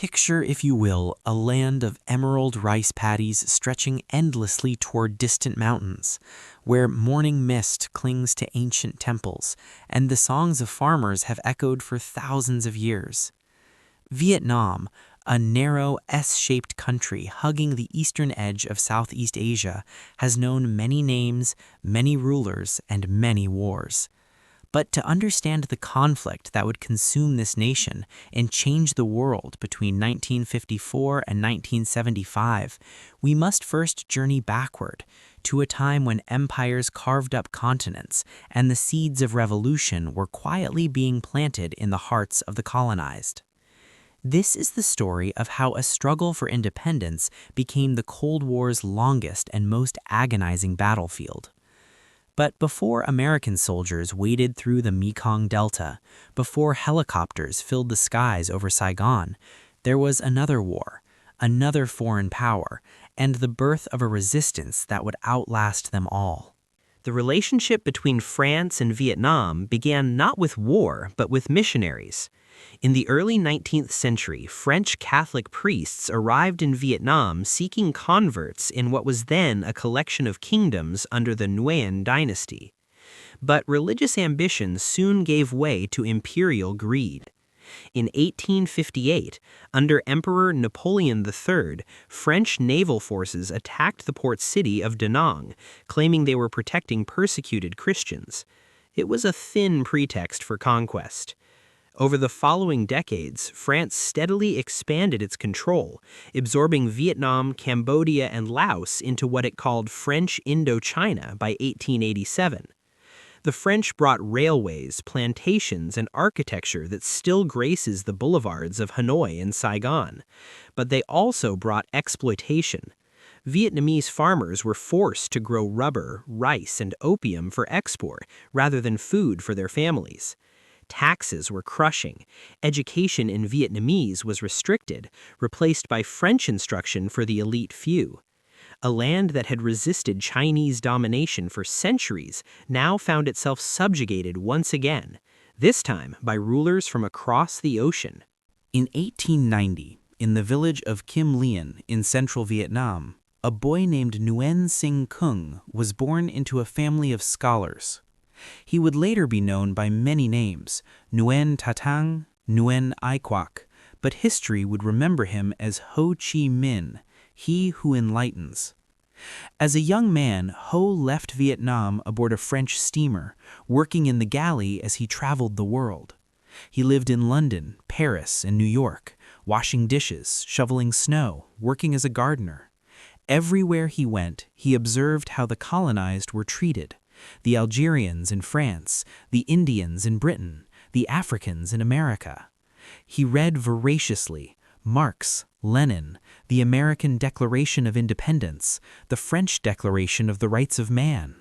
Picture, if you will, a land of emerald rice paddies stretching endlessly toward distant mountains, where morning mist clings to ancient temples, and the songs of farmers have echoed for thousands of years. Vietnam, a narrow S-shaped country hugging the eastern edge of Southeast Asia, has known many names, many rulers, and many wars. But to understand the conflict that would consume this nation and change the world between 1954 and 1975, we must first journey backward to a time when empires carved up continents and the seeds of revolution were quietly being planted in the hearts of the colonized. This is the story of how a struggle for independence became the Cold War's longest and most agonizing battlefield. But before American soldiers waded through the Mekong Delta, before helicopters filled the skies over Saigon, there was another war, another foreign power, and the birth of a resistance that would outlast them all. The relationship between France and Vietnam began not with war, but with missionaries. In the early 19th century, French Catholic priests arrived in Vietnam seeking converts in what was then a collection of kingdoms under the Nguyen dynasty. But religious ambition soon gave way to imperial greed. In 1858, under Emperor Napoleon III, French naval forces attacked the port city of Da Nang, claiming they were protecting persecuted Christians. It was a thin pretext for conquest. Over the following decades, France steadily expanded its control, absorbing Vietnam, Cambodia, and Laos into what it called French Indochina by 1887. The French brought railways, plantations, and architecture that still graces the boulevards of Hanoi and Saigon. But they also brought exploitation. Vietnamese farmers were forced to grow rubber, rice, and opium for export rather than food for their families. Taxes were crushing. Education in Vietnamese was restricted, replaced by French instruction for the elite few. A land that had resisted Chinese domination for centuries now found itself subjugated once again, this time by rulers from across the ocean. In 1890, in the village of Kim Lien in central Vietnam, a boy named Nguyen Sinh Cung was born into a family of scholars. He would later be known by many names, Nguyen Ta Thang, Nguyen Ai Quoc, but history would remember him as Ho Chi Minh, he who enlightens. As a young man, Ho left Vietnam aboard a French steamer, working in the galley as he traveled the world. He lived in London, Paris, and New York, washing dishes, shoveling snow, working as a gardener. Everywhere he went, he observed how the colonized were treated. The Algerians in France, the Indians in Britain, the Africans in America. He read voraciously Marx, Lenin, the American Declaration of Independence, the French Declaration of the Rights of Man.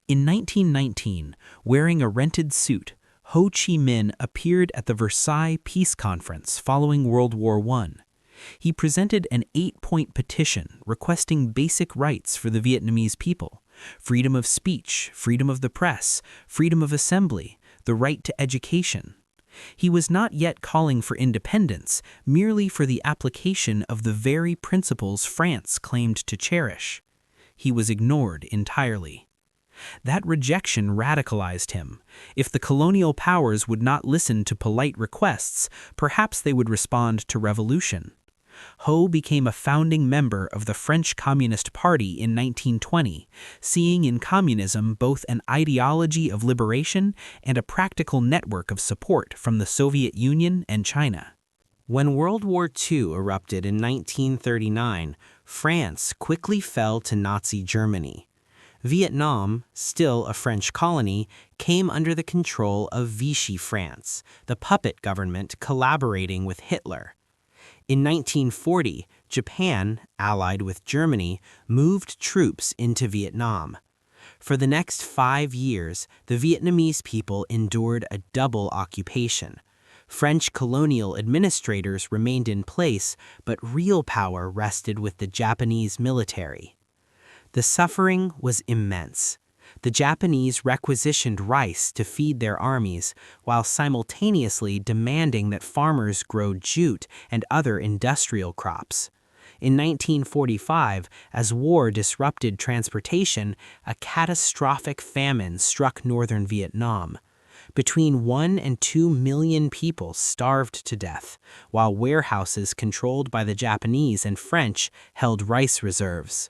In 1919, wearing a rented suit, Ho Chi Minh appeared at the Versailles Peace Conference following World War I. He presented an 8-point petition requesting basic rights for the Vietnamese people: freedom of speech, freedom of the press, freedom of assembly, the right to education. He was not yet calling for independence, merely for the application of the very principles France claimed to cherish. He was ignored entirely. That rejection radicalized him. If the colonial powers would not listen to polite requests, perhaps they would respond to revolution. Ho became a founding member of the French Communist Party in 1920, seeing in communism both an ideology of liberation and a practical network of support from the Soviet Union and China. When World War II erupted in 1939, France quickly fell to Nazi Germany. Vietnam, still a French colony, came under the control of Vichy France, the puppet government collaborating with Hitler. In 1940, Japan, allied with Germany, moved troops into Vietnam. For the next 5 years, the Vietnamese people endured a double occupation. French colonial administrators remained in place, but real power rested with the Japanese military. The suffering was immense. The Japanese requisitioned rice to feed their armies, while simultaneously demanding that farmers grow jute and other industrial crops. In 1945, as war disrupted transportation, a catastrophic famine struck northern Vietnam. Between 1 and 2 million people starved to death, while warehouses controlled by the Japanese and French held rice reserves.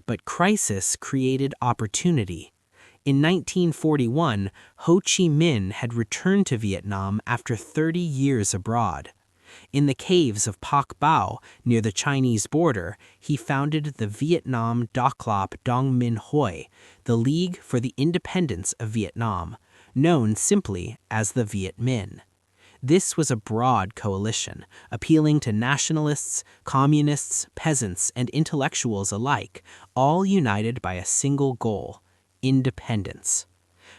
But crisis created opportunity. In 1941, Ho Chi Minh had returned to Vietnam after 30 years abroad. In the caves of Pac Bao, near the Chinese border, he founded the Vietnam Doc Lop Dong Minh Hoi, the League for the Independence of Vietnam, known simply as the Viet Minh. This was a broad coalition, appealing to nationalists, communists, peasants, and intellectuals alike, all united by a single goal: independence.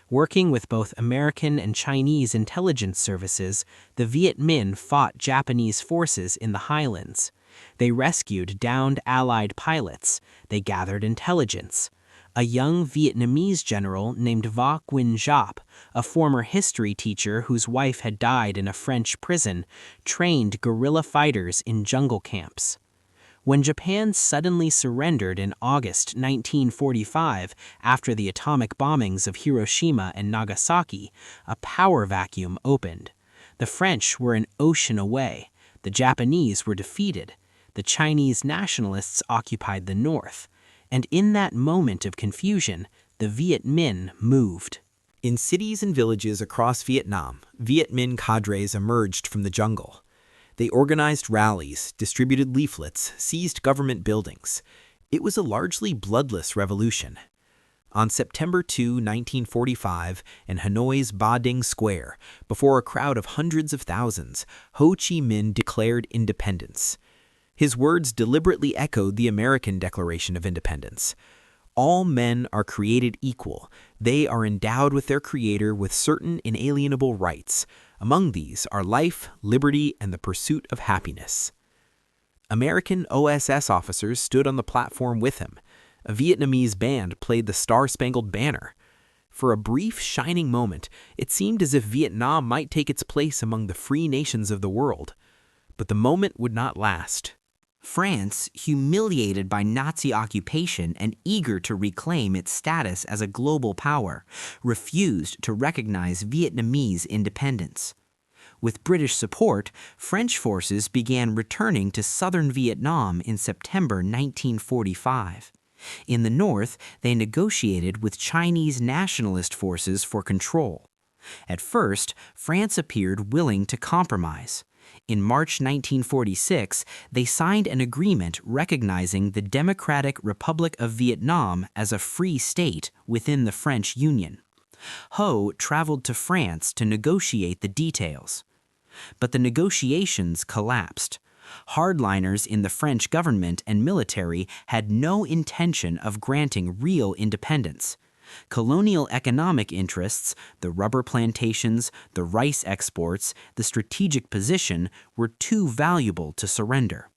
Working with both American and Chinese intelligence services, the Viet Minh fought Japanese forces in the highlands. They rescued downed Allied pilots. They gathered intelligence. A young Vietnamese general named Va Nguyen Giap, a former history teacher whose wife had died in a French prison, trained guerrilla fighters in jungle camps. When Japan suddenly surrendered in August 1945 after the atomic bombings of Hiroshima and Nagasaki, a power vacuum opened. The French were an ocean away. The Japanese were defeated. The Chinese nationalists occupied the north. And in that moment of confusion, the Viet Minh moved. In cities and villages across Vietnam, Viet Minh cadres emerged from the jungle. They organized rallies, distributed leaflets, seized government buildings. It was a largely bloodless revolution. On September 2, 1945, in Hanoi's Ba Ding Square, before a crowd of hundreds of thousands, Ho Chi Minh declared independence. His words deliberately echoed the American Declaration of Independence. All men are created equal. They are endowed with their Creator with certain inalienable rights. Among these are life, liberty, and the pursuit of happiness. American OSS officers stood on the platform with him. A Vietnamese band played the Star-Spangled Banner. For a brief, shining moment, it seemed as if Vietnam might take its place among the free nations of the world. But the moment would not last. France, humiliated by Nazi occupation and eager to reclaim its status as a global power, refused to recognize Vietnamese independence. With British support, French forces began returning to southern Vietnam in September 1945. In the north, they negotiated with Chinese nationalist forces for control. At first, France appeared willing to compromise. In March 1946, they signed an agreement recognizing the Democratic Republic of Vietnam as a free state within the French Union. Ho traveled to France to negotiate the details. But the negotiations collapsed. Hardliners in the French government and military had no intention of granting real independence. Colonial economic interests, the rubber plantations, the rice exports, the strategic position were too valuable to surrender.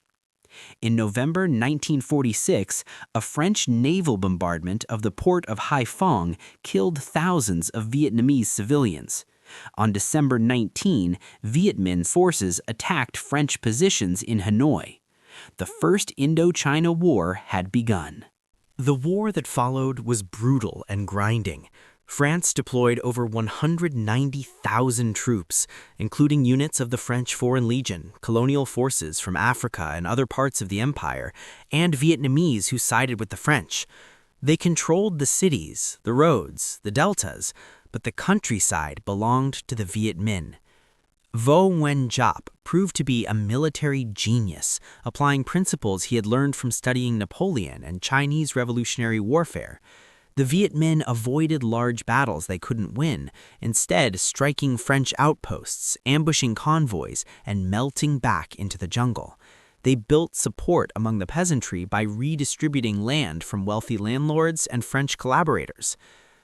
In November 1946, a French naval bombardment of the port of Haiphong killed thousands of Vietnamese civilians. On December 19, Viet Minh forces attacked French positions in Hanoi. The First Indochina War had begun. The war that followed was brutal and grinding. France deployed over 190,000 troops, including units of the French Foreign Legion, colonial forces from Africa and other parts of the empire, and Vietnamese who sided with the French. They controlled the cities, the roads, the deltas, but the countryside belonged to the Viet Minh. Va Nguyen Giap proved to be a military genius, applying principles he had learned from studying Napoleon and Chinese revolutionary warfare. The Viet Minh avoided large battles they couldn't win, instead striking French outposts, ambushing convoys, and melting back into the jungle. They built support among the peasantry by redistributing land from wealthy landlords and French collaborators.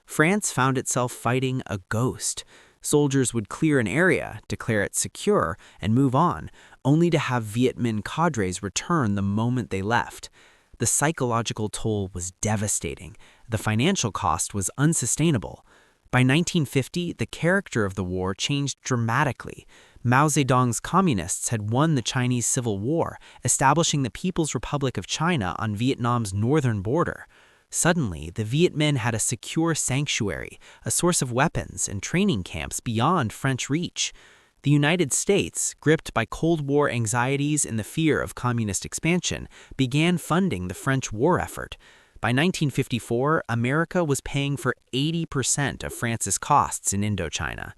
France found itself fighting a ghost. Soldiers would clear an area, declare it secure, and move on, only to have Viet Minh cadres return the moment they left. The psychological toll was devastating. The financial cost was unsustainable. By 1950, the character of the war changed dramatically. Mao Zedong's communists had won the Chinese Civil War, establishing the People's Republic of China on Vietnam's northern border. Suddenly, the Viet Minh had a secure sanctuary, a source of weapons and training camps beyond French reach. The United States, gripped by Cold War anxieties and the fear of communist expansion, began funding the French war effort. By 1954, America was paying for 80% of France's costs in Indochina.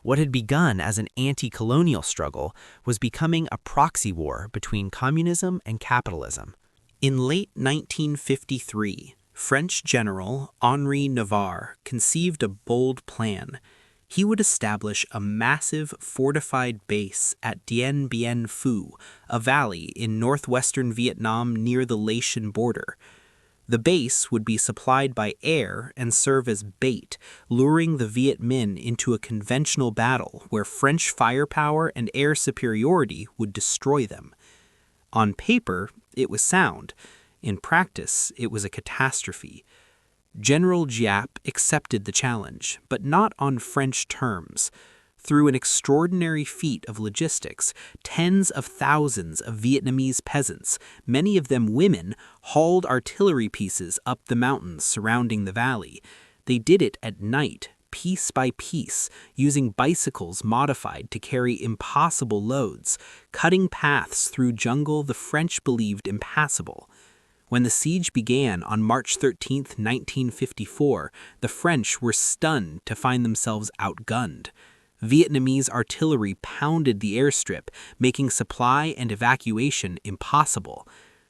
What had begun as an anti-colonial struggle was becoming a proxy war between communism and capitalism. In late 1953, French General Henri Navarre conceived a bold plan. He would establish a massive fortified base at Dien Bien Phu, a valley in northwestern Vietnam near the Laotian border. The base would be supplied by air and serve as bait, luring the Viet Minh into a conventional battle where French firepower and air superiority would destroy them. On paper, it was sound. In practice, it was a catastrophe. General Giap accepted the challenge, but not on French terms. Through an extraordinary feat of logistics, tens of thousands of Vietnamese peasants, many of them women, hauled artillery pieces up the mountains surrounding the valley. They did it at night, piece by piece, using bicycles modified to carry impossible loads, cutting paths through jungle the French believed impassable. When the siege began on March 13, 1954, the French were stunned to find themselves outgunned. Vietnamese artillery pounded the airstrip, making supply and evacuation impossible.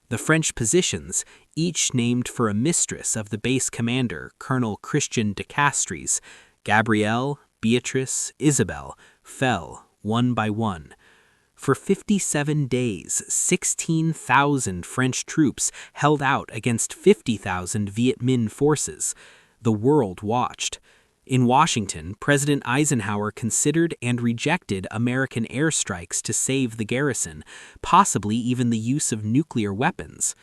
The French positions, each named for a mistress of the base commander, Colonel Christian de Castries, Gabrielle, Beatrice, Isabel, fell one by one. For 57 days, 16,000 French troops held out against 50,000 Viet Minh forces. The world watched. In Washington, President Eisenhower considered and rejected American airstrikes to save the garrison, possibly even the use of nuclear weapons.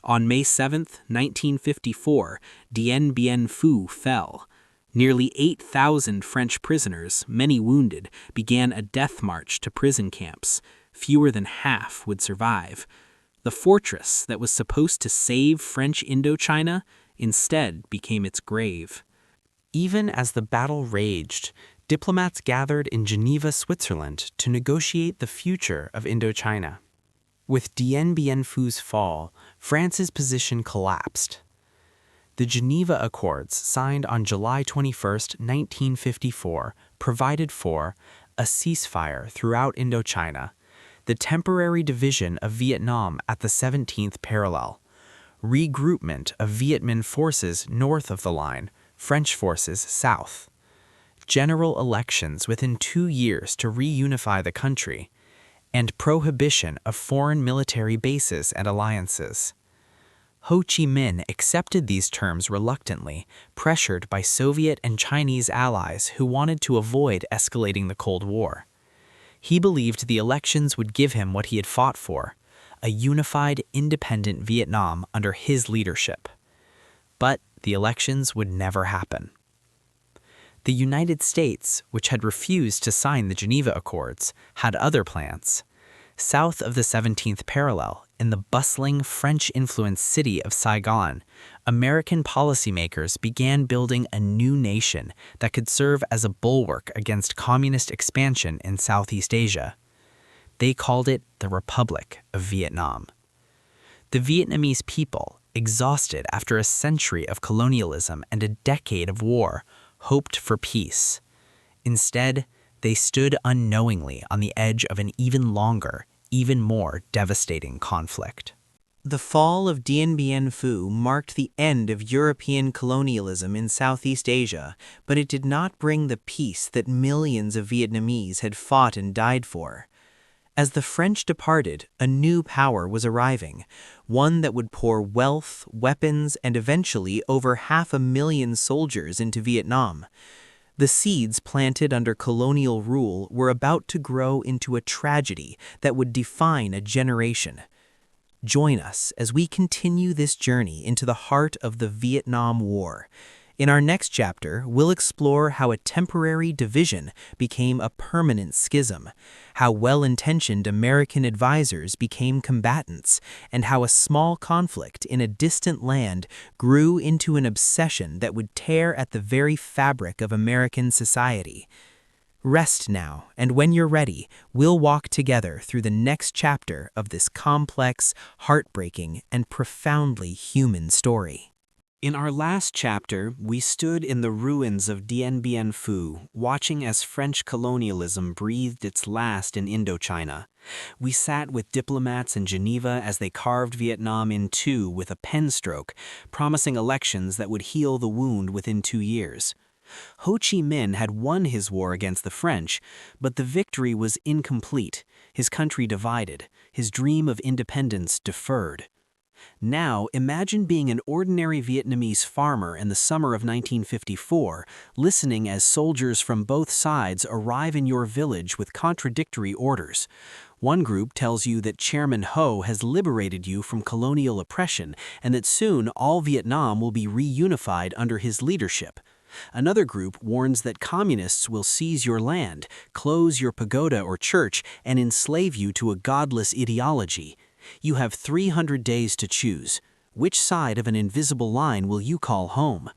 On May 7, 1954, Dien Bien Phu fell. Nearly 8,000 French prisoners, many wounded, began a death march to prison camps. Fewer than half would survive. The fortress that was supposed to save French Indochina instead became its grave. Even as the battle raged, diplomats gathered in Geneva, Switzerland, to negotiate the future of Indochina. With Dien Bien Phu's fall, France's position collapsed. The Geneva Accords, signed on July 21, 1954, provided for a ceasefire throughout Indochina, the temporary division of Vietnam at the 17th parallel, regroupment of Viet Minh forces north of the line, French forces south, general elections within 2 years to reunify the country, and prohibition of foreign military bases and alliances. Ho Chi Minh accepted these terms reluctantly, pressured by Soviet and Chinese allies who wanted to avoid escalating the Cold War. He believed the elections would give him what he had fought for, a unified, independent Vietnam under his leadership. But the elections would never happen. The United States, which had refused to sign the Geneva Accords, had other plans. South of the 17th parallel, in the bustling French-influenced city of Saigon, American policymakers began building a new nation that could serve as a bulwark against communist expansion in Southeast Asia. They called it the Republic of Vietnam. The Vietnamese people, exhausted after a century of colonialism and a decade of war, hoped for peace. Instead, they stood unknowingly on the edge of an even longer, even more devastating conflict. The fall of Dien Bien Phu marked the end of European colonialism in Southeast Asia, but it did not bring the peace that millions of Vietnamese had fought and died for. As the French departed, a new power was arriving, one that would pour wealth, weapons, and eventually over 500,000 soldiers into Vietnam. The seeds planted under colonial rule were about to grow into a tragedy that would define a generation. Join us as we continue this journey into the heart of the Vietnam War. In our next chapter, we'll explore how a temporary division became a permanent schism, how well-intentioned American advisors became combatants, and how a small conflict in a distant land grew into an obsession that would tear at the very fabric of American society. Rest now, and when you're ready, we'll walk together through the next chapter of this complex, heartbreaking, and profoundly human story. In our last chapter, we stood in the ruins of Dien Bien Phu, watching as French colonialism breathed its last in Indochina. We sat with diplomats in Geneva as they carved Vietnam in two with a pen stroke, promising elections that would heal the wound within 2 years. Ho Chi Minh had won his war against the French, but the victory was incomplete, his country divided, his dream of independence deferred. Now, imagine being an ordinary Vietnamese farmer in the summer of 1954, listening as soldiers from both sides arrive in your village with contradictory orders. One group tells you that Chairman Ho has liberated you from colonial oppression and that soon all Vietnam will be reunified under his leadership. Another group warns that communists will seize your land, close your pagoda or church, and enslave you to a godless ideology. You have 300 days to choose. Which side of an invisible line will you call home?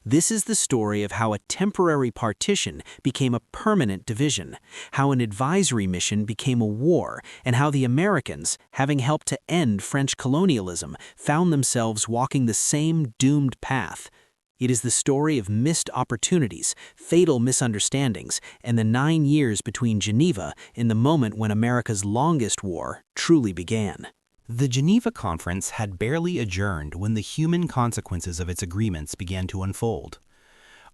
This is the story of how a temporary partition became a permanent division, how an advisory mission became a war, and how the Americans, having helped to end French colonialism, found themselves walking the same doomed path. It is the story of missed opportunities, fatal misunderstandings, and the 9 years between Geneva in the moment when America's longest war truly began. The Geneva Conference had barely adjourned when the human consequences of its agreements began to unfold.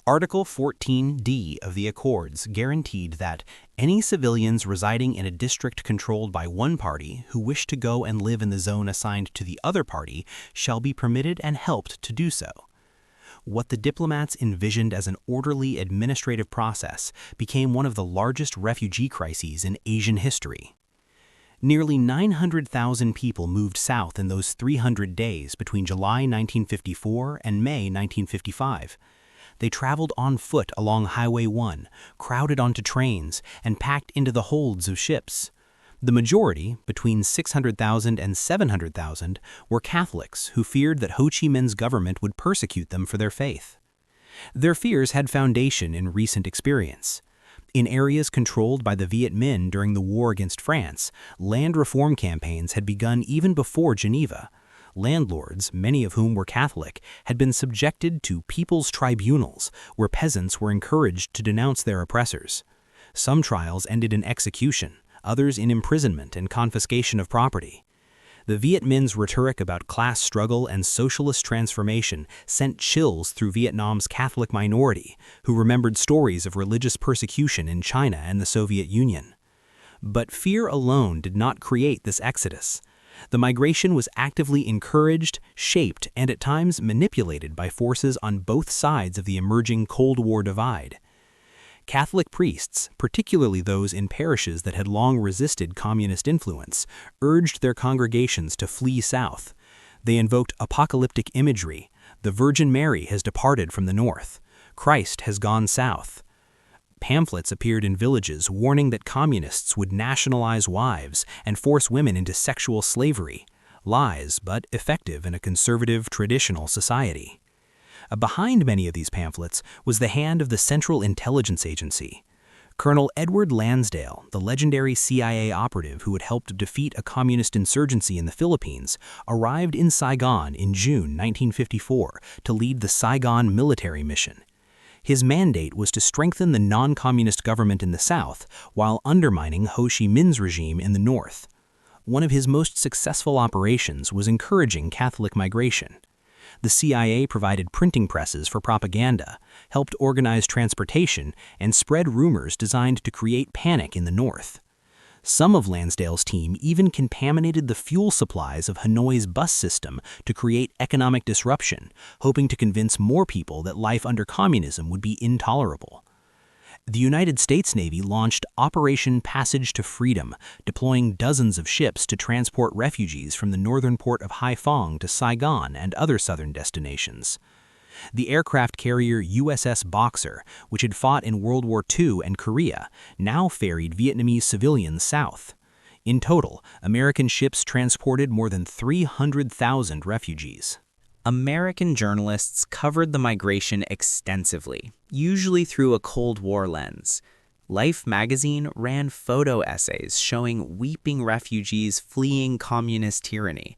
Article 14D of the Accords guaranteed that any civilians residing in a district controlled by one party who wish to go and live in the zone assigned to the other party shall be permitted and helped to do so. What the diplomats envisioned as an orderly administrative process became one of the largest refugee crises in Asian history. Nearly 900,000 people moved south in those 300 days between July 1954 and May 1955. They traveled on foot along Highway 1, crowded onto trains, and packed into the holds of ships. The majority, between 600,000 and 700,000, were Catholics who feared that Ho Chi Minh's government would persecute them for their faith. Their fears had foundation in recent experience. In areas controlled by the Viet Minh during the war against France, land reform campaigns had begun even before Geneva. Landlords, many of whom were Catholic, had been subjected to people's tribunals, where peasants were encouraged to denounce their oppressors. Some trials ended in execution, others in imprisonment and confiscation of property. The Viet Minh's rhetoric about class struggle and socialist transformation sent chills through Vietnam's Catholic minority, who remembered stories of religious persecution in China and the Soviet Union. But fear alone did not create this exodus. The migration was actively encouraged, shaped, and at times manipulated by forces on both sides of the emerging Cold War divide. Catholic priests, particularly those in parishes that had long resisted communist influence, urged their congregations to flee south. They invoked apocalyptic imagery. The Virgin Mary has departed from the north. Christ has gone south. Pamphlets appeared in villages warning that communists would nationalize wives and force women into sexual slavery. Lies, but effective in a conservative, traditional society. Behind many of these pamphlets was the hand of the Central Intelligence Agency. Colonel Edward Lansdale, the legendary CIA operative who had helped defeat a communist insurgency in the Philippines, arrived in Saigon in June 1954 to lead the Saigon military mission. His mandate was to strengthen the non-communist government in the south while undermining Ho Chi Minh's regime in the north. One of his most successful operations was encouraging Catholic migration. The CIA provided printing presses for propaganda, helped organize transportation, and spread rumors designed to create panic in the north. Some of Lansdale's team even contaminated the fuel supplies of Hanoi's bus system to create economic disruption, hoping to convince more people that life under communism would be intolerable. The United States Navy launched Operation Passage to Freedom, deploying dozens of ships to transport refugees from the northern port of Haiphong to Saigon and other southern destinations. The aircraft carrier USS Boxer, which had fought in World War II and Korea, now ferried Vietnamese civilians south. In total, American ships transported more than 300,000 refugees. American journalists covered the migration extensively, usually through a Cold War lens. Life magazine ran photo essays showing weeping refugees fleeing communist tyranny.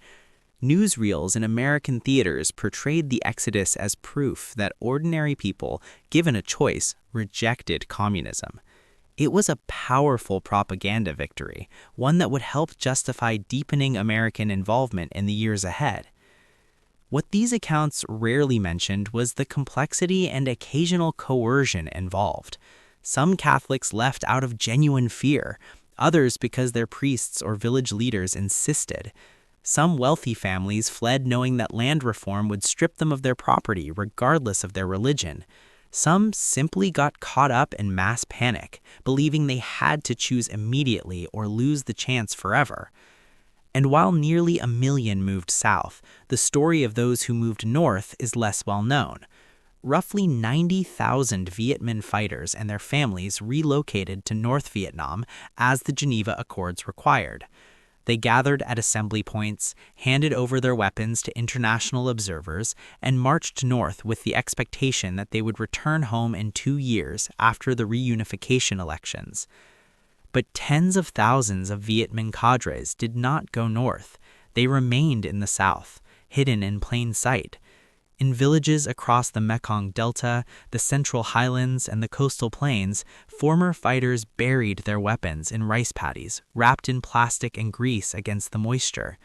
Newsreels in American theaters portrayed the exodus as proof that ordinary people, given a choice, rejected communism. It was a powerful propaganda victory, one that would help justify deepening American involvement in the years ahead. What these accounts rarely mentioned was the complexity and occasional coercion involved. Some Catholics left out of genuine fear, others because their priests or village leaders insisted. Some wealthy families fled knowing that land reform would strip them of their property regardless of their religion. Some simply got caught up in mass panic, believing they had to choose immediately or lose the chance forever. And while nearly 1 million moved south, the story of those who moved north is less well known. Roughly 90,000 Viet Minh fighters and their families relocated to North Vietnam as the Geneva Accords required. They gathered at assembly points, handed over their weapons to international observers, and marched north with the expectation that they would return home in 2 years after the reunification elections. But tens of thousands of Viet Minh cadres did not go north. They remained in the south, hidden in plain sight. In villages across the Mekong Delta, the Central Highlands, and the coastal plains, former fighters buried their weapons in rice paddies, wrapped in plastic and grease against the moisture.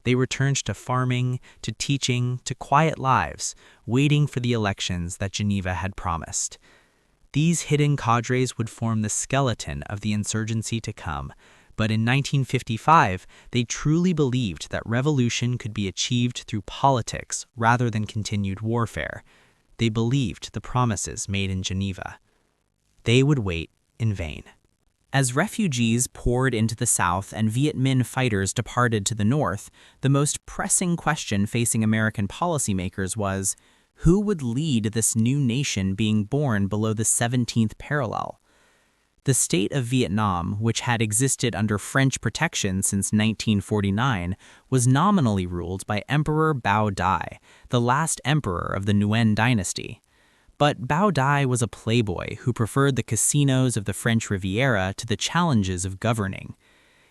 They returned to farming, to teaching, to quiet lives, waiting for the elections that Geneva had promised. These hidden cadres would form the skeleton of the insurgency to come, but in 1955, they truly believed that revolution could be achieved through politics rather than continued warfare. They believed the promises made in Geneva. They would wait in vain. As refugees poured into the south and Viet Minh fighters departed to the north, the most pressing question facing American policymakers was, who would lead this new nation being born below the 17th parallel? The state of Vietnam, which had existed under French protection since 1949, was nominally ruled by Emperor Bao Dai, the last emperor of the Nguyen dynasty. But Bao Dai was a playboy who preferred the casinos of the French Riviera to the challenges of governing.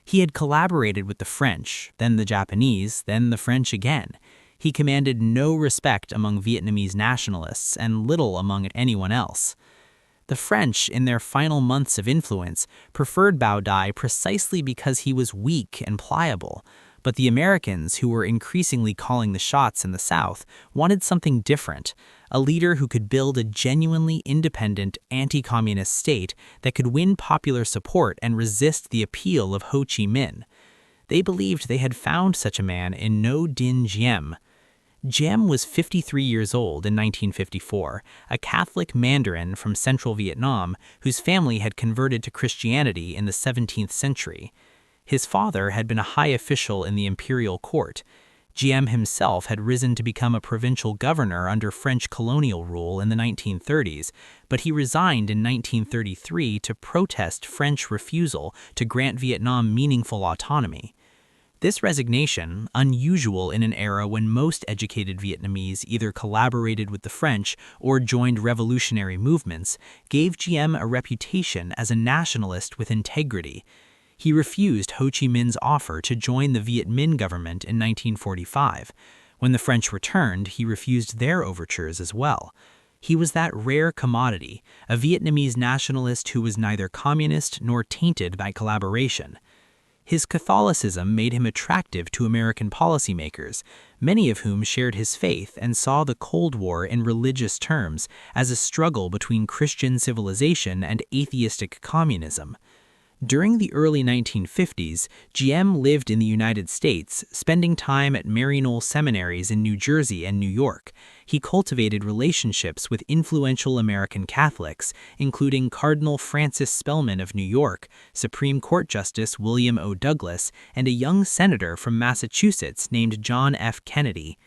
He had collaborated with the French, then the Japanese, then the French again. He commanded no respect among Vietnamese nationalists and little among anyone else. The French, in their final months of influence, preferred Bao Dai precisely because he was weak and pliable, but the Americans, who were increasingly calling the shots in the South, wanted something different, a leader who could build a genuinely independent, anti-communist state that could win popular support and resist the appeal of Ho Chi Minh. They believed they had found such a man in Ngo Dinh Diem. Diem was 53 years old in 1954, a Catholic Mandarin from central Vietnam whose family had converted to Christianity in the 17th century. His father had been a high official in the imperial court. Diem himself had risen to become a provincial governor under French colonial rule in the 1930s, but he resigned in 1933 to protest French refusal to grant Vietnam meaningful autonomy. This resignation, unusual in an era when most educated Vietnamese either collaborated with the French or joined revolutionary movements, gave Diem a reputation as a nationalist with integrity. He refused Ho Chi Minh's offer to join the Viet Minh government in 1945. When the French returned, he refused their overtures as well. He was that rare commodity, a Vietnamese nationalist who was neither communist nor tainted by collaboration. His Catholicism made him attractive to American policymakers, many of whom shared his faith and saw the Cold War in religious terms as a struggle between Christian civilization and atheistic communism. During the early 1950s, Diem lived in the United States, spending time at Maryknoll seminaries in New Jersey and New York. He cultivated relationships with influential American Catholics, including Cardinal Francis Spellman of New York, Supreme Court Justice William O. Douglas, and a young senator from Massachusetts named John F. Kennedy.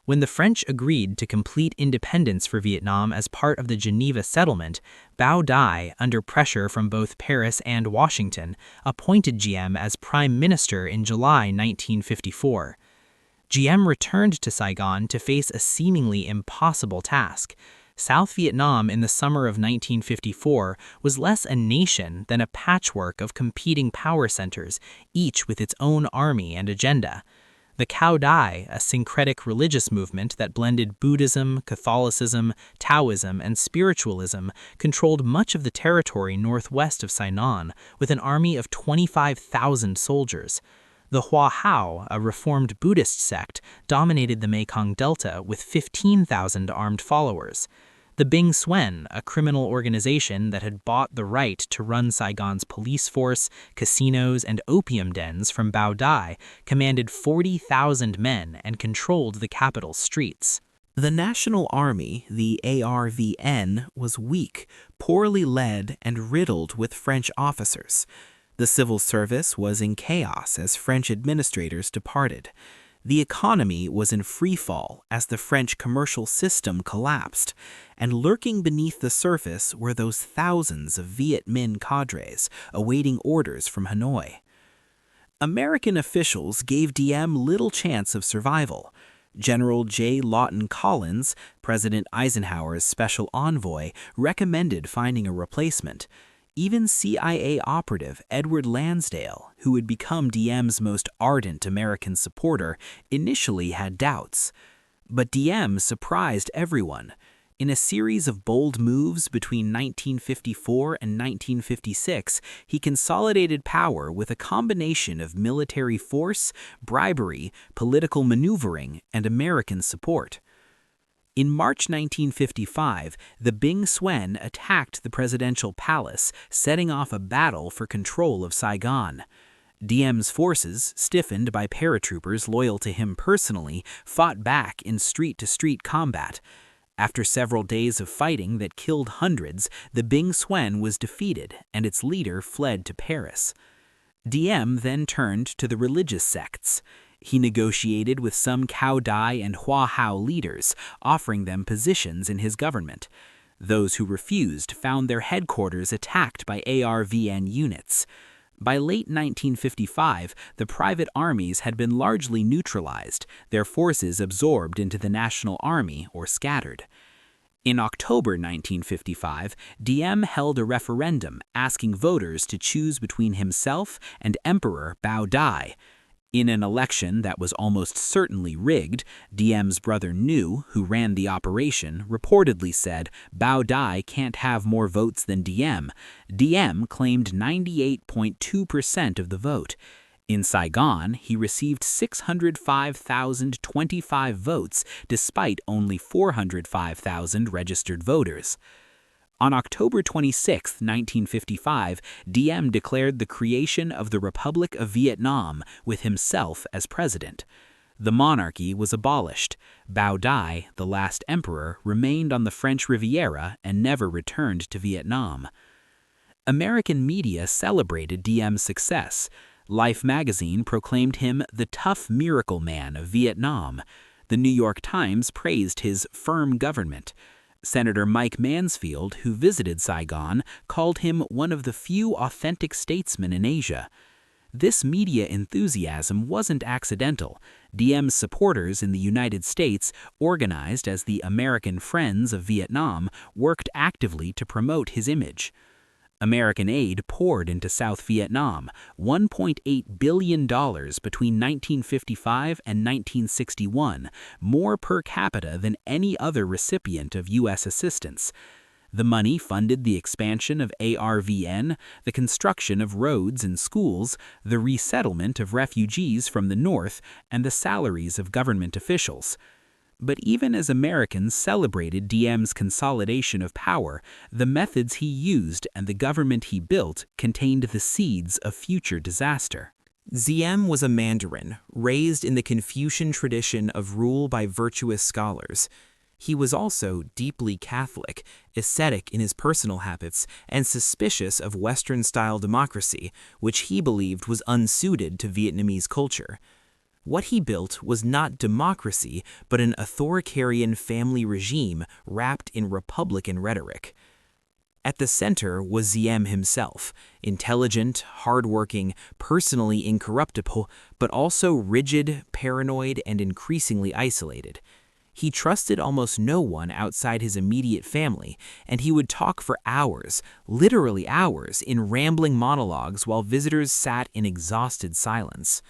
When the French agreed to complete independence for Vietnam as part of the Geneva Settlement, Bao Dai, under pressure from both Paris and Washington, appointed Diem as prime minister in July 1954. Diem returned to Saigon to face a seemingly impossible task. South Vietnam in the summer of 1954 was less a nation than a patchwork of competing power centers, each with its own army and agenda. The Cao Dai, a syncretic religious movement that blended Buddhism, Catholicism, Taoism, and spiritualism, controlled much of the territory northwest of Saigon, with an army of 25,000 soldiers. The Hua Hao, a reformed Buddhist sect, dominated the Mekong Delta with 15,000 armed followers. The Binh Xuyen, a criminal organization that had bought the right to run Saigon's police force, casinos, and opium dens from Bao Dai, commanded 40,000 men and controlled the capital's streets. The National Army, the ARVN, was weak, poorly led, and riddled with French officers. The civil service was in chaos as French administrators departed. The economy was in freefall as the French commercial system collapsed, and lurking beneath the surface were those thousands of Viet Minh cadres awaiting orders from Hanoi. American officials gave Diem little chance of survival. General J. Lawton Collins, President Eisenhower's special envoy, recommended finding a replacement. Even CIA operative Edward Lansdale, who would become Diem's most ardent American supporter, initially had doubts. But Diem surprised everyone. In a series of bold moves between 1954 and 1956, he consolidated power with a combination of military force, bribery, political maneuvering, and American support. In March 1955, the Binh Xuyen attacked the presidential palace, setting off a battle for control of Saigon. Diem's forces, stiffened by paratroopers loyal to him personally, fought back in street-to-street combat. After several days of fighting that killed hundreds, the Binh Xuyen was defeated and its leader fled to Paris. Diem then turned to the religious sects. He negotiated with some Cao Dai and Hua Hao leaders, offering them positions in his government. Those who refused found their headquarters attacked by ARVN units. By late 1955, the private armies had been largely neutralized, their forces absorbed into the National Army or scattered. In October 1955, Diem held a referendum asking voters to choose between himself and Emperor Bao Dai. In an election that was almost certainly rigged, Diem's brother Nu, who ran the operation, reportedly said, "Bao Dai can't have more votes than Diem." Diem claimed 98.2% of the vote. In Saigon, he received 605,025 votes despite only 405,000 registered voters. On October 26, 1955, Diem declared the creation of the Republic of Vietnam with himself as president. The monarchy was abolished. Bao Dai, the last emperor, remained on the French Riviera and never returned to Vietnam. American media celebrated Diem's success. Life magazine proclaimed him the tough miracle man of Vietnam. The New York Times praised his firm government. Senator Mike Mansfield, who visited Saigon, called him one of the few authentic statesmen in Asia. This media enthusiasm wasn't accidental. Diem's supporters in the United States, organized as the American Friends of Vietnam, worked actively to promote his image. American aid poured into South Vietnam, $1.8 billion between 1955 and 1961, more per capita than any other recipient of U.S. assistance. The money funded the expansion of ARVN, the construction of roads and schools, the resettlement of refugees from the north, and the salaries of government officials. But even as Americans celebrated Diem's consolidation of power, the methods he used and the government he built contained the seeds of future disaster. Diem was a Mandarin, raised in the Confucian tradition of rule by virtuous scholars. He was also deeply Catholic, ascetic in his personal habits, and suspicious of Western-style democracy, which he believed was unsuited to Vietnamese culture. What he built was not democracy, but an authoritarian family regime wrapped in republican rhetoric. At the center was Diem himself, intelligent, hardworking, personally incorruptible, but also rigid, paranoid, and increasingly isolated. He trusted almost no one outside his immediate family, and he would talk for hours, literally hours, in rambling monologues while visitors sat in exhausted silence.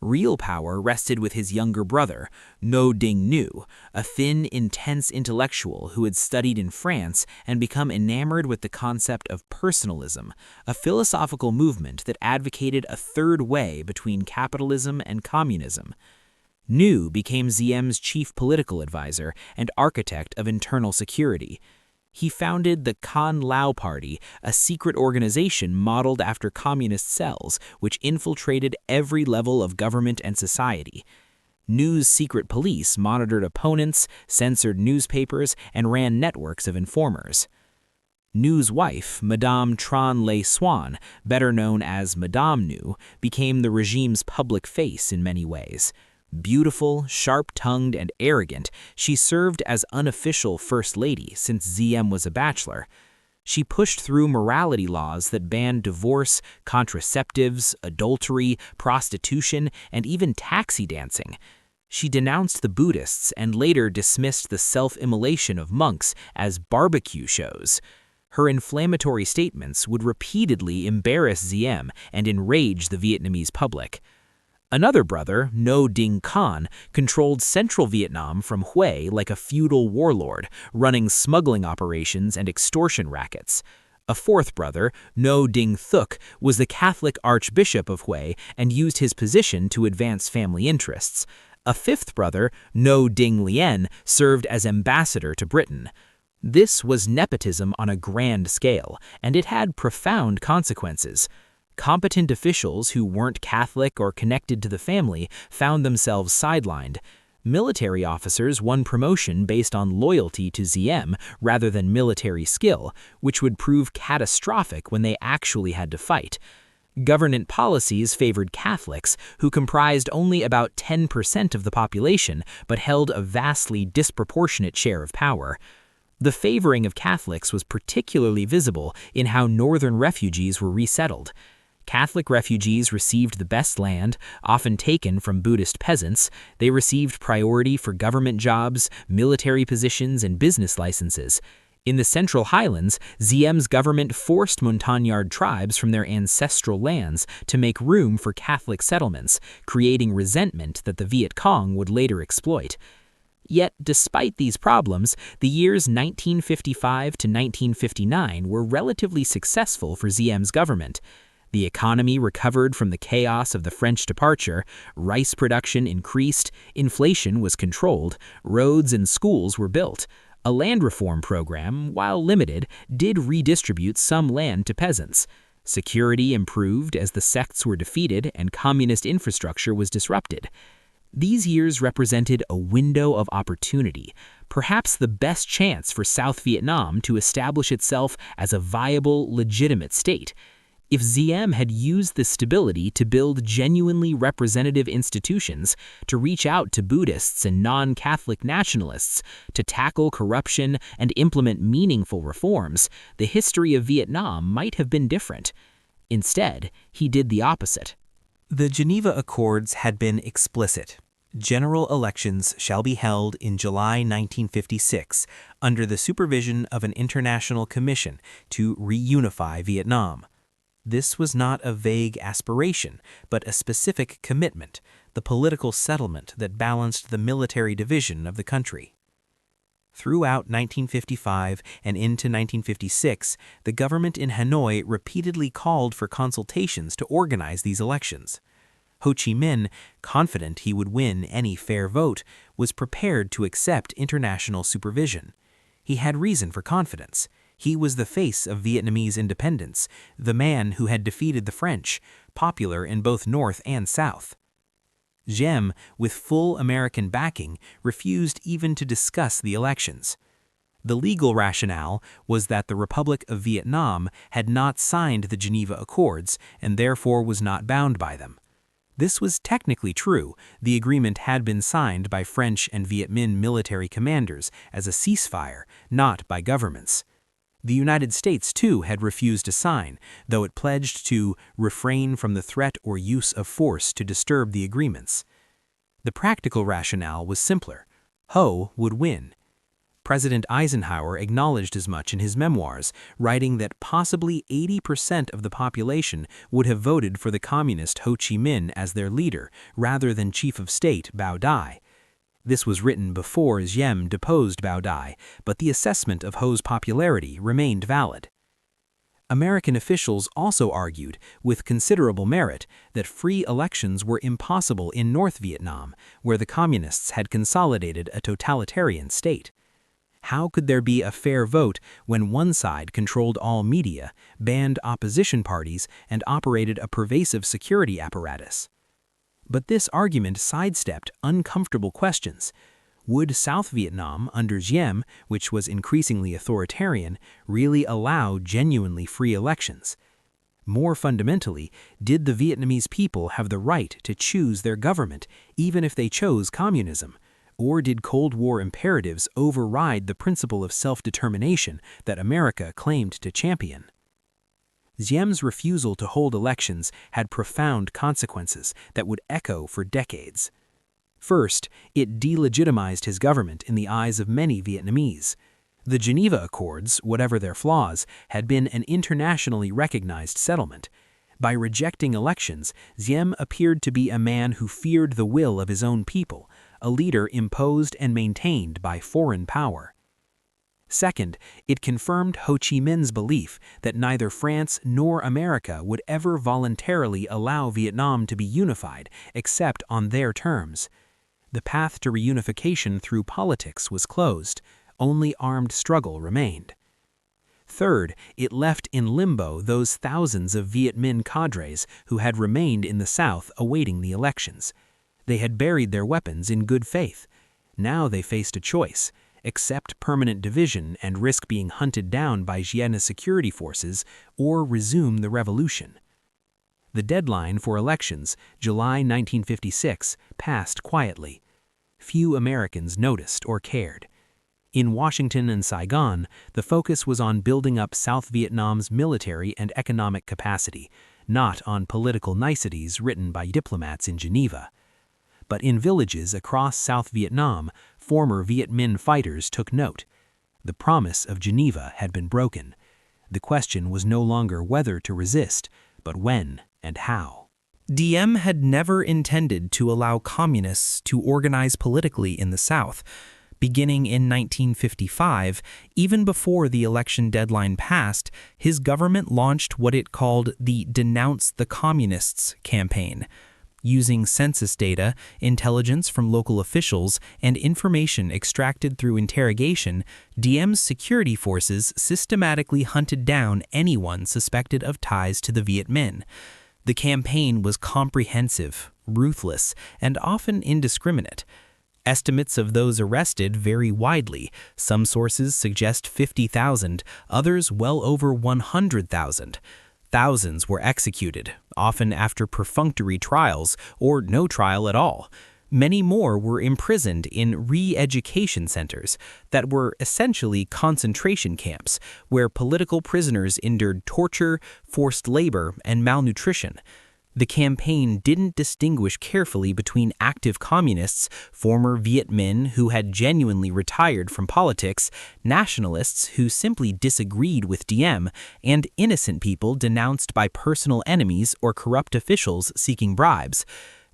Real power rested with his younger brother, Ngo Dinh Nhu, a thin, intense intellectual who had studied in France and become enamored with the concept of personalism, a philosophical movement that advocated a third way between capitalism and communism. Nhu became Diem's chief political advisor and architect of internal security. He founded the Con Lao Party, a secret organization modeled after communist cells, which infiltrated every level of government and society. Nhu's secret police monitored opponents, censored newspapers, and ran networks of informers. Nhu's wife, Madame Tran Le Xuan, better known as Madame Nhu, became the regime's public face in many ways. Beautiful, sharp-tongued, and arrogant, she served as unofficial First Lady since Diem was a bachelor. She pushed through morality laws that banned divorce, contraceptives, adultery, prostitution, and even taxi dancing. She denounced the Buddhists and later dismissed the self-immolation of monks as barbecue shows. Her inflammatory statements would repeatedly embarrass Diem and enrage the Vietnamese public. Another brother, Ngo Dinh Con, controlled central Vietnam from Hue like a feudal warlord, running smuggling operations and extortion rackets. A fourth brother, Ngo Dinh Thuc, was the Catholic Archbishop of Hue and used his position to advance family interests. A fifth brother, Ngo Dinh Lien, served as ambassador to Britain. This was nepotism on a grand scale, and it had profound consequences. Competent officials who weren't Catholic or connected to the family found themselves sidelined. Military officers won promotion based on loyalty to Diem rather than military skill, which would prove catastrophic when they actually had to fight. Government policies favored Catholics, who comprised only about 10% of the population but held a vastly disproportionate share of power. The favoring of Catholics was particularly visible in how northern refugees were resettled. Catholic refugees received the best land, often taken from Buddhist peasants. They received priority for government jobs, military positions, and business licenses. In the Central Highlands, Diem's government forced Montagnard tribes from their ancestral lands to make room for Catholic settlements, creating resentment that the Viet Cong would later exploit. Yet, despite these problems, the years 1955 to 1959 were relatively successful for Diem's government. The economy recovered from the chaos of the French departure, rice production increased, inflation was controlled, roads and schools were built. A land reform program, while limited, did redistribute some land to peasants. Security improved as the sects were defeated and communist infrastructure was disrupted. These years represented a window of opportunity, perhaps the best chance for South Vietnam to establish itself as a viable, legitimate state. If Diem had used this stability to build genuinely representative institutions, to reach out to Buddhists and non-Catholic nationalists, to tackle corruption and implement meaningful reforms, the history of Vietnam might have been different. Instead, he did the opposite. The Geneva Accords had been explicit. General elections shall be held in July 1956 under the supervision of an international commission to reunify Vietnam. This was not a vague aspiration, but a specific commitment, the political settlement that balanced the military division of the country. Throughout 1955 and into 1956, the government in Hanoi repeatedly called for consultations to organize these elections. Ho Chi Minh, confident he would win any fair vote, was prepared to accept international supervision. He had reason for confidence. He was the face of Vietnamese independence, the man who had defeated the French, popular in both North and South. Diem, with full American backing, refused even to discuss the elections. The legal rationale was that the Republic of Vietnam had not signed the Geneva Accords and therefore was not bound by them. This was technically true. The agreement had been signed by French and Viet Minh military commanders as a ceasefire, not by governments. The United States, too, had refused to sign, though it pledged to refrain from the threat or use of force to disturb the agreements. The practical rationale was simpler. Ho would win. President Eisenhower acknowledged as much in his memoirs, writing that possibly 80% of the population would have voted for the communist Ho Chi Minh as their leader, rather than Chief of State Bao Dai. This was written before Diem deposed Bao Dai, but the assessment of Ho's popularity remained valid. American officials also argued, with considerable merit, that free elections were impossible in North Vietnam, where the communists had consolidated a totalitarian state. How could there be a fair vote when one side controlled all media, banned opposition parties, and operated a pervasive security apparatus? But this argument sidestepped uncomfortable questions. Would South Vietnam, under Diem, which was increasingly authoritarian, really allow genuinely free elections? More fundamentally, did the Vietnamese people have the right to choose their government, even if they chose communism? Or did Cold War imperatives override the principle of self-determination that America claimed to champion? Diem's refusal to hold elections had profound consequences that would echo for decades. First, it delegitimized his government in the eyes of many Vietnamese. The Geneva Accords, whatever their flaws, had been an internationally recognized settlement. By rejecting elections, Diem appeared to be a man who feared the will of his own people, a leader imposed and maintained by foreign power. Second, it confirmed Ho Chi Minh's belief that neither France nor America would ever voluntarily allow Vietnam to be unified except on their terms. The path to reunification through politics was closed. Only armed struggle remained. Third, it left in limbo those thousands of Viet Minh cadres who had remained in the South awaiting the elections. They had buried their weapons in good faith. Now they faced a choice: accept permanent division and risk being hunted down by Dien's security forces, or resume the revolution. The deadline for elections, July 1956, passed quietly. Few Americans noticed or cared. In Washington and Saigon, the focus was on building up South Vietnam's military and economic capacity, not on political niceties written by diplomats in Geneva. But in villages across South Vietnam, former Viet Minh fighters took note. The promise of Geneva had been broken. The question was no longer whether to resist, but when and how. Diem had never intended to allow communists to organize politically in the South. Beginning in 1955, even before the election deadline passed, his government launched what it called the Denounce the Communists campaign. Using census data, intelligence from local officials, and information extracted through interrogation, Diem's security forces systematically hunted down anyone suspected of ties to the Viet Minh. The campaign was comprehensive, ruthless, and often indiscriminate. Estimates of those arrested vary widely. Some sources suggest 50,000, others well over 100,000. Thousands were executed, often after perfunctory trials or no trial at all. Many more were imprisoned in re-education centers that were essentially concentration camps where political prisoners endured torture, forced labor, and malnutrition. The campaign didn't distinguish carefully between active communists, former Viet Minh who had genuinely retired from politics, nationalists who simply disagreed with Diem, and innocent people denounced by personal enemies or corrupt officials seeking bribes.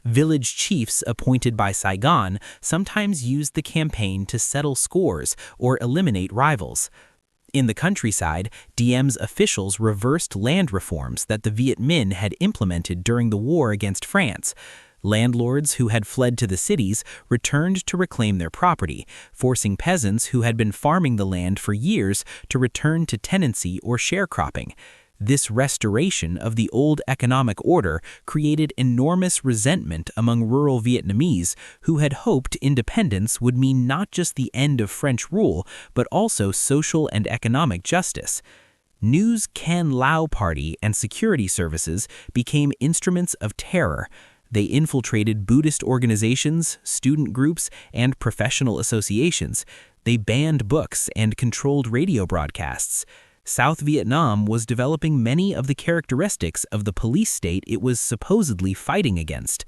Village chiefs appointed by Saigon sometimes used the campaign to settle scores or eliminate rivals. In the countryside, Diem's officials reversed land reforms that the Viet Minh had implemented during the war against France. Landlords who had fled to the cities returned to reclaim their property, forcing peasants who had been farming the land for years to return to tenancy or sharecropping. This restoration of the old economic order created enormous resentment among rural Vietnamese who had hoped independence would mean not just the end of French rule, but also social and economic justice. News Can Lao Party and security services became instruments of terror. They infiltrated Buddhist organizations, student groups, and professional associations. They banned books and controlled radio broadcasts. South Vietnam was developing many of the characteristics of the police state it was supposedly fighting against.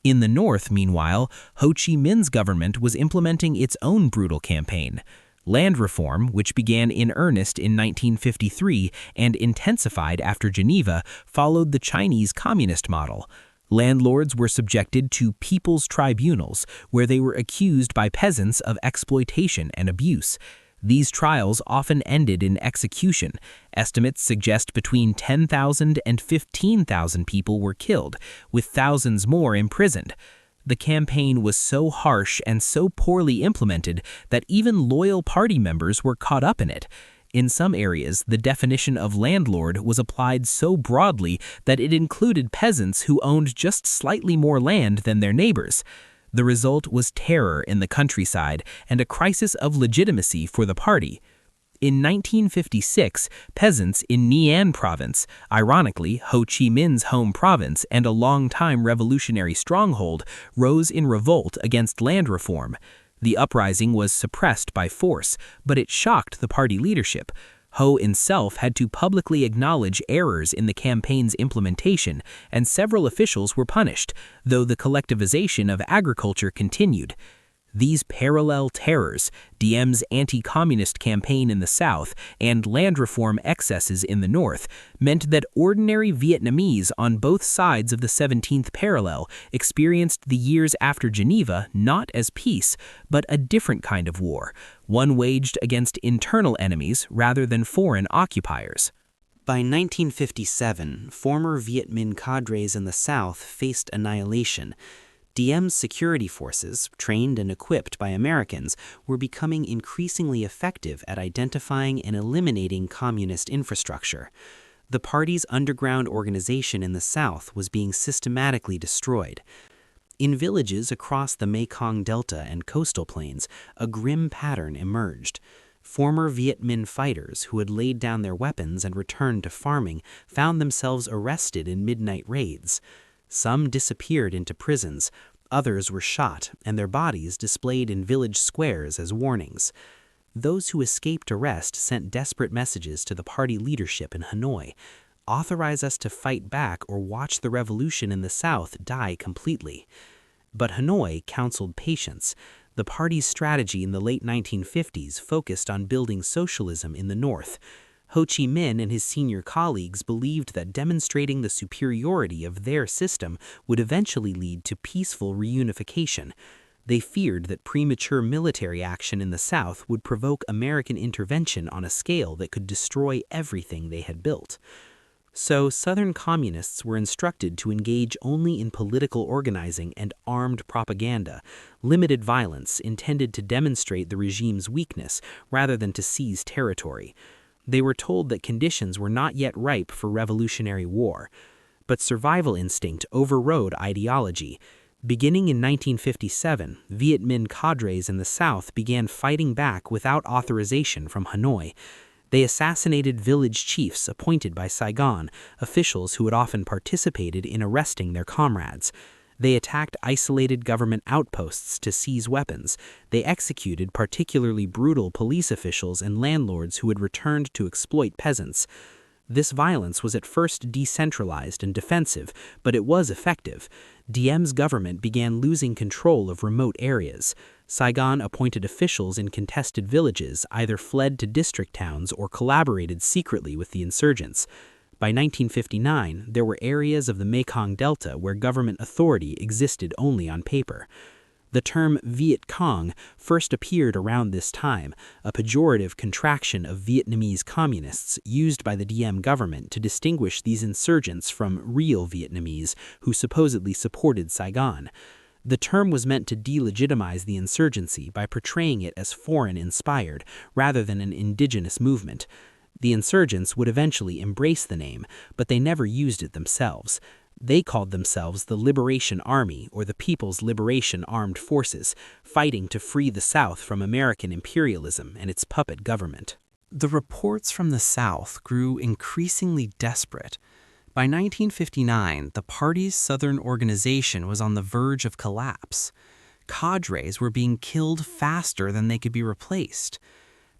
In the north, meanwhile, Ho Chi Minh's government was implementing its own brutal campaign. Land reform, which began in earnest in 1953 and intensified after Geneva, followed the Chinese communist model. Landlords were subjected to people's tribunals, where they were accused by peasants of exploitation and abuse. These trials often ended in execution. Estimates suggest between 10,000 and 15,000 people were killed, with thousands more imprisoned. The campaign was so harsh and so poorly implemented that even loyal party members were caught up in it. In some areas, the definition of landlord was applied so broadly that it included peasants who owned just slightly more land than their neighbors. The result was terror in the countryside and a crisis of legitimacy for the party. In 1956, peasants in Dien province, ironically Ho Chi Minh's home province and a long-time revolutionary stronghold, rose in revolt against land reform. The uprising was suppressed by force, but it shocked the party leadership. Ho himself had to publicly acknowledge errors in the campaign's implementation, and several officials were punished, though the collectivization of agriculture continued. These parallel terrors, Diem's anti-communist campaign in the south and land reform excesses in the north, meant that ordinary Vietnamese on both sides of the 17th parallel experienced the years after Geneva not as peace, but a different kind of war, one waged against internal enemies rather than foreign occupiers. By 1957, former Viet Minh cadres in the south faced annihilation. Diem's security forces, trained and equipped by Americans, were becoming increasingly effective at identifying and eliminating communist infrastructure. The party's underground organization in the south was being systematically destroyed. In villages across the Mekong Delta and coastal plains, a grim pattern emerged. Former Viet Minh fighters who had laid down their weapons and returned to farming found themselves arrested in midnight raids. Some disappeared into prisons, others were shot, and their bodies displayed in village squares as warnings. Those who escaped arrest sent desperate messages to the party leadership in Hanoi. Authorize us to fight back or watch the revolution in the South die completely. But Hanoi counseled patience. The party's strategy in the late 1950s focused on building socialism in the North. Ho Chi Minh and his senior colleagues believed that demonstrating the superiority of their system would eventually lead to peaceful reunification. They feared that premature military action in the South would provoke American intervention on a scale that could destroy everything they had built. So Southern communists were instructed to engage only in political organizing and armed propaganda, limited violence intended to demonstrate the regime's weakness rather than to seize territory. They were told that conditions were not yet ripe for revolutionary war. But survival instinct overrode ideology. Beginning in 1957, Viet Minh cadres in the South began fighting back without authorization from Hanoi. They assassinated village chiefs appointed by Saigon, officials who had often participated in arresting their comrades. They attacked isolated government outposts to seize weapons. They executed particularly brutal police officials and landlords who had returned to exploit peasants. This violence was at first decentralized and defensive, but it was effective. Diem's government began losing control of remote areas. Saigon appointed officials in contested villages either fled to district towns or collaborated secretly with the insurgents. By 1959, there were areas of the Mekong Delta where government authority existed only on paper. The term Viet Cong first appeared around this time, a pejorative contraction of Vietnamese communists used by the Diem government to distinguish these insurgents from real Vietnamese who supposedly supported Saigon. The term was meant to delegitimize the insurgency by portraying it as foreign-inspired rather than an indigenous movement. The insurgents would eventually embrace the name, but they never used it themselves. They called themselves the Liberation Army or the People's Liberation Armed Forces, fighting to free the South from American imperialism and its puppet government. The reports from the South grew increasingly desperate. By 1959, the party's Southern organization was on the verge of collapse. Cadres were being killed faster than they could be replaced.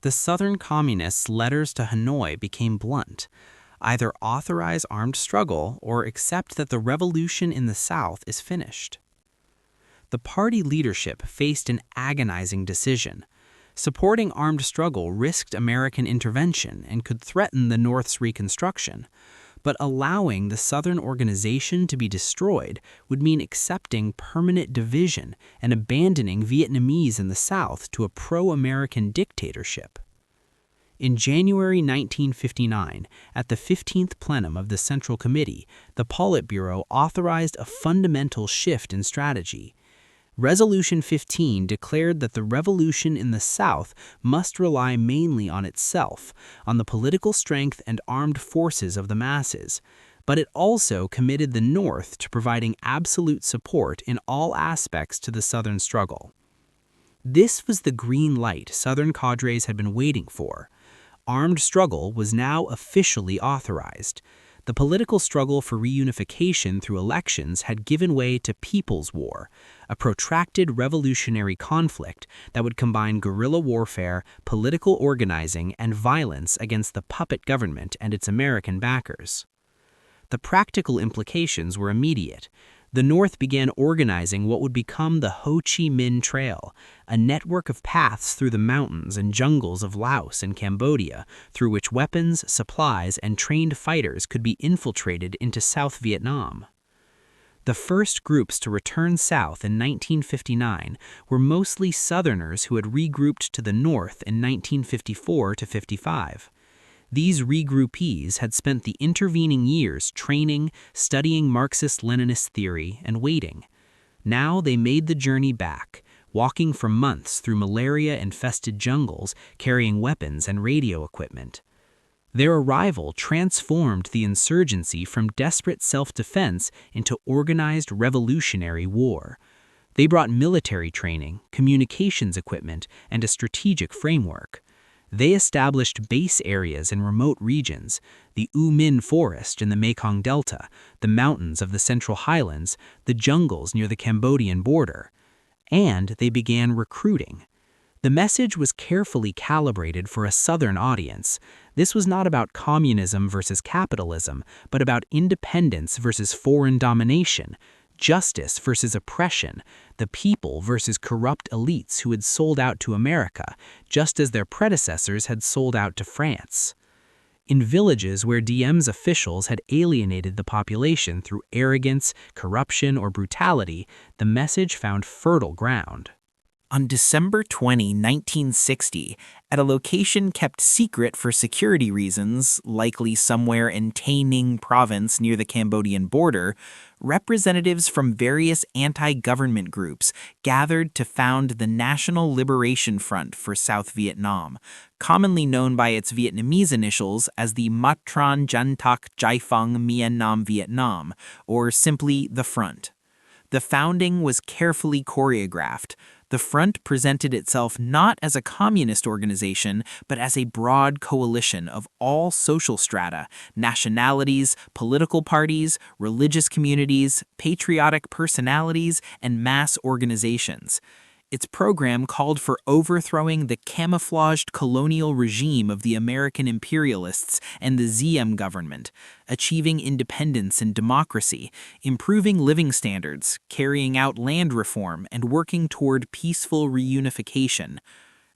The Southern Communists' letters to Hanoi became blunt. Either authorize armed struggle or accept that the revolution in the South is finished. The party leadership faced an agonizing decision. Supporting armed struggle risked American intervention and could threaten the North's reconstruction. But allowing the Southern organization to be destroyed would mean accepting permanent division and abandoning Vietnamese in the South to a pro-American dictatorship. In January 1959, at the 15th plenum of the Central Committee, the Politburo authorized a fundamental shift in strategy. Resolution 15 declared that the revolution in the South must rely mainly on itself, on the political strength and armed forces of the masses, but it also committed the North to providing absolute support in all aspects to the Southern struggle. This was the green light Southern cadres had been waiting for. Armed struggle was now officially authorized. The political struggle for reunification through elections had given way to People's War, a protracted revolutionary conflict that would combine guerrilla warfare, political organizing, and violence against the puppet government and its American backers. The practical implications were immediate. The North began organizing what would become the Ho Chi Minh Trail, a network of paths through the mountains and jungles of Laos and Cambodia, through which weapons, supplies, and trained fighters could be infiltrated into South Vietnam. The first groups to return south in 1959 were mostly Southerners who had regrouped to the North in 1954 to 55. These regroupees had spent the intervening years training, studying Marxist-Leninist theory, and waiting. Now they made the journey back, walking for months through malaria-infested jungles, carrying weapons and radio equipment. Their arrival transformed the insurgency from desperate self-defense into organized revolutionary war. They brought military training, communications equipment, and a strategic framework. They established base areas in remote regions, the U Minh Forest in the Mekong Delta, the mountains of the Central Highlands, the jungles near the Cambodian border. And they began recruiting. The message was carefully calibrated for a Southern audience. This was not about communism versus capitalism, but about independence versus foreign domination, justice versus oppression, the people versus corrupt elites who had sold out to America, just as their predecessors had sold out to France. In villages where Diem's officials had alienated the population through arrogance, corruption, or brutality, the message found fertile ground. On December 20, 1960, at a location kept secret for security reasons, likely somewhere in Tây Ninh province near the Cambodian border, representatives from various anti-government groups gathered to found the National Liberation Front for South Vietnam, commonly known by its Vietnamese initials as the Mặt Trận Dân tộc Giải phóng miền Nam Vietnam, or simply the Front. The founding was carefully choreographed. The Front presented itself not as a communist organization, but as a broad coalition of all social strata, nationalities, political parties, religious communities, patriotic personalities, and mass organizations. Its program called for overthrowing the camouflaged colonial regime of the American imperialists and the Diem government, achieving independence and democracy, improving living standards, carrying out land reform, and working toward peaceful reunification.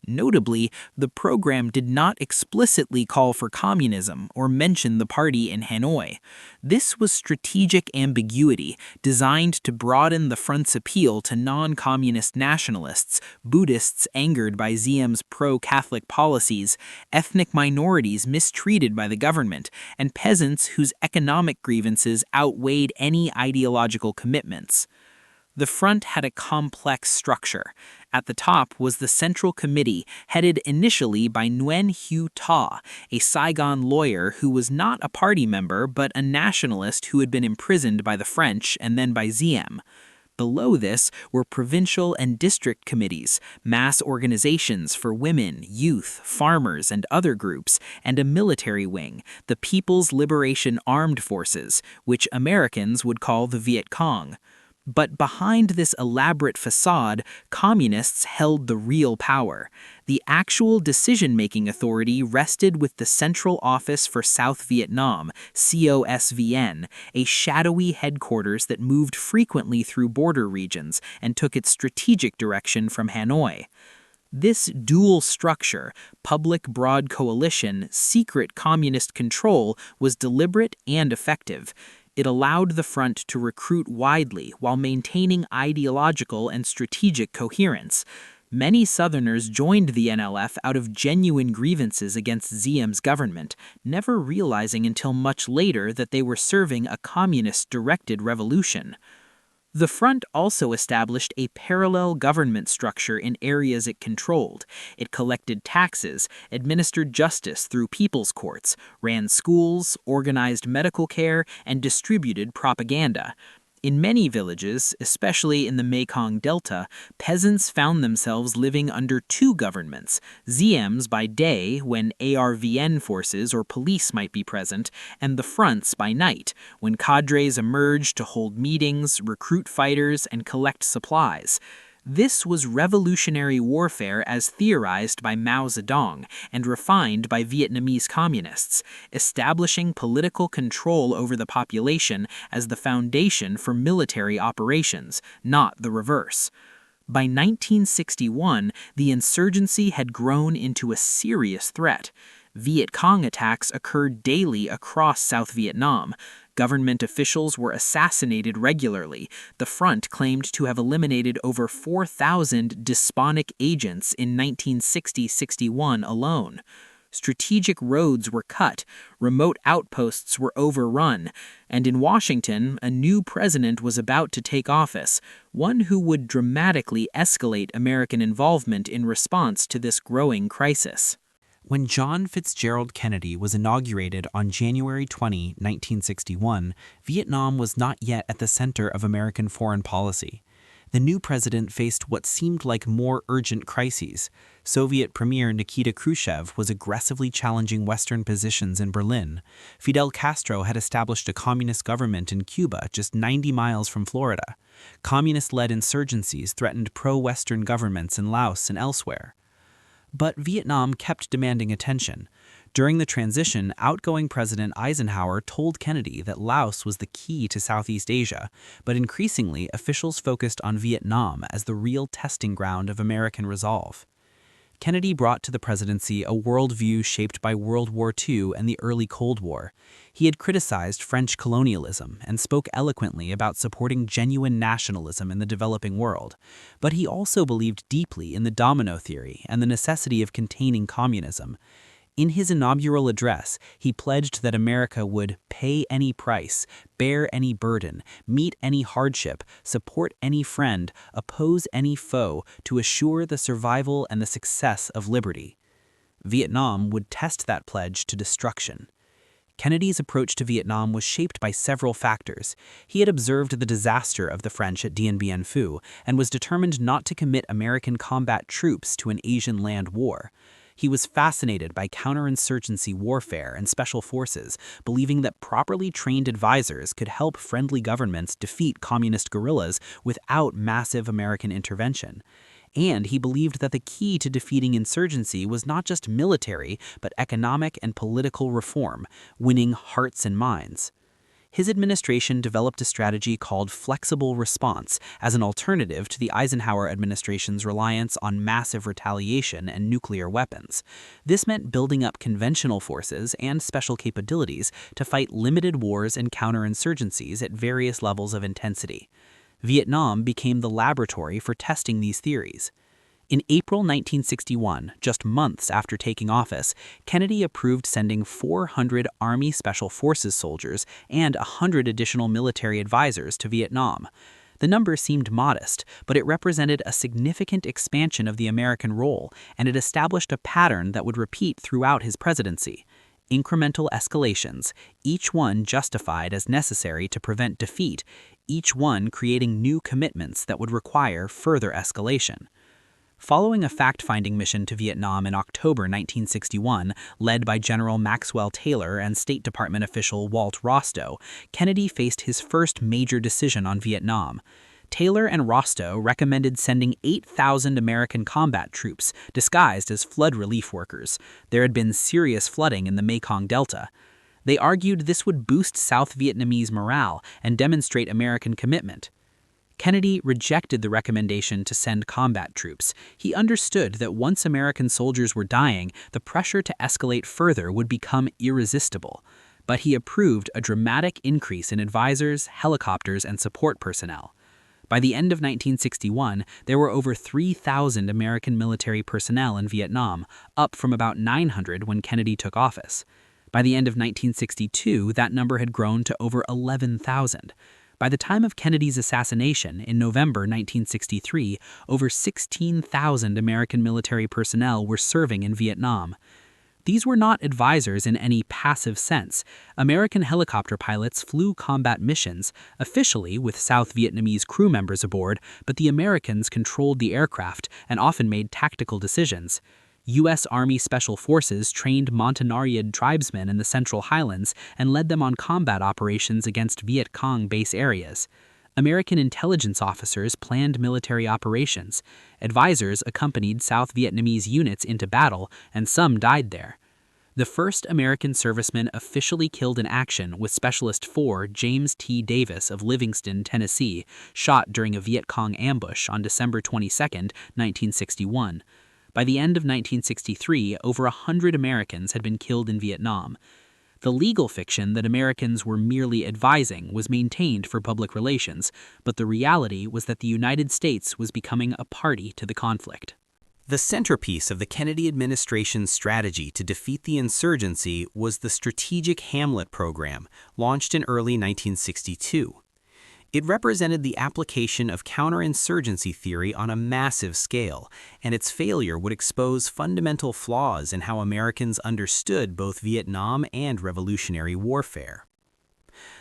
Notably, the program did not explicitly call for communism or mention the party in Hanoi. This was strategic ambiguity designed to broaden the front's appeal to non-communist nationalists, Buddhists angered by Diem's pro-Catholic policies, ethnic minorities mistreated by the government, and peasants whose economic grievances outweighed any ideological commitments. The front had a complex structure. At the top was the Central Committee, headed initially by Nguyen Hue Ta, a Saigon lawyer who was not a party member but a nationalist who had been imprisoned by the French and then by Diem. Below this were provincial and district committees, mass organizations for women, youth, farmers, and other groups, and a military wing, the People's Liberation Armed Forces, which Americans would call the Viet Cong. But behind this elaborate facade, communists held the real power. The actual decision-making authority rested with the Central Office for South Vietnam, COSVN, a shadowy headquarters that moved frequently through border regions and took its strategic direction from Hanoi. This dual structure, public broad coalition, secret communist control, was deliberate and effective. It allowed the front to recruit widely while maintaining ideological and strategic coherence. Many Southerners joined the NLF out of genuine grievances against Diem's government, never realizing until much later that they were serving a communist-directed revolution. The front also established a parallel government structure in areas it controlled. It collected taxes, administered justice through people's courts, ran schools, organized medical care, and distributed propaganda. In many villages, especially in the Mekong Delta, peasants found themselves living under two governments, Diem's by day when ARVN forces or police might be present, and the front's by night, when cadres emerged to hold meetings, recruit fighters, and collect supplies. This was revolutionary warfare as theorized by Mao Zedong and refined by Vietnamese communists, establishing political control over the population as the foundation for military operations, not the reverse. By 1961, the insurgency had grown into a serious threat. Viet Cong attacks occurred daily across South Vietnam. Government officials were assassinated regularly. The front claimed to have eliminated over 4,000 despotic agents in 1960-61 alone. Strategic roads were cut, remote outposts were overrun, and in Washington, a new president was about to take office, one who would dramatically escalate American involvement in response to this growing crisis. When John Fitzgerald Kennedy was inaugurated on January 20, 1961, Vietnam was not yet at the center of American foreign policy. The new president faced what seemed like more urgent crises. Soviet Premier Nikita Khrushchev was aggressively challenging Western positions in Berlin. Fidel Castro had established a communist government in Cuba just 90 miles from Florida. Communist-led insurgencies threatened pro-Western governments in Laos and elsewhere. But Vietnam kept demanding attention. During the transition, outgoing President Eisenhower told Kennedy that Laos was the key to Southeast Asia, but increasingly officials focused on Vietnam as the real testing ground of American resolve. Kennedy brought to the presidency a worldview shaped by World War II and the early Cold War. He had criticized French colonialism and spoke eloquently about supporting genuine nationalism in the developing world. But he also believed deeply in the domino theory and the necessity of containing communism. In his inaugural address, he pledged that America would pay any price, bear any burden, meet any hardship, support any friend, oppose any foe to assure the survival and the success of liberty. Vietnam would test that pledge to destruction. Kennedy's approach to Vietnam was shaped by several factors. He had observed the disaster of the French at Dien Bien Phu and was determined not to commit American combat troops to an Asian land war. He was fascinated by counterinsurgency warfare and special forces, believing that properly trained advisors could help friendly governments defeat communist guerrillas without massive American intervention. And he believed that the key to defeating insurgency was not just military, but economic and political reform, winning hearts and minds. his administration developed a strategy called flexible response as an alternative to the Eisenhower administration's reliance on massive retaliation and nuclear weapons. This meant building up conventional forces and special capabilities to fight limited wars and counterinsurgencies at various levels of intensity. Vietnam became the laboratory for testing these theories. In April 1961, just months after taking office, Kennedy approved sending 400 Army Special Forces soldiers and 100 additional military advisors to Vietnam. The number seemed modest, but it represented a significant expansion of the American role, and it established a pattern that would repeat throughout his presidency. Incremental escalations, each one justified as necessary to prevent defeat, each one creating new commitments that would require further escalation. Following a fact-finding mission to Vietnam in October 1961, led by General Maxwell Taylor and State Department official Walt Rostow, Kennedy faced his first major decision on Vietnam. Taylor and Rostow recommended sending 8,000 American combat troops disguised as flood relief workers. There had been serious flooding in the Mekong Delta. They argued this would boost South Vietnamese morale and demonstrate American commitment. Kennedy rejected the recommendation to send combat troops. He understood that once American soldiers were dying, the pressure to escalate further would become irresistible. But he approved a dramatic increase in advisors, helicopters, and support personnel. By the end of 1961, there were over 3,000 American military personnel in Vietnam, up from about 900 when Kennedy took office. By the end of 1962, that number had grown to over 11,000. By the time of Kennedy's assassination in November 1963, over 16,000 American military personnel were serving in Vietnam. These were not advisors in any passive sense. American helicopter pilots flew combat missions, officially with South Vietnamese crew members aboard, but the Americans controlled the aircraft and often made tactical decisions. U.S. Army Special Forces trained Montagnard tribesmen in the Central Highlands and led them on combat operations against Viet Cong base areas. American intelligence officers planned military operations. Advisors accompanied South Vietnamese units into battle, and some died there. The first American serviceman officially killed in action was Specialist 4 James T. Davis of Livingston, Tennessee, shot during a Viet Cong ambush on December 22, 1961. By the end of 1963, over 100 Americans had been killed in Vietnam. The legal fiction that Americans were merely advising was maintained for public relations, but the reality was that the United States was becoming a party to the conflict. The centerpiece of the Kennedy administration's strategy to defeat the insurgency was the Strategic Hamlet Program, launched in early 1962. It represented the application of counterinsurgency theory on a massive scale, and its failure would expose fundamental flaws in how Americans understood both Vietnam and revolutionary warfare.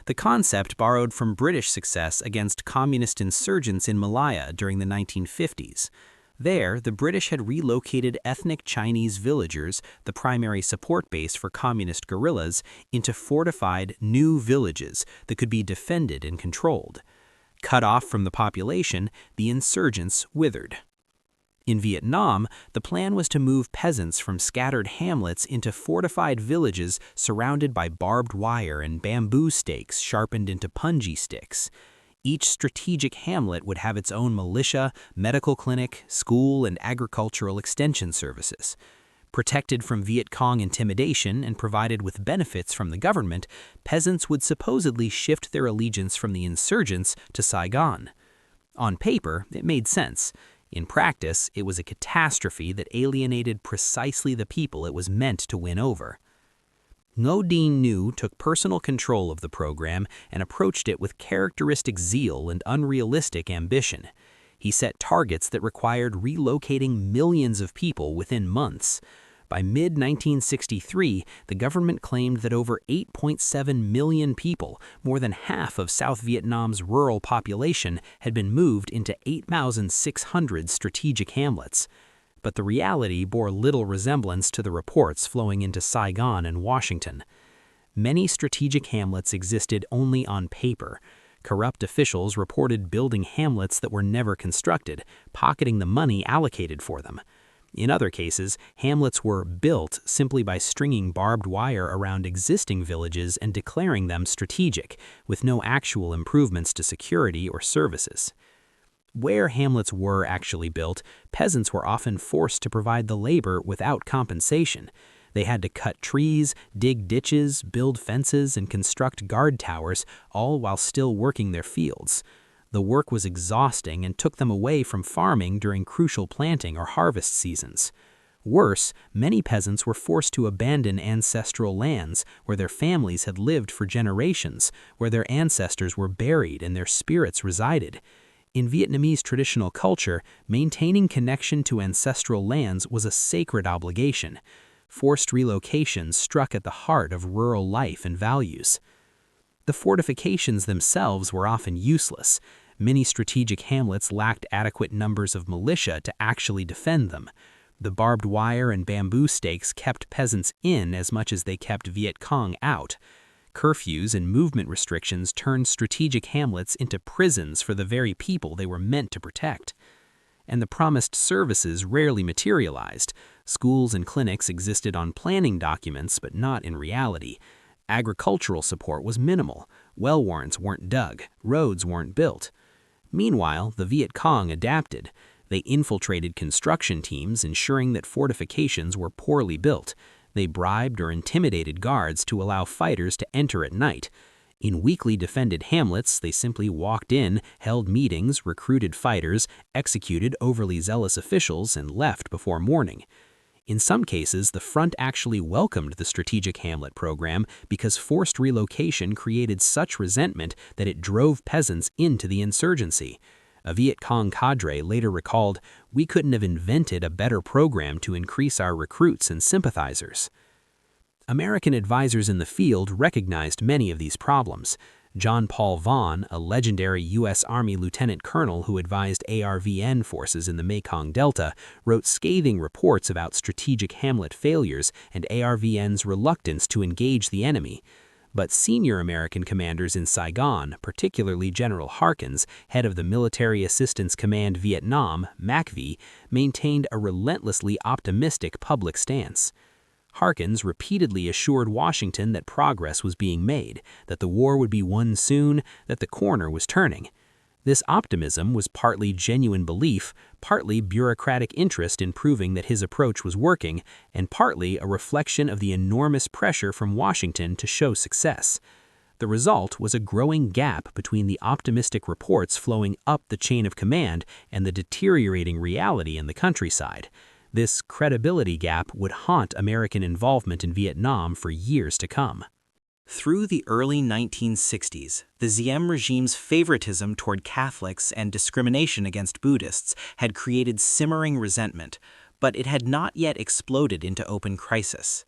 The concept borrowed from British success against communist insurgents in Malaya during the 1950s. There, the British had relocated ethnic Chinese villagers, the primary support base for communist guerrillas, into fortified new villages that could be defended and controlled. Cut off from the population, the insurgents withered. In Vietnam, the plan was to move peasants from scattered hamlets into fortified villages surrounded by barbed wire and bamboo stakes sharpened into punji sticks. Each strategic hamlet would have its own militia, medical clinic, school, and agricultural extension services. Protected from Viet Cong intimidation and provided with benefits from the government, peasants would supposedly shift their allegiance from the insurgents to Saigon. On paper, it made sense. In practice, it was a catastrophe that alienated precisely the people it was meant to win over. Ngo Dinh Nhu took personal control of the program and approached it with characteristic zeal and unrealistic ambition. He set targets that required relocating millions of people within months. By mid-1963, the government claimed that over 8.7 million people, more than half of South Vietnam's rural population, had been moved into 8,600 strategic hamlets. But the reality bore little resemblance to the reports flowing into Saigon and Washington. Many strategic hamlets existed only on paper. Corrupt officials reported building hamlets that were never constructed, pocketing the money allocated for them. In other cases, hamlets were built simply by stringing barbed wire around existing villages and declaring them strategic, with no actual improvements to security or services. Where hamlets were actually built, peasants were often forced to provide the labor without compensation. They had to cut trees, dig ditches, build fences, and construct guard towers, all while still working their fields. The work was exhausting and took them away from farming during crucial planting or harvest seasons. Worse, many peasants were forced to abandon ancestral lands where their families had lived for generations, where their ancestors were buried and their spirits resided. In Vietnamese traditional culture, maintaining connection to ancestral lands was a sacred obligation. Forced relocation struck at the heart of rural life and values. The fortifications themselves were often useless. Many strategic hamlets lacked adequate numbers of militia to actually defend them. The barbed wire and bamboo stakes kept peasants in as much as they kept Viet Cong out. Curfews and movement restrictions turned strategic hamlets into prisons for the very people they were meant to protect. And the promised services rarely materialized. Schools and clinics existed on planning documents, but not in reality. Agricultural support was minimal. Well warrants weren't dug. Roads weren't built. Meanwhile, the Viet Cong adapted. They infiltrated construction teams, ensuring that fortifications were poorly built. They bribed or intimidated guards to allow fighters to enter at night. In weakly defended hamlets, they simply walked in, held meetings, recruited fighters, executed overly zealous officials, and left before morning. In some cases, the front actually welcomed the strategic hamlet program because forced relocation created such resentment that it drove peasants into the insurgency. A Viet Cong cadre later recalled, "We couldn't have invented a better program to increase our recruits and sympathizers." American advisors in the field recognized many of these problems. John Paul Vaughn, a legendary U.S. Army lieutenant colonel who advised ARVN forces in the Mekong Delta, wrote scathing reports about strategic hamlet failures and ARVN's reluctance to engage the enemy. But senior American commanders in Saigon, particularly General Harkins, head of the Military Assistance Command Vietnam, MACV, maintained a relentlessly optimistic public stance. Harkins repeatedly assured Washington that progress was being made, that the war would be won soon, that the corner was turning. This optimism was partly genuine belief, partly bureaucratic interest in proving that his approach was working, and partly a reflection of the enormous pressure from Washington to show success. The result was a growing gap between the optimistic reports flowing up the chain of command and the deteriorating reality in the countryside. This credibility gap would haunt American involvement in Vietnam for years to come. Through the early 1960s, the Diem regime's favoritism toward Catholics and discrimination against Buddhists had created simmering resentment, but it had not yet exploded into open crisis.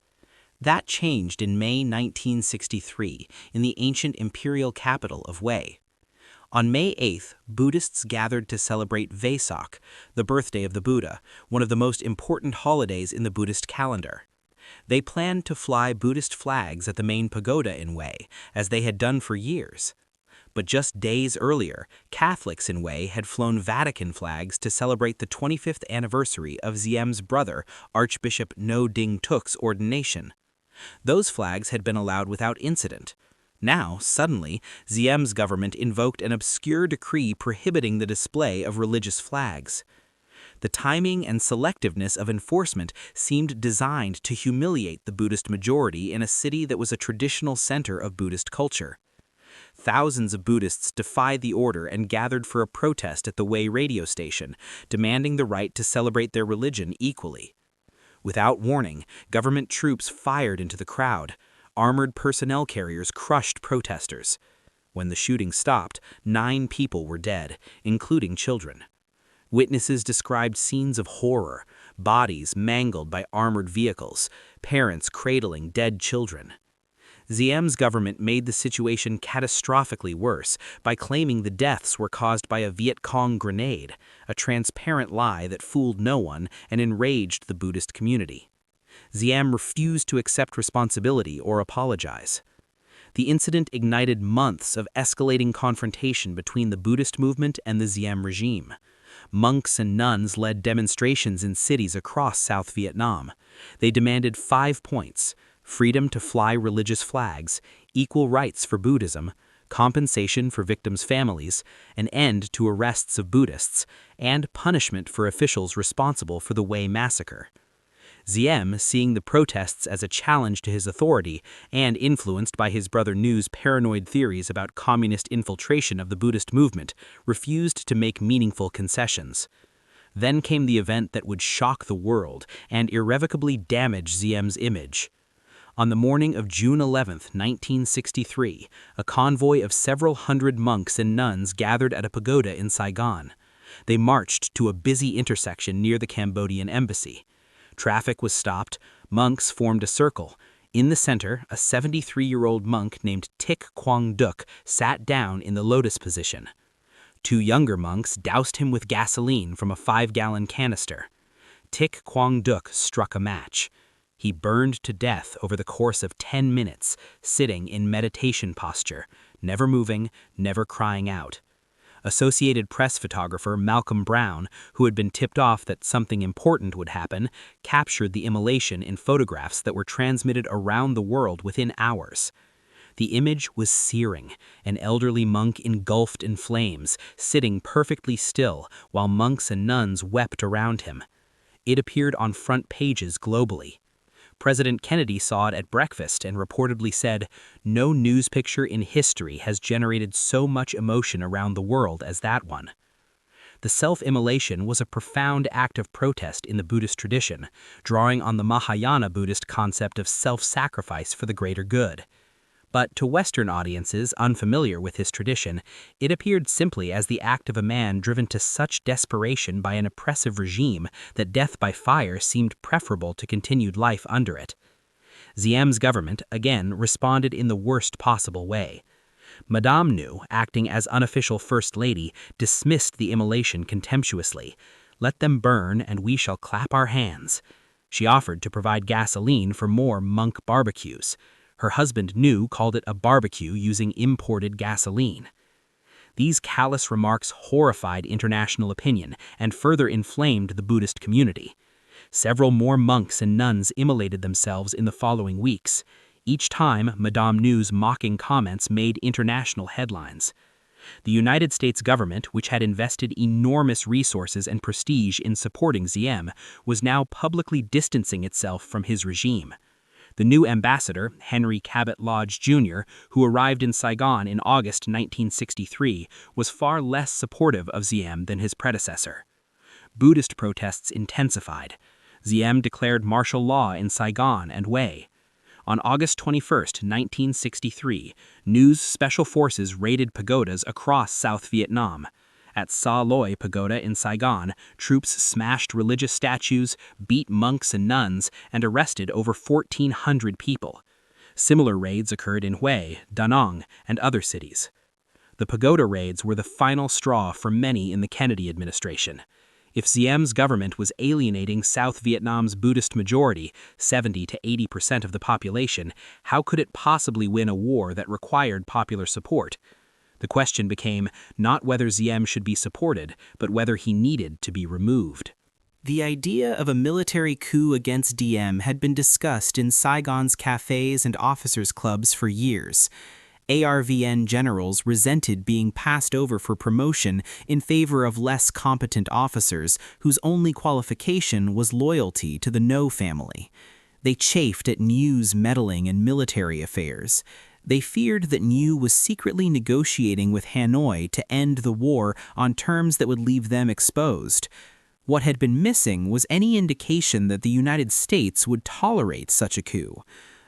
That changed in May 1963 in the ancient imperial capital of Hue. On May 8th, Buddhists gathered to celebrate Vesak, the birthday of the Buddha, one of the most important holidays in the Buddhist calendar. They planned to fly Buddhist flags at the main pagoda in Hue, as they had done for years. But just days earlier, Catholics in Hue had flown Vatican flags to celebrate the 25th anniversary of Diem's brother, Archbishop No Ding Tuk's ordination. Those flags had been allowed without incident. Now, suddenly, Diem's government invoked an obscure decree prohibiting the display of religious flags. The timing and selectiveness of enforcement seemed designed to humiliate the Buddhist majority in a city that was a traditional center of Buddhist culture. Thousands of Buddhists defied the order and gathered for a protest at the Hue radio station, demanding the right to celebrate their religion equally. Without warning, government troops fired into the crowd. Armored personnel carriers crushed protesters. When the shooting stopped, 9 people were dead, including children. Witnesses described scenes of horror, bodies mangled by armored vehicles, parents cradling dead children. Diem's government made the situation catastrophically worse by claiming the deaths were caused by a Viet Cong grenade, a transparent lie that fooled no one and enraged the Buddhist community. Diem refused to accept responsibility or apologize. The incident ignited months of escalating confrontation between the Buddhist movement and the Diem regime. monks and nuns led demonstrations in cities across South Vietnam. They demanded 5 points: freedom to fly religious flags, equal rights for Buddhism, compensation for victims' families, an end to arrests of Buddhists, and punishment for officials responsible for the Hue massacre. Diem, seeing the protests as a challenge to his authority and influenced by his brother Ngu's paranoid theories about communist infiltration of the Buddhist movement, refused to make meaningful concessions. Then came the event that would shock the world and irrevocably damage Diem's image. On the morning of June 11, 1963, a convoy of several hundred monks and nuns gathered at a pagoda in Saigon. They marched to a busy intersection near the Cambodian embassy. Traffic was stopped, monks formed a circle. In the center, a 73-year-old monk named Thich Quang Duc sat down in the lotus position. 2 younger monks doused him with gasoline from a 5-gallon canister. Thich Quang Duc struck a match. He burned to death over the course of 10 minutes, sitting in meditation posture, never moving, never crying out. Associated Press photographer Malcolm Brown, who had been tipped off that something important would happen, captured the immolation in photographs that were transmitted around the world within hours. The image was searing, an elderly monk engulfed in flames, sitting perfectly still while monks and nuns wept around him. It appeared on front pages globally. President Kennedy saw it at breakfast and reportedly said, "No news picture in history has generated so much emotion around the world as that one." The self-immolation was a profound act of protest in the Buddhist tradition, drawing on the Mahayana Buddhist concept of self-sacrifice for the greater good. But to Western audiences unfamiliar with his tradition, it appeared simply as the act of a man driven to such desperation by an oppressive regime that death by fire seemed preferable to continued life under it. Diem's government, again, responded in the worst possible way. Madame Nhu, acting as unofficial First Lady, dismissed the immolation contemptuously. "Let them burn, and we shall clap our hands." She offered to provide gasoline for more monk barbecues. Her husband Nhu called it a barbecue using imported gasoline. These callous remarks horrified international opinion and further inflamed the Buddhist community. Several more monks and nuns immolated themselves in the following weeks. Each time, Madame Nhu's mocking comments made international headlines. The United States government, which had invested enormous resources and prestige in supporting Diem, was now publicly distancing itself from his regime. The new ambassador, Henry Cabot Lodge Jr., who arrived in Saigon in August 1963, was far less supportive of Diem than his predecessor. Buddhist protests intensified. Diem declared martial law in Saigon and Hue. On August 21, 1963, Ngu's special forces raided pagodas across South Vietnam. At Sa Loi Pagoda in Saigon, troops smashed religious statues, beat monks and nuns, and arrested over 1,400 people. Similar raids occurred in Hue, Da Nang, and other cities. The pagoda raids were the final straw for many in the Kennedy administration. If Diem's government was alienating South Vietnam's Buddhist majority, 70 to 80% of the population, how could it possibly win a war that required popular support? The question became not whether Diem should be supported, but whether he needed to be removed. The idea of a military coup against Diem had been discussed in Saigon's cafes and officers' clubs for years. ARVN generals resented being passed over for promotion in favor of less competent officers whose only qualification was loyalty to the Ngo family. They chafed at Ngu's meddling in military affairs. They feared that Ngu was secretly negotiating with Hanoi to end the war on terms that would leave them exposed. What had been missing was any indication that the United States would tolerate such a coup.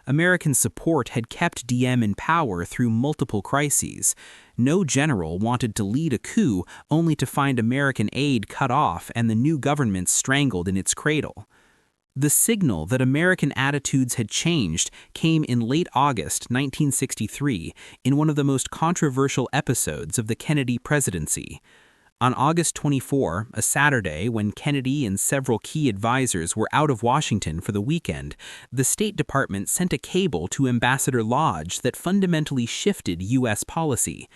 American support had kept Diem in power through multiple crises. No general wanted to lead a coup only to find American aid cut off and the new government strangled in its cradle. The signal that American attitudes had changed came in late August 1963 in one of the most controversial episodes of the Kennedy presidency. On August 24, a Saturday when Kennedy and several key advisors were out of Washington for the weekend, the State Department sent a cable to Ambassador Lodge that fundamentally shifted U.S. policy.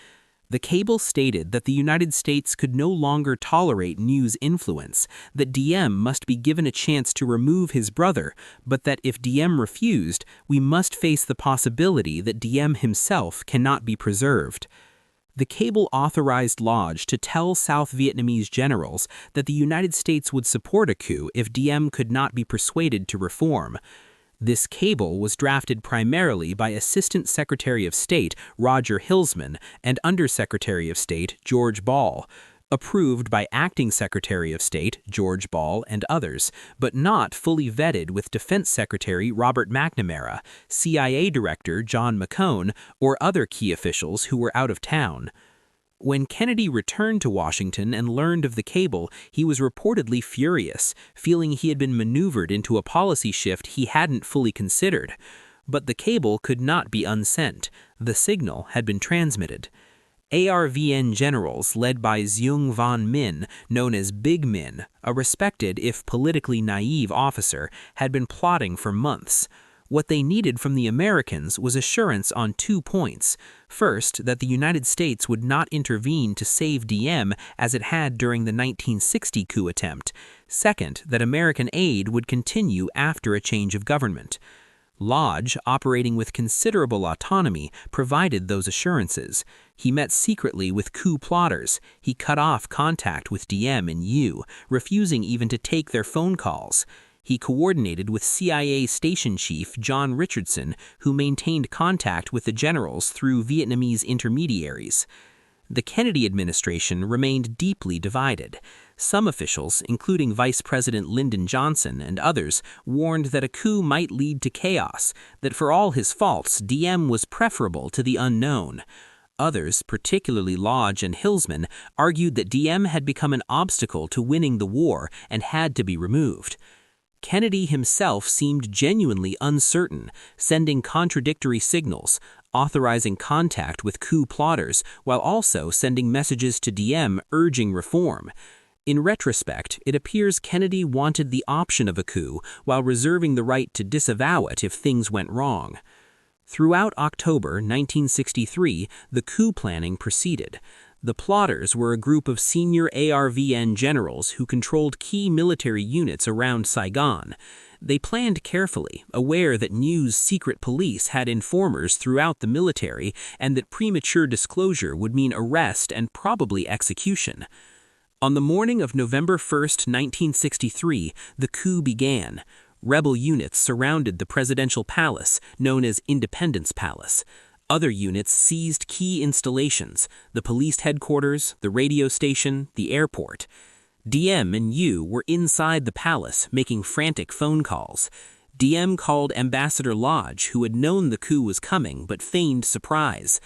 The cable stated that the United States could no longer tolerate news influence, that Diem must be given a chance to remove his brother, but that if Diem refused, we must face the possibility that Diem himself cannot be preserved. The cable authorized Lodge to tell South Vietnamese generals that the United States would support a coup if Diem could not be persuaded to reform. This cable was drafted primarily by Assistant Secretary of State Roger Hilsman and Undersecretary of State George Ball, approved by Acting Secretary of State George Ball and others, but not fully vetted with Defense Secretary Robert McNamara, CIA Director John McCone, or other key officials who were out of town. When Kennedy returned to Washington and learned of the cable, he was reportedly furious, feeling he had been maneuvered into a policy shift he hadn't fully considered. But the cable could not be unsent. The signal had been transmitted. ARVN generals led by Zeung Von Min, known as Big Min, a respected if politically naive officer, had been plotting for months. What they needed from the Americans was assurance on 2 points. First, that the United States would not intervene to save Diem as it had during the 1960 coup attempt. Second, that American aid would continue after a change of government. Lodge, operating with considerable autonomy, provided those assurances. He met secretly with coup plotters. He cut off contact with Diem and Yu, refusing even to take their phone calls. He coordinated with CIA Station Chief John Richardson, who maintained contact with the generals through Vietnamese intermediaries. The Kennedy administration remained deeply divided. Some officials, including Vice President Lyndon Johnson and others, warned that a coup might lead to chaos, that for all his faults, Diem was preferable to the unknown. Others, particularly Lodge and Hilsman, argued that Diem had become an obstacle to winning the war and had to be removed. Kennedy himself seemed genuinely uncertain, sending contradictory signals, authorizing contact with coup plotters while also sending messages to Diem urging reform. In retrospect, it appears Kennedy wanted the option of a coup while reserving the right to disavow it if things went wrong. Throughout October 1963, the coup planning proceeded. The plotters were a group of senior ARVN generals who controlled key military units around Saigon. They planned carefully, aware that New's secret police had informers throughout the military and that premature disclosure would mean arrest and probably execution. On the morning of November 1, 1963, the coup began. Rebel units surrounded the presidential palace, known as Independence Palace. Other units seized key installations, the police headquarters, the radio station, the airport. Diem and Yu were inside the palace, making frantic phone calls. Diem called Ambassador Lodge, who had known the coup was coming but feigned surprise.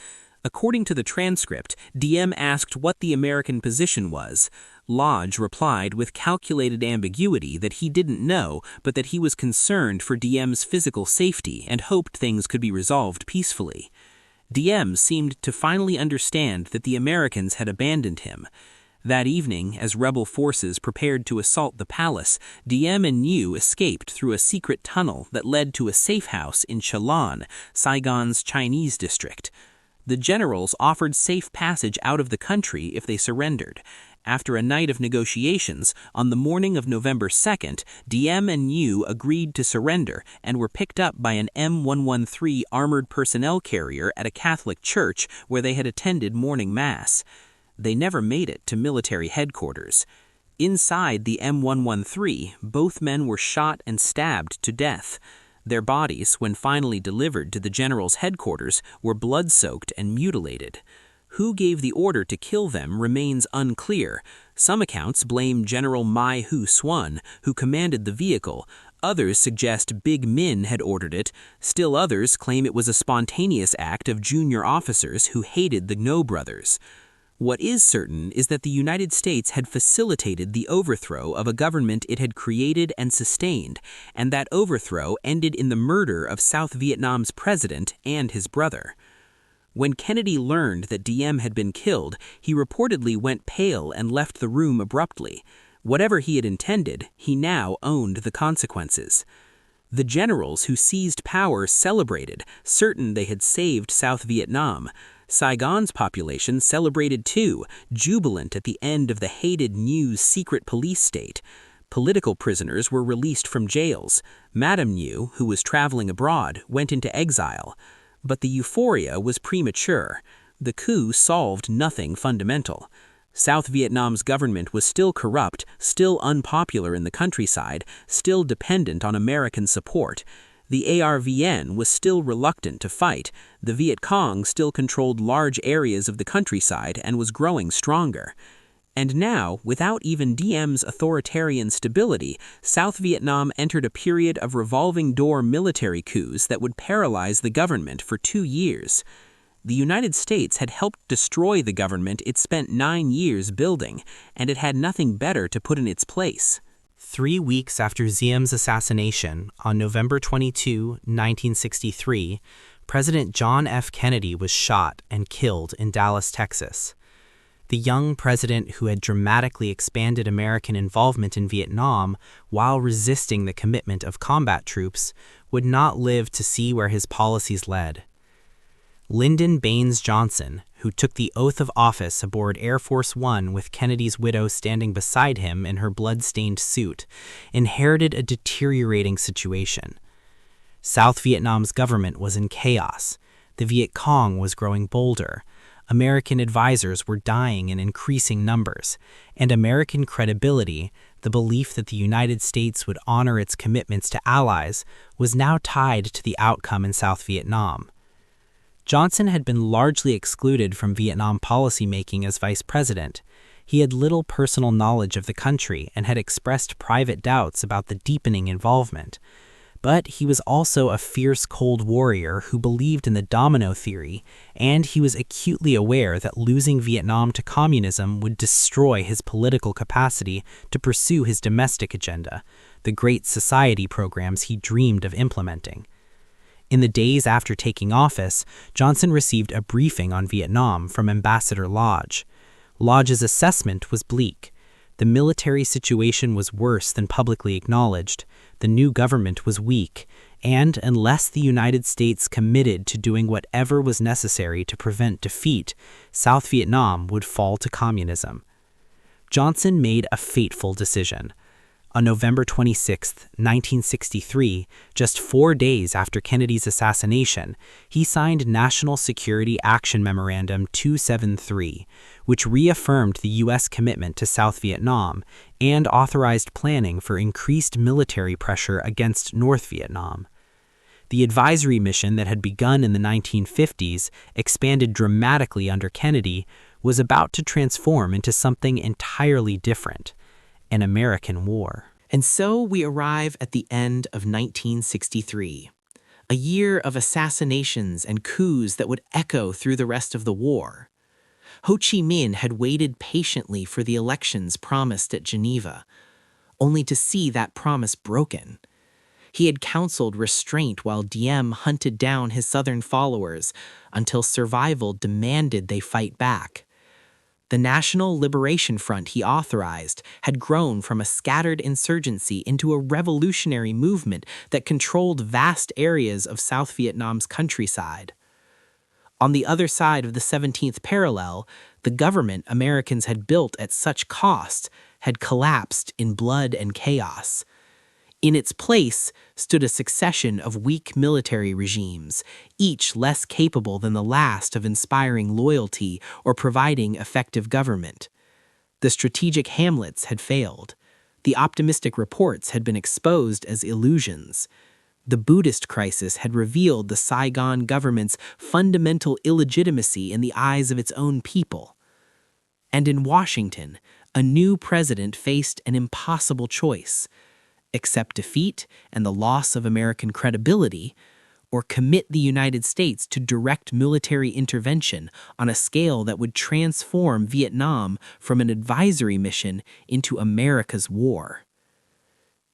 According to the transcript, Diem asked what the American position was. Lodge replied with calculated ambiguity that he didn't know, but that he was concerned for Diem's physical safety and hoped things could be resolved peacefully. Diem seemed to finally understand that the Americans had abandoned him. That evening, as rebel forces prepared to assault the palace, Diem and Yu escaped through a secret tunnel that led to a safe house in Chalan, Saigon's Chinese district. The generals offered safe passage out of the country if they surrendered. After a night of negotiations, on the morning of November 2nd, Diem and Yu agreed to surrender and were picked up by an M113 armored personnel carrier at a Catholic church where they had attended morning mass. They never made it to military headquarters. Inside the M113, both men were shot and stabbed to death. Their bodies, when finally delivered to the general's headquarters, were blood-soaked and mutilated. Who gave the order to kill them remains unclear. Some accounts blame General My Hu Suan, who commanded the vehicle. Others suggest Big Min had ordered it. Still others claim it was a spontaneous act of junior officers who hated the Ngo brothers. What is certain is that the United States had facilitated the overthrow of a government it had created and sustained, and that overthrow ended in the murder of South Vietnam's president and his brother. When Kennedy learned that Diem had been killed, he reportedly went pale and left the room abruptly. Whatever he had intended, he now owned the consequences. The generals who seized power celebrated, certain they had saved South Vietnam. Saigon's population celebrated too, jubilant at the end of the hated new secret police state. Political prisoners were released from jails. Madame Nhu, who was traveling abroad, went into exile. But the euphoria was premature. The coup solved nothing fundamental. South Vietnam's government was still corrupt, still unpopular in the countryside, still dependent on American support. The ARVN was still reluctant to fight. The Viet Cong still controlled large areas of the countryside and was growing stronger. And now, without even Diem's authoritarian stability, South Vietnam entered a period of revolving door military coups that would paralyze the government for 2 years. The United States had helped destroy the government it spent 9 years building, and it had nothing better to put in its place. 3 weeks after Diem's assassination, on November 22, 1963, President John F. Kennedy was shot and killed in Dallas, Texas. The young president who had dramatically expanded American involvement in Vietnam while resisting the commitment of combat troops would not live to see where his policies led. Lyndon Baines Johnson, who took the oath of office aboard Air Force One with Kennedy's widow standing beside him in her blood-stained suit, inherited a deteriorating situation. South Vietnam's government was in chaos. The Viet Cong was growing bolder. American advisors were dying in increasing numbers, and American credibility, the belief that the United States would honor its commitments to allies, was now tied to the outcome in South Vietnam. Johnson had been largely excluded from Vietnam policymaking as vice president. He had little personal knowledge of the country and had expressed private doubts about the deepening involvement. But he was also a fierce cold warrior who believed in the domino theory, and he was acutely aware that losing Vietnam to communism would destroy his political capacity to pursue his domestic agenda, the Great Society programs he dreamed of implementing. In the days after taking office, Johnson received a briefing on Vietnam from Ambassador Lodge. Lodge's assessment was bleak. The military situation was worse than publicly acknowledged. The new government was weak, and unless the United States committed to doing whatever was necessary to prevent defeat, South Vietnam would fall to communism. Johnson made a fateful decision. On November 26, 1963, just 4 days after Kennedy's assassination, he signed National Security Action Memorandum 273, which reaffirmed the U.S. commitment to South Vietnam and authorized planning for increased military pressure against North Vietnam. The advisory mission that had begun in the 1950s, expanded dramatically under Kennedy, was about to transform into something entirely different: an American war. And so we arrive at the end of 1963, a year of assassinations and coups that would echo through the rest of the war. Ho Chi Minh had waited patiently for the elections promised at Geneva, only to see that promise broken. He had counseled restraint while Diem hunted down his southern followers until survival demanded they fight back. The National Liberation Front he authorized had grown from a scattered insurgency into a revolutionary movement that controlled vast areas of South Vietnam's countryside. On the other side of the 17th parallel, the government Americans had built at such cost had collapsed in blood and chaos. In its place stood a succession of weak military regimes, each less capable than the last of inspiring loyalty or providing effective government. The strategic hamlets had failed. The optimistic reports had been exposed as illusions. The Buddhist crisis had revealed the Saigon government's fundamental illegitimacy in the eyes of its own people. And in Washington, a new president faced an impossible choice: accept defeat and the loss of American credibility, or commit the United States to direct military intervention on a scale that would transform Vietnam from an advisory mission into America's war.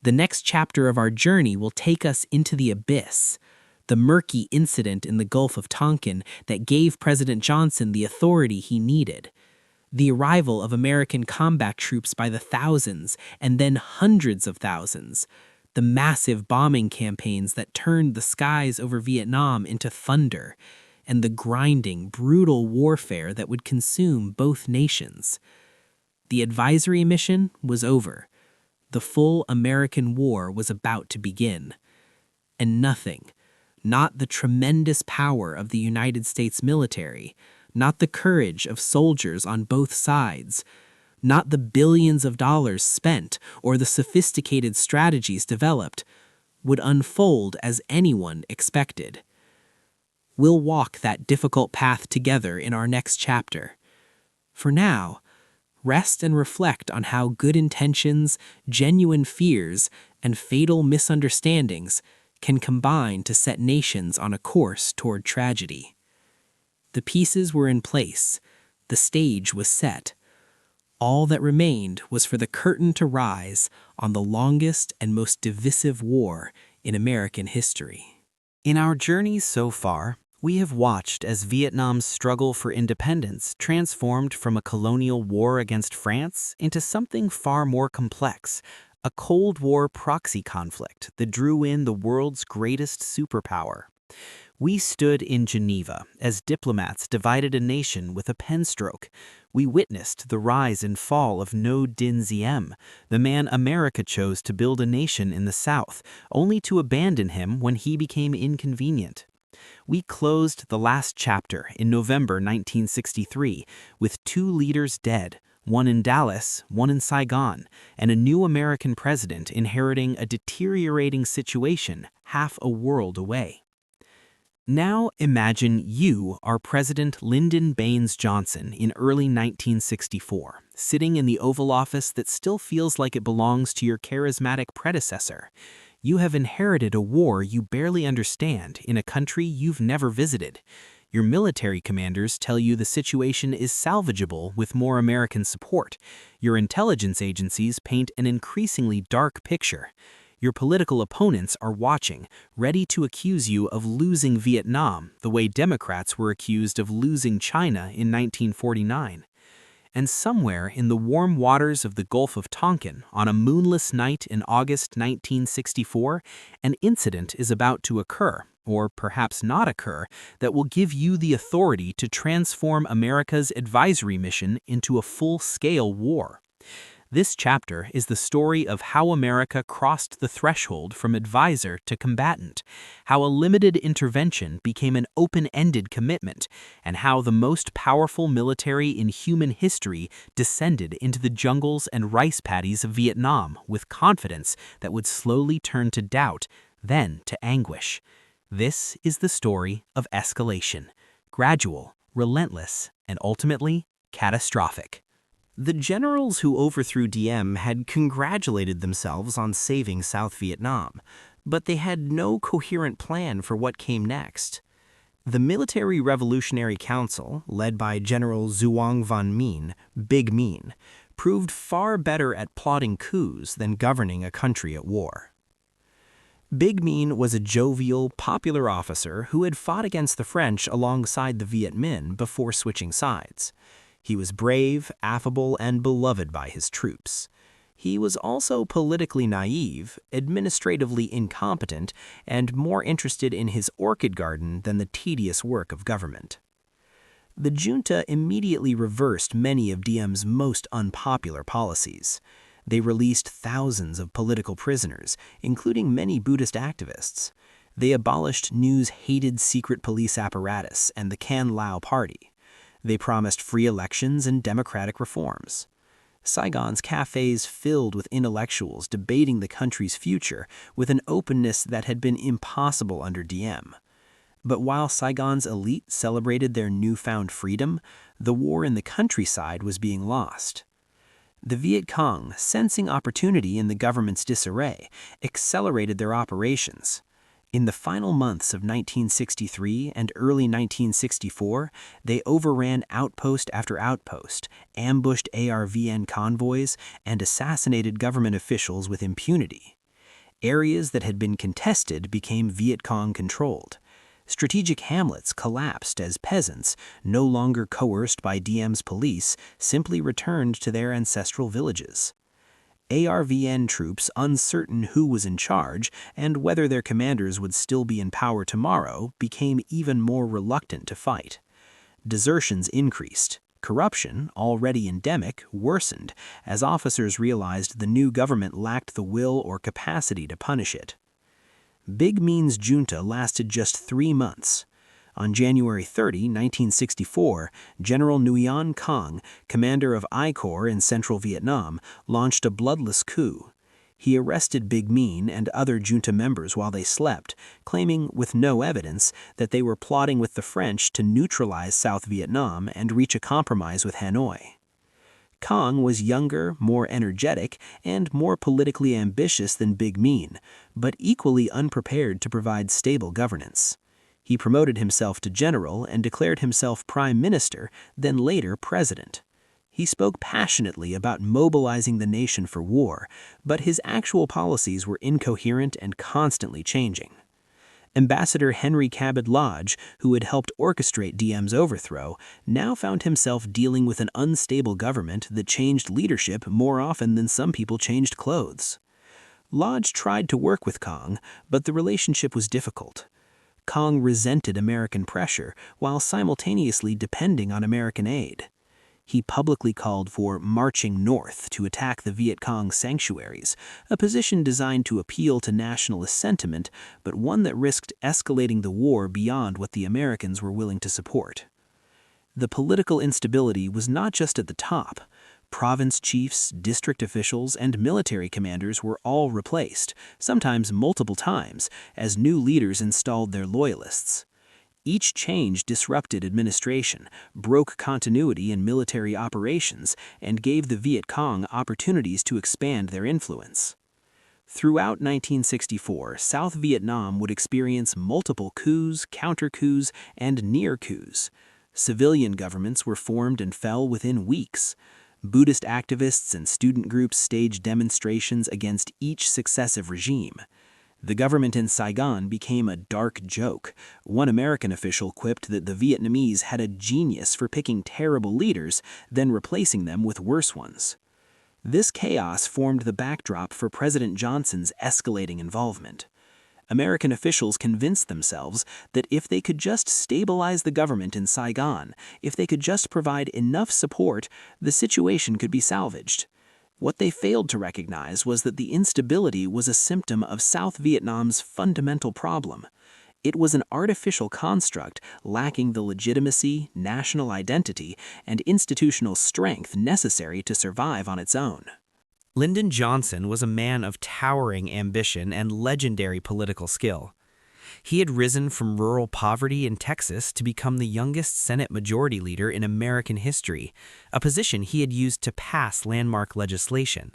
The next chapter of our journey will take us into the abyss, the murky incident in the Gulf of Tonkin that gave President Johnson the authority he needed. The arrival of American combat troops by the thousands and then hundreds of thousands, the massive bombing campaigns that turned the skies over Vietnam into thunder, and the grinding, brutal warfare that would consume both nations. The advisory mission was over. The full American war was about to begin. And nothing, not the tremendous power of the United States military, not the courage of soldiers on both sides, not the billions of dollars spent or the sophisticated strategies developed, would unfold as anyone expected. We'll walk that difficult path together in our next chapter. For now, rest and reflect on how good intentions, genuine fears, and fatal misunderstandings can combine to set nations on a course toward tragedy. The pieces were in place. The stage was set. All that remained was for the curtain to rise on the longest and most divisive war in American history. In our journey so far, we have watched as Vietnam's struggle for independence transformed from a colonial war against France into something far more complex, a Cold War proxy conflict that drew in the world's greatest superpower. We stood in Geneva as diplomats divided a nation with a pen stroke. We witnessed the rise and fall of Dien, the man America chose to build a nation in the South, only to abandon him when he became inconvenient. We closed the last chapter in November 1963 with 2 leaders dead, one in Dallas, one in Saigon, and a new American president inheriting a deteriorating situation half a world away. Now imagine you are President Lyndon Baines Johnson in early 1964, sitting in the Oval Office that still feels like it belongs to your charismatic predecessor. You have inherited a war you barely understand in a country you've never visited. Your military commanders tell you the situation is salvageable with more American support. Your intelligence agencies paint an increasingly dark picture. Your political opponents are watching, ready to accuse you of losing Vietnam the way Democrats were accused of losing China in 1949. And somewhere in the warm waters of the Gulf of Tonkin, on a moonless night in August 1964, an incident is about to occur, or perhaps not occur, that will give you the authority to transform America's advisory mission into a full-scale war. This chapter is the story of how America crossed the threshold from advisor to combatant, how a limited intervention became an open-ended commitment, and how the most powerful military in human history descended into the jungles and rice paddies of Vietnam with confidence that would slowly turn to doubt, then to anguish. This is the story of escalation, gradual, relentless, and ultimately catastrophic. The generals who overthrew Diem had congratulated themselves on saving South Vietnam, but they had no coherent plan for what came next. The Military Revolutionary Council, led by General Duong Van Minh, Big Minh, proved far better at plotting coups than governing a country at war. Big Minh was a jovial, popular officer who had fought against the French alongside the Viet Minh before switching sides. He was brave, affable, and beloved by his troops. He was also politically naive, administratively incompetent, and more interested in his orchid garden than the tedious work of government. The junta immediately reversed many of Diem's most unpopular policies. They released thousands of political prisoners, including many Buddhist activists. They abolished Ngu's hated secret police apparatus and the Can Lao Party. They promised free elections and democratic reforms. Saigon's cafes filled with intellectuals debating the country's future with an openness that had been impossible under Diem. But while Saigon's elite celebrated their newfound freedom, the war in the countryside was being lost. The Viet Cong, sensing opportunity in the government's disarray, accelerated their operations. In the final months of 1963 and early 1964, they overran outpost after outpost, ambushed ARVN convoys, and assassinated government officials with impunity. Areas that had been contested became Viet Cong-controlled. Strategic hamlets collapsed as peasants, no longer coerced by Diem's police, simply returned to their ancestral villages. ARVN troops, uncertain who was in charge and whether their commanders would still be in power tomorrow, became even more reluctant to fight. Desertions increased. Corruption, already endemic, worsened as officers realized the new government lacked the will or capacity to punish it. Big Min's junta lasted just 3 months. On January 30, 1964, General Nguyen Cong, commander of I Corps in central Vietnam, launched a bloodless coup. He arrested Big Min and other junta members while they slept, claiming, with no evidence, that they were plotting with the French to neutralize South Vietnam and reach a compromise with Hanoi. Cong was younger, more energetic, and more politically ambitious than Big Min, but equally unprepared to provide stable governance. He promoted himself to general and declared himself prime minister, then later president. He spoke passionately about mobilizing the nation for war, but his actual policies were incoherent and constantly changing. Ambassador Henry Cabot Lodge, who had helped orchestrate Diem's overthrow, now found himself dealing with an unstable government that changed leadership more often than some people changed clothes. Lodge tried to work with Cong, but the relationship was difficult. Cong resented American pressure while simultaneously depending on American aid. He publicly called for marching north to attack the Viet Cong sanctuaries, a position designed to appeal to nationalist sentiment, but one that risked escalating the war beyond what the Americans were willing to support. The political instability was not just at the top. Province chiefs, district officials, and military commanders were all replaced, sometimes multiple times, as new leaders installed their loyalists. Each change disrupted administration, broke continuity in military operations, and gave the Viet Cong opportunities to expand their influence. Throughout 1964, South Vietnam would experience multiple coups, counter-coups, and near-coups. Civilian governments were formed and fell within weeks. Buddhist activists and student groups staged demonstrations against each successive regime. The government in Saigon became a dark joke. One American official quipped that the Vietnamese had a genius for picking terrible leaders, then replacing them with worse ones. This chaos formed the backdrop for President Johnson's escalating involvement. American officials convinced themselves that if they could just stabilize the government in Saigon, if they could just provide enough support, the situation could be salvaged. What they failed to recognize was that the instability was a symptom of South Vietnam's fundamental problem. It was an artificial construct lacking the legitimacy, national identity, and institutional strength necessary to survive on its own. Lyndon Johnson was a man of towering ambition and legendary political skill. He had risen from rural poverty in Texas to become the youngest Senate Majority Leader in American history, a position he had used to pass landmark legislation.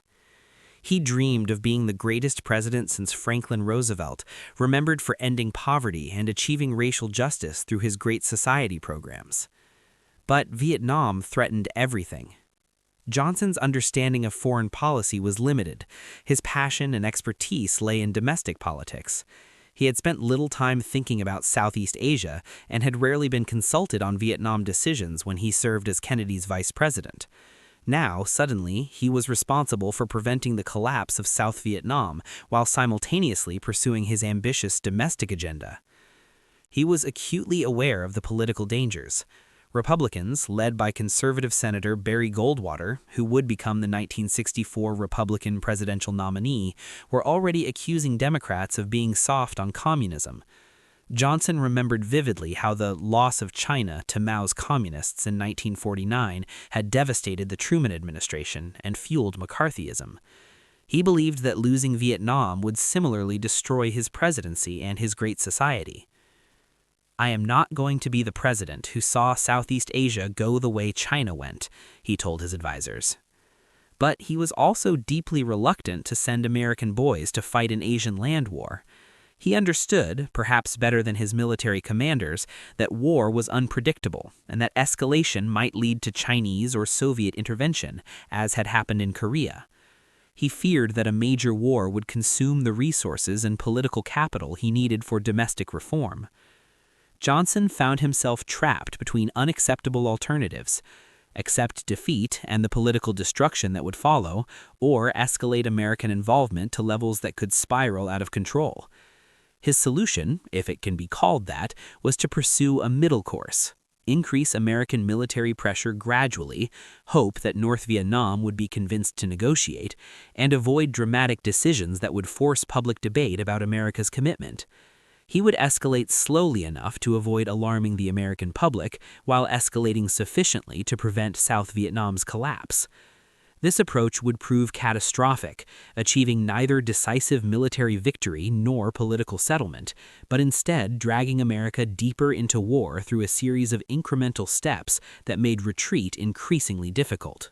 He dreamed of being the greatest president since Franklin Roosevelt, remembered for ending poverty and achieving racial justice through his Great Society programs. But Vietnam threatened everything. Johnson's understanding of foreign policy was limited. His passion and expertise lay in domestic politics. He had spent little time thinking about Southeast Asia and had rarely been consulted on Vietnam decisions when he served as Kennedy's vice president. Now, suddenly, he was responsible for preventing the collapse of South Vietnam while simultaneously pursuing his ambitious domestic agenda. He was acutely aware of the political dangers. Republicans, led by conservative Senator Barry Goldwater, who would become the 1964 Republican presidential nominee, were already accusing Democrats of being soft on communism. Johnson remembered vividly how the loss of China to Mao's communists in 1949 had devastated the Truman administration and fueled McCarthyism. He believed that losing Vietnam would similarly destroy his presidency and his Great Society. "I am not going to be the president who saw Southeast Asia go the way China went," he told his advisors. But he was also deeply reluctant to send American boys to fight an Asian land war. He understood, perhaps better than his military commanders, that war was unpredictable and that escalation might lead to Chinese or Soviet intervention, as had happened in Korea. He feared that a major war would consume the resources and political capital he needed for domestic reform. Johnson found himself trapped between unacceptable alternatives: accept defeat and the political destruction that would follow, or escalate American involvement to levels that could spiral out of control. His solution, if it can be called that, was to pursue a middle course. Increase American military pressure gradually, hope that North Vietnam would be convinced to negotiate, and avoid dramatic decisions that would force public debate about America's commitment. He would escalate slowly enough to avoid alarming the American public, while escalating sufficiently to prevent South Vietnam's collapse. This approach would prove catastrophic, achieving neither decisive military victory nor political settlement, but instead dragging America deeper into war through a series of incremental steps that made retreat increasingly difficult.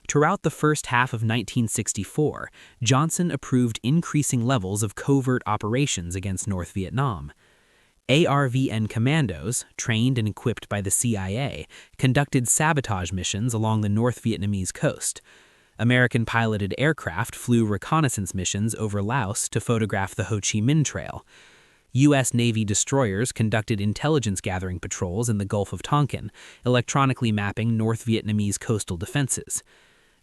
Throughout the first half of 1964, Johnson approved increasing levels of covert operations against North Vietnam. ARVN commandos, trained and equipped by the CIA, conducted sabotage missions along the North Vietnamese coast. American-piloted aircraft flew reconnaissance missions over Laos to photograph the Ho Chi Minh Trail. U.S. Navy destroyers conducted intelligence-gathering patrols in the Gulf of Tonkin, electronically mapping North Vietnamese coastal defenses.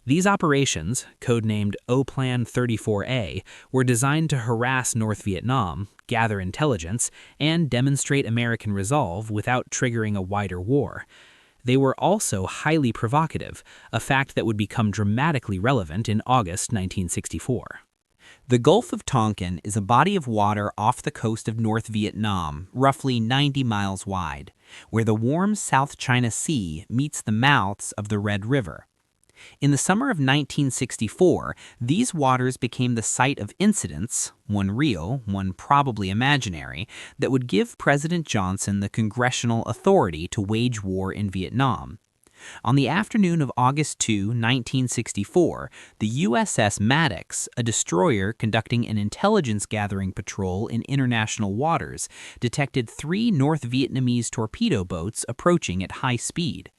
These operations, codenamed O-Plan 34A, were designed to harass North Vietnam, gather intelligence, and demonstrate American resolve without triggering a wider war. They were also highly provocative, a fact that would become dramatically relevant in August 1964. The Gulf of Tonkin is a body of water off the coast of North Vietnam, roughly 90 miles wide, where the warm South China Sea meets the mouths of the Red River. In the summer of 1964, these waters became the site of incidents, one real, one probably imaginary, that would give President Johnson the congressional authority to wage war in Vietnam. On the afternoon of August 2, 1964, the USS Maddox, a destroyer conducting an intelligence-gathering patrol in international waters, detected 3 North Vietnamese torpedo boats approaching at high speed.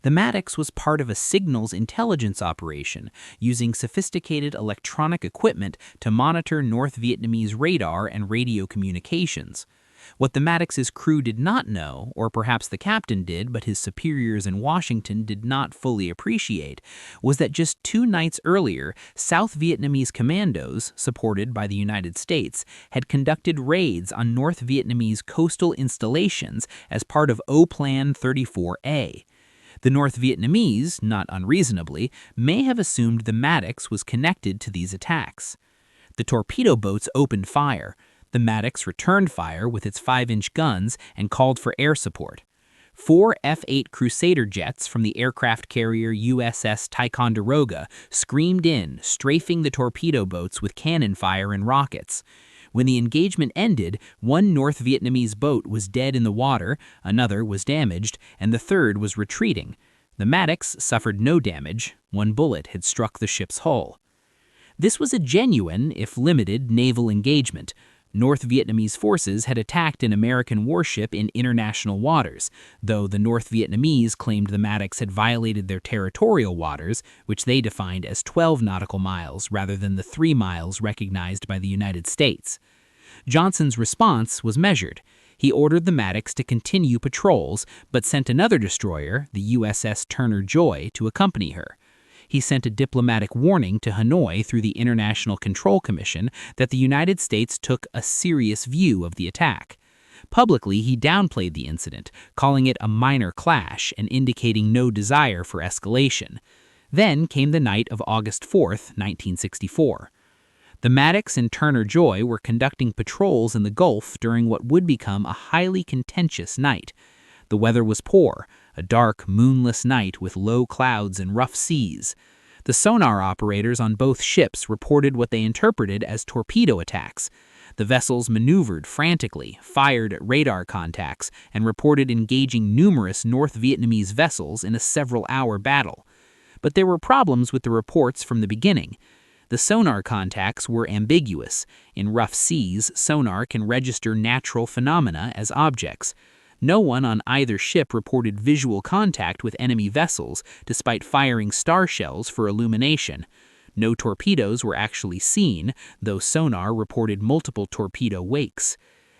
The Maddox was part of a signals intelligence operation, using sophisticated electronic equipment to monitor North Vietnamese radar and radio communications. What the Maddox's crew did not know, or perhaps the captain did but his superiors in Washington did not fully appreciate, was that just 2 nights earlier, South Vietnamese commandos, supported by the United States, had conducted raids on North Vietnamese coastal installations as part of O-Plan 34A. The North Vietnamese, not unreasonably, may have assumed the Maddox was connected to these attacks. The torpedo boats opened fire. The Maddox returned fire with its 5-inch guns and called for air support. 4 F-8 Crusader jets from the aircraft carrier USS Ticonderoga screamed in, strafing the torpedo boats with cannon fire and rockets. When the engagement ended, 1 North Vietnamese boat was dead in the water, another was damaged, and the third was retreating. The Maddox suffered no damage. 1 bullet had struck the ship's hull. This was a genuine, if limited, naval engagement. North Vietnamese forces had attacked an American warship in international waters, though the North Vietnamese claimed the Maddox had violated their territorial waters, which they defined as 12 nautical miles rather than the 3 miles recognized by the United States. Johnson's response was measured. He ordered the Maddox to continue patrols, but sent another destroyer, the USS Turner Joy, to accompany her. He sent a diplomatic warning to Hanoi through the International Control Commission that the United States took a serious view of the attack. Publicly, he downplayed the incident, calling it a minor clash and indicating no desire for escalation. Then came the night of August 4, 1964. The Maddox and Turner Joy were conducting patrols in the Gulf during what would become a highly contentious night. The weather was poor, a dark, moonless night with low clouds and rough seas. The sonar operators on both ships reported what they interpreted as torpedo attacks. The vessels maneuvered frantically, fired at radar contacts, and reported engaging numerous North Vietnamese vessels in a several-hour battle. But there were problems with the reports from the beginning. The sonar contacts were ambiguous. In rough seas, sonar can register natural phenomena as objects. No one on either ship reported visual contact with enemy vessels, despite firing star shells for illumination. No torpedoes were actually seen, though sonar reported multiple torpedo wakes.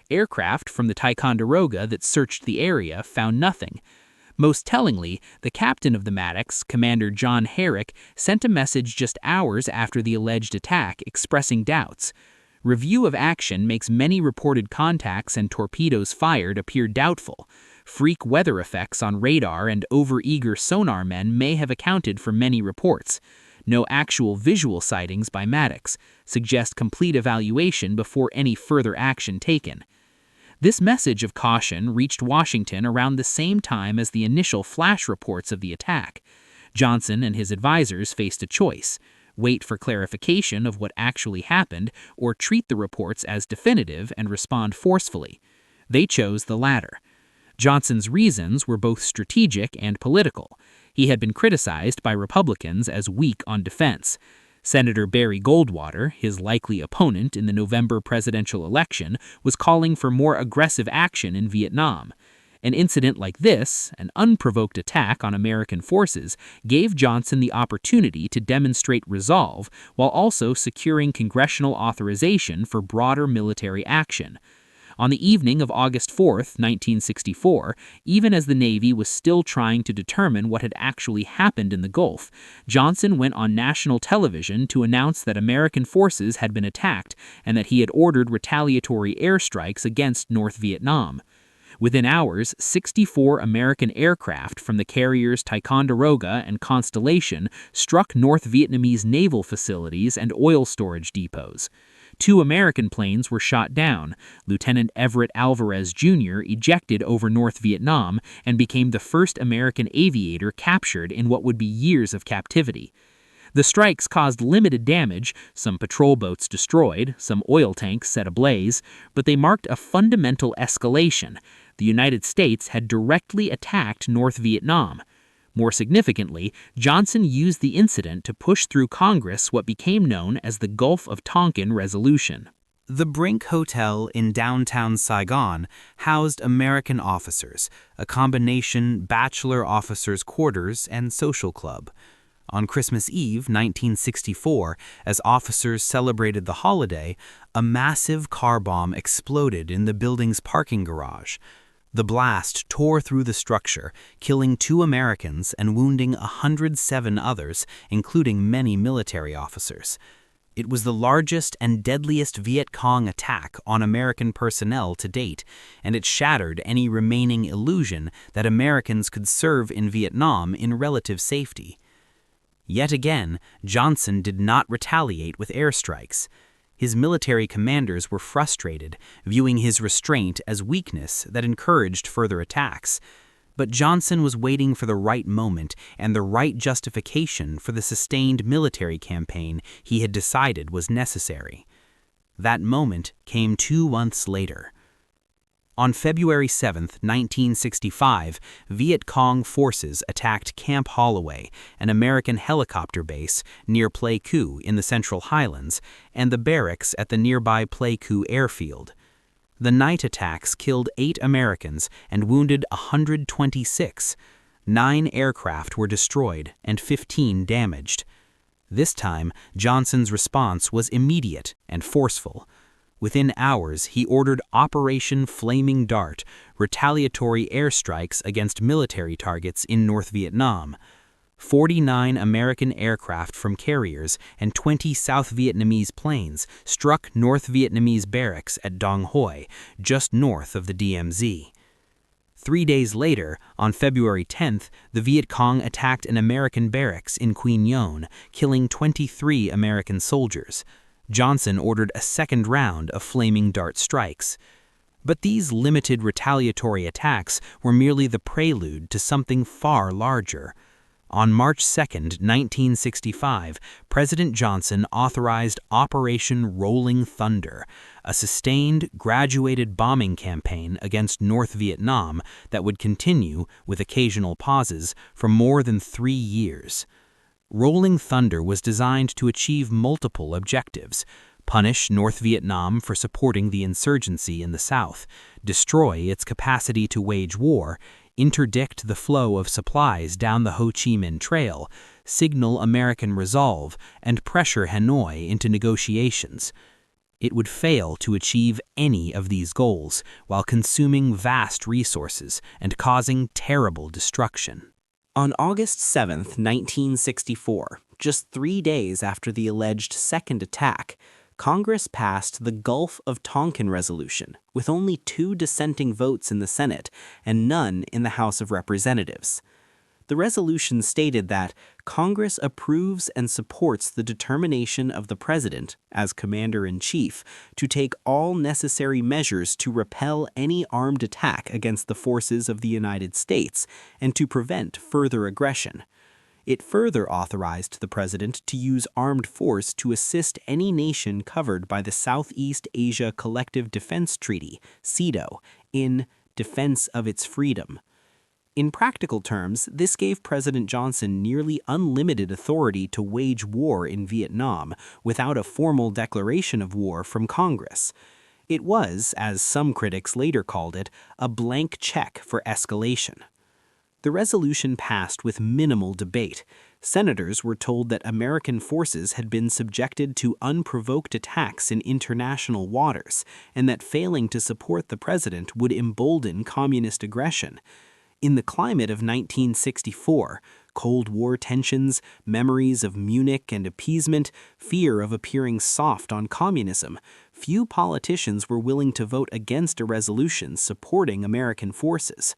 Aircraft from the Ticonderoga that searched the area found nothing. Most tellingly, the captain of the Maddox, Commander John Herrick, sent a message just hours after the alleged attack expressing doubts. Review of action makes many reported contacts and torpedoes fired appear doubtful. Freak weather effects on radar and overeager sonar men may have accounted for many reports. No actual visual sightings by Maddox suggest complete evaluation before any further action taken. This message of caution reached Washington around the same time as the initial flash reports of the attack. Johnson and his advisors faced a choice: wait for clarification of what actually happened, or treat the reports as definitive and respond forcefully. They chose the latter. Johnson's reasons were both strategic and political. He had been criticized by Republicans as weak on defense. Senator Barry Goldwater, his likely opponent in the November presidential election, was calling for more aggressive action in Vietnam. An incident like this, an unprovoked attack on American forces, gave Johnson the opportunity to demonstrate resolve while also securing congressional authorization for broader military action. On the evening of August 4, 1964, even as the Navy was still trying to determine what had actually happened in the Gulf, Johnson went on national television to announce that American forces had been attacked and that he had ordered retaliatory airstrikes against North Vietnam. Within hours, 64 American aircraft from the carriers Ticonderoga and Constellation struck North Vietnamese naval facilities and oil storage depots. 2 American planes were shot down. Lieutenant Everett Alvarez Jr. ejected over North Vietnam and became the first American aviator captured in what would be years of captivity. The strikes caused limited damage, some patrol boats destroyed, some oil tanks set ablaze, but they marked a fundamental escalation. The United States had directly attacked North Vietnam. More significantly, Johnson used the incident to push through Congress what became known as the Gulf of Tonkin Resolution. The Brink Hotel in downtown Saigon housed American officers, a combination bachelor officers' quarters and social club. On Christmas Eve, 1964, as officers celebrated the holiday, a massive car bomb exploded in the building's parking garage. The blast tore through the structure, killing 2 Americans and wounding 107 others, including many military officers. It was the largest and deadliest Viet Cong attack on American personnel to date, and it shattered any remaining illusion that Americans could serve in Vietnam in relative safety. Yet again, Johnson did not retaliate with airstrikes. His military commanders were frustrated, viewing his restraint as weakness that encouraged further attacks. But Johnson was waiting for the right moment and the right justification for the sustained military campaign he had decided was necessary. That moment came 2 months later. On February 7, 1965, Viet Cong forces attacked Camp Holloway, an American helicopter base near Pleiku in the Central Highlands, and the barracks at the nearby Pleiku airfield. The night attacks killed 8 Americans and wounded 126. 9 aircraft were destroyed and 15 damaged. This time, Johnson's response was immediate and forceful. Within hours, he ordered Operation Flaming Dart, retaliatory airstrikes against military targets in North Vietnam. 49 American aircraft from carriers and 20 South Vietnamese planes struck North Vietnamese barracks at Dong Hoi, just north of the DMZ. 3 days later, on February 10th, the Viet Cong attacked an American barracks in Quy Nhon, killing 23 American soldiers. Johnson ordered a second round of Flaming Dart strikes. But these limited retaliatory attacks were merely the prelude to something far larger. On March 2, 1965, President Johnson authorized Operation Rolling Thunder, a sustained, graduated bombing campaign against North Vietnam that would continue, with occasional pauses, for more than 3 years. Rolling Thunder was designed to achieve multiple objectives: punish North Vietnam for supporting the insurgency in the South, destroy its capacity to wage war, interdict the flow of supplies down the Ho Chi Minh Trail, signal American resolve, and pressure Hanoi into negotiations. It would fail to achieve any of these goals while consuming vast resources and causing terrible destruction. On August 7, 1964, just 3 days after the alleged second attack, Congress passed the Gulf of Tonkin resolution with only 2 dissenting votes in the Senate and none in the House of Representatives. The resolution stated that Congress approves and supports the determination of the President, as Commander-in-Chief, to take all necessary measures to repel any armed attack against the forces of the United States and to prevent further aggression. It further authorized the President to use armed force to assist any nation covered by the Southeast Asia Collective Defense Treaty, SEATO, in defense of its freedom. In practical terms, this gave President Johnson nearly unlimited authority to wage war in Vietnam without a formal declaration of war from Congress. It was, as some critics later called it, a blank check for escalation. The resolution passed with minimal debate. Senators were told that American forces had been subjected to unprovoked attacks in international waters and that failing to support the president would embolden communist aggression. In the climate of 1964, Cold War tensions, memories of Munich and appeasement, fear of appearing soft on communism, few politicians were willing to vote against a resolution supporting American forces.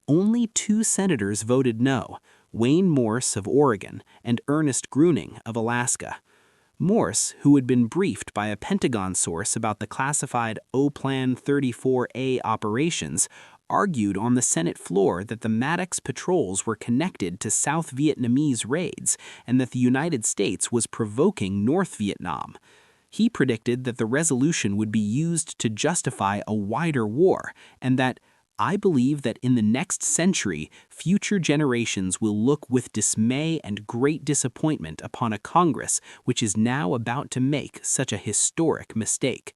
Only 2 senators voted no, Wayne Morse of Oregon and Ernest Gruening of Alaska. Morse, who had been briefed by a Pentagon source about the classified O-Plan 34A operations, argued on the Senate floor that the Maddox patrols were connected to South Vietnamese raids and that the United States was provoking North Vietnam. He predicted that the resolution would be used to justify a wider war and that, "I believe that in the next century, future generations will look with dismay and great disappointment upon a Congress which is now about to make such a historic mistake."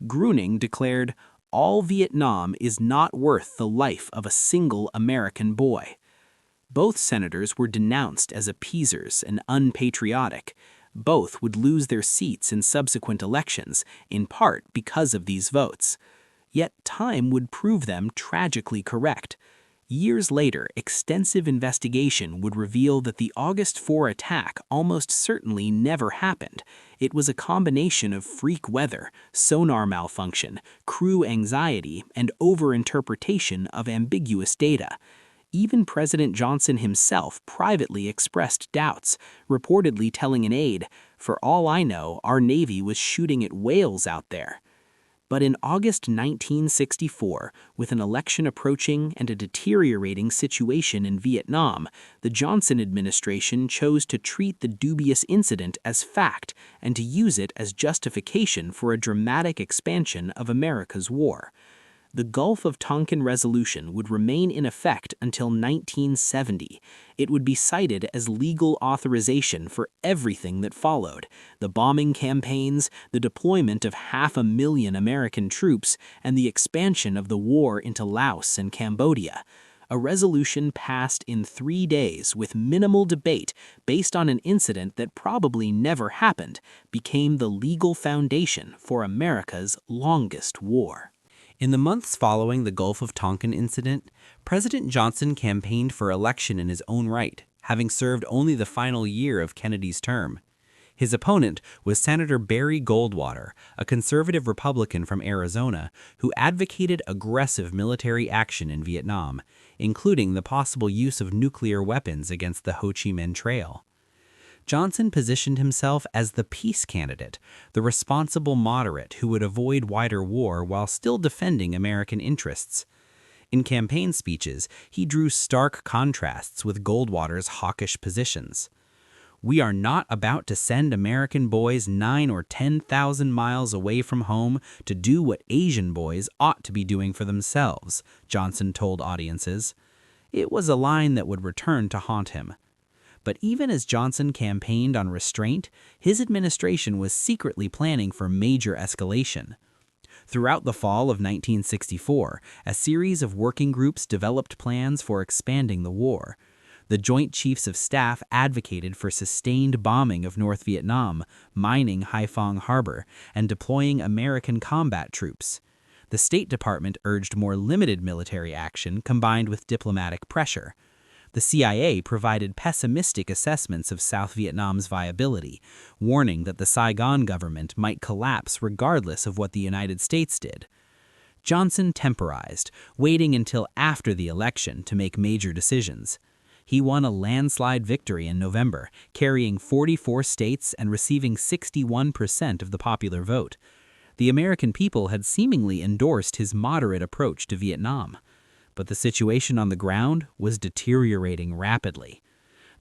Gruening declared, "All Vietnam is not worth the life of a single American boy." Both senators were denounced as appeasers and unpatriotic. Both would lose their seats in subsequent elections, in part because of these votes. Yet time would prove them tragically correct. Years later, extensive investigation would reveal that the August 4 attack almost certainly never happened. It was a combination of freak weather, sonar malfunction, crew anxiety, and overinterpretation of ambiguous data. Even President Johnson himself privately expressed doubts, reportedly telling an aide, "For all I know, our Navy was shooting at whales out there." But in August 1964, with an election approaching and a deteriorating situation in Vietnam, the Johnson administration chose to treat the dubious incident as fact and to use it as justification for a dramatic expansion of America's war. The Gulf of Tonkin resolution would remain in effect until 1970. It would be cited as legal authorization for everything that followed: the bombing campaigns, the deployment of 500,000 American troops, and the expansion of the war into Laos and Cambodia. A resolution passed in 3 days with minimal debate based on an incident that probably never happened became the legal foundation for America's longest war. In the months following the Gulf of Tonkin incident, President Johnson campaigned for election in his own right, having served only the final year of Kennedy's term. His opponent was Senator Barry Goldwater, a conservative Republican from Arizona who advocated aggressive military action in Vietnam, including the possible use of nuclear weapons against the Ho Chi Minh Trail. Johnson positioned himself as the peace candidate, the responsible moderate who would avoid wider war while still defending American interests. In campaign speeches, he drew stark contrasts with Goldwater's hawkish positions. "We are not about to send American boys 9,000 or 10,000 miles away from home to do what Asian boys ought to be doing for themselves," Johnson told audiences. It was a line that would return to haunt him. But even as Johnson campaigned on restraint, his administration was secretly planning for major escalation. Throughout the fall of 1964, a series of working groups developed plans for expanding the war. The Joint Chiefs of Staff advocated for sustained bombing of North Vietnam, mining Haiphong Harbor, and deploying American combat troops. The State Department urged more limited military action combined with diplomatic pressure. The CIA provided pessimistic assessments of South Vietnam's viability, warning that the Saigon government might collapse regardless of what the United States did. Johnson temporized, waiting until after the election to make major decisions. He won a landslide victory in November, carrying 44 states and receiving 61% of the popular vote. The American people had seemingly endorsed his moderate approach to Vietnam. But the situation on the ground was deteriorating rapidly.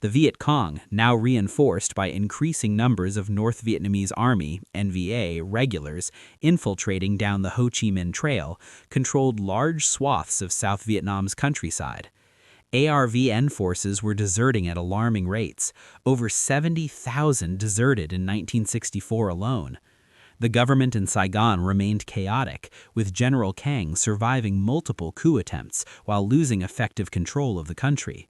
The Viet Cong, now reinforced by increasing numbers of North Vietnamese Army (NVA) regulars infiltrating down the Ho Chi Minh Trail, controlled large swaths of South Vietnam's countryside. ARVN forces were deserting at alarming rates. Over 70,000 deserted in 1964 alone. The government in Saigon remained chaotic, with General Kang surviving multiple coup attempts while losing effective control of the country.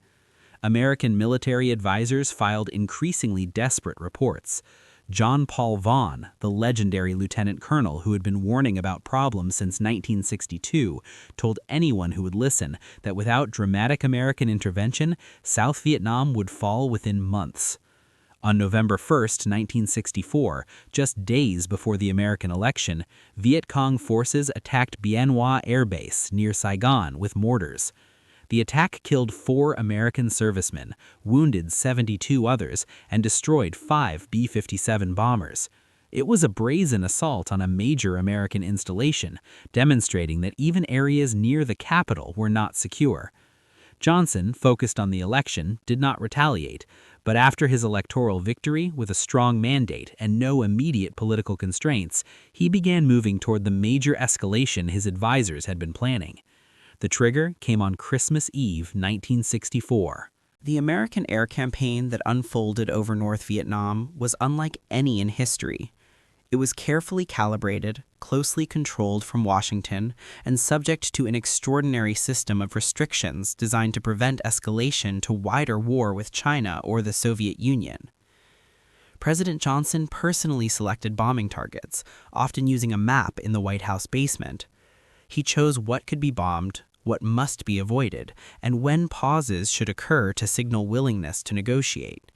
American military advisors filed increasingly desperate reports. John Paul Vaughn, the legendary lieutenant colonel who had been warning about problems since 1962, told anyone who would listen that without dramatic American intervention, South Vietnam would fall within months. On November 1, 1964, just days before the American election, Viet Cong forces attacked Bien Hoa Air Base near Saigon with mortars. The attack killed 4 American servicemen, wounded 72 others, and destroyed 5 B-57 bombers. It was a brazen assault on a major American installation, demonstrating that even areas near the capital were not secure. Johnson, focused on the election, did not retaliate, but after his electoral victory with a strong mandate and no immediate political constraints, he began moving toward the major escalation his advisors had been planning. The trigger came on Christmas Eve, 1964. The American air campaign that unfolded over North Vietnam was unlike any in history. It was carefully calibrated, closely controlled from Washington, and subject to an extraordinary system of restrictions designed to prevent escalation to wider war with China or the Soviet Union. President Johnson personally selected bombing targets, often using a map in the White House basement. He chose what could be bombed, what must be avoided, and when pauses should occur to signal willingness to negotiate.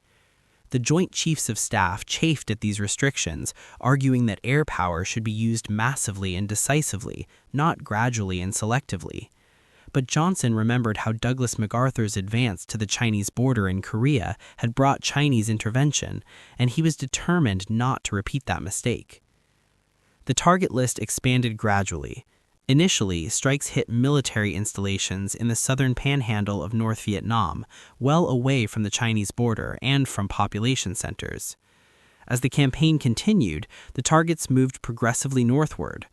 The Joint Chiefs of Staff chafed at these restrictions, arguing that air power should be used massively and decisively, not gradually and selectively. But Johnson remembered how Douglas MacArthur's advance to the Chinese border in Korea had brought Chinese intervention, and he was determined not to repeat that mistake. The target list expanded gradually. Initially, strikes hit military installations in the southern panhandle of North Vietnam, well away from the Chinese border and from population centers. As the campaign continued, the targets moved progressively northward.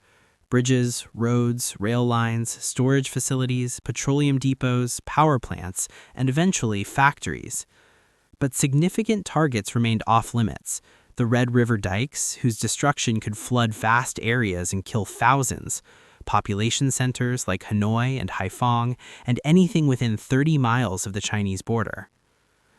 Bridges, roads, rail lines, storage facilities, petroleum depots, power plants, and eventually factories. But significant targets remained off-limits. The Red River dikes, whose destruction could flood vast areas and kill thousands, population centers like Hanoi and Haiphong, and anything within 30 miles of the Chinese border.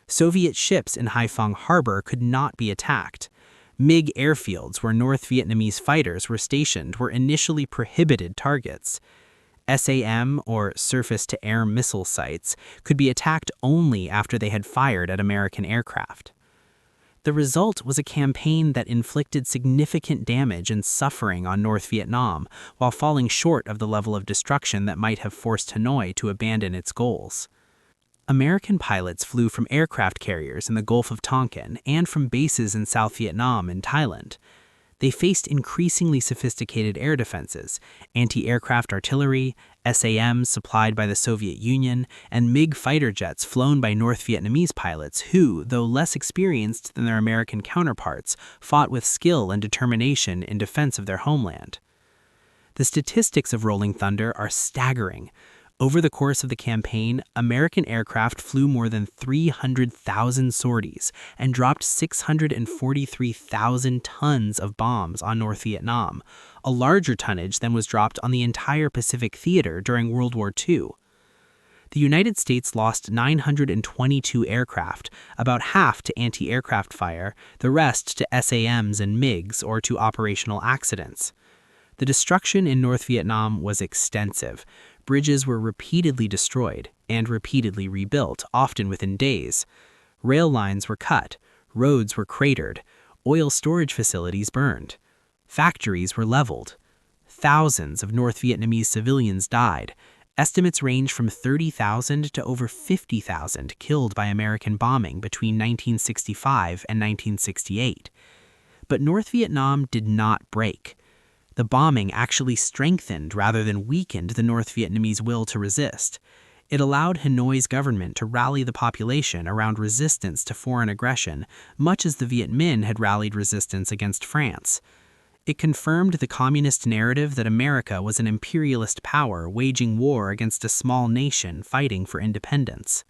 Soviet ships in Haiphong Harbor could not be attacked. MiG airfields where North Vietnamese fighters were stationed were initially prohibited targets. SAM, or surface-to-air missile sites, could be attacked only after they had fired at American aircraft. The result was a campaign that inflicted significant damage and suffering on North Vietnam, while falling short of the level of destruction that might have forced Hanoi to abandon its goals. American pilots flew from aircraft carriers in the Gulf of Tonkin and from bases in South Vietnam and Thailand. They faced increasingly sophisticated air defenses, anti-aircraft artillery, SAMs supplied by the Soviet Union, and MiG fighter jets flown by North Vietnamese pilots who, though less experienced than their American counterparts, fought with skill and determination in defense of their homeland. The statistics of Rolling Thunder are staggering. Over the course of the campaign, American aircraft flew more than 300,000 sorties and dropped 643,000 tons of bombs on North Vietnam, a larger tonnage than was dropped on the entire Pacific theater during World War II. The United States lost 922 aircraft, about half to anti-aircraft fire, the rest to SAMs and MiGs or to operational accidents. The destruction in North Vietnam was extensive. Bridges were repeatedly destroyed and repeatedly rebuilt, often within days. Rail lines were cut, roads were cratered, oil storage facilities burned. Factories were leveled. Thousands of North Vietnamese civilians died. Estimates range from 30,000 to over 50,000 killed by American bombing between 1965 and 1968. But North Vietnam did not break. The bombing actually strengthened rather than weakened the North Vietnamese will to resist. It allowed Hanoi's government to rally the population around resistance to foreign aggression, much as the Viet Minh had rallied resistance against France. It confirmed the communist narrative that America was an imperialist power waging war against a small nation fighting for independence.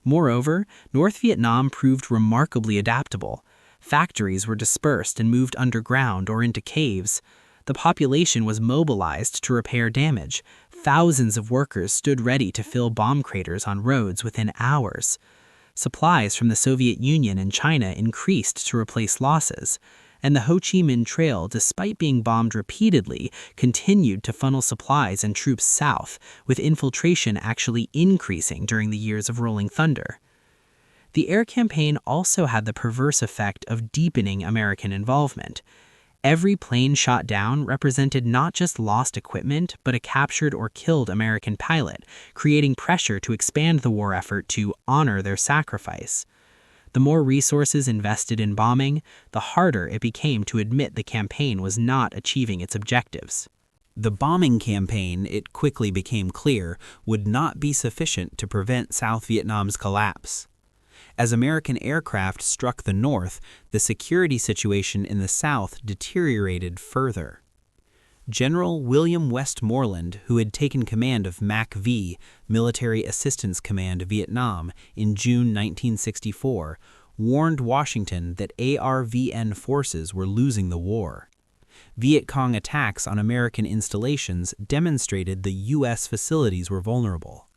Moreover, North Vietnam proved remarkably adaptable. Factories were dispersed and moved underground or into caves. The population was mobilized to repair damage. Thousands of workers stood ready to fill bomb craters on roads within hours. Supplies from the Soviet Union and China increased to replace losses, and the Ho Chi Minh Trail, despite being bombed repeatedly, continued to funnel supplies and troops south, with infiltration actually increasing during the years of Rolling Thunder. The air campaign also had the perverse effect of deepening American involvement. Every plane shot down represented not just lost equipment, but a captured or killed American pilot, creating pressure to expand the war effort to honor their sacrifice. The more resources invested in bombing, the harder it became to admit the campaign was not achieving its objectives. The bombing campaign, it quickly became clear, would not be sufficient to prevent South Vietnam's collapse. As American aircraft struck the north, the security situation in the south deteriorated further. General William Westmoreland, who had taken command of MAC-V, Military Assistance Command Vietnam, in June 1964, warned Washington that ARVN forces were losing the war. Viet Cong attacks on American installations demonstrated the U.S. facilities were vulnerable.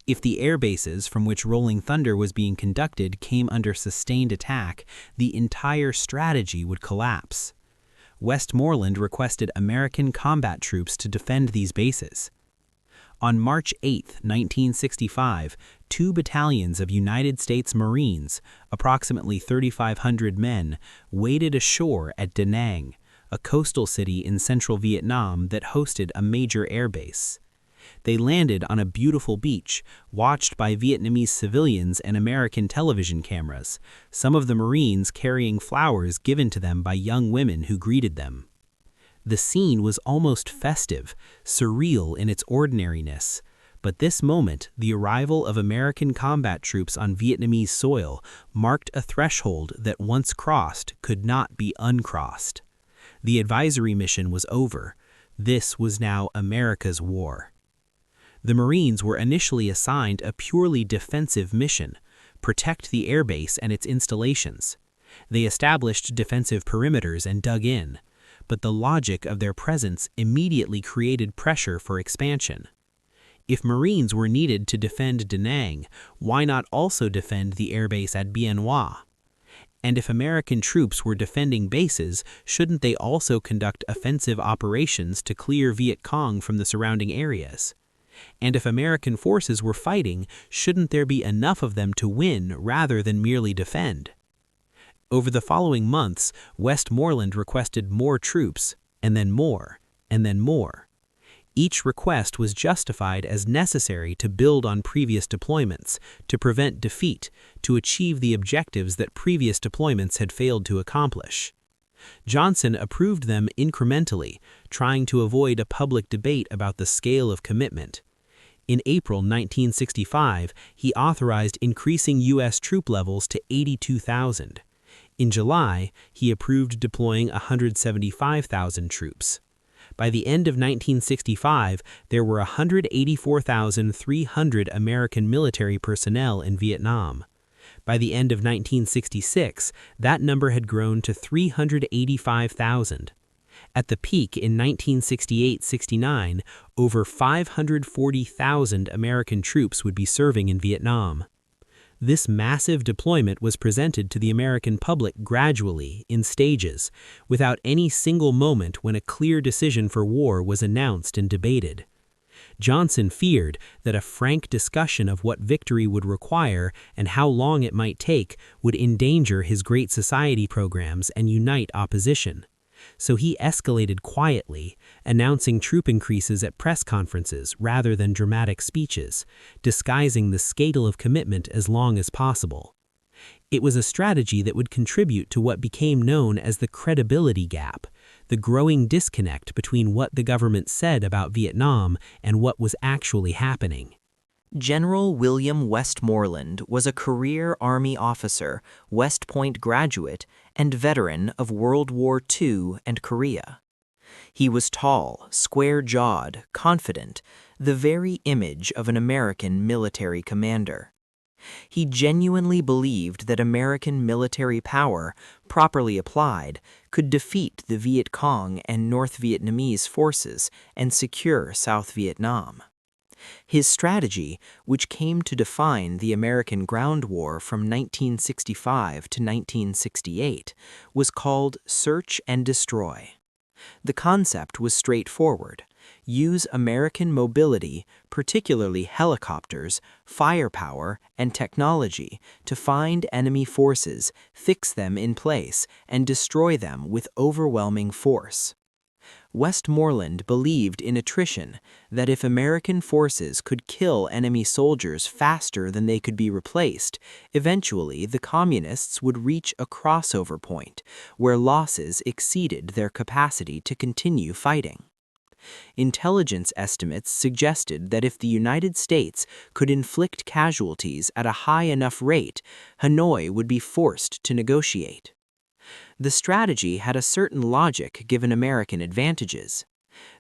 If the air bases from which Rolling Thunder was being conducted came under sustained attack, the entire strategy would collapse. Westmoreland requested American combat troops to defend these bases. On March 8, 1965, 2 battalions of United States Marines, approximately 3,500 men, waded ashore at Da Nang, a coastal city in central Vietnam that hosted a major airbase. They landed on a beautiful beach, watched by Vietnamese civilians and American television cameras, some of the Marines carrying flowers given to them by young women who greeted them. The scene was almost festive, surreal in its ordinariness, but this moment, the arrival of American combat troops on Vietnamese soil, marked a threshold that once crossed could not be uncrossed. The advisory mission was over. This was now America's war. The Marines were initially assigned a purely defensive mission: protect the airbase and its installations. They established defensive perimeters and dug in, but the logic of their presence immediately created pressure for expansion. If Marines were needed to defend Da Nang, why not also defend the airbase at Bien Hoa? And if American troops were defending bases, shouldn't they also conduct offensive operations to clear Viet Cong from the surrounding areas? And if American forces were fighting, shouldn't there be enough of them to win rather than merely defend? Over the following months, Westmoreland requested more troops, and then more, and then more. Each request was justified as necessary to build on previous deployments, to prevent defeat, to achieve the objectives that previous deployments had failed to accomplish. Johnson approved them incrementally, trying to avoid a public debate about the scale of commitment. In April 1965, he authorized increasing U.S. troop levels to 82,000. In July, he approved deploying 175,000 troops. By the end of 1965, there were 184,300 American military personnel in Vietnam. By the end of 1966, that number had grown to 385,000. At the peak in 1968-69, over 540,000 American troops would be serving in Vietnam. This massive deployment was presented to the American public gradually, in stages, without any single moment when a clear decision for war was announced and debated. Johnson feared that a frank discussion of what victory would require and how long it might take would endanger his Great Society programs and unite opposition. So he escalated quietly, announcing troop increases at press conferences rather than dramatic speeches, disguising the scale of commitment as long as possible. It was a strategy that would contribute to what became known as the credibility gap, the growing disconnect between what the government said about Vietnam and what was actually happening. General William Westmoreland was a career Army officer, West Point graduate, and veteran of World War II and Korea. He was tall, square-jawed, confident, the very image of an American military commander. He genuinely believed that American military power, properly applied, could defeat the Viet Cong and North Vietnamese forces and secure South Vietnam. His strategy, which came to define the American ground war from 1965 to 1968, was called Search and Destroy. The concept was straightforward. Use American mobility, particularly helicopters, firepower, and technology, to find enemy forces, fix them in place, and destroy them with overwhelming force. Westmoreland believed in attrition, that if American forces could kill enemy soldiers faster than they could be replaced, eventually the Communists would reach a crossover point where losses exceeded their capacity to continue fighting. Intelligence estimates suggested that if the United States could inflict casualties at a high enough rate, Hanoi would be forced to negotiate. The strategy had a certain logic given American advantages.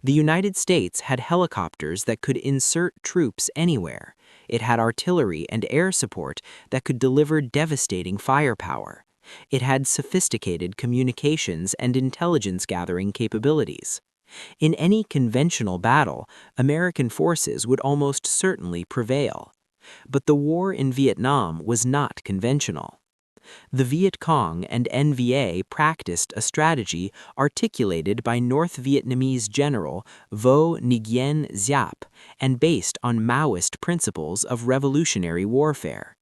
The United States had helicopters that could insert troops anywhere. It had artillery and air support that could deliver devastating firepower. It had sophisticated communications and intelligence gathering capabilities. In any conventional battle, American forces would almost certainly prevail. But the war in Vietnam was not conventional. The Viet Cong and NVA practiced a strategy articulated by North Vietnamese General Vo Nguyen Giap and based on Maoist principles of revolutionary warfare.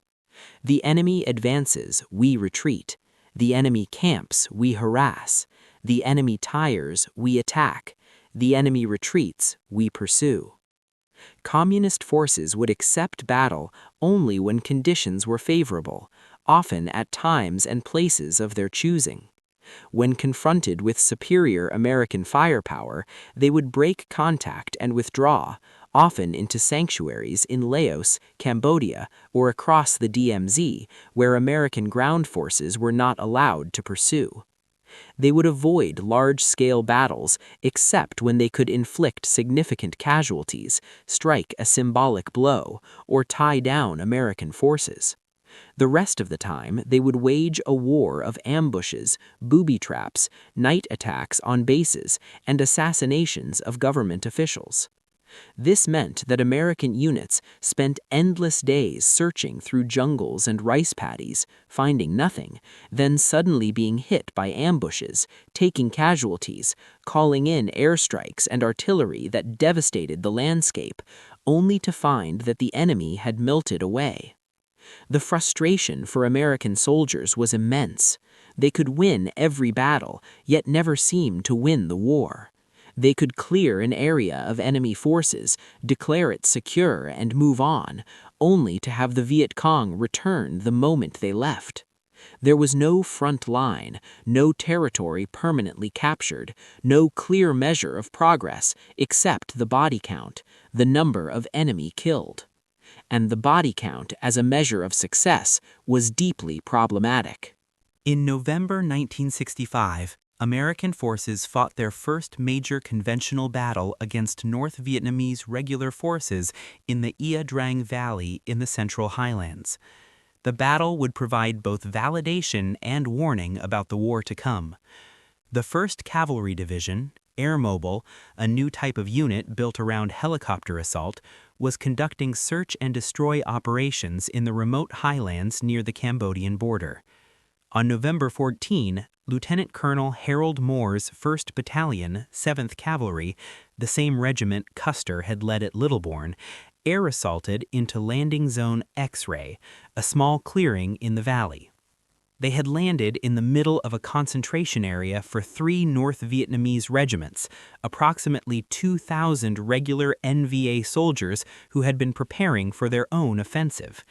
The enemy advances, we retreat. The enemy camps, we harass. The enemy tires, we attack. The enemy retreats, we pursue. Communist forces would accept battle only when conditions were favorable, often at times and places of their choosing. When confronted with superior American firepower, they would break contact and withdraw, often into sanctuaries in Laos, Cambodia, or across the DMZ, where American ground forces were not allowed to pursue. They would avoid large-scale battles except when they could inflict significant casualties, strike a symbolic blow, or tie down American forces. The rest of the time, they would wage a war of ambushes, booby traps, night attacks on bases, and assassinations of government officials. This meant that American units spent endless days searching through jungles and rice paddies, finding nothing, then suddenly being hit by ambushes, taking casualties, calling in airstrikes and artillery that devastated the landscape, only to find that the enemy had melted away. The frustration for American soldiers was immense. They could win every battle, yet never seem to win the war. They could clear an area of enemy forces, declare it secure, and move on, only to have the Viet Cong return the moment they left. There was no front line, no territory permanently captured, no clear measure of progress except the body count, the number of enemy killed. And the body count as a measure of success was deeply problematic. In November 1965, American forces fought their first major conventional battle against North Vietnamese regular forces in the Ia Drang Valley in the Central Highlands. The battle would provide both validation and warning about the war to come. The 1st Cavalry Division, Airmobile, a new type of unit built around helicopter assault, was conducting search and destroy operations in the remote highlands near the Cambodian border. On November 14, Lieutenant Colonel Harold Moore's 1st Battalion, 7th Cavalry, the same regiment Custer had led at Littlebourne, air assaulted into Landing Zone X-Ray, a small clearing in the valley. They had landed in the middle of a concentration area for 3 North Vietnamese regiments, approximately 2,000 regular NVA soldiers who had been preparing for their own offensive.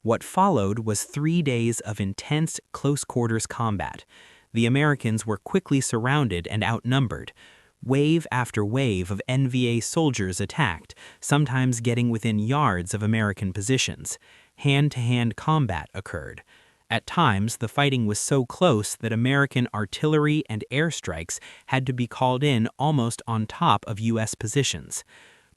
What followed was 3 days of intense close-quarters combat. The Americans were quickly surrounded and outnumbered. Wave after wave of NVA soldiers attacked, sometimes getting within yards of American positions. Hand-to-hand combat occurred. At times, the fighting was so close that American artillery and airstrikes had to be called in almost on top of U.S. positions.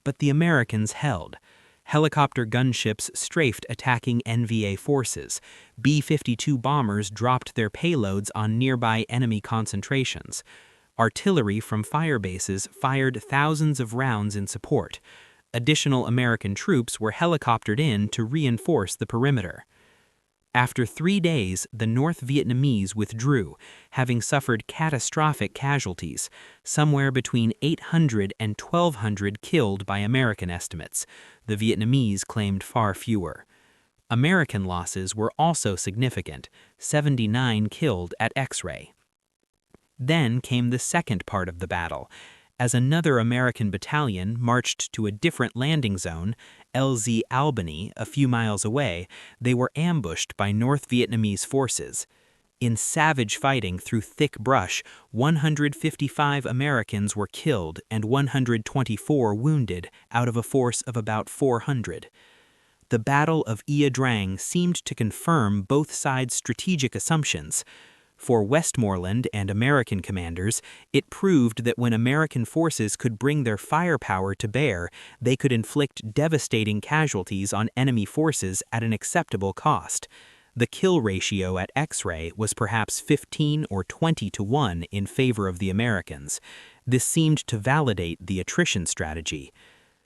But the Americans held. Helicopter gunships strafed attacking NVA forces. B-52 bombers dropped their payloads on nearby enemy concentrations. Artillery from fire bases fired thousands of rounds in support. Additional American troops were helicoptered in to reinforce the perimeter. After 3 days, the North Vietnamese withdrew, having suffered catastrophic casualties, somewhere between 800 and 1,200 killed by American estimates. The Vietnamese claimed far fewer. American losses were also significant, 79 killed at X-Ray. Then came the second part of the battle. As another American battalion marched to a different landing zone, LZ Albany, a few miles away, they were ambushed by North Vietnamese forces. In savage fighting through thick brush, 155 Americans were killed and 124 wounded out of a force of about 400. The Battle of Ia Drang seemed to confirm both sides' strategic assumptions. For Westmoreland and American commanders, it proved that when American forces could bring their firepower to bear, they could inflict devastating casualties on enemy forces at an acceptable cost. The kill ratio at X-Ray was perhaps 15 or 20 to 1 in favor of the Americans. This seemed to validate the attrition strategy.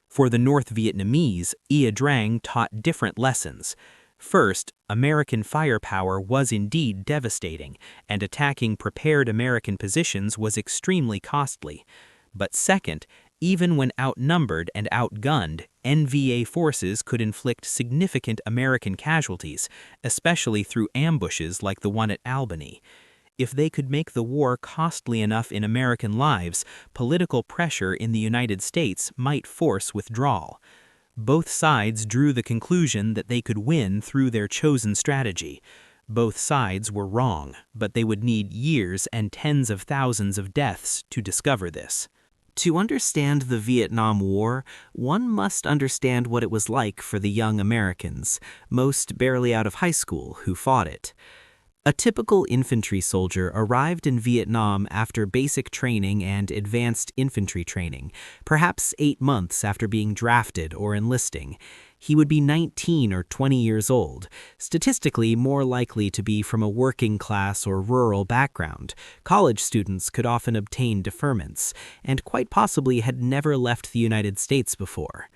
For the North Vietnamese, Ia Drang taught different lessons. First, American firepower was indeed devastating, and attacking prepared American positions was extremely costly. But second, even when outnumbered and outgunned, NVA forces could inflict significant American casualties, especially through ambushes like the one at Albany. If they could make the war costly enough in American lives, political pressure in the United States might force withdrawal. Both sides drew the conclusion that they could win through their chosen strategy. Both sides were wrong, but they would need years and tens of thousands of deaths to discover this. To understand the Vietnam War, one must understand what it was like for the young Americans, most barely out of high school, who fought it. A typical infantry soldier arrived in Vietnam after basic training and advanced infantry training, perhaps 8 months after being drafted or enlisting. He would be 19 or 20 years old, statistically more likely to be from a working class or rural background. College students could often obtain deferments, and quite possibly had never left the United States before.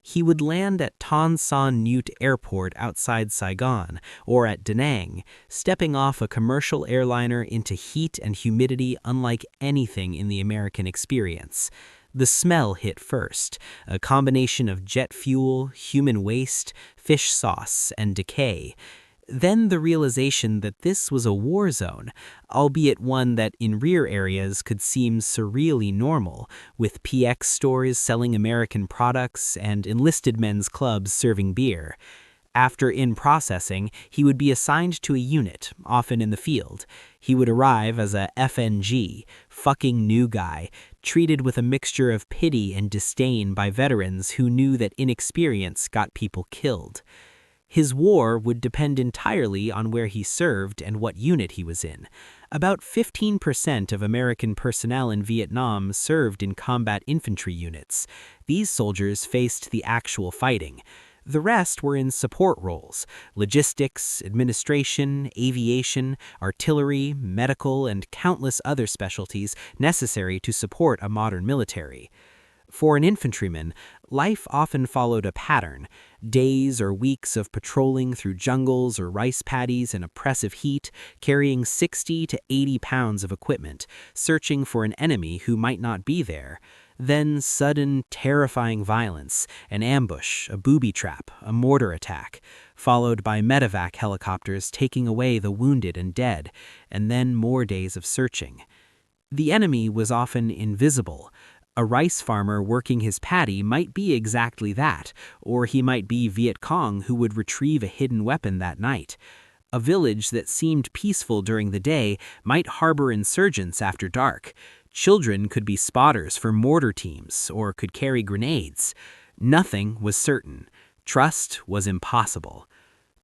He would land at Ton Son Nhut Airport outside Saigon, or at Da Nang, stepping off a commercial airliner into heat and humidity unlike anything in the American experience. The smell hit first, a combination of jet fuel, human waste, fish sauce, and decay. Then the realization that this was a war zone, albeit one that in rear areas could seem surreally normal, with PX stores selling American products and enlisted men's clubs serving beer. After in-processing, he would be assigned to a unit, often in the field. He would arrive as a FNG, fucking new guy, treated with a mixture of pity and disdain by veterans who knew that inexperience got people killed. His war would depend entirely on where he served and what unit he was in. About 15% of American personnel in Vietnam served in combat infantry units. These soldiers faced the actual fighting. The rest were in support roles: logistics, administration, aviation, artillery, medical, and countless other specialties necessary to support a modern military. For an infantryman, life often followed a pattern: days or weeks of patrolling through jungles or rice paddies in oppressive heat, carrying 60 to 80 pounds of equipment, searching for an enemy who might not be there. Then sudden, terrifying violence, an ambush, a booby trap, a mortar attack, followed by medevac helicopters taking away the wounded and dead, and then more days of searching. The enemy was often invisible. A rice farmer working his paddy might be exactly that, or he might be Viet Cong who would retrieve a hidden weapon that night. A village that seemed peaceful during the day might harbor insurgents after dark. Children could be spotters for mortar teams or could carry grenades. Nothing was certain. Trust was impossible.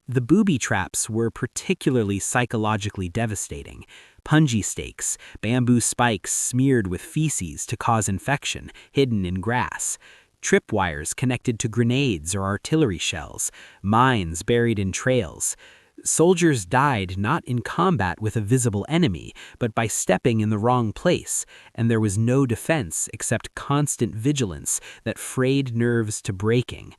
The booby traps were particularly psychologically devastating. Punji stakes, bamboo spikes smeared with feces to cause infection, hidden in grass. Tripwires connected to grenades or artillery shells, mines buried in trails. Soldiers died not in combat with a visible enemy, but by stepping in the wrong place, and there was no defense except constant vigilance that frayed nerves to breaking.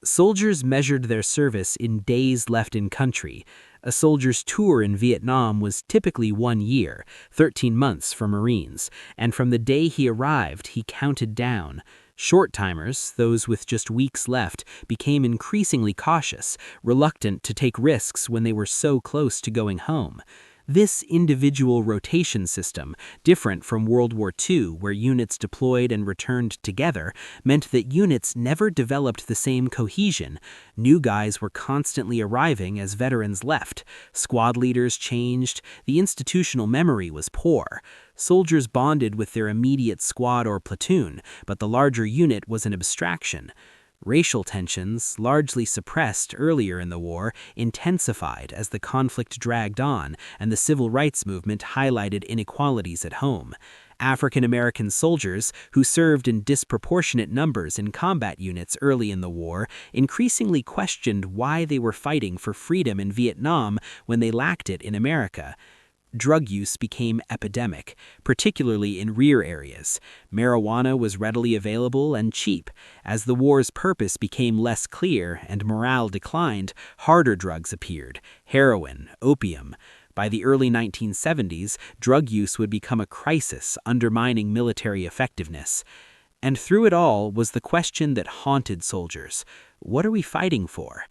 Soldiers measured their service in days left in country. A soldier's tour in Vietnam was typically 1 year, 13 months for Marines, and from the day he arrived, he counted down. Short-timers, those with just weeks left, became increasingly cautious, reluctant to take risks when they were so close to going home. This individual rotation system, different from World War II, where units deployed and returned together, meant that units never developed the same cohesion. New guys were constantly arriving as veterans left. Squad leaders changed. The institutional memory was poor. Soldiers bonded with their immediate squad or platoon, but the larger unit was an abstraction. Racial tensions, largely suppressed earlier in the war, intensified as the conflict dragged on, and the civil rights movement highlighted inequalities at home. African American soldiers, who served in disproportionate numbers in combat units early in the war, increasingly questioned why they were fighting for freedom in Vietnam when they lacked it in America. Drug use became epidemic, particularly in rear areas. Marijuana was readily available and cheap. As the war's purpose became less clear and morale declined, harder drugs appeared: heroin, opium. By the early 1970s, drug use would become a crisis, undermining military effectiveness. And through it all was the question that haunted soldiers: what are we fighting for?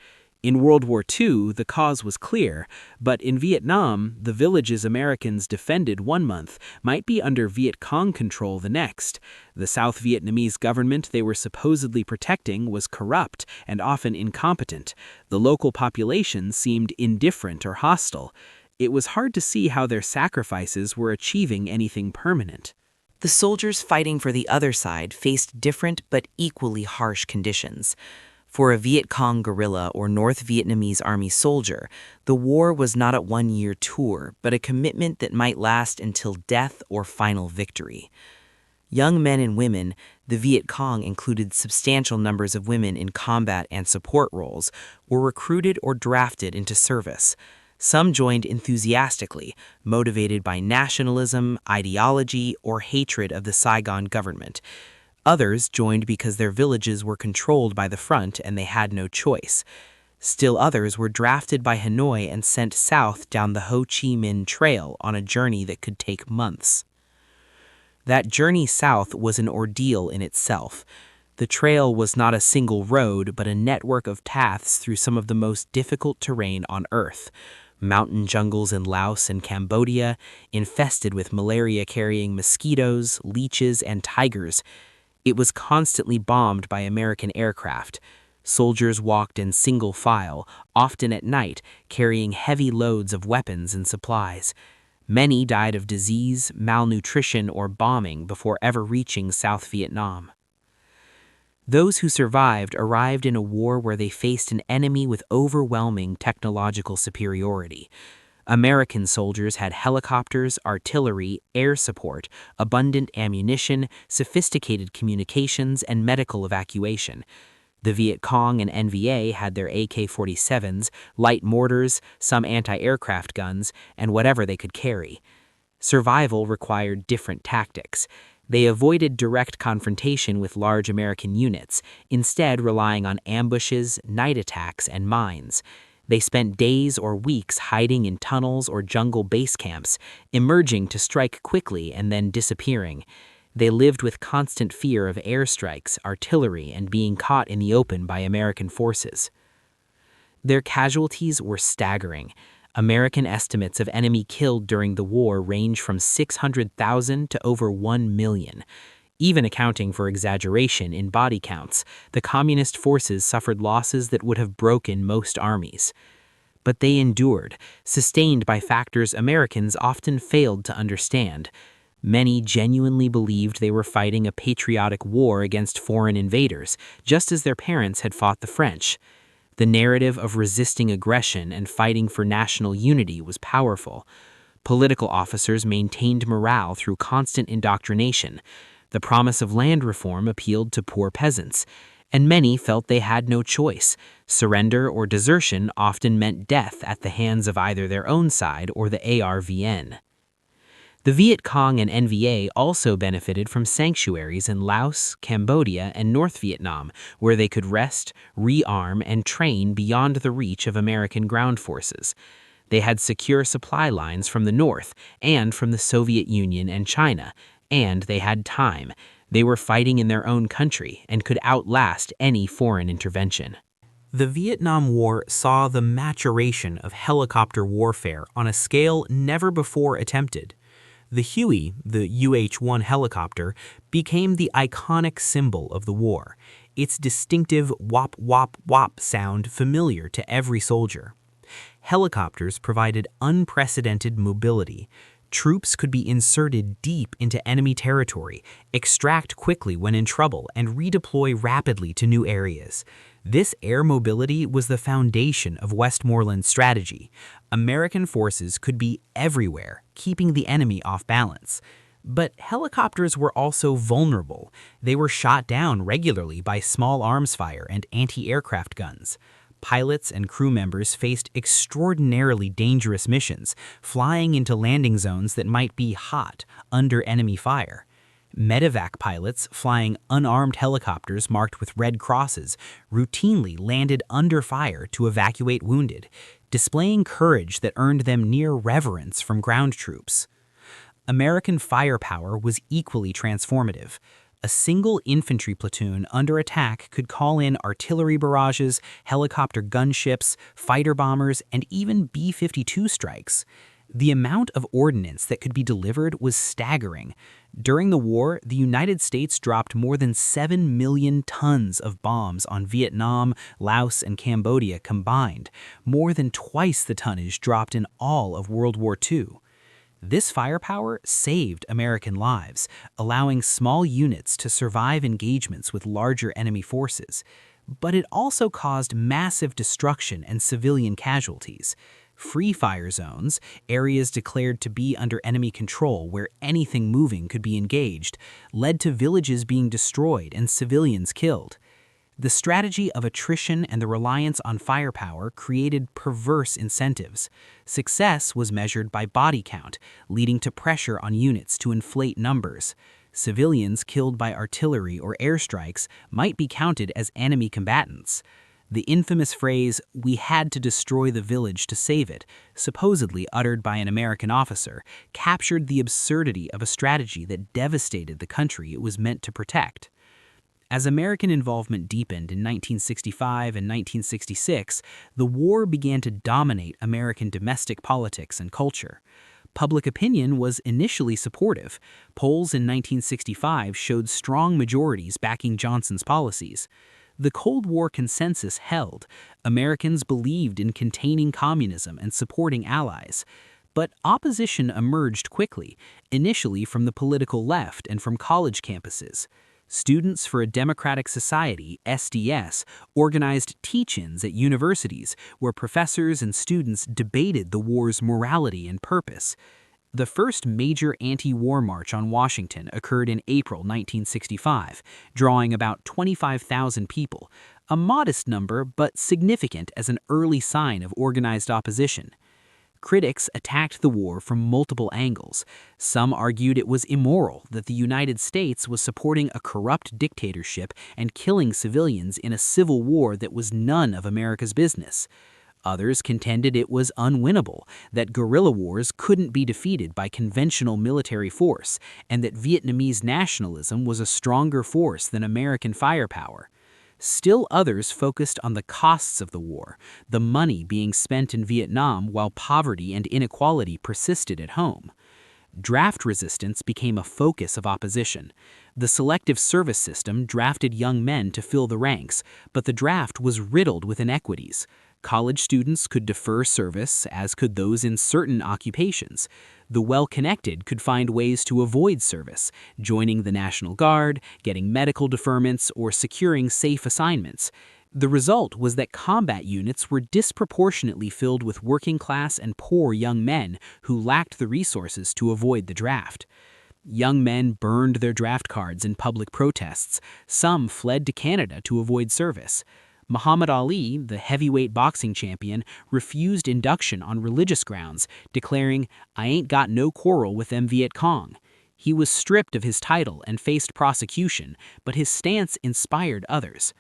In World War II, the cause was clear, but in Vietnam, the villages Americans defended 1 month might be under Viet Cong control the next. The South Vietnamese government they were supposedly protecting was corrupt and often incompetent. The local population seemed indifferent or hostile. It was hard to see how their sacrifices were achieving anything permanent. The soldiers fighting for the other side faced different but equally harsh conditions. For a Viet Cong guerrilla or North Vietnamese Army soldier, the war was not a 1-year tour, but a commitment that might last until death or final victory. Young men and women, the Viet Cong included substantial numbers of women in combat and support roles, were recruited or drafted into service. Some joined enthusiastically, motivated by nationalism, ideology, or hatred of the Saigon government. Others joined because their villages were controlled by the front and they had no choice. Still others were drafted by Hanoi and sent south down the Ho Chi Minh Trail on a journey that could take months. That journey south was an ordeal in itself. The trail was not a single road, but a network of paths through some of the most difficult terrain on Earth. Mountain jungles in Laos and Cambodia, infested with malaria-carrying mosquitoes, leeches, and tigers. It was constantly bombed by American aircraft. Soldiers walked in single file, often at night, carrying heavy loads of weapons and supplies. Many died of disease, malnutrition, or bombing before ever reaching South Vietnam. Those who survived arrived in a war where they faced an enemy with overwhelming technological superiority. American soldiers had helicopters, artillery, air support, abundant ammunition, sophisticated communications, and medical evacuation. The Viet Cong and NVA had their AK-47s, light mortars, some anti-aircraft guns, and whatever they could carry. Survival required different tactics. They avoided direct confrontation with large American units, instead relying on ambushes, night attacks, and mines. They spent days or weeks hiding in tunnels or jungle base camps, emerging to strike quickly and then disappearing. They lived with constant fear of airstrikes, artillery, and being caught in the open by American forces. Their casualties were staggering. American estimates of enemy killed during the war range from 600,000 to over 1 million. Even accounting for exaggeration in body counts, the communist forces suffered losses that would have broken most armies. But they endured, sustained by factors Americans often failed to understand. Many genuinely believed they were fighting a patriotic war against foreign invaders, just as their parents had fought the French. The narrative of resisting aggression and fighting for national unity was powerful. Political officers maintained morale through constant indoctrination. The promise of land reform appealed to poor peasants, and many felt they had no choice. Surrender or desertion often meant death at the hands of either their own side or the ARVN. The Viet Cong and NVA also benefited from sanctuaries in Laos, Cambodia, and North Vietnam, where they could rest, rearm, and train beyond the reach of American ground forces. They had secure supply lines from the north and from the Soviet Union and China, and they had time. They were fighting in their own country and could outlast any foreign intervention. The Vietnam War saw the maturation of helicopter warfare on a scale never before attempted. The Huey, the UH-1 helicopter, became the iconic symbol of the war, its distinctive whop whop whop sound familiar to every soldier. Helicopters provided unprecedented mobility. Troops could be inserted deep into enemy territory, extract quickly when in trouble, and redeploy rapidly to new areas. This air mobility was the foundation of Westmoreland's strategy. American forces could be everywhere, keeping the enemy off balance. But helicopters were also vulnerable. They were shot down regularly by small arms fire and anti-aircraft guns. Pilots and crew members faced extraordinarily dangerous missions, flying into landing zones that might be hot, under enemy fire. Medevac pilots, flying unarmed helicopters marked with red crosses, routinely landed under fire to evacuate wounded, displaying courage that earned them near reverence from ground troops. American firepower was equally transformative. A single infantry platoon under attack could call in artillery barrages, helicopter gunships, fighter bombers, and even B-52 strikes. The amount of ordnance that could be delivered was staggering. During the war, the United States dropped more than 7 million tons of bombs on Vietnam, Laos, and Cambodia combined, more than twice the tonnage dropped in all of World War II. This firepower saved American lives, allowing small units to survive engagements with larger enemy forces. But it also caused massive destruction and civilian casualties. Free fire zones, areas declared to be under enemy control where anything moving could be engaged, led to villages being destroyed and civilians killed. The strategy of attrition and the reliance on firepower created perverse incentives. Success was measured by body count, leading to pressure on units to inflate numbers. Civilians killed by artillery or airstrikes might be counted as enemy combatants. The infamous phrase, "we had to destroy the village to save it," supposedly uttered by an American officer, captured the absurdity of a strategy that devastated the country it was meant to protect. As American involvement deepened in 1965 and 1966, the war began to dominate American domestic politics and culture. Public opinion was initially supportive. Polls in 1965 showed strong majorities backing Johnson's policies. The Cold War consensus held. Americans believed in containing communism and supporting allies. But opposition emerged quickly, initially from the political left and from college campuses. Students for a Democratic Society, SDS, organized teach-ins at universities where professors and students debated the war's morality and purpose. The first major anti-war march on Washington occurred in April 1965, drawing about 25,000 people, a modest number but significant as an early sign of organized opposition. Critics attacked the war from multiple angles. Some argued it was immoral, that the United States was supporting a corrupt dictatorship and killing civilians in a civil war that was none of America's business. Others contended it was unwinnable, that guerrilla wars couldn't be defeated by conventional military force, and that Vietnamese nationalism was a stronger force than American firepower. Still others focused on the costs of the war, the money being spent in Vietnam while poverty and inequality persisted at home. Draft resistance became a focus of opposition. The selective service system drafted young men to fill the ranks, but the draft was riddled with inequities. College students could defer service, as could those in certain occupations. The well-connected could find ways to avoid service, joining the National Guard, getting medical deferments, or securing safe assignments. The result was that combat units were disproportionately filled with working-class and poor young men who lacked the resources to avoid the draft. Young men burned their draft cards in public protests. Some fled to Canada to avoid service. Muhammad Ali, the heavyweight boxing champion, refused induction on religious grounds, declaring, "I ain't got no quarrel with them Viet Cong." He was stripped of his title and faced prosecution, but his stance inspired others.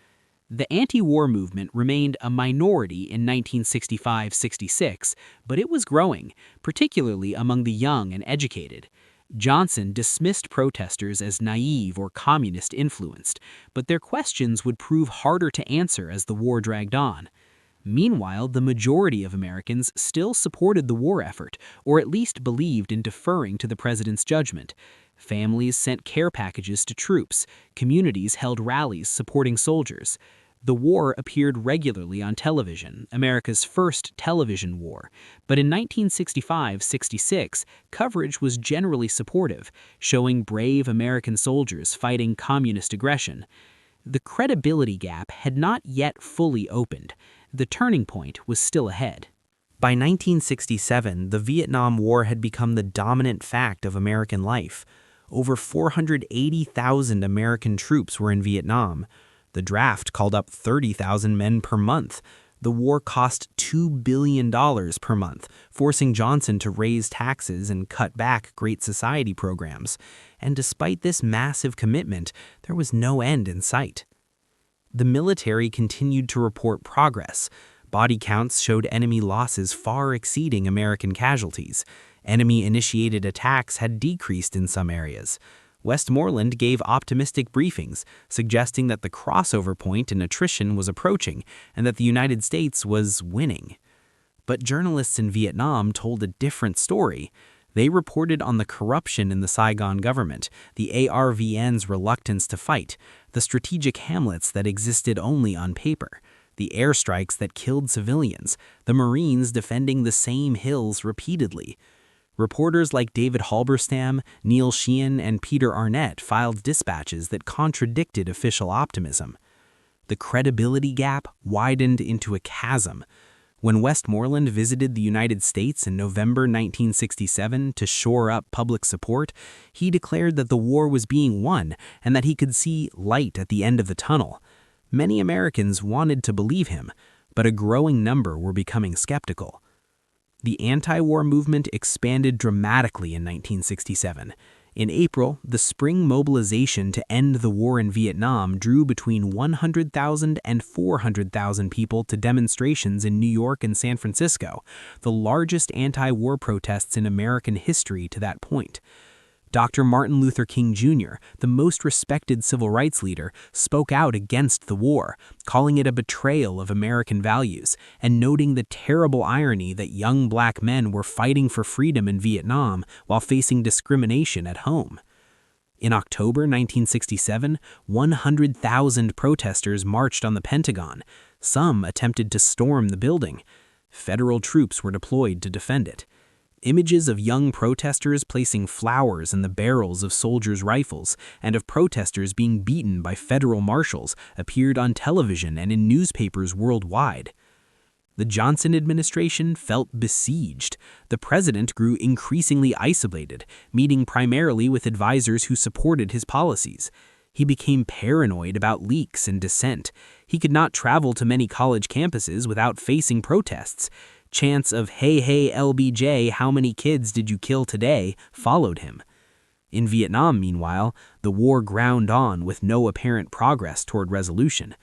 The anti-war movement remained a minority in 1965-66, but it was growing, particularly among the young and educated. Johnson dismissed protesters as naive or communist-influenced, but their questions would prove harder to answer as the war dragged on. Meanwhile, the majority of Americans still supported the war effort, or at least believed in deferring to the president's judgment. Families sent care packages to troops. Communities held rallies supporting soldiers. The war appeared regularly on television, America's first television war. But in 1965-66, coverage was generally supportive, showing brave American soldiers fighting communist aggression. The credibility gap had not yet fully opened. The turning point was still ahead. By 1967, the Vietnam War had become the dominant fact of American life. Over 480,000 American troops were in Vietnam. The draft called up 30,000 men per month. The war cost $2 billion per month, forcing Johnson to raise taxes and cut back Great Society programs. And despite this massive commitment, there was no end in sight. The military continued to report progress. Body counts showed enemy losses far exceeding American casualties. Enemy-initiated attacks had decreased in some areas. Westmoreland gave optimistic briefings, suggesting that the crossover point in attrition was approaching and that the United States was winning. But journalists in Vietnam told a different story. They reported on the corruption in the Saigon government, the ARVN's reluctance to fight, the strategic hamlets that existed only on paper, the airstrikes that killed civilians, the Marines defending the same hills repeatedly. Reporters like David Halberstam, Neil Sheehan, and Peter Arnett filed dispatches that contradicted official optimism. The credibility gap widened into a chasm. When Westmoreland visited the United States in November 1967 to shore up public support, he declared that the war was being won and that he could see light at the end of the tunnel. Many Americans wanted to believe him, but a growing number were becoming skeptical. The anti-war movement expanded dramatically in 1967. In April, the spring mobilization to end the war in Vietnam drew between 100,000 and 400,000 people to demonstrations in New York and San Francisco, the largest anti-war protests in American history to that point. Dr. Martin Luther King Jr., the most respected civil rights leader, spoke out against the war, calling it a betrayal of American values, and noting the terrible irony that young black men were fighting for freedom in Vietnam while facing discrimination at home. In October 1967, 100,000 protesters marched on the Pentagon. Some attempted to storm the building. Federal troops were deployed to defend it. Images of young protesters placing flowers in the barrels of soldiers' rifles and of protesters being beaten by federal marshals appeared on television and in newspapers worldwide. The Johnson administration felt besieged. The president grew increasingly isolated, meeting primarily with advisors who supported his policies. He became paranoid about leaks and dissent. He could not travel to many college campuses without facing protests. Chants of "Hey, hey, LBJ, how many kids did you kill today?" followed him. In Vietnam, meanwhile, the war ground on with no apparent progress toward resolution.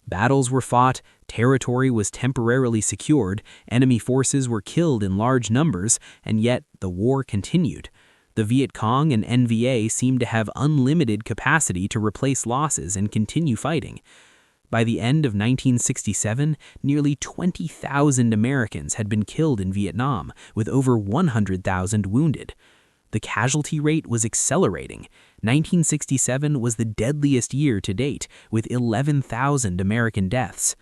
Battles were fought, territory was temporarily secured, enemy forces were killed in large numbers, and yet the war continued. The Viet Cong and NVA seemed to have unlimited capacity to replace losses and continue fighting. By the end of 1967, nearly 20,000 Americans had been killed in Vietnam, with over 100,000 wounded. The casualty rate was accelerating. 1967 was the deadliest year to date, with 11,000 American deaths.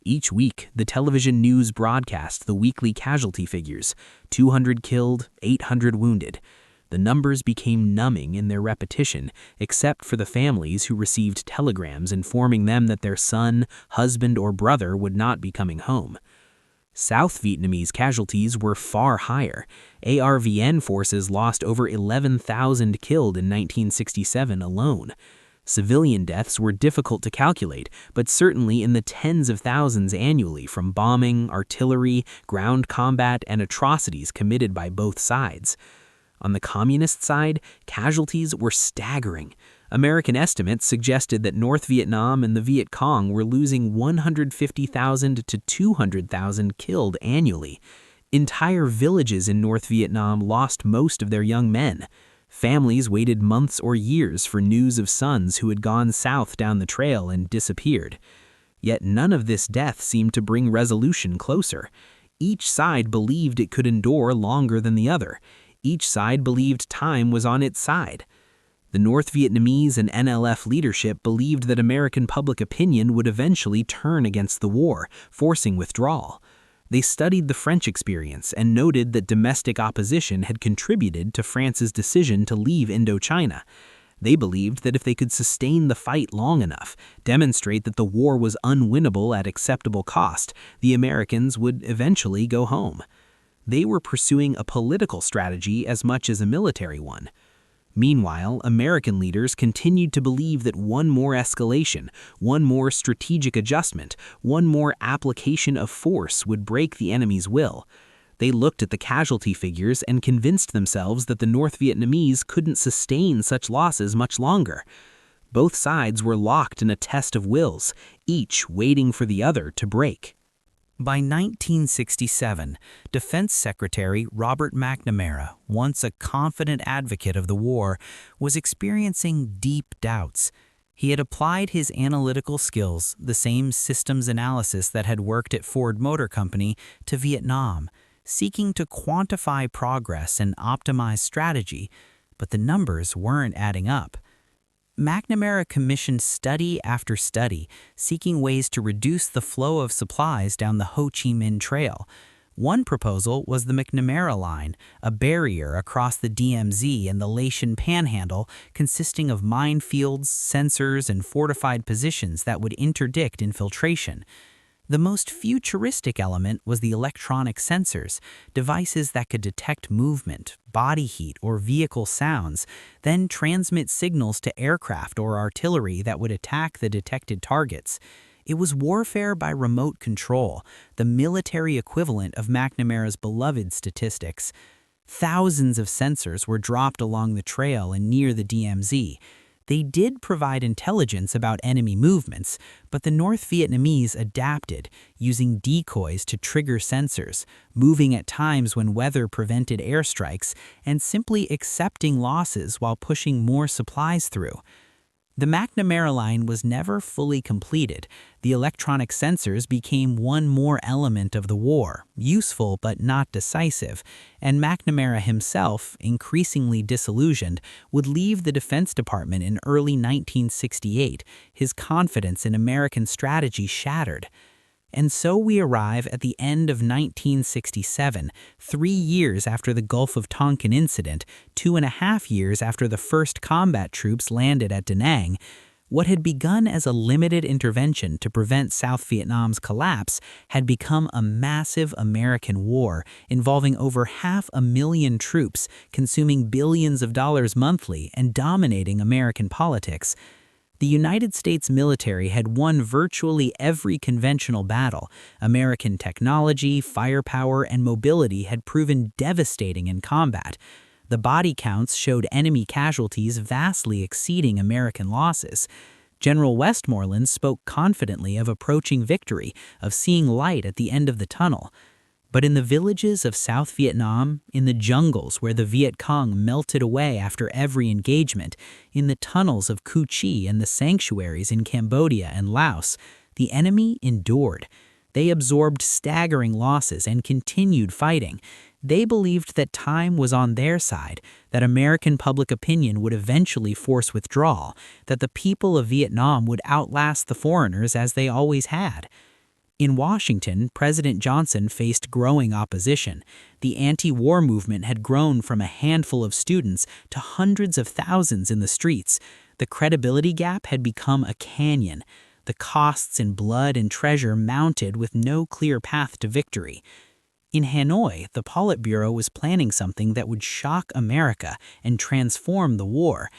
Each week, the television news broadcast the weekly casualty figures: 200 killed, 800 wounded. The numbers became numbing in their repetition, except for the families who received telegrams informing them that their son, husband, or brother would not be coming home. South Vietnamese casualties were far higher. ARVN forces lost over 11,000 killed in 1967 alone. Civilian deaths were difficult to calculate, but certainly in the tens of thousands annually from bombing, artillery, ground combat, and atrocities committed by both sides. On the communist side, casualties were staggering. American estimates suggested that North Vietnam and the Viet Cong were losing 150,000 to 200,000 killed annually. Entire villages in North Vietnam lost most of their young men. Families waited months or years for news of sons who had gone south down the trail and disappeared. Yet none of this death seemed to bring resolution closer. Each side believed it could endure longer than the other. Each side believed time was on its side. The North Vietnamese and NLF leadership believed that American public opinion would eventually turn against the war, forcing withdrawal. They studied the French experience and noted that domestic opposition had contributed to France's decision to leave Indochina. They believed that if they could sustain the fight long enough, demonstrate that the war was unwinnable at acceptable cost, the Americans would eventually go home. They were pursuing a political strategy as much as a military one. Meanwhile, American leaders continued to believe that one more escalation, one more strategic adjustment, one more application of force would break the enemy's will. They looked at the casualty figures and convinced themselves that the North Vietnamese couldn't sustain such losses much longer. Both sides were locked in a test of wills, each waiting for the other to break. By 1967, Defense Secretary Robert McNamara, once a confident advocate of the war, was experiencing deep doubts. He had applied his analytical skills, the same systems analysis that had worked at Ford Motor Company, to Vietnam, seeking to quantify progress and optimize strategy, but the numbers weren't adding up. McNamara commissioned study after study, seeking ways to reduce the flow of supplies down the Ho Chi Minh Trail. One proposal was the McNamara Line, a barrier across the DMZ and the Laotian Panhandle consisting of minefields, sensors, and fortified positions that would interdict infiltration. The most futuristic element was the electronic sensors, devices that could detect movement, body heat, or vehicle sounds, then transmit signals to aircraft or artillery that would attack the detected targets. It was warfare by remote control, the military equivalent of McNamara's beloved statistics. Thousands of sensors were dropped along the trail and near the DMZ. They did provide intelligence about enemy movements, but the North Vietnamese adapted, using decoys to trigger sensors, moving at times when weather prevented airstrikes, and simply accepting losses while pushing more supplies through. The McNamara Line was never fully completed. The electronic sensors became one more element of the war, useful but not decisive, and McNamara himself, increasingly disillusioned, would leave the Defense Department in early 1968, his confidence in American strategy shattered. And so we arrive at the end of 1967, 3 years after the Gulf of Tonkin incident, 2.5 years after the first combat troops landed at Da Nang. What had begun as a limited intervention to prevent South Vietnam's collapse had become a massive American war involving over 500,000 troops, consuming billions of dollars monthly and dominating American politics. The United States military had won virtually every conventional battle. American technology, firepower, and mobility had proven devastating in combat. The body counts showed enemy casualties vastly exceeding American losses. General Westmoreland spoke confidently of approaching victory, of seeing light at the end of the tunnel. But in the villages of South Vietnam, in the jungles where the Viet Cong melted away after every engagement, in the tunnels of Cu Chi and the sanctuaries in Cambodia and Laos, the enemy endured. They absorbed staggering losses and continued fighting. They believed that time was on their side, that American public opinion would eventually force withdrawal, that the people of Vietnam would outlast the foreigners as they always had. In Washington, President Johnson faced growing opposition. The anti-war movement had grown from a handful of students to hundreds of thousands in the streets. The credibility gap had become a canyon. The costs in blood and treasure mounted with no clear path to victory. In Hanoi, the Politburo was planning something that would shock America and transform the war.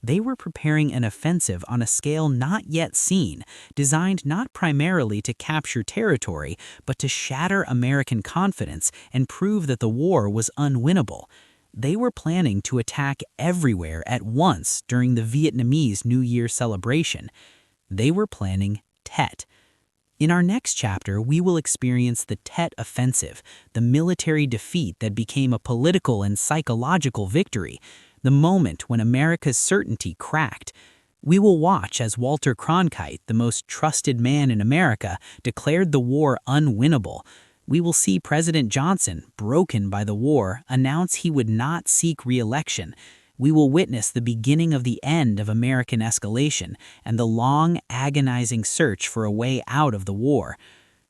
They were preparing an offensive on a scale not yet seen, designed not primarily to capture territory, but to shatter American confidence and prove that the war was unwinnable. They were planning to attack everywhere at once during the Vietnamese New Year celebration. They were planning Tet. In our next chapter, we will experience the Tet Offensive, the military defeat that became a political and psychological victory, the moment when America's certainty cracked. We will watch as Walter Cronkite, the most trusted man in America, declared the war unwinnable. We will see President Johnson, broken by the war, announce he would not seek re-election. We will witness the beginning of the end of American escalation and the long, agonizing search for a way out of the war.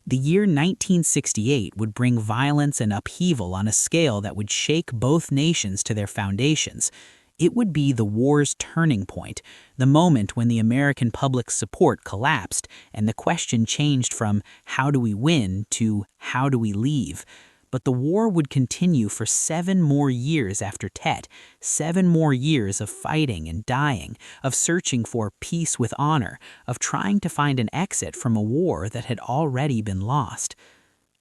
The year 1968 would bring violence and upheaval on a scale that would shake both nations to their foundations. It would be the war's turning point, the moment when the American public's support collapsed and the question changed from "how do we win" to "how do we leave?" But the war would continue for 7 more years after Tet, 7 more years of fighting and dying, of searching for peace with honor, of trying to find an exit from a war that had already been lost.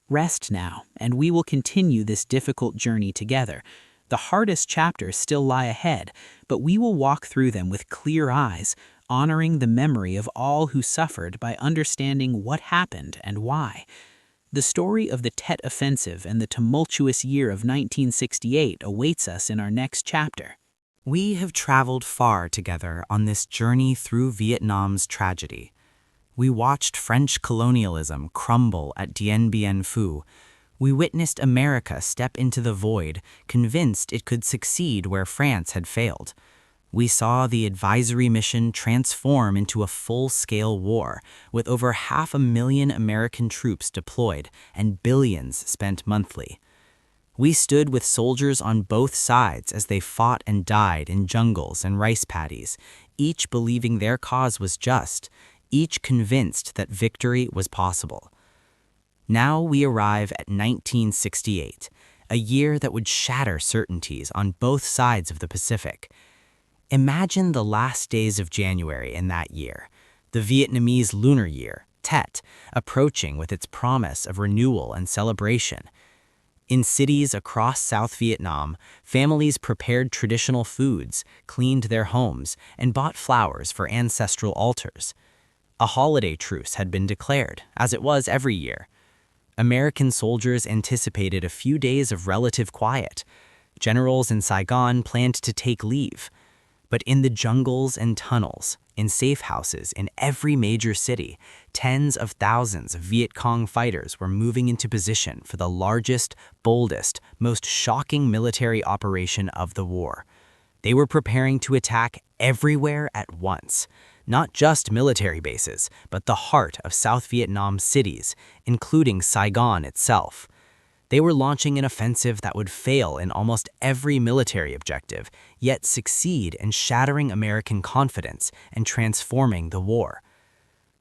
Rest now, and we will continue this difficult journey together. The hardest chapters still lie ahead, but we will walk through them with clear eyes, honoring the memory of all who suffered by understanding what happened and why. The story of the Tet Offensive and the tumultuous year of 1968 awaits us in our next chapter. We have traveled far together on this journey through Vietnam's tragedy. We watched French colonialism crumble at Dien Bien Phu. We witnessed America step into the void, convinced it could succeed where France had failed. We saw the advisory mission transform into a full-scale war, with over 500,000 American troops deployed and billions spent monthly. We stood with soldiers on both sides as they fought and died in jungles and rice paddies, each believing their cause was just, each convinced that victory was possible. Now we arrive at 1968, a year that would shatter certainties on both sides of the Pacific. Imagine the last days of January in that year, the Vietnamese Lunar Year, Tet, approaching with its promise of renewal and celebration. In cities across South Vietnam, families prepared traditional foods, cleaned their homes, and bought flowers for ancestral altars. A holiday truce had been declared, as it was every year. American soldiers anticipated a few days of relative quiet. Generals in Saigon planned to take leave. But in the jungles and tunnels, in safe houses in every major city, tens of thousands of Viet Cong fighters were moving into position for the largest, boldest, most shocking military operation of the war. They were preparing to attack everywhere at once, not just military bases, but the heart of South Vietnam cities, including Saigon itself. They were launching an offensive that would fail in almost every military objective, yet succeed in shattering American confidence and transforming the war.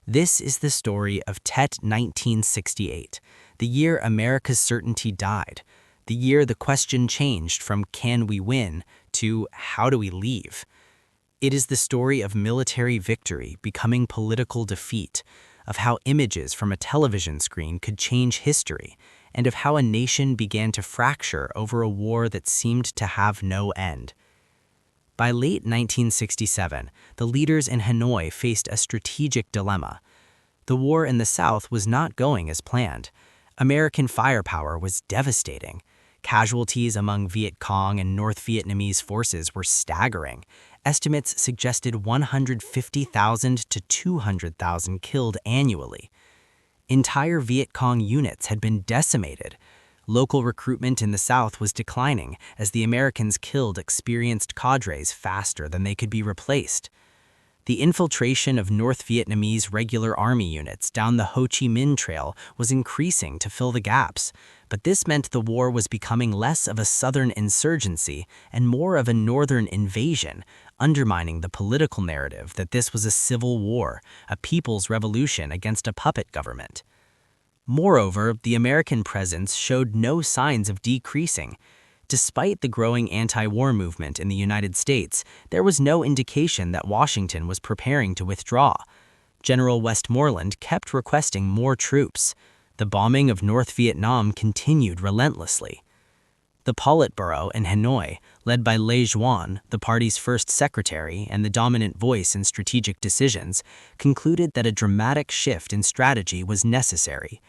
This is the story of Tet 1968, the year America's certainty died, the year the question changed from "can we win" to "how do we leave?" It is the story of military victory becoming political defeat, of how images from a television screen could change history, and of how a nation began to fracture over a war that seemed to have no end. By late 1967, the leaders in Hanoi faced a strategic dilemma. The war in the South was not going as planned. American firepower was devastating. Casualties among Viet Cong and North Vietnamese forces were staggering. Estimates suggested 150,000 to 200,000 killed annually. Entire Viet Cong units had been decimated. Local recruitment in the South was declining as the Americans killed experienced cadres faster than they could be replaced. The infiltration of North Vietnamese regular army units down the Ho Chi Minh Trail was increasing to fill the gaps, but this meant the war was becoming less of a southern insurgency and more of a northern invasion, undermining the political narrative that this was a civil war, a people's revolution against a puppet government. Moreover, the American presence showed no signs of decreasing. Despite the growing anti-war movement in the United States, there was no indication that Washington was preparing to withdraw. General Westmoreland kept requesting more troops. The bombing of North Vietnam continued relentlessly. The Politburo in Hanoi, led by Le Duan, the party's first secretary and the dominant voice in strategic decisions, concluded that a dramatic shift in strategy was necessary.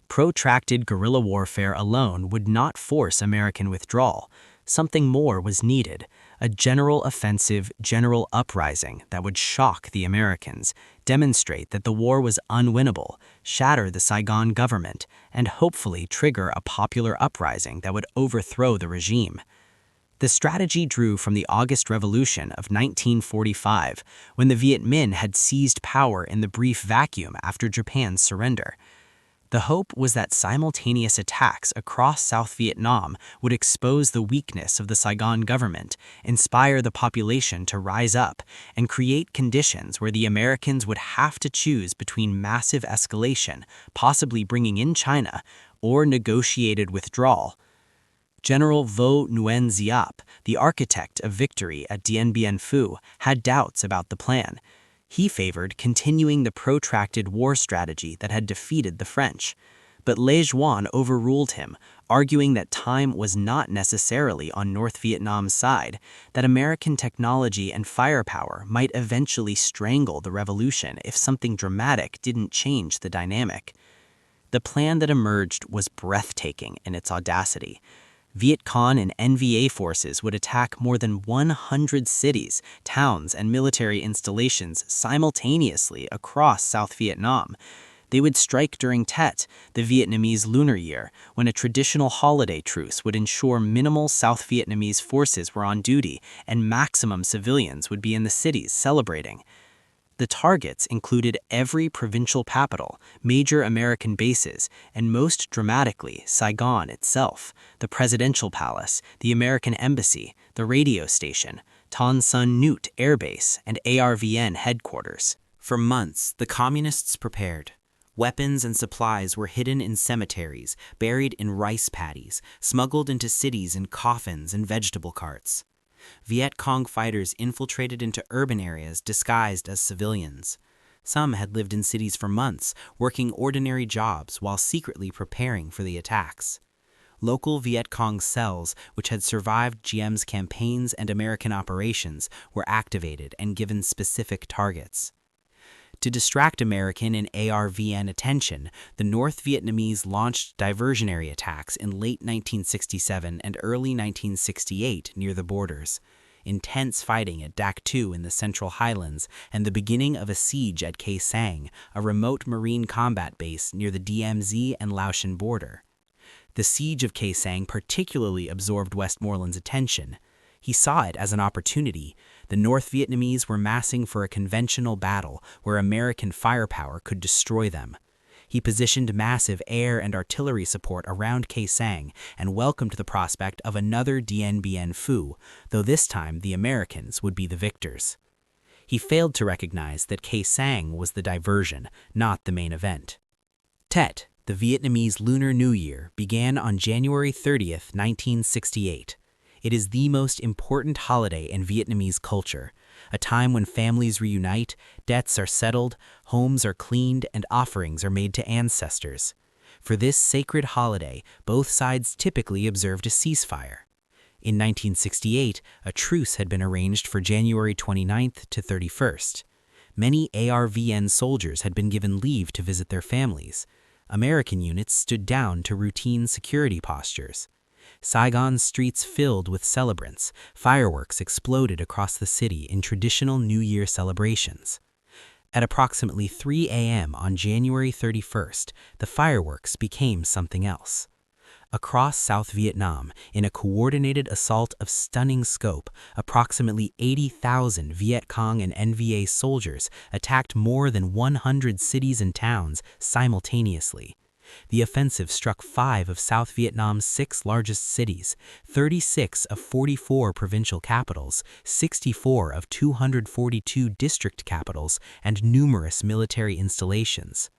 Protracted guerrilla warfare alone would not force American withdrawal. Something more was needed, a general offensive, general uprising that would shock the Americans, demonstrate that the war was unwinnable, shatter the Saigon government, and hopefully trigger a popular uprising that would overthrow the regime. The strategy drew from the August Revolution of 1945, when the Viet Minh had seized power in the brief vacuum after Japan's surrender. The hope was that simultaneous attacks across South Vietnam would expose the weakness of the Saigon government, inspire the population to rise up, and create conditions where the Americans would have to choose between massive escalation, possibly bringing in China, or negotiated withdrawal. General Vo Nguyen Giap, the architect of victory at Dien Bien Phu, had doubts about the plan. He favored continuing the protracted war strategy that had defeated the French. But Le Duan overruled him, arguing that time was not necessarily on North Vietnam's side, that American technology and firepower might eventually strangle the revolution if something dramatic didn't change the dynamic. The plan that emerged was breathtaking in its audacity. Viet Cong and NVA forces would attack more than 100 cities, towns, and military installations simultaneously across South Vietnam. They would strike during Tet, the Vietnamese Lunar Year, when a traditional holiday truce would ensure minimal South Vietnamese forces were on duty and maximum civilians would be in the cities celebrating. The targets included every provincial capital, major American bases, and most dramatically, Saigon itself, the presidential palace, the American embassy, the radio station, Ton Son Nhut Air Base, and ARVN headquarters. For months, the communists prepared. Weapons and supplies were hidden in cemeteries, buried in rice paddies, smuggled into cities in coffins and vegetable carts. Viet Cong fighters infiltrated into urban areas disguised as civilians. Some had lived in cities for months, working ordinary jobs while secretly preparing for the attacks. Local Viet Cong cells, which had survived Giem's campaigns and American operations, were activated and given specific targets. To distract American and ARVN attention, the North Vietnamese launched diversionary attacks in late 1967 and early 1968 near the borders. Intense fighting at Dak Tu in the Central Highlands and the beginning of a siege at Khe Sanh, a remote marine combat base near the DMZ and Laotian border. The siege of Khe Sanh particularly absorbed Westmoreland's attention. He saw it as an opportunity. The North Vietnamese were massing for a conventional battle where American firepower could destroy them. He positioned massive air and artillery support around Khe Sanh and welcomed the prospect of another Dien Bien Phu, though this time the Americans would be the victors. He failed to recognize that Khe Sanh was the diversion, not the main event. Tet, the Vietnamese Lunar New Year, began on January 30th, 1968. It is the most important holiday in Vietnamese culture, a time when families reunite, debts are settled, homes are cleaned, and offerings are made to ancestors. For this sacred holiday, both sides typically observed a ceasefire. In 1968, a truce had been arranged for January 29th to 31st. Many ARVN soldiers had been given leave to visit their families. American units stood down to routine security postures. Saigon's streets filled with celebrants. Fireworks exploded across the city in traditional New Year celebrations. At approximately 3 a.m. on January 31st, the fireworks became something else. Across South Vietnam, in a coordinated assault of stunning scope, approximately 80,000 Viet Cong and NVA soldiers attacked more than 100 cities and towns simultaneously. The offensive struck 5 of South Vietnam's 6 largest cities, 36 of 44 provincial capitals, 64 of 242 district capitals, and numerous military installations.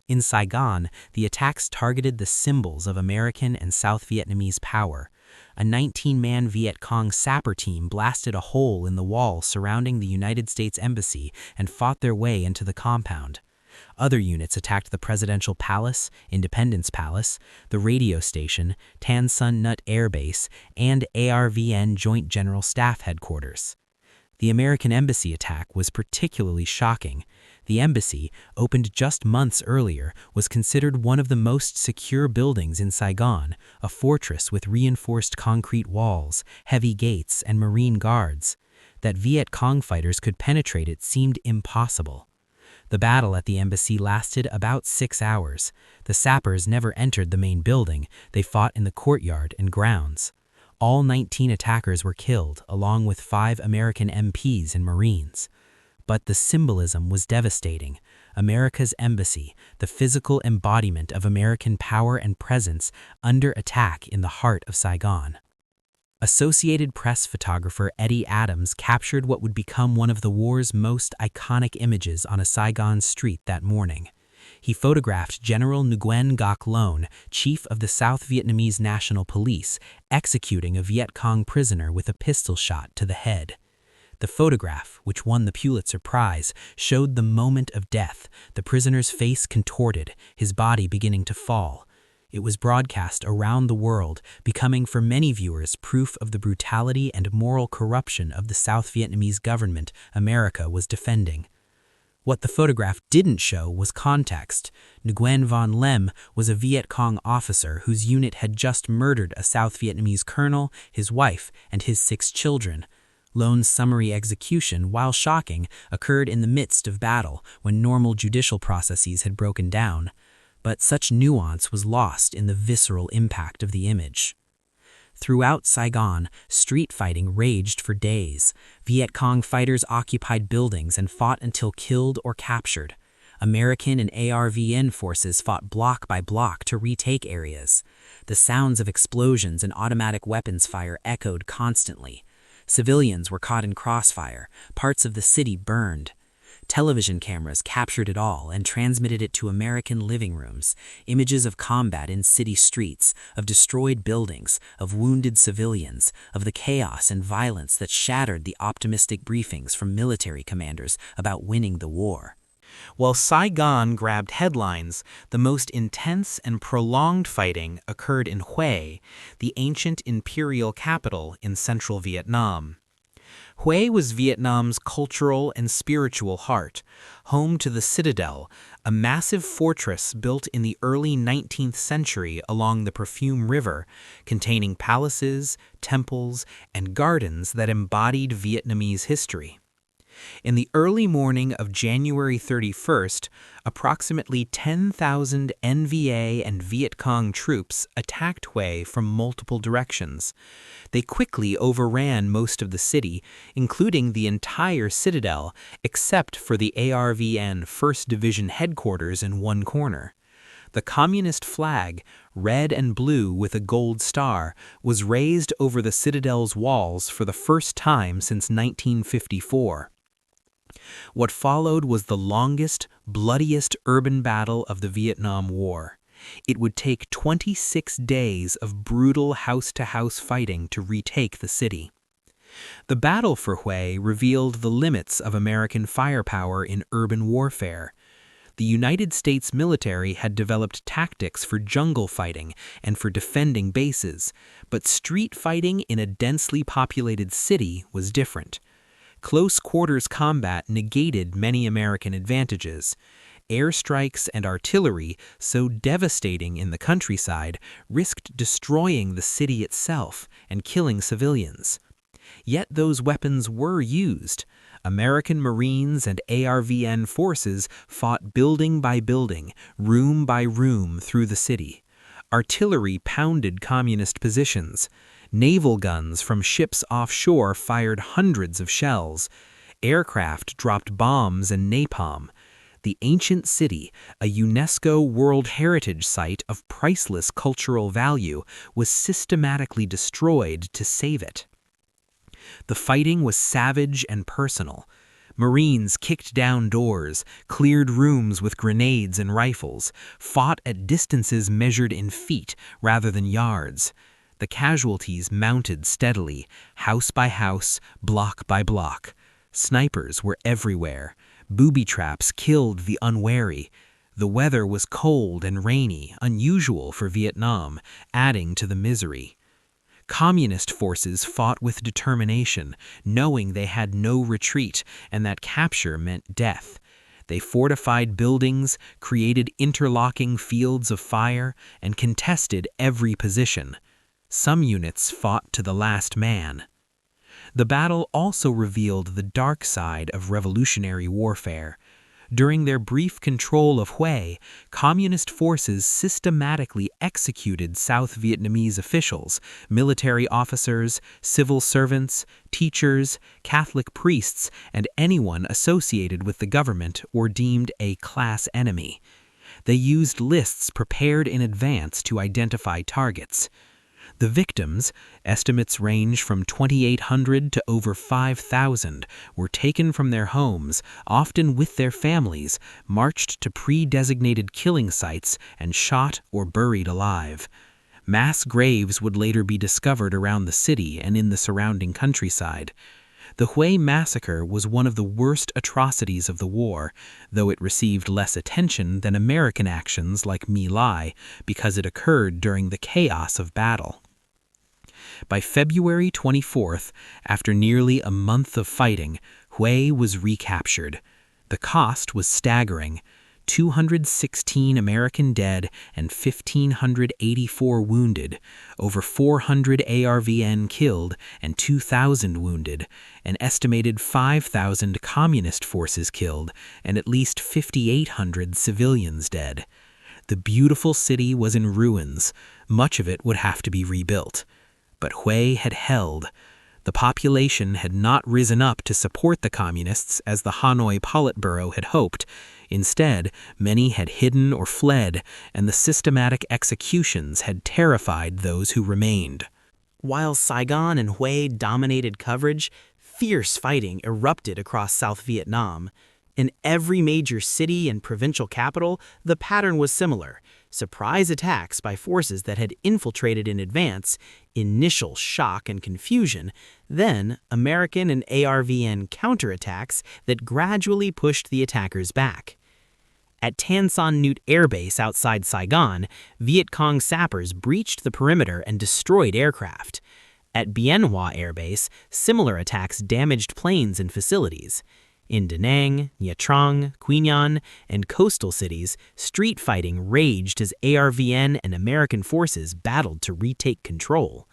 In Saigon, the attacks targeted the symbols of American and South Vietnamese power. A 19-man Viet Cong sapper team blasted a hole in the wall surrounding the United States Embassy and fought their way into the compound. Other units attacked the Presidential Palace, Independence Palace, the radio station, Tan Son Nhut Air Base, and ARVN Joint General Staff Headquarters. The American Embassy attack was particularly shocking. The embassy, opened just months earlier, was considered one of the most secure buildings in Saigon, a fortress with reinforced concrete walls, heavy gates, and Marine guards. That Viet Cong fighters could penetrate it seemed impossible. The battle at the embassy lasted about 6 hours. The sappers never entered the main building. They fought in the courtyard and grounds. All 19 attackers were killed, along with 5 American MPs and Marines. But the symbolism was devastating. America's embassy, the physical embodiment of American power and presence, under attack in the heart of Saigon. Associated Press photographer Eddie Adams captured what would become one of the war's most iconic images on a Saigon street that morning. He photographed General Nguyen Ngoc Loan, chief of the South Vietnamese National Police, executing a Viet Cong prisoner with a pistol shot to the head. The photograph, which won the Pulitzer Prize, showed the moment of death, the prisoner's face contorted, his body beginning to fall. It was broadcast around the world, becoming for many viewers proof of the brutality and moral corruption of the South Vietnamese government America was defending. What the photograph didn't show was context. Nguyen Van Lem was a Viet Cong officer whose unit had just murdered a South Vietnamese colonel, his wife, and his 6 children. Loan's summary execution, while shocking, occurred in the midst of battle when normal judicial processes had broken down. But such nuance was lost in the visceral impact of the image. Throughout Saigon, street fighting raged for days. Viet Cong fighters occupied buildings and fought until killed or captured. American and ARVN forces fought block by block to retake areas. The sounds of explosions and automatic weapons fire echoed constantly. Civilians were caught in crossfire. Parts of the city burned. Television cameras captured it all and transmitted it to American living rooms. Images of combat in city streets, of destroyed buildings, of wounded civilians, of the chaos and violence that shattered the optimistic briefings from military commanders about winning the war. While Saigon grabbed headlines, the most intense and prolonged fighting occurred in Hue, the ancient imperial capital in central Vietnam. Hue was Vietnam's cultural and spiritual heart, home to the Citadel, a massive fortress built in the early 19th century along the Perfume River, containing palaces, temples, and gardens that embodied Vietnamese history. In the early morning of January 31st, approximately 10,000 NVA and Viet Cong troops attacked Hue from multiple directions. They quickly overran most of the city, including the entire citadel, except for the ARVN 1st Division headquarters in one corner. The communist flag, red and blue with a gold star, was raised over the citadel's walls for the first time since 1954. What followed was the longest, bloodiest urban battle of the Vietnam War. It would take 26 days of brutal house-to-house fighting to retake the city. The Battle for Hue revealed the limits of American firepower in urban warfare. The United States military had developed tactics for jungle fighting and for defending bases, but street fighting in a densely populated city was different. Close quarters combat negated many American advantages. Airstrikes and artillery, so devastating in the countryside, risked destroying the city itself and killing civilians. Yet those weapons were used. American Marines and ARVN forces fought building by building, room by room through the city. Artillery pounded communist positions. Naval guns from ships offshore fired hundreds of shells. Aircraft dropped bombs and napalm. The ancient city, a UNESCO World Heritage Site of priceless cultural value, was systematically destroyed to save it. The fighting was savage and personal. Marines kicked down doors, cleared rooms with grenades and rifles, fought at distances measured in feet rather than yards. The casualties mounted steadily, house by house, block by block. Snipers were everywhere. Booby traps killed the unwary. The weather was cold and rainy, unusual for Vietnam, adding to the misery. Communist forces fought with determination, knowing they had no retreat and that capture meant death. They fortified buildings, created interlocking fields of fire, and contested every position. Some units fought to the last man. The battle also revealed the dark side of revolutionary warfare. During their brief control of Hue, communist forces systematically executed South Vietnamese officials, military officers, civil servants, teachers, Catholic priests, and anyone associated with the government or deemed a class enemy. They used lists prepared in advance to identify targets. The victims, estimates range from 2,800 to over 5,000, were taken from their homes, often with their families, marched to pre-designated killing sites, and shot or buried alive. Mass graves would later be discovered around the city and in the surrounding countryside. The Hue Massacre was one of the worst atrocities of the war, though it received less attention than American actions like My Lai because it occurred during the chaos of battle. By February 24th, after nearly a month of fighting, Hue was recaptured. The cost was staggering: 216 American dead and 1,584 wounded, over 400 ARVN killed and 2,000 wounded, an estimated 5,000 communist forces killed, and at least 5,800 civilians dead. The beautiful city was in ruins. Much of it would have to be rebuilt. But Hue had held. The population had not risen up to support the communists as the Hanoi Politburo had hoped. Instead, many had hidden or fled, and the systematic executions had terrified those who remained. While Saigon and Hue dominated coverage, fierce fighting erupted across South Vietnam. In every major city and provincial capital, the pattern was similar: surprise attacks by forces that had infiltrated in advance, initial shock and confusion, then American and ARVN counterattacks that gradually pushed the attackers back. At Tan Son Nhut Air Base outside Saigon, Viet Cong sappers breached the perimeter and destroyed aircraft. At Bien Hoa Air Base, similar attacks damaged planes and facilities. In Da Nang, Nha Trang, Quy Nhon, and coastal cities, street fighting raged as ARVN and American forces battled to retake control.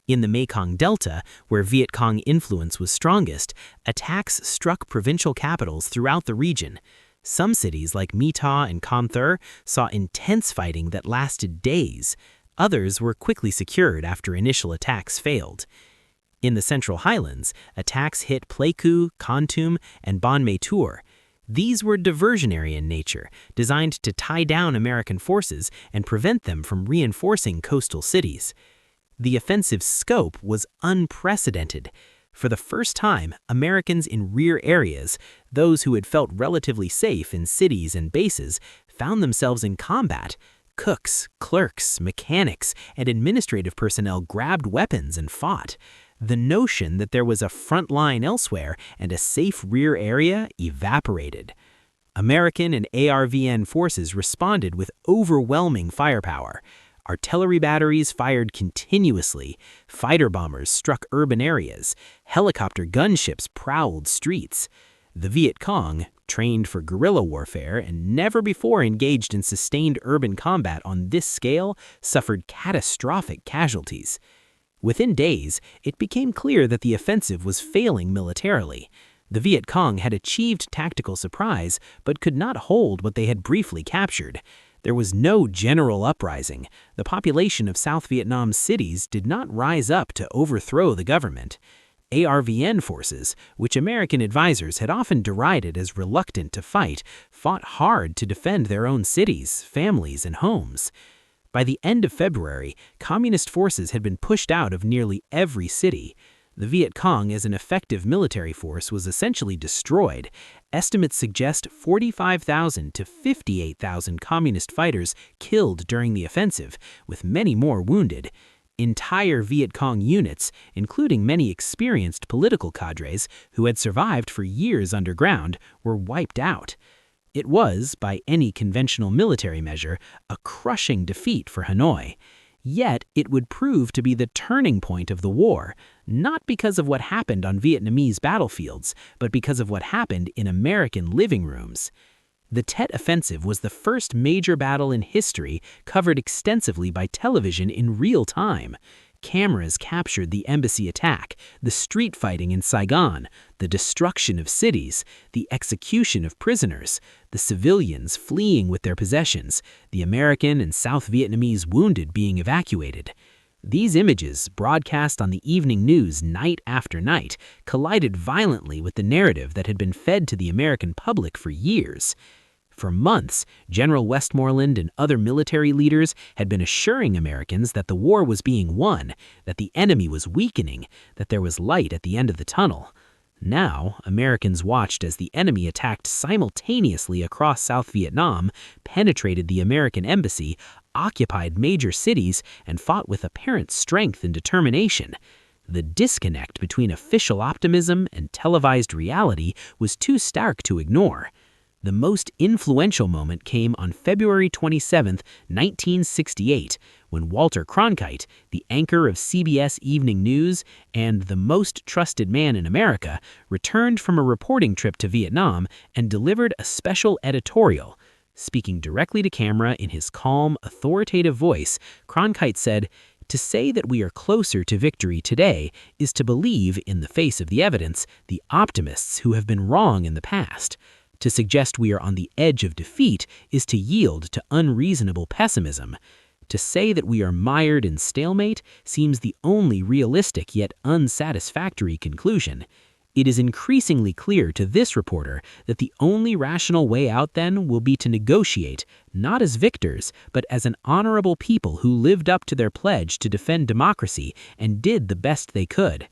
In the Mekong Delta, where Viet Cong influence was strongest, attacks struck provincial capitals throughout the region. Some cities like My Tho and Con Thơ saw intense fighting that lasted days. Others were quickly secured after initial attacks failed. In the Central Highlands, attacks hit Pleiku, Kon Tum, and Bon Mae Tur. These were diversionary in nature, designed to tie down American forces and prevent them from reinforcing coastal cities. The offensive's scope was unprecedented. For the first time, Americans in rear areas, those who had felt relatively safe in cities and bases, found themselves in combat. Cooks, clerks, mechanics, and administrative personnel grabbed weapons and fought. The notion that there was a front line elsewhere and a safe rear area evaporated. American and ARVN forces responded with overwhelming firepower. Artillery batteries fired continuously, fighter bombers struck urban areas, helicopter gunships prowled streets. The Viet Cong, trained for guerrilla warfare and never before engaged in sustained urban combat on this scale, suffered catastrophic casualties. Within days, it became clear that the offensive was failing militarily. The Viet Cong had achieved tactical surprise, but could not hold what they had briefly captured. There was no general uprising. The population of South Vietnam's cities did not rise up to overthrow the government. ARVN forces, which American advisors had often derided as reluctant to fight, fought hard to defend their own cities, families, and homes. By the end of February, communist forces had been pushed out of nearly every city. The Viet Cong as an effective military force was essentially destroyed. Estimates suggest 45,000 to 58,000 communist fighters killed during the offensive, with many more wounded. Entire Viet Cong units, including many experienced political cadres who had survived for years underground, were wiped out. It was, by any conventional military measure, a crushing defeat for Hanoi. Yet it would prove to be the turning point of the war, not because of what happened on Vietnamese battlefields, but because of what happened in American living rooms. The Tet Offensive was the first major battle in history covered extensively by television in real time. Cameras captured the embassy attack, the street fighting in Saigon, the destruction of cities, the execution of prisoners, the civilians fleeing with their possessions, the American and South Vietnamese wounded being evacuated. These images, broadcast on the evening news night after night, collided violently with the narrative that had been fed to the American public for years. For months, General Westmoreland and other military leaders had been assuring Americans that the war was being won, that the enemy was weakening, that there was light at the end of the tunnel. Now, Americans watched as the enemy attacked simultaneously across South Vietnam, penetrated the American embassy, occupied major cities, and fought with apparent strength and determination. The disconnect between official optimism and televised reality was too stark to ignore. The most influential moment came on February 27, 1968, when Walter Cronkite, the anchor of CBS Evening News and the most trusted man in America, returned from a reporting trip to Vietnam and delivered a special editorial. Speaking directly to camera in his calm, authoritative voice, Cronkite said, "To say that we are closer to victory today is to believe, in the face of the evidence, the optimists who have been wrong in the past. To suggest we are on the edge of defeat is to yield to unreasonable pessimism. To say that we are mired in stalemate seems the only realistic yet unsatisfactory conclusion. It is increasingly clear to this reporter that the only rational way out then will be to negotiate, not as victors, but as an honorable people who lived up to their pledge to defend democracy and did the best they could."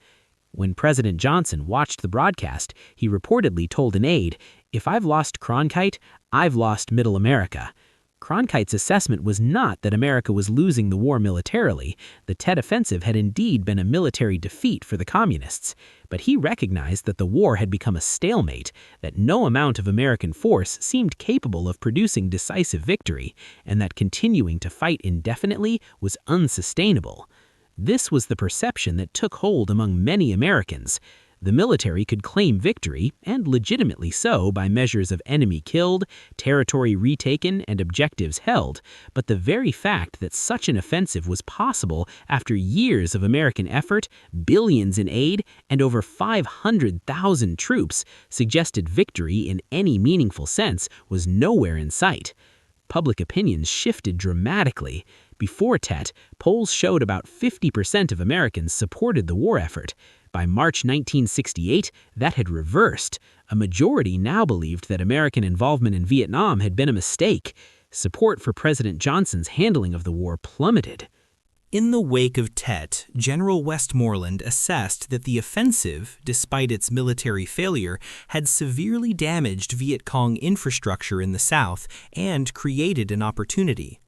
When President Johnson watched the broadcast, he reportedly told an aide, "If I've lost Cronkite, I've lost Middle America." Cronkite's assessment was not that America was losing the war militarily. The Tet Offensive had indeed been a military defeat for the communists. But he recognized that the war had become a stalemate, that no amount of American force seemed capable of producing decisive victory, and that continuing to fight indefinitely was unsustainable. This was the perception that took hold among many Americans. The military could claim victory, and legitimately so, by measures of enemy killed, territory retaken, and objectives held, but the very fact that such an offensive was possible after years of American effort, billions in aid, and over 500,000 troops suggested victory in any meaningful sense was nowhere in sight. Public opinion shifted dramatically. Before Tet, polls showed about 50% of Americans supported the war effort. By March 1968, that had reversed. A majority now believed that American involvement in Vietnam had been a mistake. Support for President Johnson's handling of the war plummeted. In the wake of Tet, General Westmoreland assessed that the offensive, despite its military failure, had severely damaged Viet Cong infrastructure in the South and created an opportunity.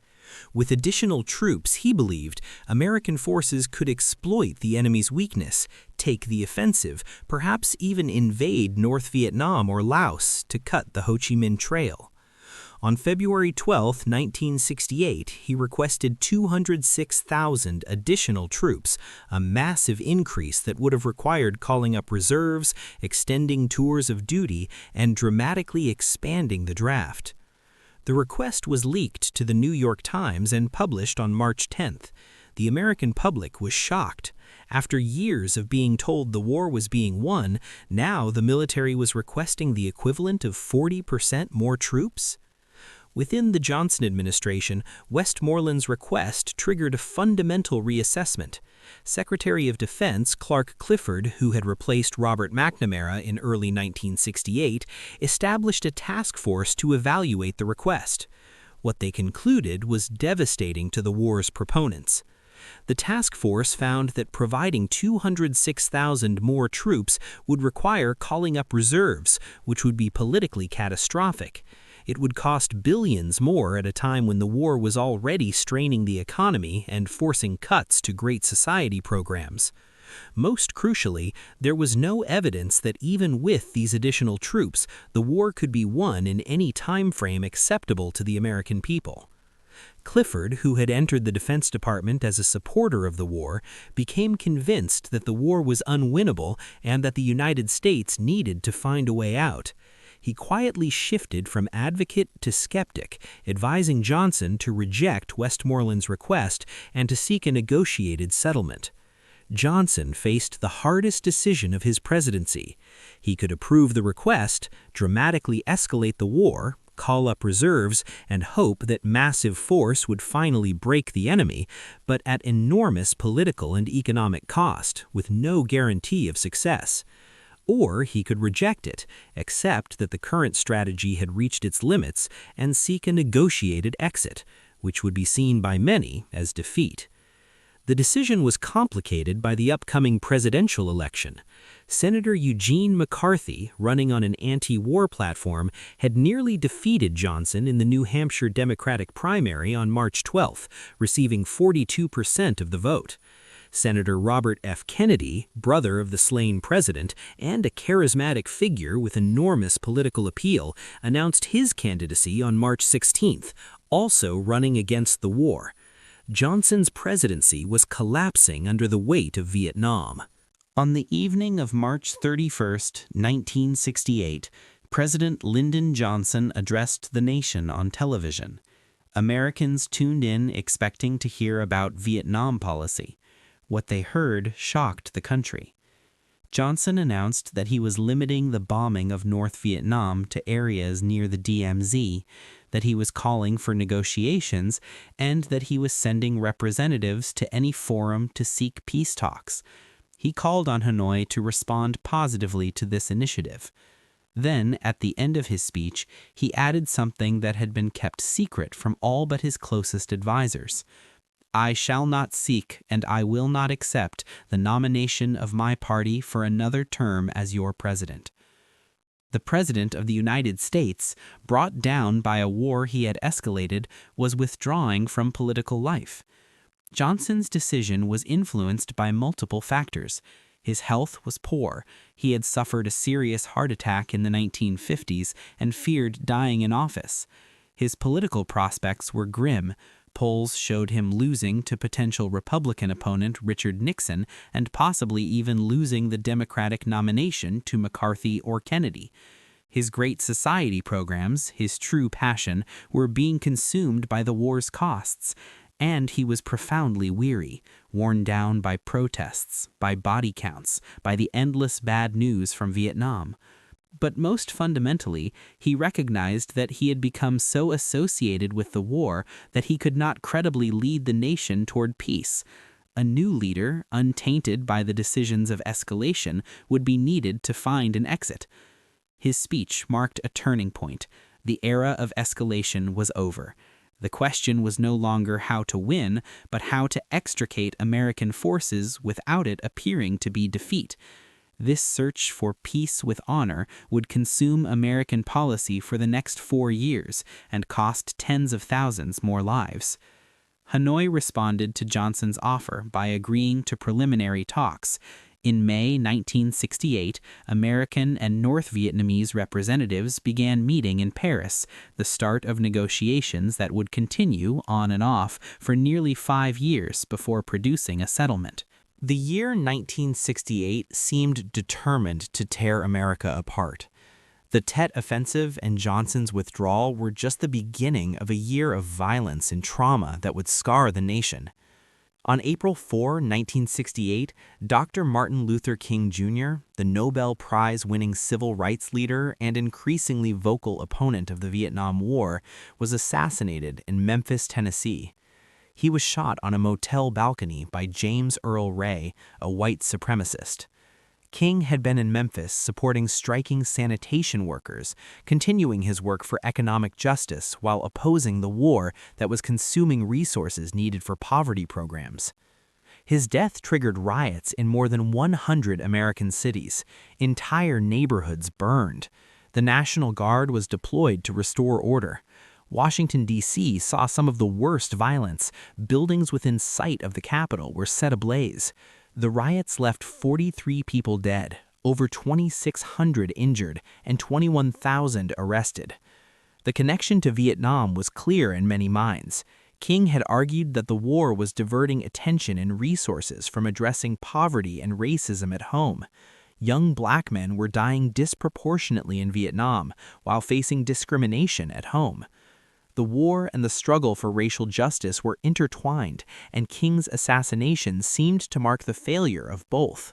With additional troops, he believed, American forces could exploit the enemy's weakness, take the offensive, perhaps even invade North Vietnam or Laos to cut the Ho Chi Minh Trail. On February 12, 1968, he requested 206,000 additional troops, a massive increase that would have required calling up reserves, extending tours of duty, and dramatically expanding the draft. The request was leaked to the New York Times and published on March 10th. The American public was shocked. After years of being told the war was being won, now the military was requesting the equivalent of 40% more troops? Within the Johnson administration, Westmoreland's request triggered a fundamental reassessment. Secretary of Defense Clark Clifford, who had replaced Robert McNamara in early 1968, established a task force to evaluate the request. What they concluded was devastating to the war's proponents. The task force found that providing 206,000 more troops would require calling up reserves, which would be politically catastrophic. It would cost billions more at a time when the war was already straining the economy and forcing cuts to Great Society programs. Most crucially, there was no evidence that even with these additional troops, the war could be won in any time frame acceptable to the American people. Clifford, who had entered the Defense Department as a supporter of the war, became convinced that the war was unwinnable and that the United States needed to find a way out. He quietly shifted from advocate to skeptic, advising Johnson to reject Westmoreland's request and to seek a negotiated settlement. Johnson faced the hardest decision of his presidency. He could approve the request, dramatically escalate the war, call up reserves, and hope that massive force would finally break the enemy, but at enormous political and economic cost, with no guarantee of success. Or he could reject it, accept that the current strategy had reached its limits, and seek a negotiated exit, which would be seen by many as defeat. The decision was complicated by the upcoming presidential election. Senator Eugene McCarthy, running on an anti-war platform, had nearly defeated Johnson in the New Hampshire Democratic primary on March 12, receiving 42% of the vote. Senator Robert F. Kennedy, brother of the slain president and a charismatic figure with enormous political appeal, announced his candidacy on March 16th, also running against the war. Johnson's presidency was collapsing under the weight of Vietnam. On the evening of March 31, 1968, President Lyndon Johnson addressed the nation on television. Americans tuned in expecting to hear about Vietnam policy. What they heard shocked the country. Johnson announced that he was limiting the bombing of North Vietnam to areas near the DMZ, that he was calling for negotiations, and that he was sending representatives to any forum to seek peace talks. He called on Hanoi to respond positively to this initiative. Then, at the end of his speech, he added something that had been kept secret from all but his closest advisors. I shall not seek and I will not accept the nomination of my party for another term as your president. The President of the United States, brought down by a war he had escalated, was withdrawing from political life. Johnson's decision was influenced by multiple factors. His health was poor. He had suffered a serious heart attack in the 1950s and feared dying in office. His political prospects were grim. Polls showed him losing to potential Republican opponent Richard Nixon and possibly even losing the Democratic nomination to McCarthy or Kennedy. His Great Society programs, his true passion, were being consumed by the war's costs, and he was profoundly weary, worn down by protests, by body counts, by the endless bad news from Vietnam. But most fundamentally, he recognized that he had become so associated with the war that he could not credibly lead the nation toward peace. A new leader, untainted by the decisions of escalation, would be needed to find an exit. His speech marked a turning point. The era of escalation was over. The question was no longer how to win, but how to extricate American forces without it appearing to be defeat. This search for peace with honor would consume American policy for the next 4 years and cost tens of thousands more lives. Hanoi responded to Johnson's offer by agreeing to preliminary talks. In May 1968, American and North Vietnamese representatives began meeting in Paris, the start of negotiations that would continue on and off for nearly 5 years before producing a settlement. The year 1968 seemed determined to tear America apart. The Tet Offensive and Johnson's withdrawal were just the beginning of a year of violence and trauma that would scar the nation. On April 4, 1968, Dr. Martin Luther King Jr., the Nobel Prize-winning civil rights leader and increasingly vocal opponent of the Vietnam War, was assassinated in Memphis, Tennessee. He was shot on a motel balcony by James Earl Ray, a white supremacist. King had been in Memphis supporting striking sanitation workers, continuing his work for economic justice while opposing the war that was consuming resources needed for poverty programs. His death triggered riots in more than 100 American cities. Entire neighborhoods burned. The National Guard was deployed to restore order. Washington, D.C. saw some of the worst violence. Buildings within sight of the Capitol were set ablaze. The riots left 43 people dead, over 2,600 injured, and 21,000 arrested. The connection to Vietnam was clear in many minds. King had argued that the war was diverting attention and resources from addressing poverty and racism at home. Young black men were dying disproportionately in Vietnam while facing discrimination at home. The war and the struggle for racial justice were intertwined, and King's assassination seemed to mark the failure of both.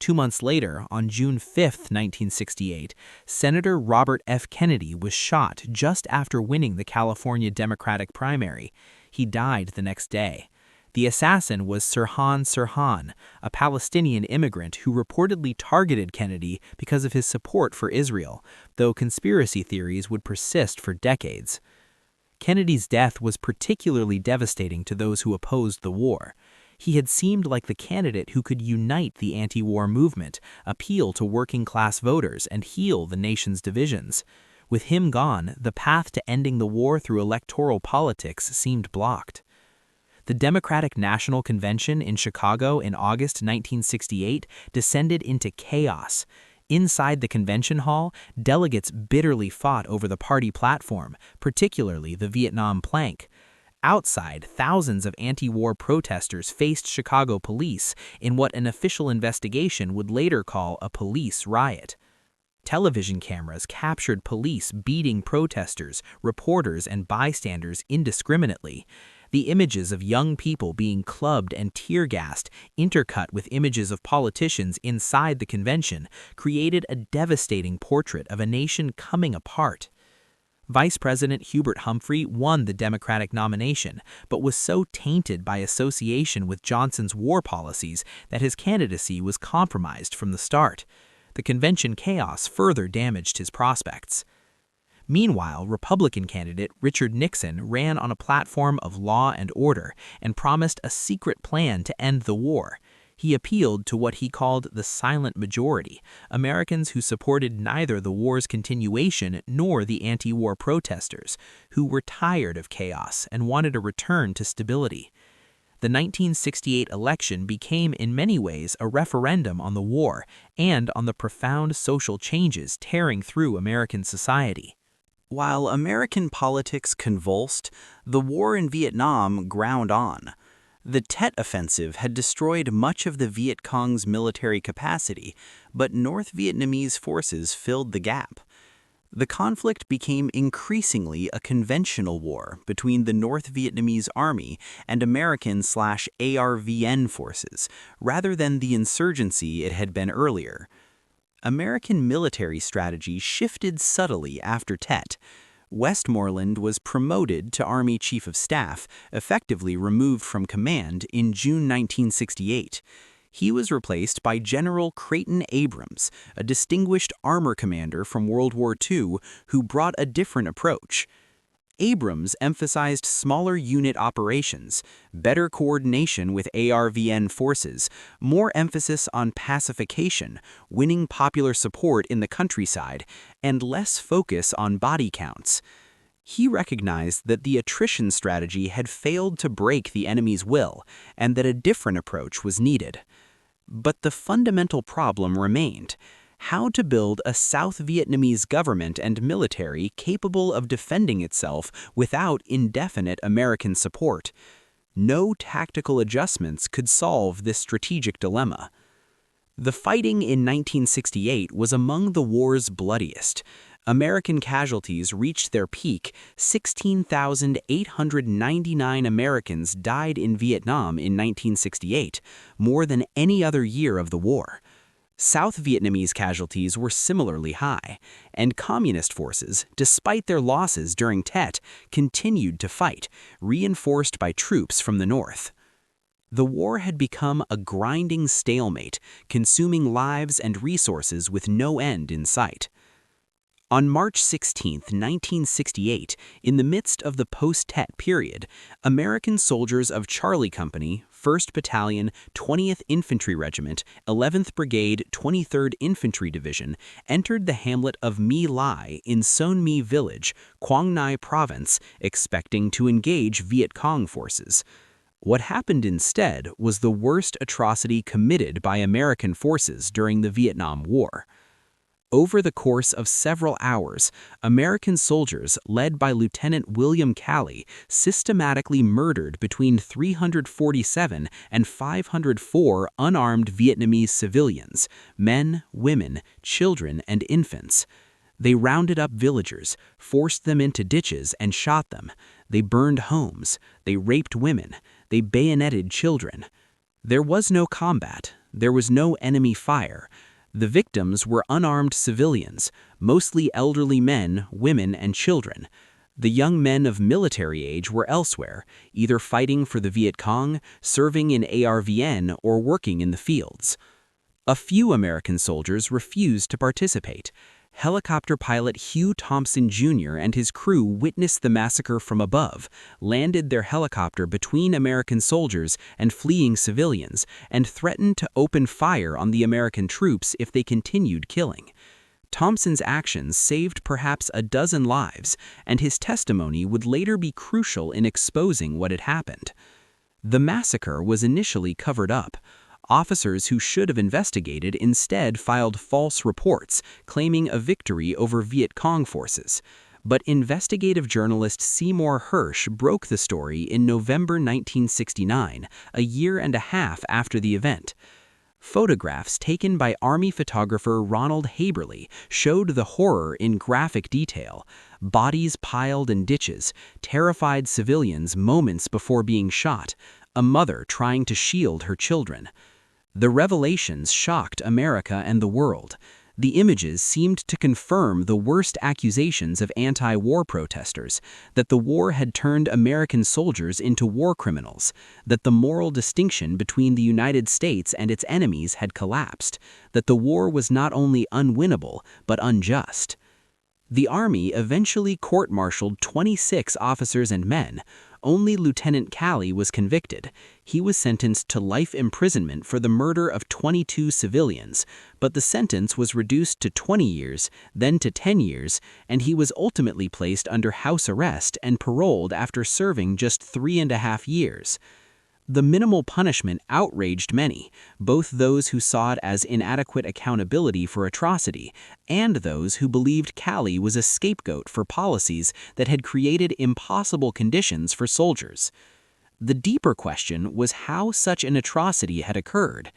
2 months later, on June 5, 1968, Senator Robert F. Kennedy was shot just after winning the California Democratic primary. He died the next day. The assassin was Sirhan Sirhan, a Palestinian immigrant who reportedly targeted Kennedy because of his support for Israel, though conspiracy theories would persist for decades. Kennedy's death was particularly devastating to those who opposed the war. He had seemed like the candidate who could unite the anti-war movement, appeal to working-class voters, and heal the nation's divisions. With him gone, the path to ending the war through electoral politics seemed blocked. The Democratic National Convention in Chicago in August 1968 descended into chaos. Inside the convention hall, delegates bitterly fought over the party platform, particularly the Vietnam plank. Outside, thousands of anti-war protesters faced Chicago police in what an official investigation would later call a police riot. Television cameras captured police beating protesters, reporters, and bystanders indiscriminately. The images of young people being clubbed and tear-gassed, intercut with images of politicians inside the convention, created a devastating portrait of a nation coming apart. Vice President Hubert Humphrey won the Democratic nomination, but was so tainted by association with Johnson's war policies that his candidacy was compromised from the start. The convention chaos further damaged his prospects. Meanwhile, Republican candidate Richard Nixon ran on a platform of law and order and promised a secret plan to end the war. He appealed to what he called the silent majority, Americans who supported neither the war's continuation nor the anti-war protesters, who were tired of chaos and wanted a return to stability. The 1968 election became in many ways a referendum on the war and on the profound social changes tearing through American society. While American politics convulsed, the war in Vietnam ground on. The Tet Offensive had destroyed much of the Viet Cong's military capacity, but North Vietnamese forces filled the gap. The conflict became increasingly a conventional war between the North Vietnamese Army and American/ARVN forces, rather than the insurgency it had been earlier. American military strategy shifted subtly after Tet. Westmoreland was promoted to Army Chief of Staff, effectively removed from command in June 1968. He was replaced by General Creighton Abrams, a distinguished armor commander from World War II who brought a different approach. Abrams emphasized smaller unit operations, better coordination with ARVN forces, more emphasis on pacification, winning popular support in the countryside, and less focus on body counts. He recognized that the attrition strategy had failed to break the enemy's will and that a different approach was needed. But the fundamental problem remained: how to build a South Vietnamese government and military capable of defending itself without indefinite American support. No tactical adjustments could solve this strategic dilemma. The fighting in 1968 was among the war's bloodiest. American casualties reached their peak. 16,899 Americans died in Vietnam in 1968, more than any other year of the war. South Vietnamese casualties were similarly high, and communist forces, despite their losses during Tet, continued to fight, reinforced by troops from the north. The war had become a grinding stalemate, consuming lives and resources with no end in sight. On March 16, 1968, in the midst of the post-Tet period, American soldiers of Charlie Company, 1st Battalion, 20th Infantry Regiment, 11th Brigade, 23rd Infantry Division, entered the hamlet of My Lai in Son My Village, Quang Ngai Province, expecting to engage Viet Cong forces. What happened instead was the worst atrocity committed by American forces during the Vietnam War. Over the course of several hours, American soldiers, led by Lieutenant William Calley, systematically murdered between 347 and 504 unarmed Vietnamese civilians, men, women, children, and infants. They rounded up villagers, forced them into ditches, and shot them. They burned homes. They raped women. They bayoneted children. There was no combat. There was no enemy fire. The victims were unarmed civilians, mostly elderly men, women, and children. The young men of military age were elsewhere, either fighting for the Viet Cong, serving in ARVN, or working in the fields. A few American soldiers refused to participate. Helicopter pilot Hugh Thompson Jr. and his crew witnessed the massacre from above, landed their helicopter between American soldiers and fleeing civilians, and threatened to open fire on the American troops if they continued killing. Thompson's actions saved perhaps a dozen lives, and his testimony would later be crucial in exposing what had happened. The massacre was initially covered up. Officers who should have investigated instead filed false reports, claiming a victory over Viet Cong forces. But investigative journalist Seymour Hersh broke the story in November 1969, a year and a half after the event. Photographs taken by Army photographer Ronald Haberly showed the horror in graphic detail: bodies piled in ditches, terrified civilians moments before being shot, a mother trying to shield her children. The revelations shocked America and the world. The images seemed to confirm the worst accusations of anti-war protesters, that the war had turned American soldiers into war criminals, that the moral distinction between the United States and its enemies had collapsed, that the war was not only unwinnable, but unjust. The Army eventually court-martialed 26 officers and men. Only Lieutenant Calley was convicted. He was sentenced to life imprisonment for the murder of 22 civilians, but the sentence was reduced to 20 years, then to 10 years, and he was ultimately placed under house arrest and paroled after serving just 3.5 years. The minimal punishment outraged many, both those who saw it as inadequate accountability for atrocity and those who believed Calley was a scapegoat for policies that had created impossible conditions for soldiers. The deeper question was how such an atrocity had occurred.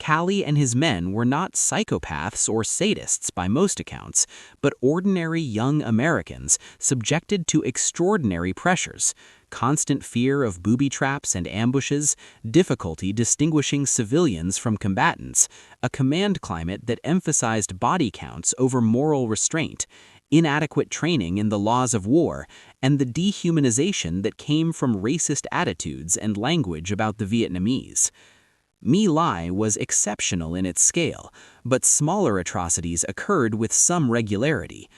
Calley and his men were not psychopaths or sadists by most accounts, but ordinary young Americans subjected to extraordinary pressures: constant fear of booby traps and ambushes, difficulty distinguishing civilians from combatants, a command climate that emphasized body counts over moral restraint, inadequate training in the laws of war, and the dehumanization that came from racist attitudes and language about the Vietnamese. My Lai was exceptional in its scale, but smaller atrocities occurred with some regularity.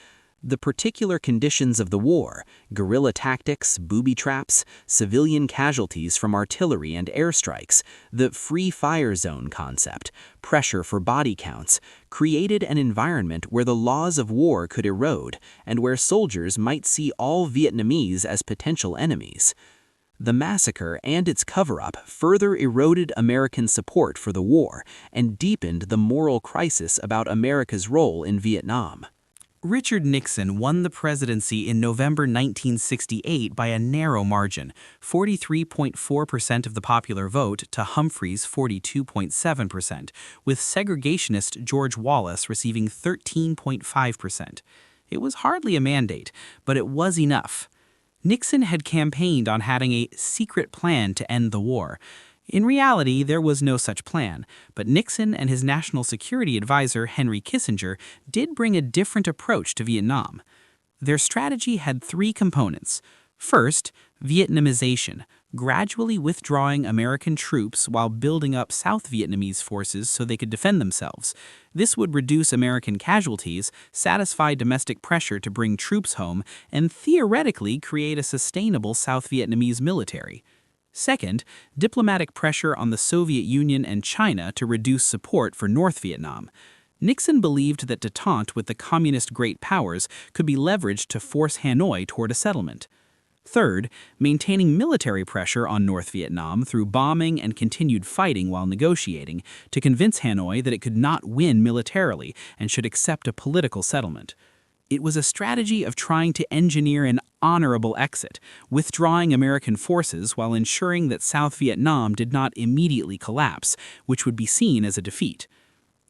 The particular conditions of the war, guerrilla tactics, booby traps, civilian casualties from artillery and airstrikes, the free fire zone concept, pressure for body counts, created an environment where the laws of war could erode and where soldiers might see all Vietnamese as potential enemies. The massacre and its cover-up further eroded American support for the war and deepened the moral crisis about America's role in Vietnam. Richard Nixon won the presidency in November 1968 by a narrow margin, 43.4% of the popular vote to Humphrey's 42.7%, with segregationist George Wallace receiving 13.5%. It was hardly a mandate, but it was enough. Nixon had campaigned on having a secret plan to end the war. In reality, there was no such plan, but Nixon and his national security advisor, Henry Kissinger, did bring a different approach to Vietnam. Their strategy had three components. First, Vietnamization, gradually withdrawing American troops while building up South Vietnamese forces so they could defend themselves. This would reduce American casualties, satisfy domestic pressure to bring troops home, and theoretically create a sustainable South Vietnamese military. Second, diplomatic pressure on the Soviet Union and China to reduce support for North Vietnam. Nixon believed that détente with the communist great powers could be leveraged to force Hanoi toward a settlement. Third, maintaining military pressure on North Vietnam through bombing and continued fighting while negotiating to convince Hanoi that it could not win militarily and should accept a political settlement. It was a strategy of trying to engineer an honorable exit, withdrawing American forces while ensuring that South Vietnam did not immediately collapse, which would be seen as a defeat.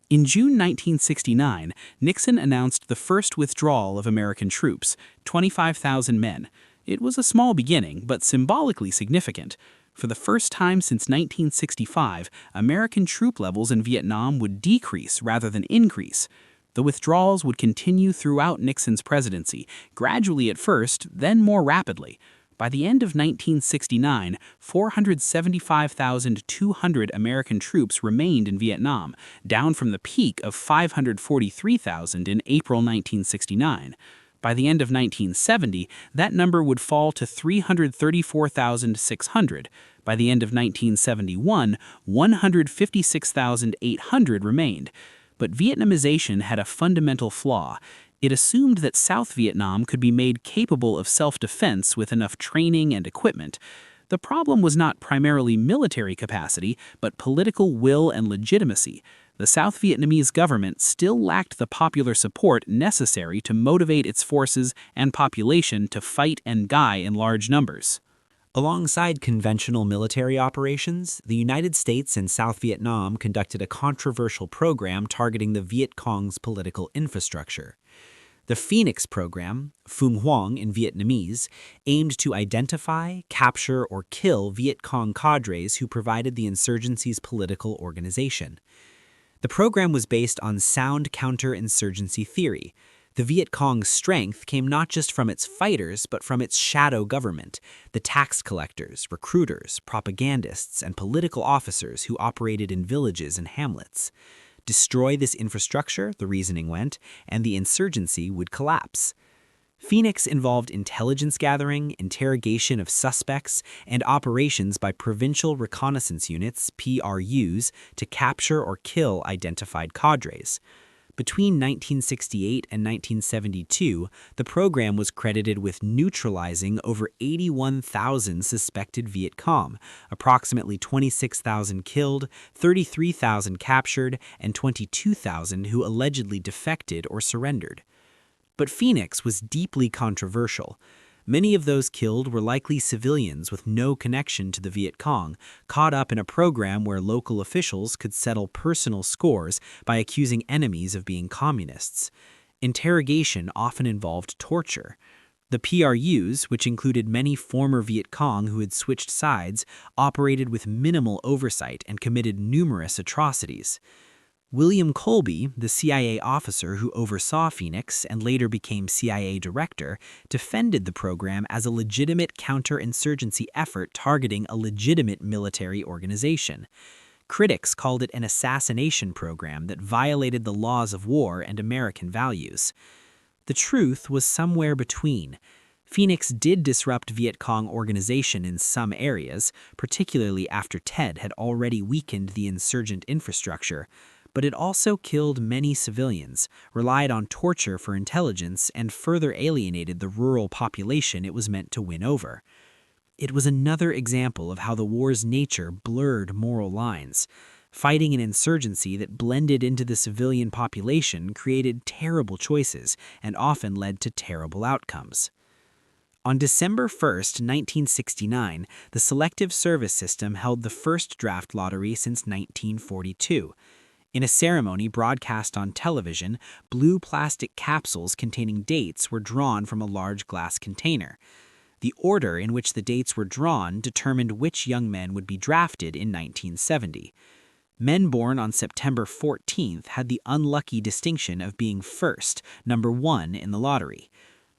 In June 1969, Nixon announced the first withdrawal of American troops, 25,000 men. It was a small beginning, but symbolically significant. For the first time since 1965, American troop levels in Vietnam would decrease rather than increase. The withdrawals would continue throughout Nixon's presidency, gradually at first, then more rapidly. By the end of 1969, 475,200 American troops remained in Vietnam, down from the peak of 543,000 in April 1969. By the end of 1970, that number would fall to 334,600. By the end of 1971, 156,800 remained. But Vietnamization had a fundamental flaw. It assumed that South Vietnam could be made capable of self-defense with enough training and equipment. The problem was not primarily military capacity, but political will and legitimacy. The South Vietnamese government still lacked the popular support necessary to motivate its forces and population to fight and die in large numbers. Alongside conventional military operations, the United States and South Vietnam conducted a controversial program targeting the Viet Cong's political infrastructure. The Phoenix program, Phum Hoang in Vietnamese, aimed to identify, capture, or kill Viet Cong cadres who provided the insurgency's political organization. The program was based on sound counterinsurgency theory. The Viet Cong's strength came not just from its fighters, but from its shadow government, the tax collectors, recruiters, propagandists, and political officers who operated in villages and hamlets. Destroy this infrastructure, the reasoning went, and the insurgency would collapse. Phoenix involved intelligence gathering, interrogation of suspects, and operations by Provincial Reconnaissance Units, PRUs, to capture or kill identified cadres. Between 1968 and 1972, the program was credited with neutralizing over 81,000 suspected Viet Cong, approximately 26,000 killed, 33,000 captured, and 22,000 who allegedly defected or surrendered. But Phoenix was deeply controversial. Many of those killed were likely civilians with no connection to the Viet Cong, caught up in a program where local officials could settle personal scores by accusing enemies of being communists. Interrogation often involved torture. The PRUs, which included many former Viet Cong who had switched sides, operated with minimal oversight and committed numerous atrocities. William Colby, the CIA officer who oversaw Phoenix and later became CIA director, defended the program as a legitimate counterinsurgency effort targeting a legitimate military organization. Critics called it an assassination program that violated the laws of war and American values. The truth was somewhere between. Phoenix did disrupt Viet Cong organization in some areas, particularly after Tet had already weakened the insurgent infrastructure, but it also killed many civilians, relied on torture for intelligence, and further alienated the rural population it was meant to win over. It was another example of how the war's nature blurred moral lines. Fighting an insurgency that blended into the civilian population created terrible choices and often led to terrible outcomes. On December 1, 1969, the Selective Service System held the first draft lottery since 1942. In a ceremony broadcast on television, blue plastic capsules containing dates were drawn from a large glass container. The order in which the dates were drawn determined which young men would be drafted in 1970. Men born on September 14th had the unlucky distinction of being first, number 1 in the lottery.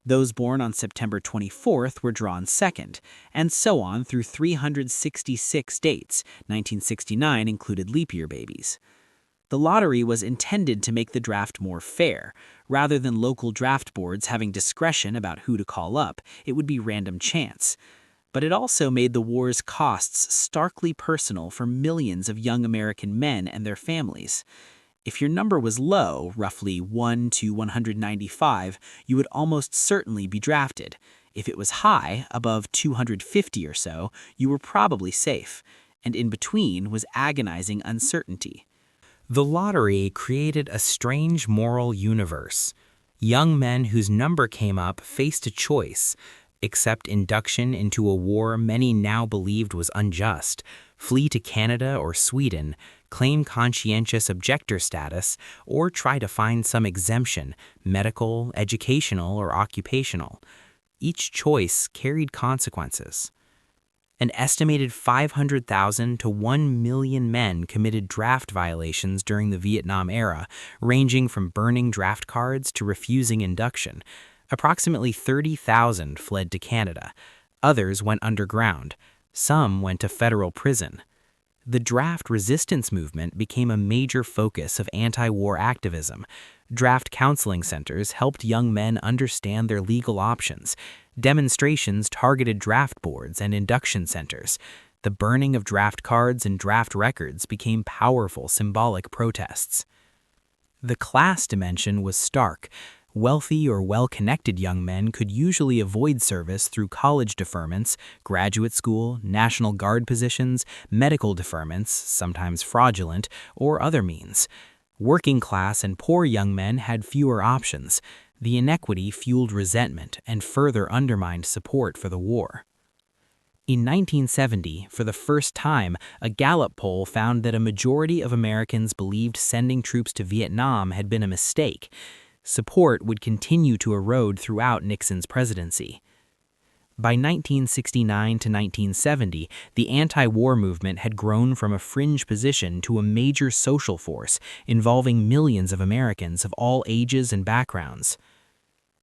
Those born on September 24th were drawn second, and so on through 366 dates. 1969 included leap year babies. The lottery was intended to make the draft more fair. Rather than local draft boards having discretion about who to call up, it would be random chance. But it also made the war's costs starkly personal for millions of young American men and their families. If your number was low, roughly 1 to 195, you would almost certainly be drafted. If it was high, above 250 or so, you were probably safe. And in between was agonizing uncertainty. The lottery created a strange moral universe. Young men whose number came up faced a choice: accept induction into a war many now believed was unjust, flee to Canada or Sweden, claim conscientious objector status, or try to find some exemption, medical, educational, or occupational. Each choice carried consequences. An estimated 500,000 to 1 million men committed draft violations during the Vietnam era, ranging from burning draft cards to refusing induction. Approximately 30,000 fled to Canada. Others went underground. Some went to federal prison. The draft resistance movement became a major focus of anti-war activism. Draft counseling centers helped young men understand their legal options. Demonstrations targeted draft boards and induction centers. The burning of draft cards and draft records became powerful symbolic protests. The class dimension was stark. Wealthy or well-connected young men could usually avoid service through college deferments, graduate school, National Guard positions, medical deferments, sometimes fraudulent, or other means. Working class and poor young men had fewer options. The inequity fueled resentment and further undermined support for the war. In 1970, for the first time, a Gallup poll found that a majority of Americans believed sending troops to Vietnam had been a mistake. Support would continue to erode throughout Nixon's presidency. By 1969 to 1970, the anti-war movement had grown from a fringe position to a major social force involving millions of Americans of all ages and backgrounds.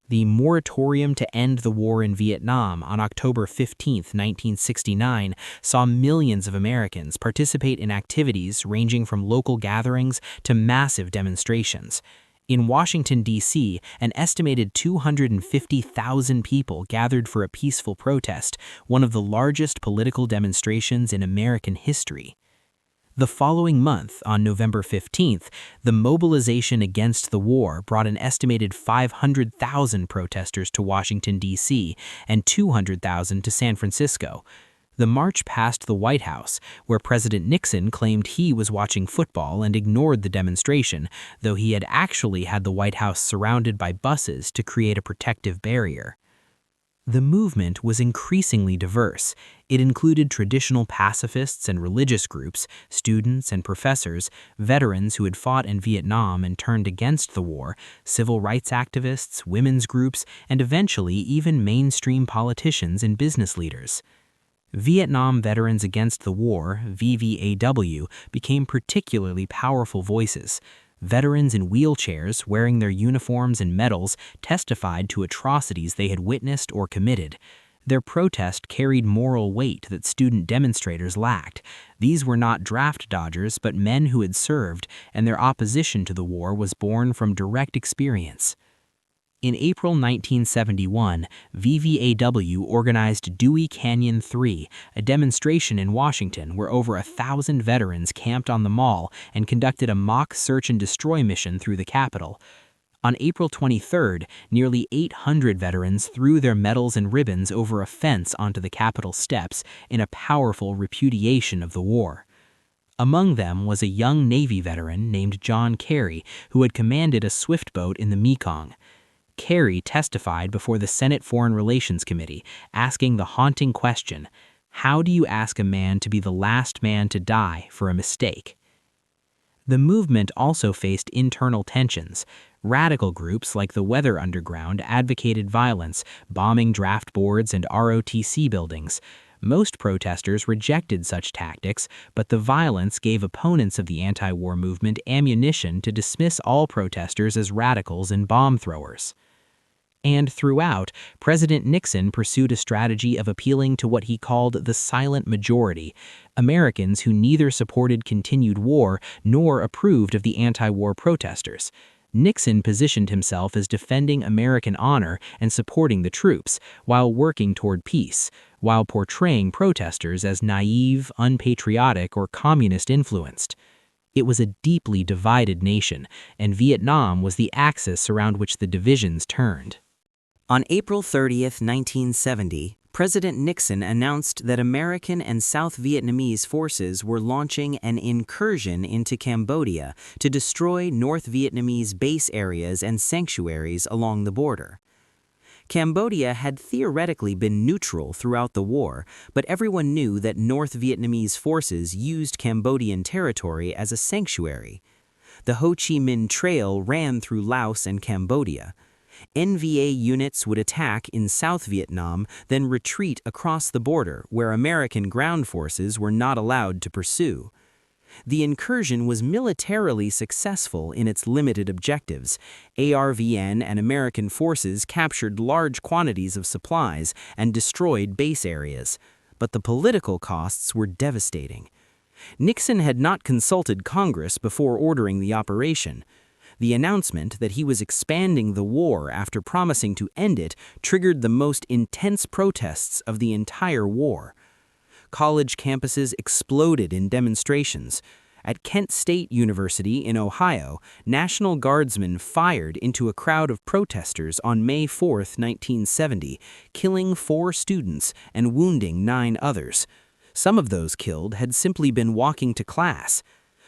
The moratorium to end the war in Vietnam on October 15, 1969, saw millions of Americans participate in activities ranging from local gatherings to massive demonstrations. In Washington, D.C., an estimated 250,000 people gathered for a peaceful protest, one of the largest political demonstrations in American history. The following month, on November 15th, the mobilization against the war brought an estimated 500,000 protesters to Washington, D.C., and 200,000 to San Francisco. The march passed the White House, where President Nixon claimed he was watching football and ignored the demonstration, though he had actually had the White House surrounded by buses to create a protective barrier. The movement was increasingly diverse. It included traditional pacifists and religious groups, students and professors, veterans who had fought in Vietnam and turned against the war, civil rights activists, women's groups, and eventually even mainstream politicians and business leaders. Vietnam Veterans Against the War, VVAW, became particularly powerful voices. Veterans in wheelchairs, wearing their uniforms and medals, testified to atrocities they had witnessed or committed. Their protest carried moral weight that student demonstrators lacked. These were not draft dodgers, but men who had served, and their opposition to the war was born from direct experience. In April 1971, VVAW organized Dewey Canyon 3, a demonstration in Washington where over 1,000 veterans camped on the mall and conducted a mock search and destroy mission through the Capitol. On April 23rd, nearly 800 veterans threw their medals and ribbons over a fence onto the Capitol steps in a powerful repudiation of the war. Among them was a young Navy veteran named John Kerry, who had commanded a swift boat in the Mekong. Kerry testified before the Senate Foreign Relations Committee, asking the haunting question, "How do you ask a man to be the last man to die for a mistake?" The movement also faced internal tensions. Radical groups like the Weather Underground advocated violence, bombing draft boards and ROTC buildings. Most protesters rejected such tactics, but the violence gave opponents of the anti-war movement ammunition to dismiss all protesters as radicals and bomb throwers. And throughout, President Nixon pursued a strategy of appealing to what he called the silent majority, Americans who neither supported continued war nor approved of the anti-war protesters. Nixon positioned himself as defending American honor and supporting the troops, while working toward peace, while portraying protesters as naive, unpatriotic, or communist-influenced. It was a deeply divided nation, and Vietnam was the axis around which the divisions turned. On April 30th, 1970, President Nixon announced that American and South Vietnamese forces were launching an incursion into Cambodia to destroy North Vietnamese base areas and sanctuaries along the border. Cambodia had theoretically been neutral throughout the war, but everyone knew that North Vietnamese forces used Cambodian territory as a sanctuary. The Ho Chi Minh Trail ran through Laos and Cambodia. NVA units would attack in South Vietnam, then retreat across the border where American ground forces were not allowed to pursue. The incursion was militarily successful in its limited objectives. ARVN and American forces captured large quantities of supplies and destroyed base areas, but the political costs were devastating. Nixon had not consulted Congress before ordering the operation. The announcement that he was expanding the war after promising to end it triggered the most intense protests of the entire war. College campuses exploded in demonstrations. At Kent State University in Ohio, National Guardsmen fired into a crowd of protesters on May 4, 1970, killing 4 students and wounding 9 others. Some of those killed had simply been walking to class.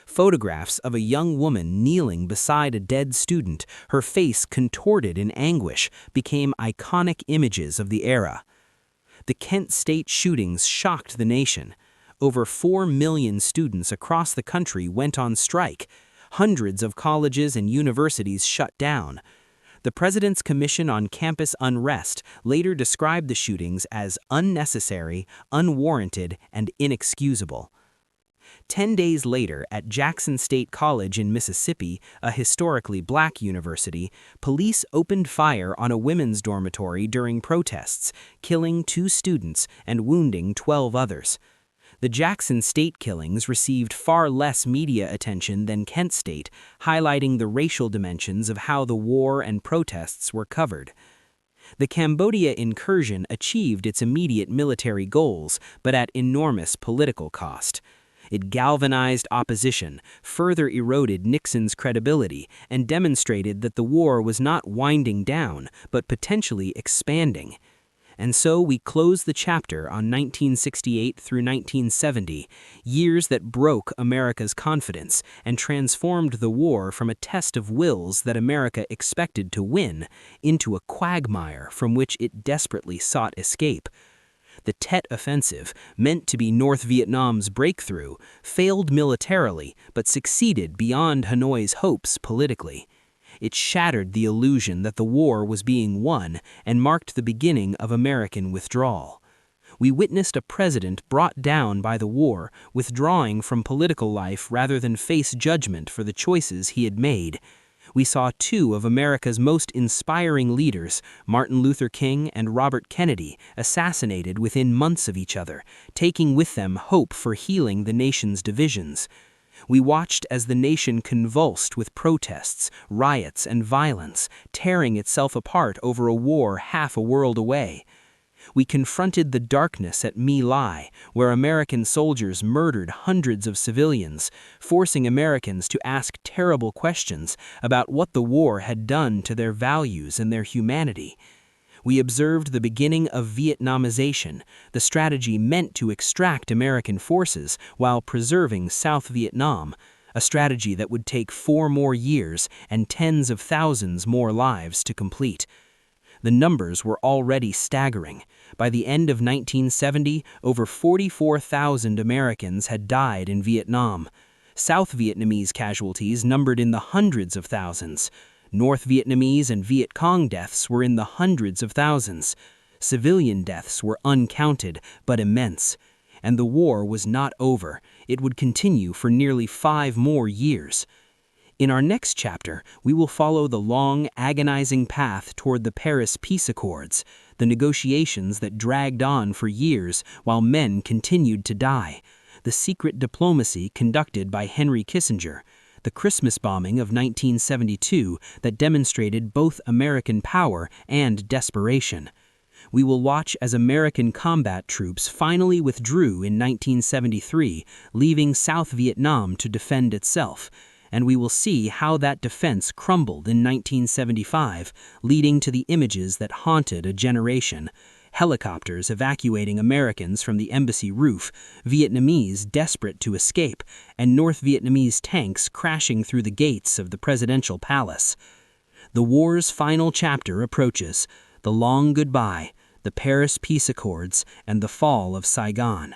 Photographs of a young woman kneeling beside a dead student, her face contorted in anguish, became iconic images of the era. The Kent State shootings shocked the nation. Over 4 million students across the country went on strike. Hundreds of colleges and universities shut down. The President's Commission on Campus Unrest later described the shootings as unnecessary, unwarranted, and inexcusable. 10 days later, at Jackson State College in Mississippi, a historically black university, police opened fire on a women's dormitory during protests, killing 2 students and wounding 12 others. The Jackson State killings received far less media attention than Kent State, highlighting the racial dimensions of how the war and protests were covered. The Cambodia incursion achieved its immediate military goals, but at enormous political cost. It galvanized opposition, further eroded Nixon's credibility, and demonstrated that the war was not winding down, but potentially expanding. And so we close the chapter on 1968 through 1970, years that broke America's confidence and transformed the war from a test of wills that America expected to win into a quagmire from which it desperately sought escape. The Tet Offensive, meant to be North Vietnam's breakthrough, failed militarily but succeeded beyond Hanoi's hopes politically. It shattered the illusion that the war was being won and marked the beginning of American withdrawal. We witnessed a president brought down by the war, withdrawing from political life rather than face judgment for the choices he had made. We saw 2 of America's most inspiring leaders, Martin Luther King and Robert Kennedy, assassinated within months of each other, taking with them hope for healing the nation's divisions. We watched as the nation convulsed with protests, riots, and violence, tearing itself apart over a war half a world away. We confronted the darkness at My Lai, where American soldiers murdered hundreds of civilians, forcing Americans to ask terrible questions about what the war had done to their values and their humanity. We observed the beginning of Vietnamization, the strategy meant to extract American forces while preserving South Vietnam, a strategy that would take 4 more years and tens of thousands more lives to complete. The numbers were already staggering. By the end of 1970, over 44,000 Americans had died in Vietnam. South Vietnamese casualties numbered in the hundreds of thousands. North Vietnamese and Viet Cong deaths were in the hundreds of thousands. Civilian deaths were uncounted but immense. And the war was not over. It would continue for nearly 5 more years. In our next chapter, we will follow the long, agonizing path toward the Paris Peace Accords, the negotiations that dragged on for years while men continued to die, the secret diplomacy conducted by Henry Kissinger, the Christmas bombing of 1972 that demonstrated both American power and desperation. We will watch as American combat troops finally withdrew in 1973, leaving South Vietnam to defend itself, and we will see how that defense crumbled in 1975, leading to the images that haunted a generation. Helicopters evacuating Americans from the embassy roof, Vietnamese desperate to escape, and North Vietnamese tanks crashing through the gates of the presidential palace. The war's final chapter approaches, the long goodbye, the Paris Peace Accords, and the fall of Saigon.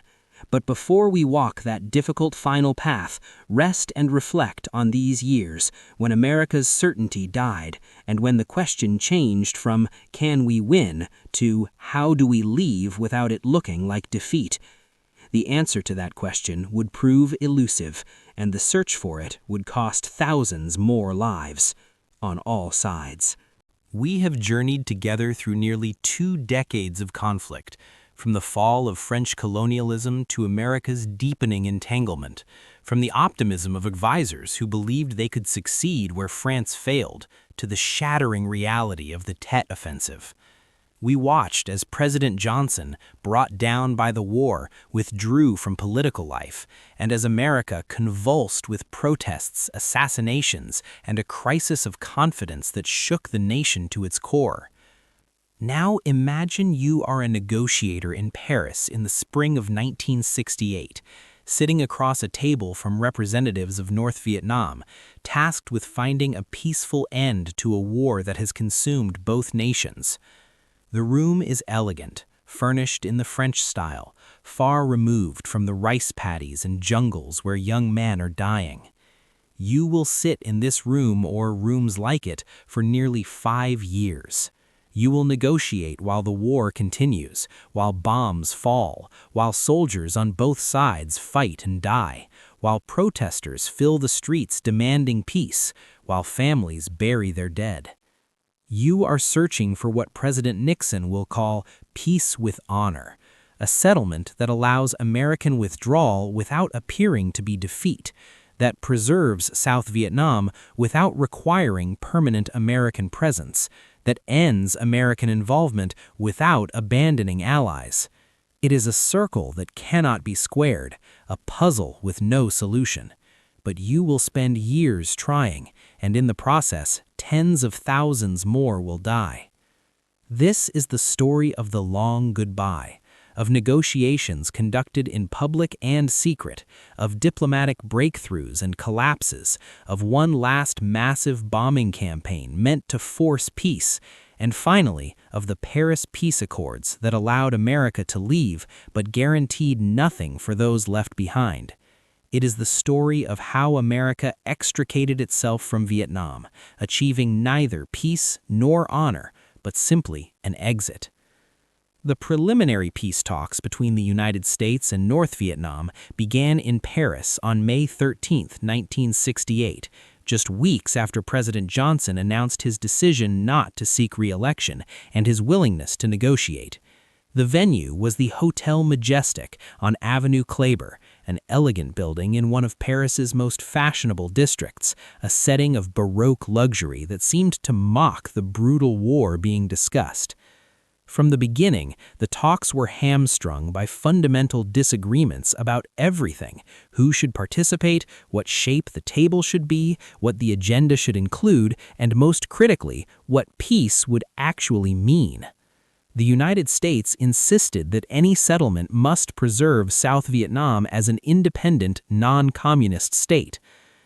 But before we walk that difficult final path, rest and reflect on these years when America's certainty died and when the question changed from "can we win" to "how do we leave without it looking like defeat?" The answer to that question would prove elusive, and the search for it would cost thousands more lives on all sides. We have journeyed together through nearly 2 decades of conflict, from the fall of French colonialism to America's deepening entanglement, from the optimism of advisors who believed they could succeed where France failed, to the shattering reality of the Tet Offensive. We watched as President Johnson, brought down by the war, withdrew from political life, and as America convulsed with protests, assassinations, and a crisis of confidence that shook the nation to its core. Now imagine you are a negotiator in Paris in the spring of 1968, sitting across a table from representatives of North Vietnam, tasked with finding a peaceful end to a war that has consumed both nations. The room is elegant, furnished in the French style, far removed from the rice paddies and jungles where young men are dying. You will sit in this room or rooms like it for nearly 5 years. You will negotiate while the war continues, while bombs fall, while soldiers on both sides fight and die, while protesters fill the streets demanding peace, while families bury their dead. You are searching for what President Nixon will call peace with honor, a settlement that allows American withdrawal without appearing to be defeat, that preserves South Vietnam without requiring permanent American presence, that ends American involvement without abandoning allies. It is a circle that cannot be squared, a puzzle with no solution. But you will spend years trying, and in the process, tens of thousands more will die. This is the story of the long goodbye, of negotiations conducted in public and secret, of diplomatic breakthroughs and collapses, of one last massive bombing campaign meant to force peace, and finally, of the Paris Peace Accords that allowed America to leave but guaranteed nothing for those left behind. It is the story of how America extricated itself from Vietnam, achieving neither peace nor honor, but simply an exit. The preliminary peace talks between the United States and North Vietnam began in Paris on May 13, 1968, just weeks after President Johnson announced his decision not to seek re-election and his willingness to negotiate. The venue was the Hotel Majestic on Avenue Kleber, an elegant building in one of Paris's most fashionable districts, a setting of Baroque luxury that seemed to mock the brutal war being discussed. From the beginning, the talks were hamstrung by fundamental disagreements about everything: who should participate, what shape the table should be, what the agenda should include, and most critically, what peace would actually mean. The United States insisted that any settlement must preserve South Vietnam as an independent, non-communist state.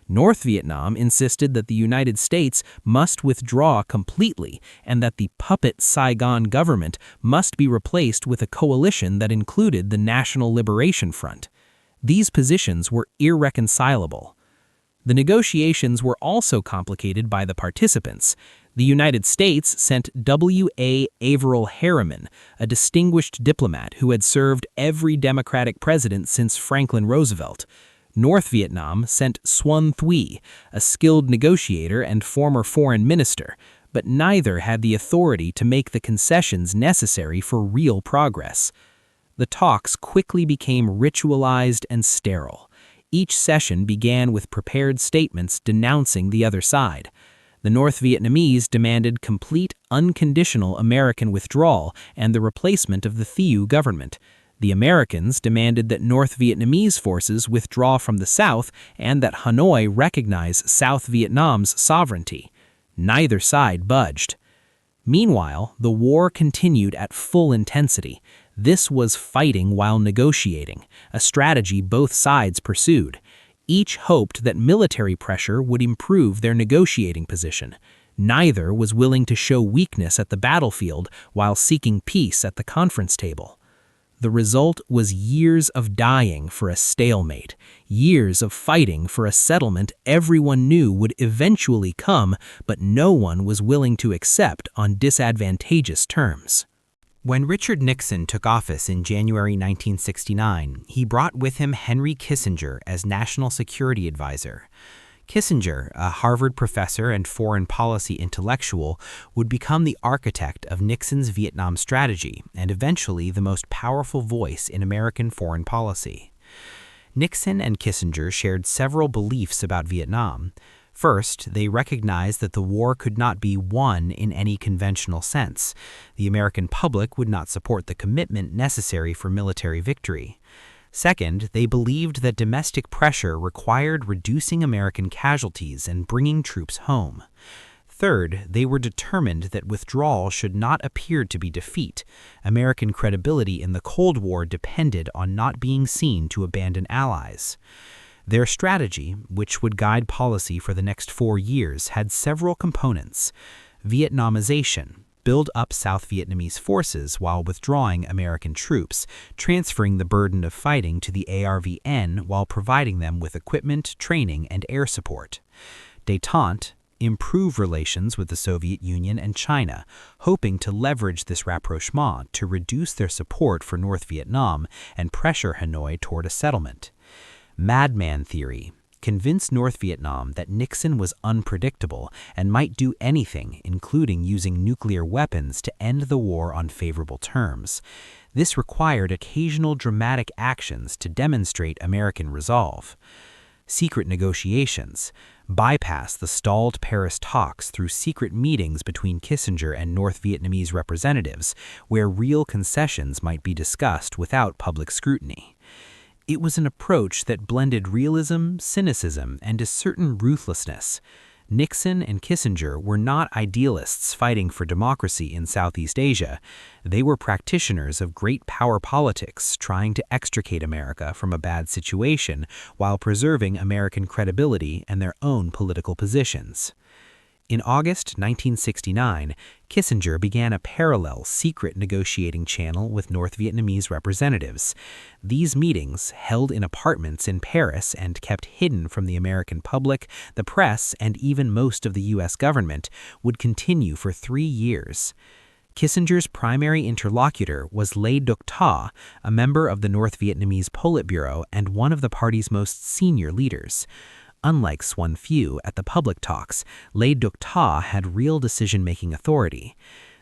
North Vietnam insisted that the United States must withdraw completely and that the puppet Saigon government must be replaced with a coalition that included the National Liberation Front. These positions were irreconcilable. The negotiations were also complicated by the participants. The United States sent W.A. Averill Harriman, a distinguished diplomat who had served every Democratic president since Franklin Roosevelt. North Vietnam sent Xuan Thuy, a skilled negotiator and former foreign minister, but neither had the authority to make the concessions necessary for real progress. The talks quickly became ritualized and sterile. Each session began with prepared statements denouncing the other side. The North Vietnamese demanded complete, unconditional American withdrawal and the replacement of the Thieu government. The Americans demanded that North Vietnamese forces withdraw from the South and that Hanoi recognize South Vietnam's sovereignty. Neither side budged. Meanwhile, the war continued at full intensity. This was fighting while negotiating, a strategy both sides pursued. Each hoped that military pressure would improve their negotiating position. Neither was willing to show weakness at the battlefield while seeking peace at the conference table. The result was years of dying for a stalemate, years of fighting for a settlement everyone knew would eventually come, but no one was willing to accept on disadvantageous terms. When Richard Nixon took office in January 1969, he brought with him Henry Kissinger as National Security Advisor. Kissinger, a Harvard professor and foreign policy intellectual, would become the architect of Nixon's Vietnam strategy and eventually the most powerful voice in American foreign policy. Nixon and Kissinger shared several beliefs about Vietnam. First, they recognized that the war could not be won in any conventional sense. The American public would not support the commitment necessary for military victory. Second, they believed that domestic pressure required reducing American casualties and bringing troops home. Third, they were determined that withdrawal should not appear to be defeat. American credibility in the Cold War depended on not being seen to abandon allies. Their strategy, which would guide policy for the next 4 years, had several components. Vietnamization, build up South Vietnamese forces while withdrawing American troops, transferring the burden of fighting to the ARVN while providing them with equipment, training, and air support. Détente, improve relations with the Soviet Union and China, hoping to leverage this rapprochement to reduce their support for North Vietnam and pressure Hanoi toward a settlement. Madman theory, convinced North Vietnam that Nixon was unpredictable and might do anything, including using nuclear weapons, to end the war on favorable terms. This required occasional dramatic actions to demonstrate American resolve. Secret negotiations, bypass the stalled Paris talks through secret meetings between Kissinger and North Vietnamese representatives, where real concessions might be discussed without public scrutiny. It was an approach that blended realism, cynicism, and a certain ruthlessness. Nixon and Kissinger were not idealists fighting for democracy in Southeast Asia. They were practitioners of great power politics trying to extricate America from a bad situation while preserving American credibility and their own political positions. In August 1969, Kissinger began a parallel secret negotiating channel with North Vietnamese representatives. These meetings, held in apartments in Paris and kept hidden from the American public, the press, and even most of the U.S. government, would continue for 3 years. Kissinger's primary interlocutor was Le Duc Tho, a member of the North Vietnamese Politburo and one of the party's most senior leaders. Unlike Xuan Phuc at the public talks, Le Duc Tho had real decision-making authority.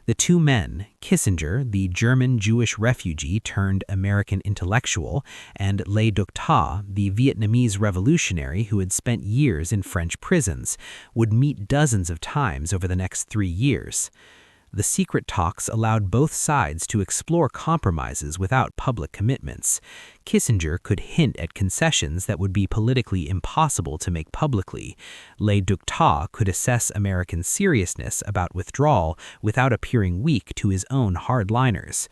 The two men, Kissinger, the German Jewish refugee turned American intellectual, and Le Duc Ta, the Vietnamese revolutionary who had spent years in French prisons, would meet dozens of times over the next 3 years. The secret talks allowed both sides to explore compromises without public commitments. Kissinger could hint at concessions that would be politically impossible to make publicly. Le Duc Ta could assess American seriousness about withdrawal without appearing weak to his own hardliners.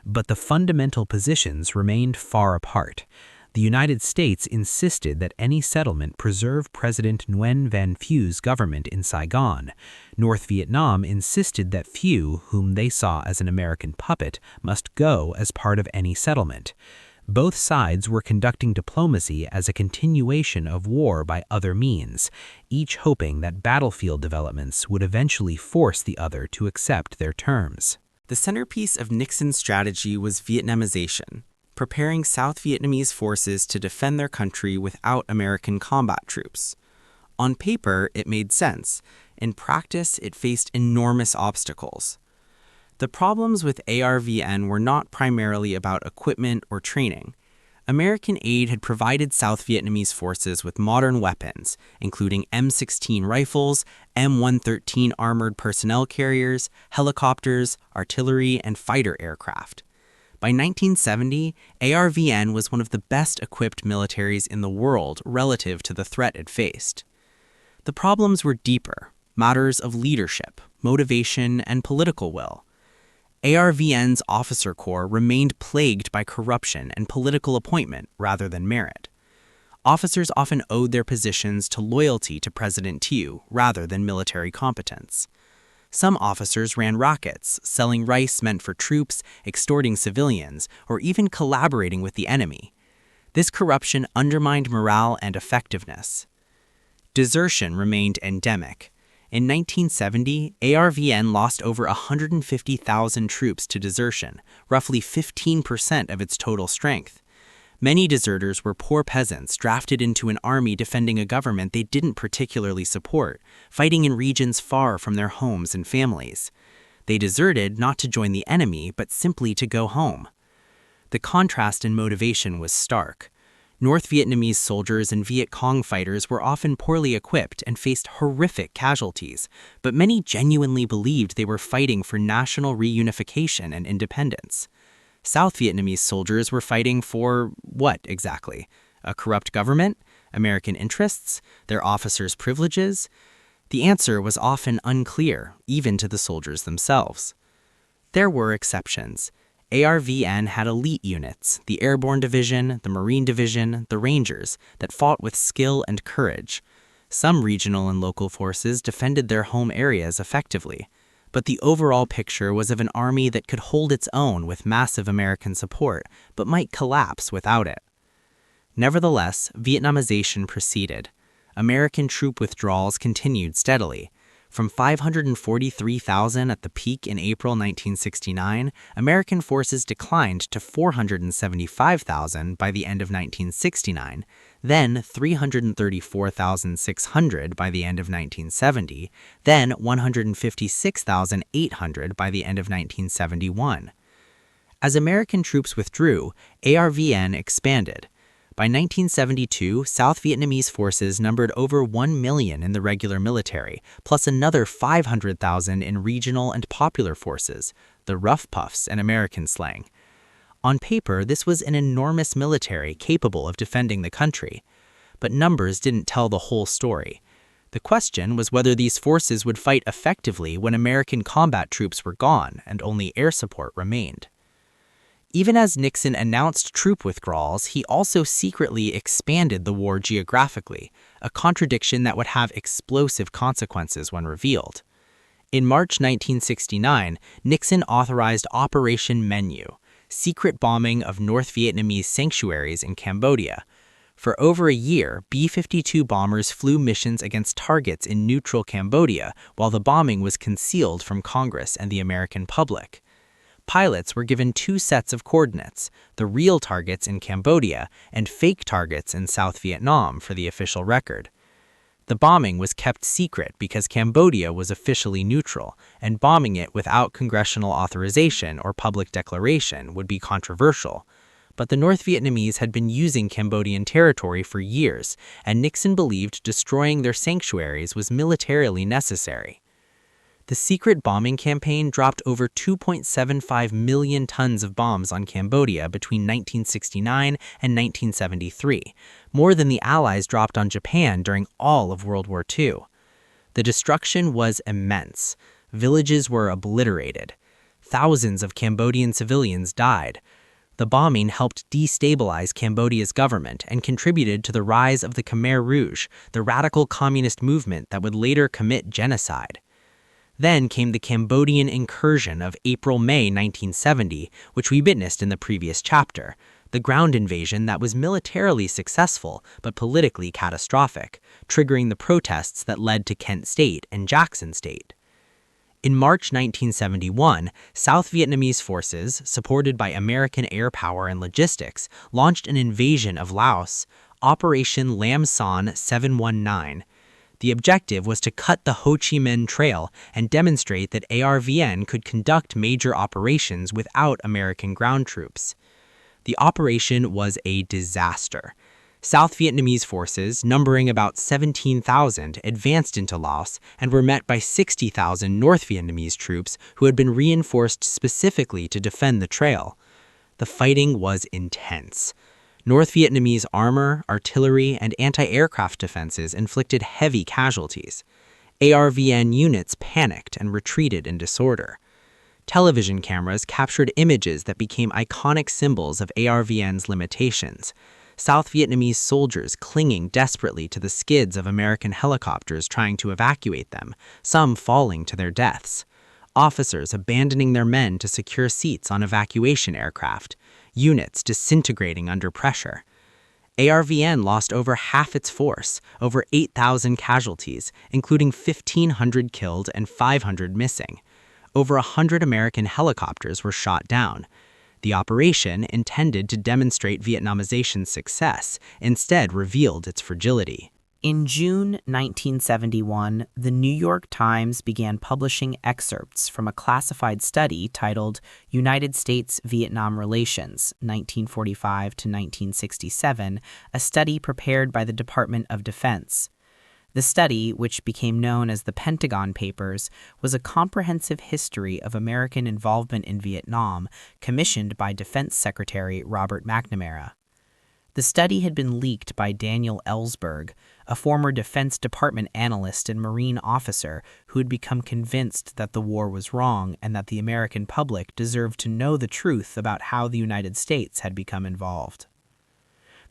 But the fundamental positions remained far apart. The United States insisted that any settlement preserve President Nguyen Van Phew's government in Saigon. North Vietnam insisted that Phew, whom they saw as an American puppet, must go as part of any settlement. Both sides were conducting diplomacy as a continuation of war by other means, each hoping that battlefield developments would eventually force the other to accept their terms. The centerpiece of Nixon's strategy was Vietnamization, preparing South Vietnamese forces to defend their country without American combat troops. On paper, it made sense. In practice, it faced enormous obstacles. The problems with ARVN were not primarily about equipment or training. American aid had provided South Vietnamese forces with modern weapons, including M16 rifles, M113 armored personnel carriers, helicopters, artillery, and fighter aircraft. By 1970, ARVN was one of the best-equipped militaries in the world relative to the threat it faced. The problems were deeper, matters of leadership, motivation, and political will. ARVN's officer corps remained plagued by corruption and political appointment rather than merit. Officers often owed their positions to loyalty to President Thieu rather than military competence. Some officers ran rackets, selling rice meant for troops, extorting civilians, or even collaborating with the enemy. This corruption undermined morale and effectiveness. Desertion remained endemic. In 1970, ARVN lost over 150,000 troops to desertion, roughly 15% of its total strength. Many deserters were poor peasants drafted into an army defending a government they didn't particularly support, fighting in regions far from their homes and families. They deserted not to join the enemy, but simply to go home. The contrast in motivation was stark. North Vietnamese soldiers and Viet Cong fighters were often poorly equipped and faced horrific casualties, but many genuinely believed they were fighting for national reunification and independence. South Vietnamese soldiers were fighting for what exactly? A corrupt government? American interests? Their officers' privileges? The answer was often unclear, even to the soldiers themselves. There were exceptions. ARVN had elite units, the Airborne Division, the Marine Division, the Rangers, that fought with skill and courage. Some regional and local forces defended their home areas effectively. But the overall picture was of an army that could hold its own with massive American support, but might collapse without it. Nevertheless, Vietnamization proceeded. American troop withdrawals continued steadily. From 543,000 at the peak in April 1969, American forces declined to 475,000 by the end of 1969, then 334,600 by the end of 1970, then 156,800 by the end of 1971. As American troops withdrew, ARVN expanded. By 1972, South Vietnamese forces numbered over 1 million in the regular military, plus another 500,000 in regional and popular forces, the Rough Puffs in American slang. On paper, this was an enormous military capable of defending the country. But numbers didn't tell the whole story. The question was whether these forces would fight effectively when American combat troops were gone and only air support remained. Even as Nixon announced troop withdrawals, he also secretly expanded the war geographically, a contradiction that would have explosive consequences when revealed. In March 1969, Nixon authorized Operation Menu, secret bombing of North Vietnamese sanctuaries in Cambodia. For over a year, B-52 bombers flew missions against targets in neutral Cambodia while the bombing was concealed from Congress and the American public. Pilots were given 2 sets of coordinates, the real targets in Cambodia and fake targets in South Vietnam for the official record. The bombing was kept secret because Cambodia was officially neutral, and bombing it without congressional authorization or public declaration would be controversial. But the North Vietnamese had been using Cambodian territory for years, and Nixon believed destroying their sanctuaries was militarily necessary. The secret bombing campaign dropped over 2.75 million tons of bombs on Cambodia between 1969 and 1973, more than the Allies dropped on Japan during all of World War II. The destruction was immense. Villages were obliterated. Thousands of Cambodian civilians died. The bombing helped destabilize Cambodia's government and contributed to the rise of the Khmer Rouge, the radical communist movement that would later commit genocide. Then came the Cambodian incursion of April-May 1970, which we witnessed in the previous chapter, the ground invasion that was militarily successful but politically catastrophic, triggering the protests that led to Kent State and Jackson State. In March 1971, South Vietnamese forces, supported by American air power and logistics, launched an invasion of Laos, Operation Lam Son 719. The objective was to cut the Ho Chi Minh Trail and demonstrate that ARVN could conduct major operations without American ground troops. The operation was a disaster. South Vietnamese forces, numbering about 17,000, advanced into Laos and were met by 60,000 North Vietnamese troops who had been reinforced specifically to defend the trail. The fighting was intense. North Vietnamese armor, artillery, and anti-aircraft defenses inflicted heavy casualties. ARVN units panicked and retreated in disorder. Television cameras captured images that became iconic symbols of ARVN's limitations. South Vietnamese soldiers clinging desperately to the skids of American helicopters trying to evacuate them, some falling to their deaths. Officers abandoning their men to secure seats on evacuation aircraft. Units disintegrating under pressure. ARVN lost over half its force, over 8,000 casualties, including 1,500 killed and 500 missing. Over 100 American helicopters were shot down. The operation, intended to demonstrate Vietnamization's success, instead revealed its fragility. In June 1971, the New York Times began publishing excerpts from a classified study titled United States-Vietnam Relations, 1945 to 1967, a study prepared by the Department of Defense. The study, which became known as the Pentagon Papers, was a comprehensive history of American involvement in Vietnam, commissioned by Defense Secretary Robert McNamara. The study had been leaked by Daniel Ellsberg, a former Defense Department analyst and Marine officer who had become convinced that the war was wrong and that the American public deserved to know the truth about how the United States had become involved.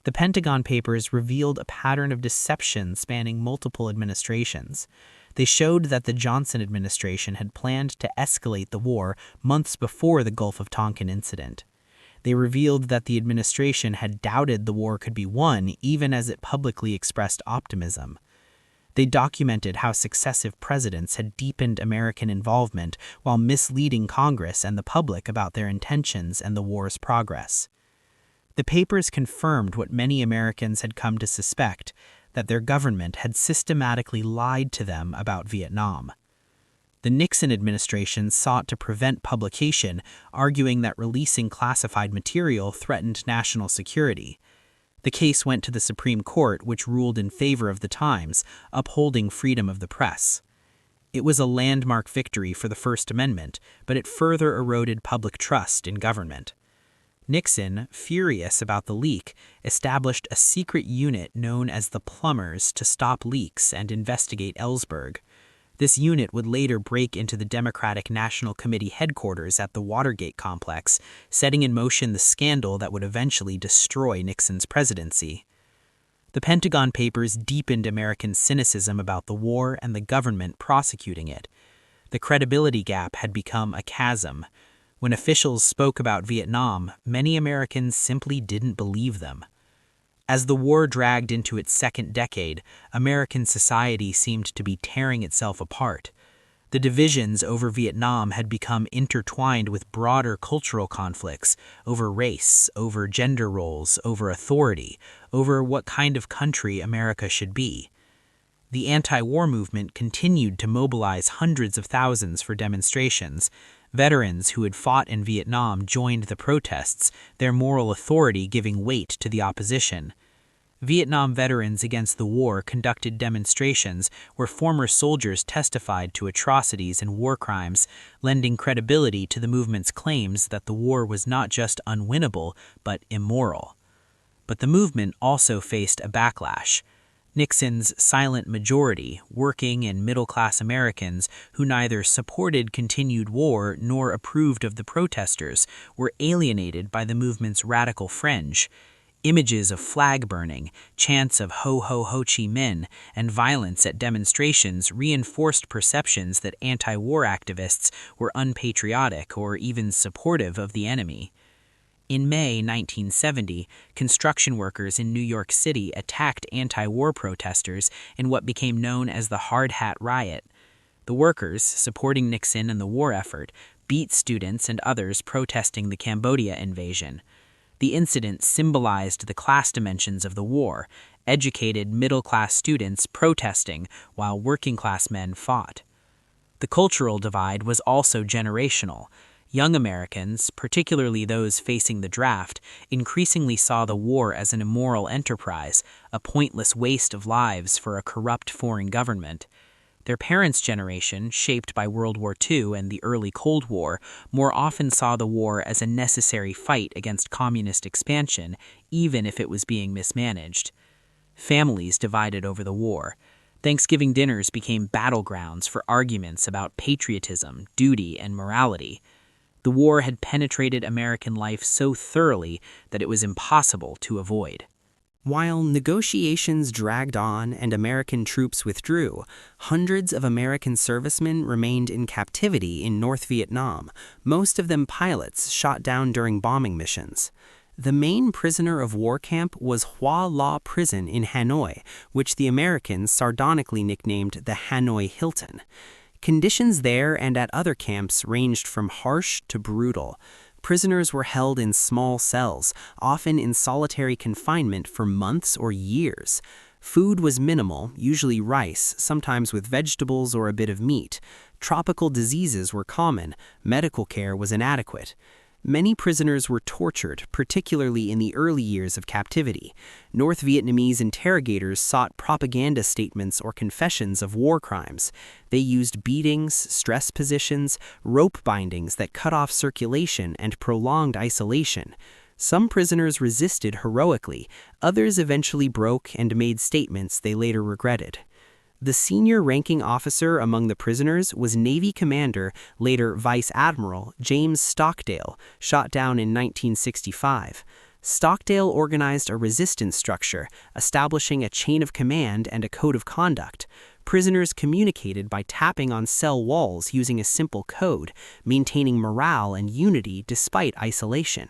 The Pentagon Papers revealed a pattern of deception spanning multiple administrations. They showed that the Johnson administration had planned to escalate the war months before the Gulf of Tonkin incident. They revealed that the administration had doubted the war could be won even as it publicly expressed optimism. They documented how successive presidents had deepened American involvement while misleading Congress and the public about their intentions and the war's progress. The papers confirmed what many Americans had come to suspect, that their government had systematically lied to them about Vietnam. The Nixon administration sought to prevent publication, arguing that releasing classified material threatened national security. The case went to the Supreme Court, which ruled in favor of the Times, upholding freedom of the press. It was a landmark victory for the First Amendment, but it further eroded public trust in government. Nixon, furious about the leak, established a secret unit known as the Plumbers to stop leaks and investigate Ellsberg. This unit would later break into the Democratic National Committee headquarters at the Watergate complex, setting in motion the scandal that would eventually destroy Nixon's presidency. The Pentagon Papers deepened American cynicism about the war and the government prosecuting it. The credibility gap had become a chasm. When officials spoke about Vietnam, many Americans simply didn't believe them. As the war dragged into its second decade, American society seemed to be tearing itself apart. The divisions over Vietnam had become intertwined with broader cultural conflicts over race, over gender roles, over authority, over what kind of country America should be. The anti-war movement continued to mobilize hundreds of thousands for demonstrations. Veterans who had fought in Vietnam joined the protests, their moral authority giving weight to the opposition. Vietnam Veterans Against the War conducted demonstrations where former soldiers testified to atrocities and war crimes, lending credibility to the movement's claims that the war was not just unwinnable, but immoral. But the movement also faced a backlash. Nixon's silent majority, working and middle-class Americans who neither supported continued war nor approved of the protesters, were alienated by the movement's radical fringe. Images of flag burning, chants of Ho Chi Minh, and violence at demonstrations reinforced perceptions that anti-war activists were unpatriotic or even supportive of the enemy. In May 1970, construction workers in New York City attacked anti-war protesters in what became known as the Hard Hat Riot. The workers, supporting Nixon and the war effort, beat students and others protesting the Cambodia invasion. The incident symbolized the class dimensions of the war, educated middle-class students protesting while working-class men fought. The cultural divide was also generational. Young Americans, particularly those facing the draft, increasingly saw the war as an immoral enterprise, a pointless waste of lives for a corrupt foreign government. Their parents' generation, shaped by World War II and the early Cold War, more often saw the war as a necessary fight against communist expansion, even if it was being mismanaged. Families divided over the war. Thanksgiving dinners became battlegrounds for arguments about patriotism, duty, and morality. The war had penetrated American life so thoroughly that it was impossible to avoid. While negotiations dragged on and American troops withdrew, hundreds of American servicemen remained in captivity in North Vietnam, most of them pilots shot down during bombing missions. The main prisoner of war camp was Hoa La Prison in Hanoi, which the Americans sardonically nicknamed the Hanoi Hilton. Conditions there and at other camps ranged from harsh to brutal. Prisoners were held in small cells, often in solitary confinement for months or years. Food was minimal, usually rice, sometimes with vegetables or a bit of meat. Tropical diseases were common. Medical care was inadequate. Many prisoners were tortured, particularly in the early years of captivity. North Vietnamese interrogators sought propaganda statements or confessions of war crimes. They used beatings, stress positions, rope bindings that cut off circulation and prolonged isolation. Some prisoners resisted heroically. Others eventually broke and made statements they later regretted. The senior ranking officer among the prisoners was Navy Commander, later Vice Admiral, James Stockdale, shot down in 1965. Stockdale organized a resistance structure, establishing a chain of command and a code of conduct. Prisoners communicated by tapping on cell walls using a simple code, maintaining morale and unity despite isolation.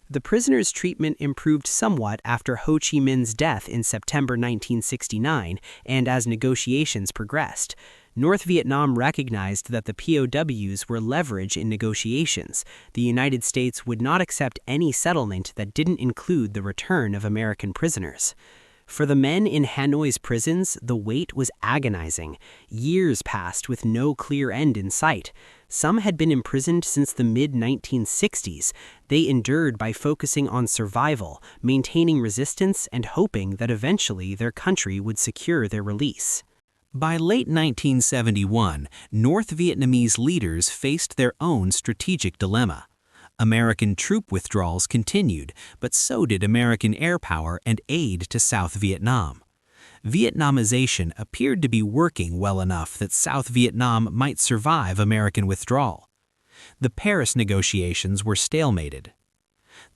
The prisoners' treatment improved somewhat after Ho Chi Minh's death in September 1969 and as negotiations progressed. North Vietnam recognized that the POWs were leverage in negotiations. The United States would not accept any settlement that didn't include the return of American prisoners. For the men in Hanoi's prisons, the wait was agonizing. Years passed with no clear end in sight. Some had been imprisoned since the mid-1960s. They endured by focusing on survival, maintaining resistance, and hoping that eventually their country would secure their release. By late 1971, North Vietnamese leaders faced their own strategic dilemma. American troop withdrawals continued, but so did American air power and aid to South Vietnam. Vietnamization appeared to be working well enough that South Vietnam might survive American withdrawal. The Paris negotiations were stalemated.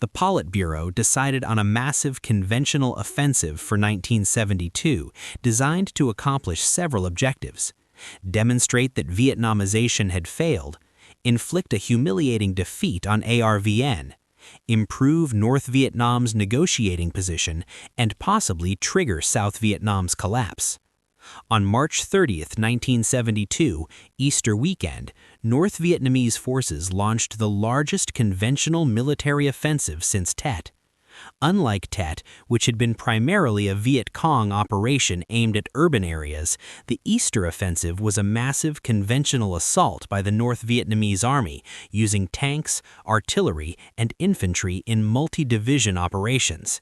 The Politburo decided on a massive conventional offensive for 1972 designed to accomplish several objectives: demonstrate that Vietnamization had failed, inflict a humiliating defeat on ARVN, improve North Vietnam's negotiating position, and possibly trigger South Vietnam's collapse. On March 30, 1972, Easter weekend, North Vietnamese forces launched the largest conventional military offensive since Tet. Unlike Tet, which had been primarily a Viet Cong operation aimed at urban areas, the Easter Offensive was a massive conventional assault by the North Vietnamese Army using tanks, artillery, and infantry in multi-division operations.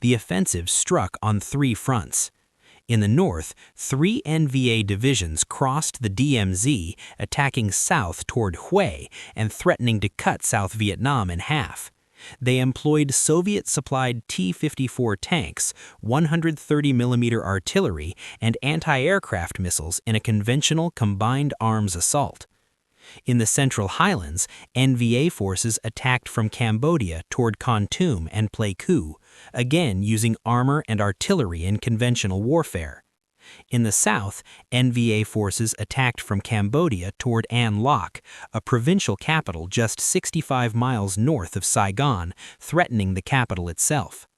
The offensive struck on 3 fronts. In the north, 3 NVA divisions crossed the DMZ, attacking south toward Hue and threatening to cut South Vietnam in half. They employed Soviet-supplied T-54 tanks, 130mm artillery, and anti-aircraft missiles in a conventional combined arms assault. In the Central Highlands, NVA forces attacked from Cambodia toward Kon Tum and Pleiku, again using armor and artillery in conventional warfare. In the south, NVA forces attacked from Cambodia toward An Loc, a provincial capital just 65 miles north of Saigon, threatening the capital itself.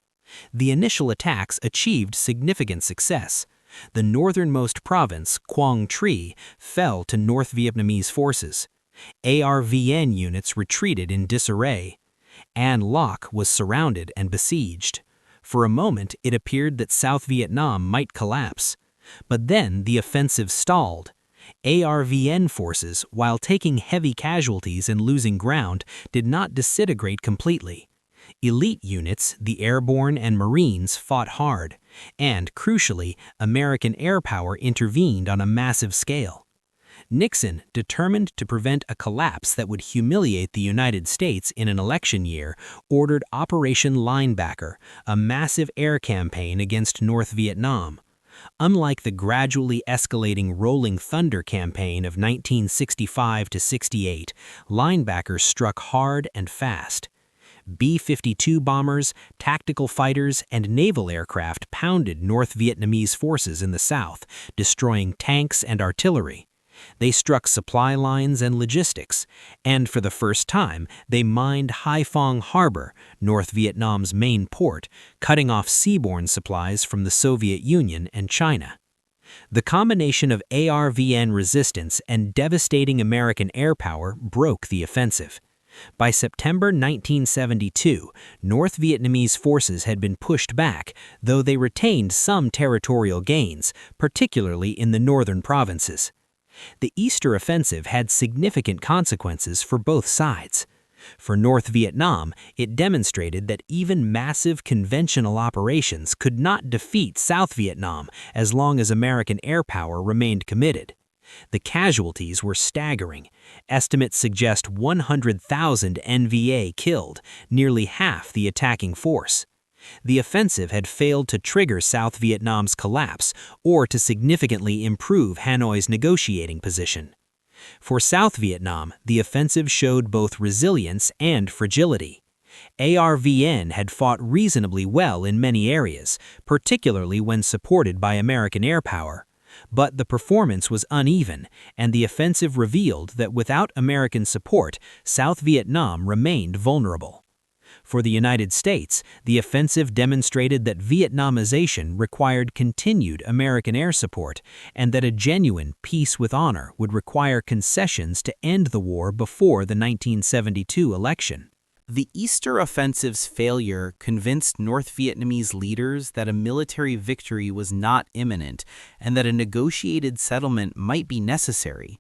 The initial attacks achieved significant success. The northernmost province, Quang Tri, fell to North Vietnamese forces. ARVN units retreated in disarray. An Loc was surrounded and besieged. For a moment, it appeared that South Vietnam might collapse. But then the offensive stalled. ARVN forces, while taking heavy casualties and losing ground, did not disintegrate completely. Elite units, the airborne and Marines, fought hard, and, crucially, American air power intervened on a massive scale. Nixon, determined to prevent a collapse that would humiliate the United States in an election year, ordered Operation Linebacker, a massive air campaign against North Vietnam. Unlike the gradually escalating Rolling Thunder campaign of 1965 to 68, Linebacker struck hard and fast. B-52 bombers, tactical fighters, and naval aircraft pounded North Vietnamese forces in the south, destroying tanks and artillery. They struck supply lines and logistics, and for the first time, they mined Haiphong Harbor, North Vietnam's main port, cutting off seaborne supplies from the Soviet Union and China. The combination of ARVN resistance and devastating American air power broke the offensive. By September 1972, North Vietnamese forces had been pushed back, though they retained some territorial gains, particularly in the northern provinces. The Easter Offensive had significant consequences for both sides. For North Vietnam, it demonstrated that even massive conventional operations could not defeat South Vietnam as long as American air power remained committed. The casualties were staggering. Estimates suggest 100,000 NVA killed, nearly half the attacking force. The offensive had failed to trigger South Vietnam's collapse or to significantly improve Hanoi's negotiating position. For South Vietnam, the offensive showed both resilience and fragility. ARVN had fought reasonably well in many areas, particularly when supported by American air power. But the performance was uneven, and the offensive revealed that without American support, South Vietnam remained vulnerable. For the United States, the offensive demonstrated that Vietnamization required continued American air support and that a genuine peace with honor would require concessions to end the war before the 1972 election. The Easter Offensive's failure convinced North Vietnamese leaders that a military victory was not imminent and that a negotiated settlement might be necessary.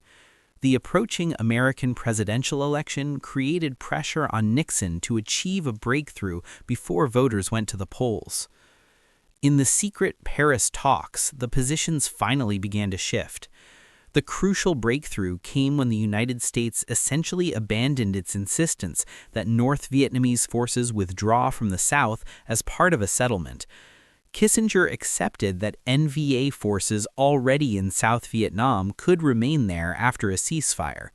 The approaching American presidential election created pressure on Nixon to achieve a breakthrough before voters went to the polls. In the secret Paris talks, the positions finally began to shift. The crucial breakthrough came when the United States essentially abandoned its insistence that North Vietnamese forces withdraw from the South as part of a settlement. Kissinger accepted that NVA forces already in South Vietnam could remain there after a ceasefire.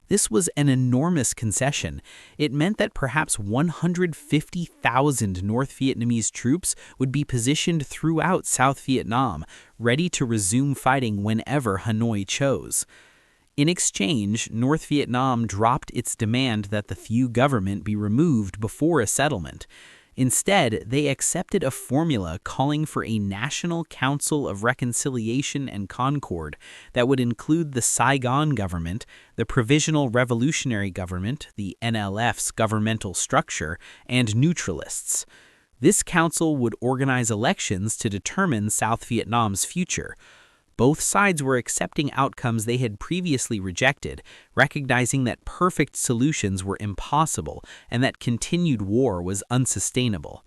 This was an enormous concession. It meant that perhaps 150,000 North Vietnamese troops would be positioned throughout South Vietnam, ready to resume fighting whenever Hanoi chose. In exchange, North Vietnam dropped its demand that the Thieu government be removed before a settlement. Instead, they accepted a formula calling for a National Council of Reconciliation and Concord that would include the Saigon government, the Provisional Revolutionary Government, the NLF's governmental structure, and neutralists. This council would organize elections to determine South Vietnam's future. Both sides were accepting outcomes they had previously rejected, recognizing that perfect solutions were impossible and that continued war was unsustainable.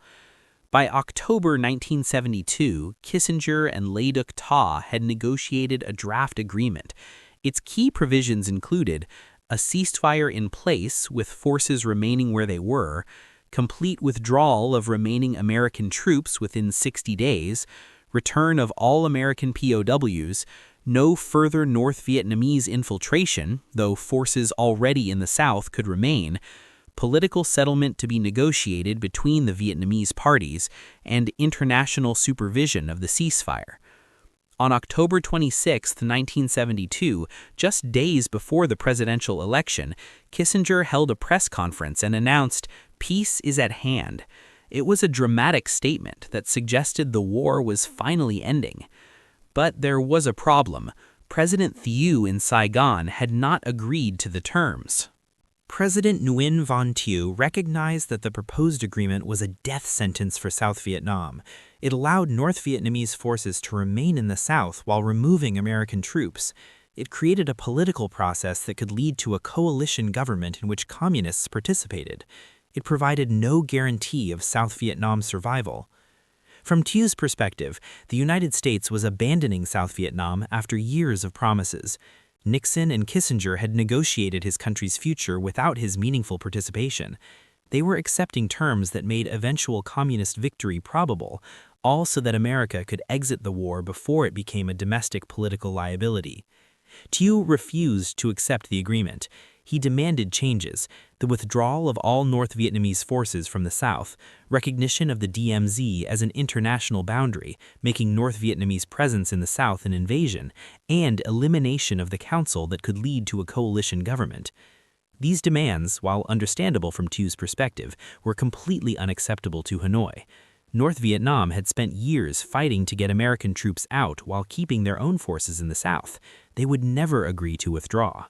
By October 1972, Kissinger and Le Duc Tho had negotiated a draft agreement. Its key provisions included a ceasefire in place with forces remaining where they were, complete withdrawal of remaining American troops within 60 days, return of all American POWs, no further North Vietnamese infiltration, though forces already in the South could remain, political settlement to be negotiated between the Vietnamese parties, and international supervision of the ceasefire. On October 26, 1972, just days before the presidential election, Kissinger held a press conference and announced, "Peace is at hand." It was a dramatic statement that suggested the war was finally ending. But there was a problem. President Thieu in Saigon had not agreed to the terms. President Nguyen Van Thieu recognized that the proposed agreement was a death sentence for South Vietnam. It allowed North Vietnamese forces to remain in the South while removing American troops. It created a political process that could lead to a coalition government in which communists participated. It provided no guarantee of South Vietnam's survival. From Thieu's perspective, the United States was abandoning South Vietnam after years of promises. Nixon and Kissinger had negotiated his country's future without his meaningful participation. They were accepting terms that made eventual communist victory probable, all so that America could exit the war before it became a domestic political liability. Thieu refused to accept the agreement. He demanded changes, the withdrawal of all North Vietnamese forces from the South, recognition of the DMZ as an international boundary, making North Vietnamese presence in the South an invasion, and elimination of the council that could lead to a coalition government. These demands, while understandable from Thieu's perspective, were completely unacceptable to Hanoi. North Vietnam had spent years fighting to get American troops out while keeping their own forces in the South. They would never agree to withdraw.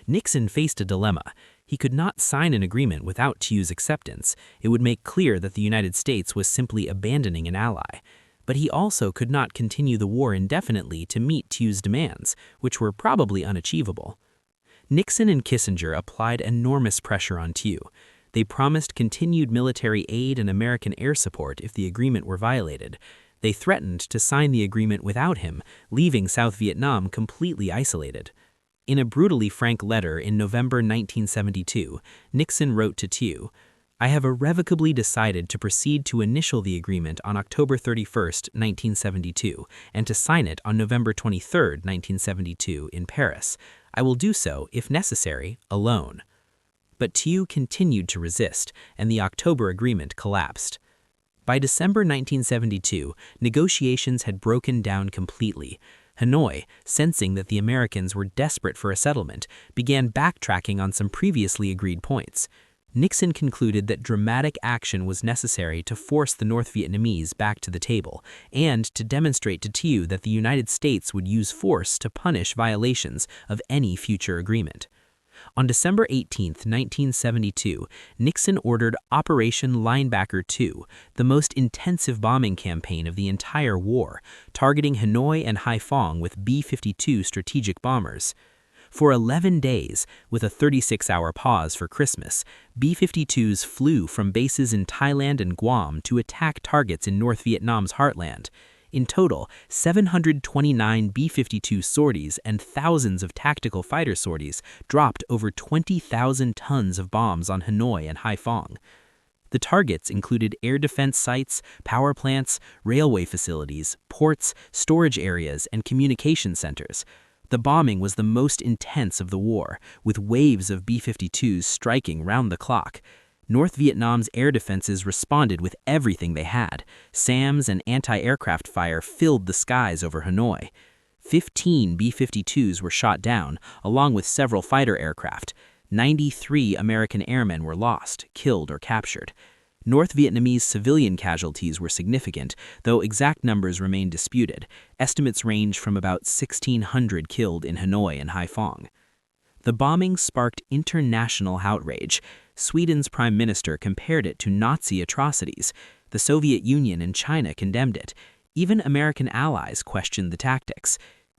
Nixon faced a dilemma. He could not sign an agreement without Thieu's acceptance. It would make clear that the United States was simply abandoning an ally. But he also could not continue the war indefinitely to meet Thieu's demands, which were probably unachievable. Nixon and Kissinger applied enormous pressure on Thieu. They promised continued military aid and American air support if the agreement were violated. They threatened to sign the agreement without him, leaving South Vietnam completely isolated. In a brutally frank letter in November 1972, Nixon wrote to Thieu, "I have irrevocably decided to proceed to initial the agreement on October 31, 1972, and to sign it on November 23, 1972, in Paris. I will do so, if necessary, alone." But Thieu continued to resist, and the October agreement collapsed. By December 1972, negotiations had broken down completely. Hanoi, sensing that the Americans were desperate for a settlement, began backtracking on some previously agreed points. Nixon concluded that dramatic action was necessary to force the North Vietnamese back to the table, and to demonstrate to Thieu that the United States would use force to punish violations of any future agreement. On December 18, 1972, Nixon ordered Operation Linebacker II, the most intensive bombing campaign of the entire war, targeting Hanoi and Haiphong with B-52 strategic bombers. For 11 days, with a 36-hour pause for Christmas, B-52s flew from bases in Thailand and Guam to attack targets in North Vietnam's heartland. In total, 729 B-52 sorties and thousands of tactical fighter sorties dropped over 20,000 tons of bombs on Hanoi and Haiphong. The targets included air defense sites, power plants, railway facilities, ports, storage areas, and communication centers. The bombing was the most intense of the war, with waves of B-52s striking round the clock. North Vietnam's air defenses responded with everything they had. SAMs and anti-aircraft fire filled the skies over Hanoi. 15 B-52s were shot down, along with several fighter aircraft. 93 American airmen were lost, killed, or captured. North Vietnamese civilian casualties were significant, though exact numbers remain disputed. Estimates range from about 1,600 killed in Hanoi and Haiphong. The bombing sparked international outrage. Sweden's prime minister compared it to Nazi atrocities. The Soviet Union and China condemned it. Even American allies questioned the tactics.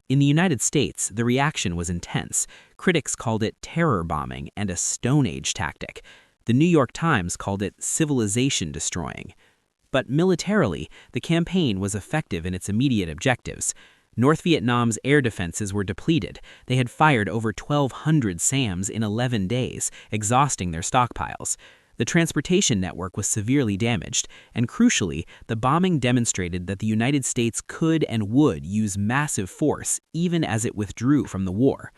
In the United States, the reaction was intense. Critics called it terror bombing and a Stone Age tactic. The New York Times called it civilization destroying. But militarily, the campaign was effective in its immediate objectives. North Vietnam's air defenses were depleted. They had fired over 1,200 SAMs in 11 days, exhausting their stockpiles. The transportation network was severely damaged, and crucially, the bombing demonstrated that the United States could and would use massive force even as it withdrew from the war.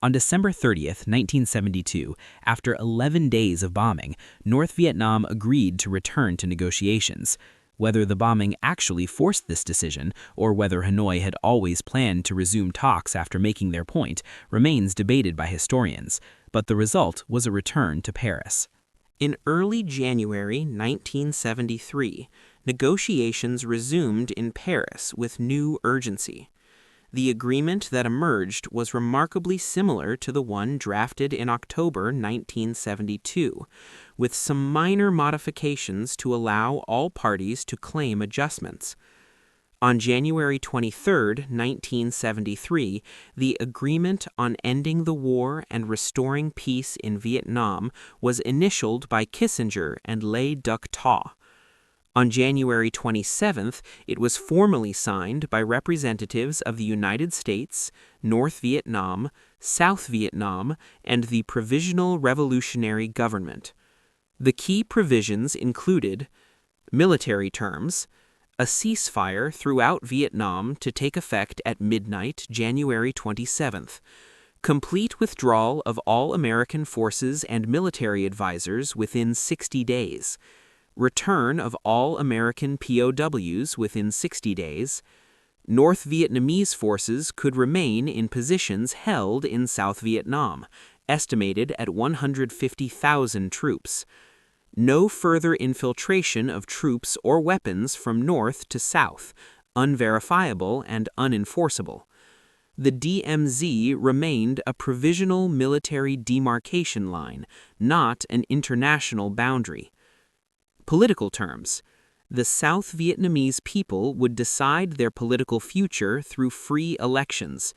On December 30th, 1972, after 11 days of bombing, North Vietnam agreed to return to negotiations. Whether the bombing actually forced this decision, or whether Hanoi had always planned to resume talks after making their point, remains debated by historians, but the result was a return to Paris. In early January 1973, negotiations resumed in Paris with new urgency. The agreement that emerged was remarkably similar to the one drafted in October 1972, with some minor modifications to allow all parties to claim adjustments. On January 23, 1973, the Agreement on Ending the War and Restoring Peace in Vietnam was initialed by Kissinger and Le Duc Tho. On January 27th, it was formally signed by representatives of the United States, North Vietnam, South Vietnam, and the Provisional Revolutionary Government. The key provisions included military terms, a ceasefire throughout Vietnam to take effect at midnight, January 27th, complete withdrawal of all American forces and military advisors within 60 days, return of all American POWs within 60 days, North Vietnamese forces could remain in positions held in South Vietnam, estimated at 150,000 troops. No further infiltration of troops or weapons from north to south, unverifiable and unenforceable. The DMZ remained a provisional military demarcation line, not an international boundary. Political terms. The South Vietnamese people would decide their political future through free elections.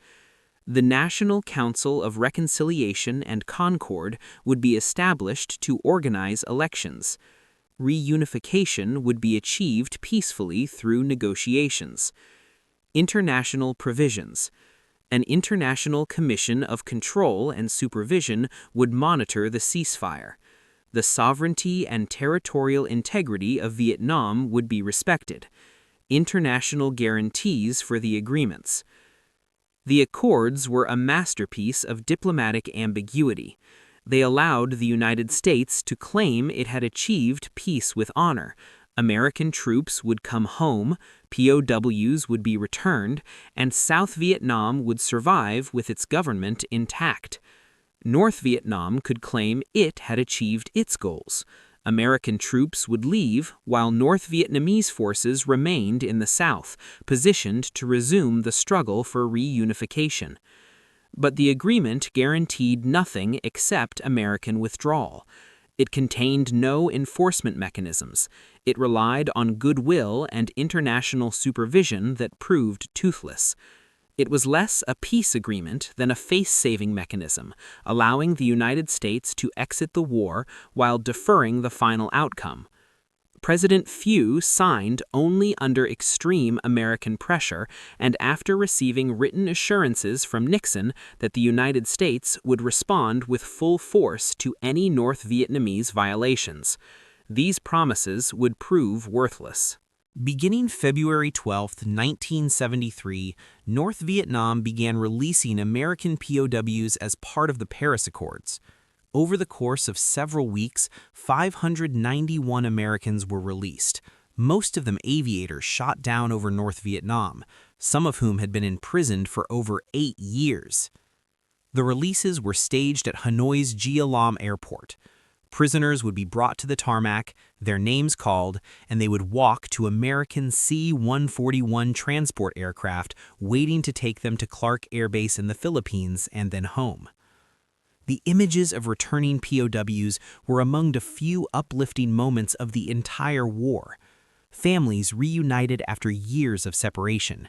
The National Council of Reconciliation and Concord would be established to organize elections. Reunification would be achieved peacefully through negotiations. International provisions. An international commission of control and supervision would monitor the ceasefire. The sovereignty and territorial integrity of Vietnam would be respected. International guarantees for the agreements. The accords were a masterpiece of diplomatic ambiguity. They allowed the United States to claim it had achieved peace with honor. American troops would come home, POWs would be returned, and South Vietnam would survive with its government intact. North Vietnam could claim it had achieved its goals. American troops would leave while North Vietnamese forces remained in the South, positioned to resume the struggle for reunification. But the agreement guaranteed nothing except American withdrawal. It contained no enforcement mechanisms. It relied on goodwill and international supervision that proved toothless. It was less a peace agreement than a face-saving mechanism, allowing the United States to exit the war while deferring the final outcome. President Phu signed only under extreme American pressure and after receiving written assurances from Nixon that the United States would respond with full force to any North Vietnamese violations. These promises would prove worthless. Beginning February 12, 1973, North Vietnam began releasing American POWs as part of the Paris Accords. Over the course of several weeks, 591 Americans were released, most of them aviators shot down over North Vietnam, some of whom had been imprisoned for over 8 years. The releases were staged at Hanoi's Gia Lam Airport. Prisoners would be brought to the tarmac, their names called, and they would walk to American C-141 transport aircraft waiting to take them to Clark Air Base in the Philippines and then home. The images of returning POWs were among the few uplifting moments of the entire war. Families reunited after years of separation.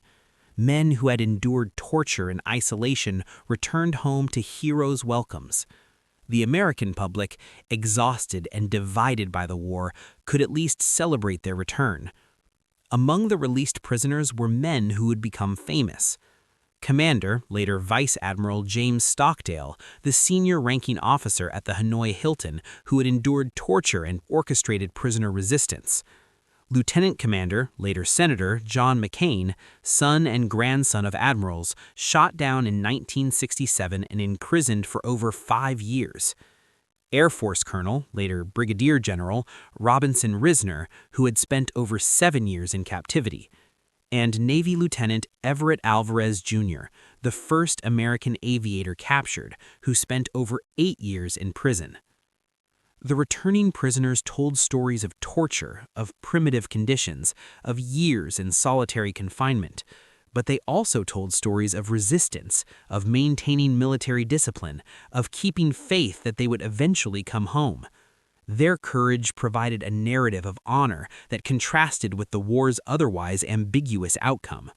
Men who had endured torture and isolation returned home to heroes' welcomes. The American public, exhausted and divided by the war, could at least celebrate their return. Among the released prisoners were men who would become famous. Commander, later Vice Admiral James Stockdale, the senior-ranking officer at the Hanoi Hilton who had endured torture and orchestrated prisoner resistance. Lieutenant Commander, later Senator John McCain, son and grandson of admirals, shot down in 1967 and imprisoned for over 5 years. Air Force Colonel, later Brigadier General Robinson Risner, who had spent over 7 years in captivity. And Navy Lieutenant Everett Alvarez Jr., the first American aviator captured, who spent over 8 years in prison. The returning prisoners told stories of torture, of primitive conditions, of years in solitary confinement, but they also told stories of resistance, of maintaining military discipline, of keeping faith that they would eventually come home. Their courage provided a narrative of honor that contrasted with the war's otherwise ambiguous outcome.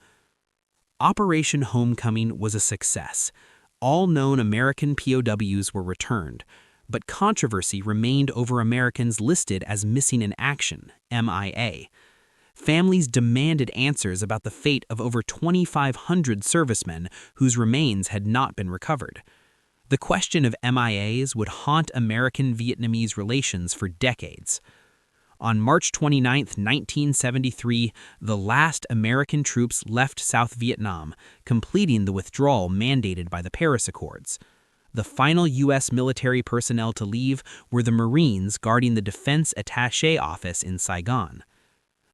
Operation Homecoming was a success. All known American POWs were returned, but controversy remained over Americans listed as missing in action, MIA. Families demanded answers about the fate of over 2,500 servicemen whose remains had not been recovered. The question of MIAs would haunt American-Vietnamese relations for decades. On March 29, 1973, the last American troops left South Vietnam, completing the withdrawal mandated by the Paris Accords. The final U.S. military personnel to leave were the Marines guarding the Defense Attaché Office in Saigon.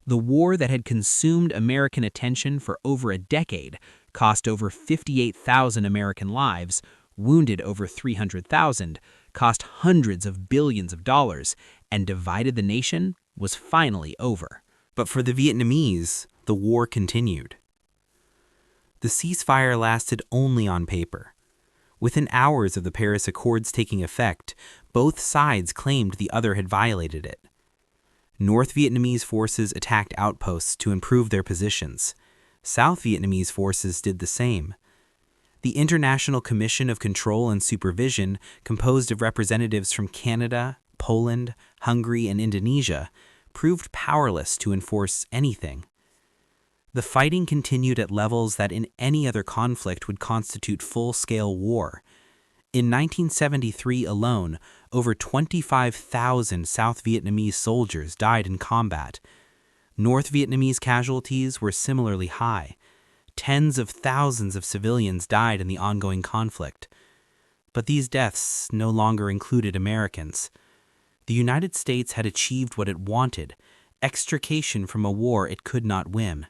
The war that had consumed American attention for over a decade cost over 58,000 American lives, wounded over 300,000, cost hundreds of billions of dollars, and divided the nation was finally over. But for the Vietnamese, the war continued. The ceasefire lasted only on paper. Within hours of the Paris Accords taking effect, both sides claimed the other had violated it. North Vietnamese forces attacked outposts to improve their positions. South Vietnamese forces did the same. The International Commission of Control and Supervision, composed of representatives from Canada, Poland, Hungary, and Indonesia, proved powerless to enforce anything. The fighting continued at levels that in any other conflict would constitute full-scale war. In 1973 alone, over 25,000 South Vietnamese soldiers died in combat. North Vietnamese casualties were similarly high. Tens of thousands of civilians died in the ongoing conflict. But these deaths no longer included Americans. The United States had achieved what it wanted, extrication from a war it could not win.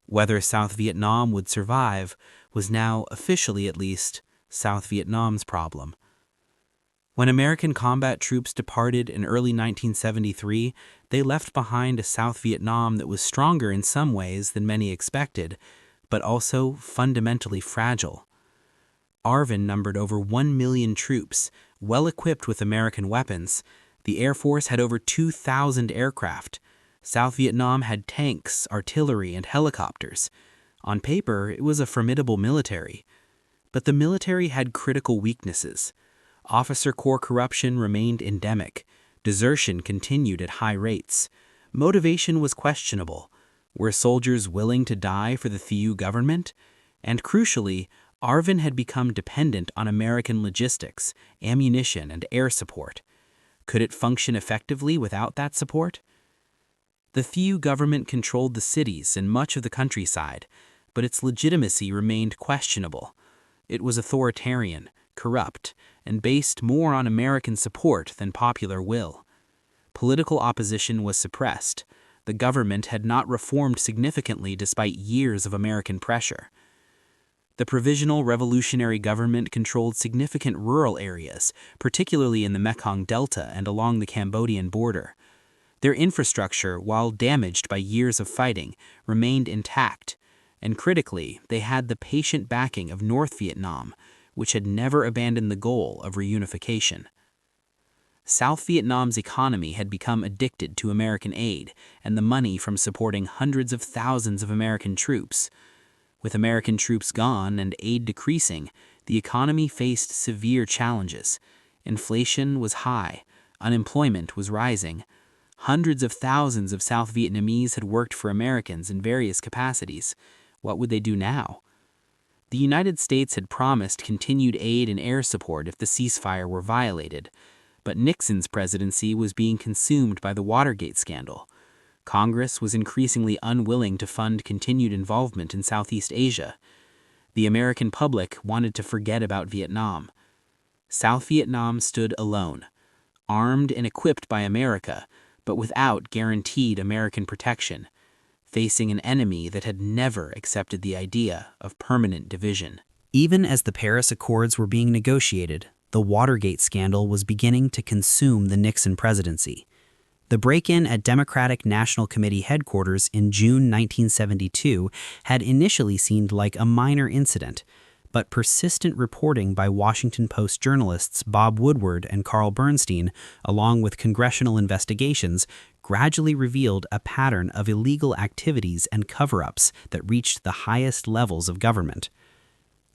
Whether South Vietnam would survive was now, officially at least, South Vietnam's problem. When American combat troops departed in early 1973, they left behind a South Vietnam that was stronger in some ways than many expected, but also fundamentally fragile. ARVN numbered over 1 million troops, well equipped with American weapons. The Air Force had over 2,000 aircraft. South Vietnam had tanks, artillery, and helicopters. On paper, it was a formidable military. But the military had critical weaknesses. Officer corps corruption remained endemic. Desertion continued at high rates. Motivation was questionable. Were soldiers willing to die for the Thieu government? And crucially, ARVN had become dependent on American logistics, ammunition, and air support. Could it function effectively without that support? The Thieu government controlled the cities and much of the countryside, but its legitimacy remained questionable. It was authoritarian, corrupt, and based more on American support than popular will. Political opposition was suppressed. The government had not reformed significantly despite years of American pressure. The Provisional Revolutionary Government controlled significant rural areas, particularly in the Mekong Delta and along the Cambodian border. Their infrastructure, while damaged by years of fighting, remained intact, and critically, they had the patient backing of North Vietnam, which had never abandoned the goal of reunification. South Vietnam's economy had become addicted to American aid and the money from supporting hundreds of thousands of American troops. With American troops gone and aid decreasing, the economy faced severe challenges. Inflation was high, unemployment was rising. Hundreds of thousands of South Vietnamese had worked for Americans in various capacities. What would they do now? The United States had promised continued aid and air support if the ceasefire were violated, but Nixon's presidency was being consumed by the Watergate scandal. Congress was increasingly unwilling to fund continued involvement in Southeast Asia. The American public wanted to forget about Vietnam. South Vietnam stood alone, armed and equipped by America, but without guaranteed American protection, facing an enemy that had never accepted the idea of permanent division. Even as the Paris Accords were being negotiated, the Watergate scandal was beginning to consume the Nixon presidency. The break-in at Democratic National Committee headquarters in June 1972 had initially seemed like a minor incident, but persistent reporting by Washington Post journalists Bob Woodward and Carl Bernstein, along with congressional investigations, gradually revealed a pattern of illegal activities and cover-ups that reached the highest levels of government.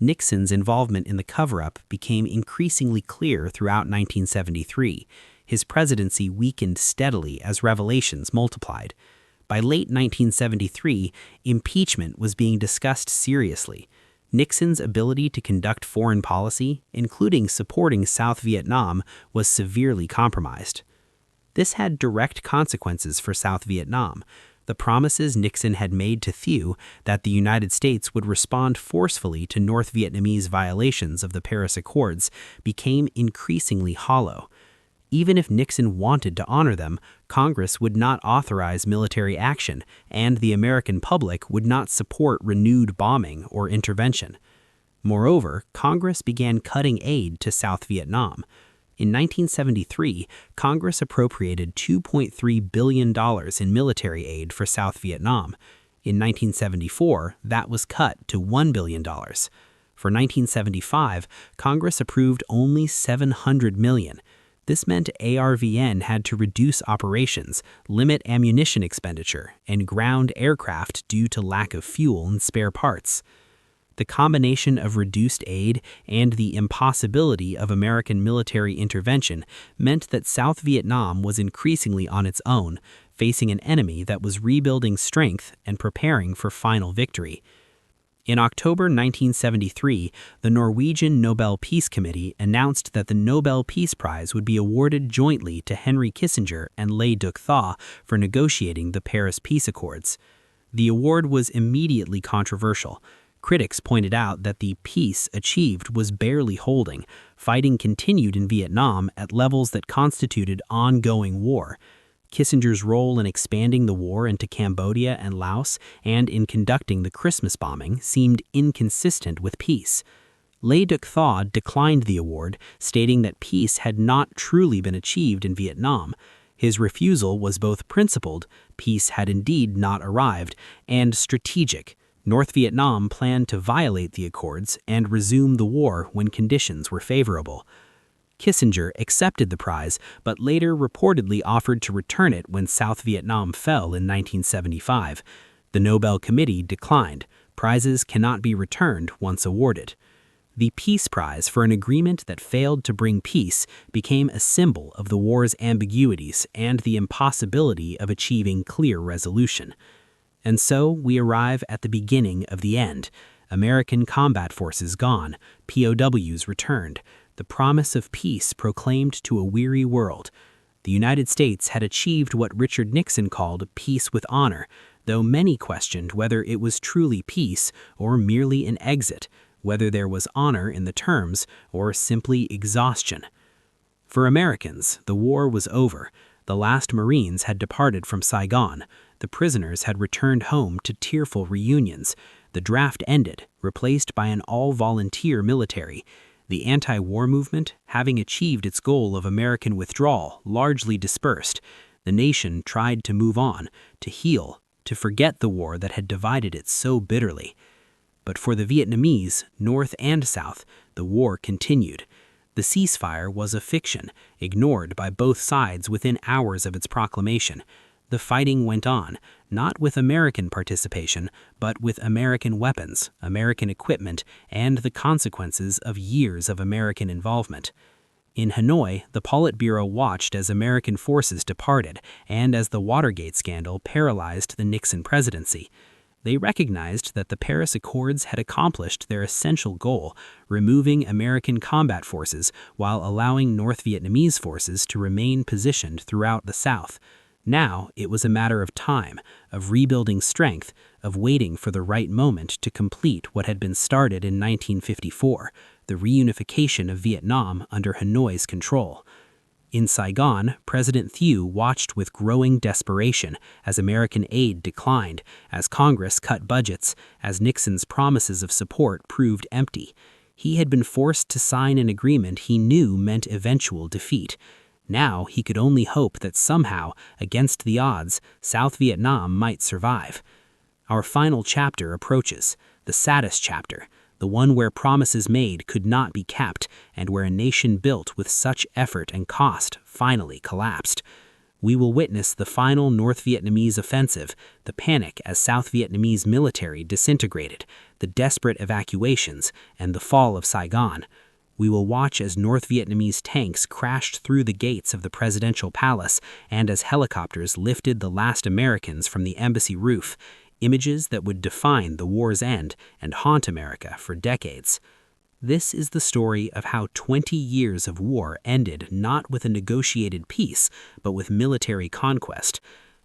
Nixon's involvement in the cover-up became increasingly clear throughout 1973. His presidency weakened steadily as revelations multiplied. By late 1973, impeachment was being discussed seriously. Nixon's ability to conduct foreign policy, including supporting South Vietnam, was severely compromised. This had direct consequences for South Vietnam. The promises Nixon had made to Thieu that the United States would respond forcefully to North Vietnamese violations of the Paris Accords became increasingly hollow. Even if Nixon wanted to honor them, Congress would not authorize military action, and the American public would not support renewed bombing or intervention. Moreover, Congress began cutting aid to South Vietnam. In 1973, Congress appropriated $2.3 billion in military aid for South Vietnam. In 1974, that was cut to $1 billion. For 1975, Congress approved only $700 million. This meant ARVN had to reduce operations, limit ammunition expenditure, and ground aircraft due to lack of fuel and spare parts. The combination of reduced aid and the impossibility of American military intervention meant that South Vietnam was increasingly on its own, facing an enemy that was rebuilding strength and preparing for final victory. In October 1973, the Norwegian Nobel Peace Committee announced that the Nobel Peace Prize would be awarded jointly to Henry Kissinger and Lê Duc Tho for negotiating the Paris Peace Accords. The award was immediately controversial. Critics pointed out that the peace achieved was barely holding. Fighting continued in Vietnam at levels that constituted ongoing war. Kissinger's role in expanding the war into Cambodia and Laos and in conducting the Christmas bombing seemed inconsistent with peace. Lê Duc Tho declined the award, stating that peace had not truly been achieved in Vietnam. His refusal was both principled, peace had indeed not arrived, and strategic. North Vietnam planned to violate the accords and resume the war when conditions were favorable. Kissinger accepted the prize, but later reportedly offered to return it when South Vietnam fell in 1975. The Nobel Committee declined. Prizes cannot be returned once awarded. The Peace Prize for an agreement that failed to bring peace became a symbol of the war's ambiguities and the impossibility of achieving clear resolution. And so we arrive at the beginning of the end. American combat forces gone, POWs returned, the promise of peace proclaimed to a weary world. The United States had achieved what Richard Nixon called peace with honor, though many questioned whether it was truly peace or merely an exit, whether there was honor in the terms or simply exhaustion. For Americans, the war was over. The last Marines had departed from Saigon. The prisoners had returned home to tearful reunions. The draft ended, replaced by an all-volunteer military. The anti-war movement, having achieved its goal of American withdrawal, largely dispersed. The nation tried to move on, to heal, to forget the war that had divided it so bitterly. But for the Vietnamese, North and South, the war continued. The ceasefire was a fiction, ignored by both sides within hours of its proclamation. The fighting went on, not with American participation, but with American weapons, American equipment, and the consequences of years of American involvement. In Hanoi, the Politburo watched as American forces departed and as the Watergate scandal paralyzed the Nixon presidency. They recognized that the Paris Accords had accomplished their essential goal, removing American combat forces while allowing North Vietnamese forces to remain positioned throughout the South. Now it was a matter of time, of rebuilding strength, of waiting for the right moment to complete what had been started in 1954, the reunification of Vietnam under Hanoi's control. In Saigon, President Thieu watched with growing desperation as American aid declined, as Congress cut budgets, as Nixon's promises of support proved empty. He had been forced to sign an agreement he knew meant eventual defeat. Now he could only hope that somehow, against the odds, South Vietnam might survive. Our final chapter approaches, the saddest chapter, the one where promises made could not be kept, and where a nation built with such effort and cost finally collapsed. We will witness the final North Vietnamese offensive, the panic as South Vietnamese military disintegrated, the desperate evacuations, and the fall of Saigon. We will watch as North Vietnamese tanks crashed through the gates of the presidential palace and as helicopters lifted the last Americans from the embassy roof, images that would define the war's end and haunt America for decades. This is the story of how 20 years of war ended not with a negotiated peace, but with military conquest,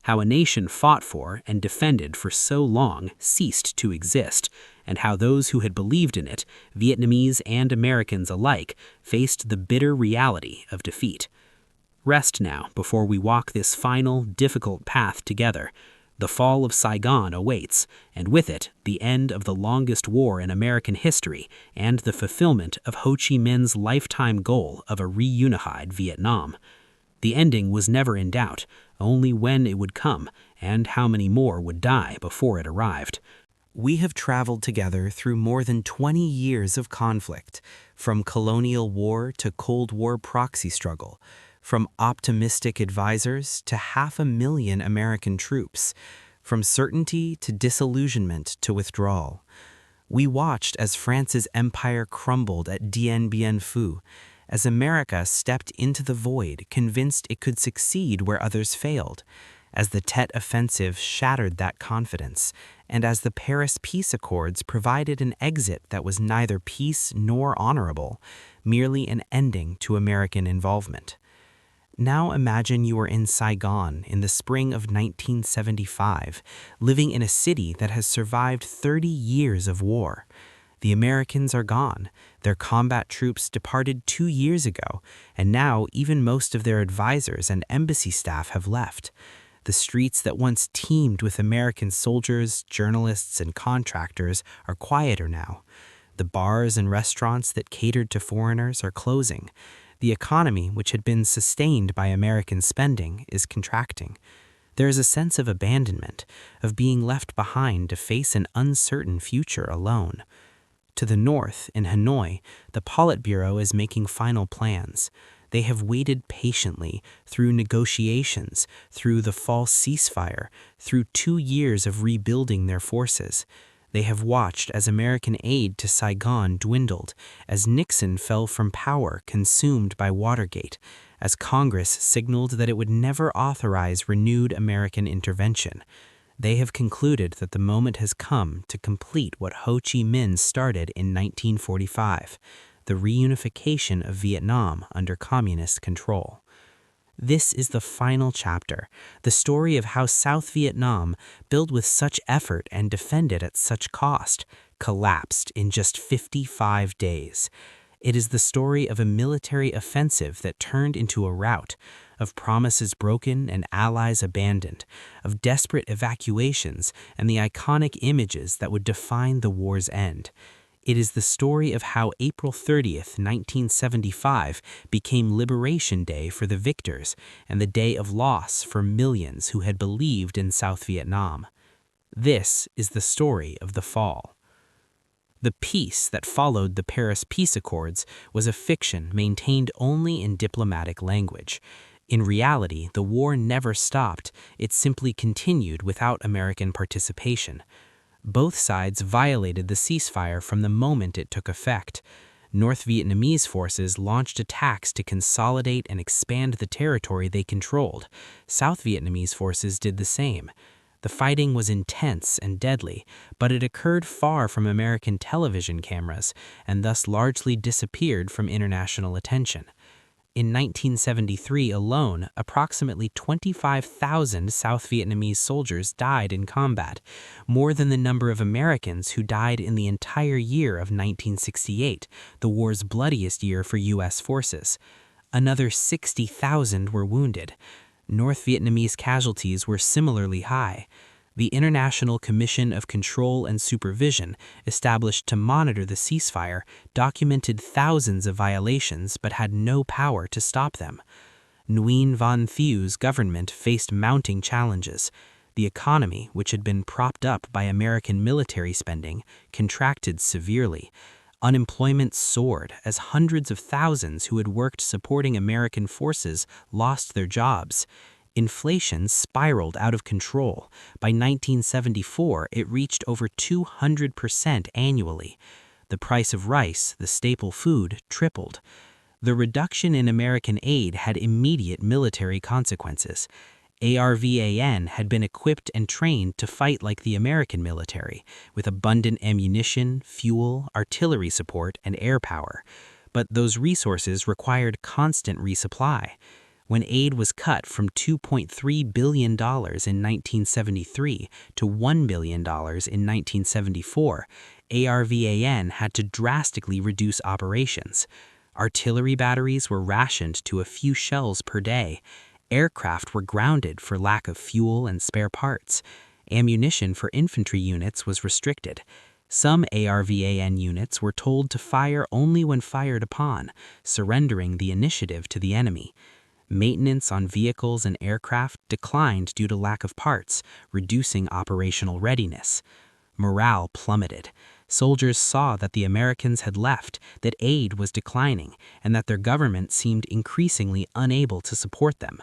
how a nation fought for and defended for so long ceased to exist, and how those who had believed in it, Vietnamese and Americans alike, faced the bitter reality of defeat. Rest now before we walk this final, difficult path together. The fall of Saigon awaits, and with it, the end of the longest war in American history and the fulfillment of Ho Chi Minh's lifetime goal of a reunified Vietnam. The ending was never in doubt, only when it would come and how many more would die before it arrived. We have traveled together through more than 20 years of conflict, from colonial war to Cold War proxy struggle, from optimistic advisors to 500,000 American troops, from certainty to disillusionment to withdrawal. We watched as France's empire crumbled at Dien Bien Phu, as America stepped into the void, convinced it could succeed where others failed, as the Tet Offensive shattered that confidence, and as the Paris Peace Accords provided an exit that was neither peace nor honorable, merely an ending to American involvement. Now imagine you are in Saigon in the spring of 1975, living in a city that has survived 30 years of war. The Americans are gone, their combat troops departed 2 years ago, and now even most of their advisors and embassy staff have left. The streets that once teemed with American soldiers, journalists, and contractors are quieter now. The bars and restaurants that catered to foreigners are closing. The economy, which had been sustained by American spending, is contracting. There is a sense of abandonment, of being left behind to face an uncertain future alone. To the north, in Hanoi, the Politburo is making final plans. They have waited patiently through negotiations, through the false ceasefire, through 2 years of rebuilding their forces. They have watched as American aid to Saigon dwindled, as Nixon fell from power consumed by Watergate, as Congress signaled that it would never authorize renewed American intervention. They have concluded that the moment has come to complete what Ho Chi Minh started in 1945, the reunification of Vietnam under communist control. This is the final chapter, the story of how South Vietnam, built with such effort and defended at such cost, collapsed in just 55 days. It is the story of a military offensive that turned into a rout, of promises broken and allies abandoned, of desperate evacuations and the iconic images that would define the war's end. It is the story of how April 30th, 1975 became Liberation Day for the victors and the day of loss for millions who had believed in South Vietnam. This is the story of the fall. The peace that followed the Paris Peace Accords was a fiction maintained only in diplomatic language. In reality, the war never stopped, it simply continued without American participation. Both sides violated the ceasefire from the moment it took effect. North Vietnamese forces launched attacks to consolidate and expand the territory they controlled. South Vietnamese forces did the same. The fighting was intense and deadly, but it occurred far from American television cameras and thus largely disappeared from international attention. In 1973 alone, approximately 25,000 South Vietnamese soldiers died in combat, more than the number of Americans who died in the entire year of 1968, the war's bloodiest year for U.S. forces. Another 60,000 were wounded. North Vietnamese casualties were similarly high. The International Commission of Control and Supervision, established to monitor the ceasefire, documented thousands of violations but had no power to stop them. Nguyen Van Thieu's government faced mounting challenges. The economy, which had been propped up by American military spending, contracted severely. Unemployment soared as hundreds of thousands who had worked supporting American forces lost their jobs. Inflation spiraled out of control. By 1974, it reached over 200% annually. The price of rice, the staple food, tripled. The reduction in American aid had immediate military consequences. ARVAN had been equipped and trained to fight like the American military, with abundant ammunition, fuel, artillery support, and air power. But those resources required constant resupply. When aid was cut from $2.3 billion in 1973 to $1 billion in 1974, ARVAN had to drastically reduce operations. Artillery batteries were rationed to a few shells per day. Aircraft were grounded for lack of fuel and spare parts. Ammunition for infantry units was restricted. Some ARVAN units were told to fire only when fired upon, surrendering the initiative to the enemy. Maintenance on vehicles and aircraft declined due to lack of parts, reducing operational readiness. Morale plummeted. Soldiers saw that the Americans had left, that aid was declining, and that their government seemed increasingly unable to support them.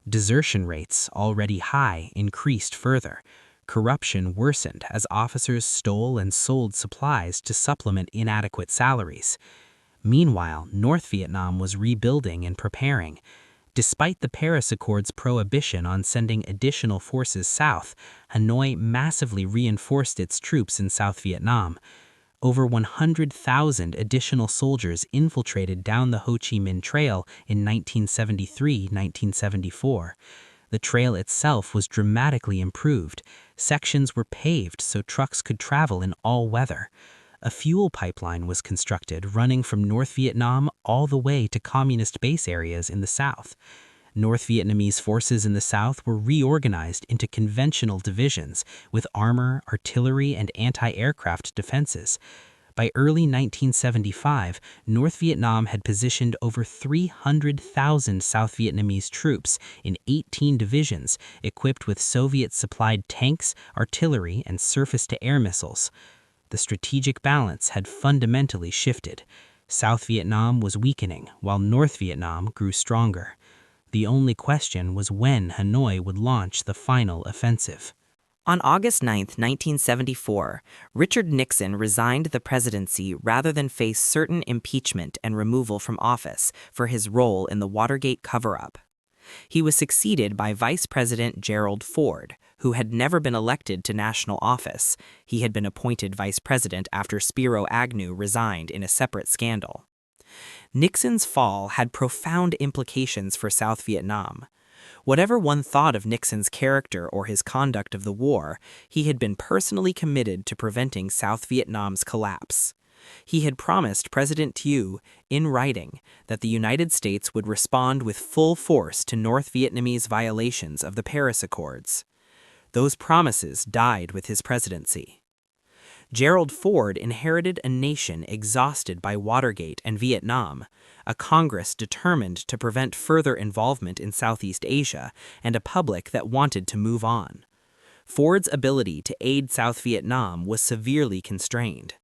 Desertion rates, already high, increased further. Corruption worsened as officers stole and sold supplies to supplement inadequate salaries. Meanwhile, North Vietnam was rebuilding and preparing. Despite the Paris Accords' prohibition on sending additional forces south, Hanoi massively reinforced its troops in South Vietnam. Over 100,000 additional soldiers infiltrated down the Ho Chi Minh Trail in 1973-1974. The trail itself was dramatically improved. Sections were paved so trucks could travel in all weather. A fuel pipeline was constructed running from North Vietnam all the way to communist base areas in the south. North Vietnamese forces in the south were reorganized into conventional divisions with armor, artillery, and anti-aircraft defenses. By early 1975, North Vietnam had positioned over 300,000 South Vietnamese troops in 18 divisions equipped with Soviet-supplied tanks, artillery, and surface-to-air missiles. The strategic balance had fundamentally shifted. South Vietnam was weakening, while North Vietnam grew stronger. The only question was when Hanoi would launch the final offensive. On August 9, 1974, Richard Nixon resigned the presidency rather than face certain impeachment and removal from office for his role in the Watergate cover-up. He was succeeded by Vice President Gerald Ford, who had never been elected to national office. He had been appointed vice president after Spiro Agnew resigned in a separate scandal. Nixon's fall had profound implications for South Vietnam. Whatever one thought of Nixon's character or his conduct of the war, he had been personally committed to preventing South Vietnam's collapse. He had promised President Thieu, in writing, that the United States would respond with full force to North Vietnamese violations of the Paris Accords. Those promises died with his presidency. Gerald Ford inherited a nation exhausted by Watergate and Vietnam, a Congress determined to prevent further involvement in Southeast Asia, and a public that wanted to move on. Ford's ability to aid South Vietnam was severely constrained.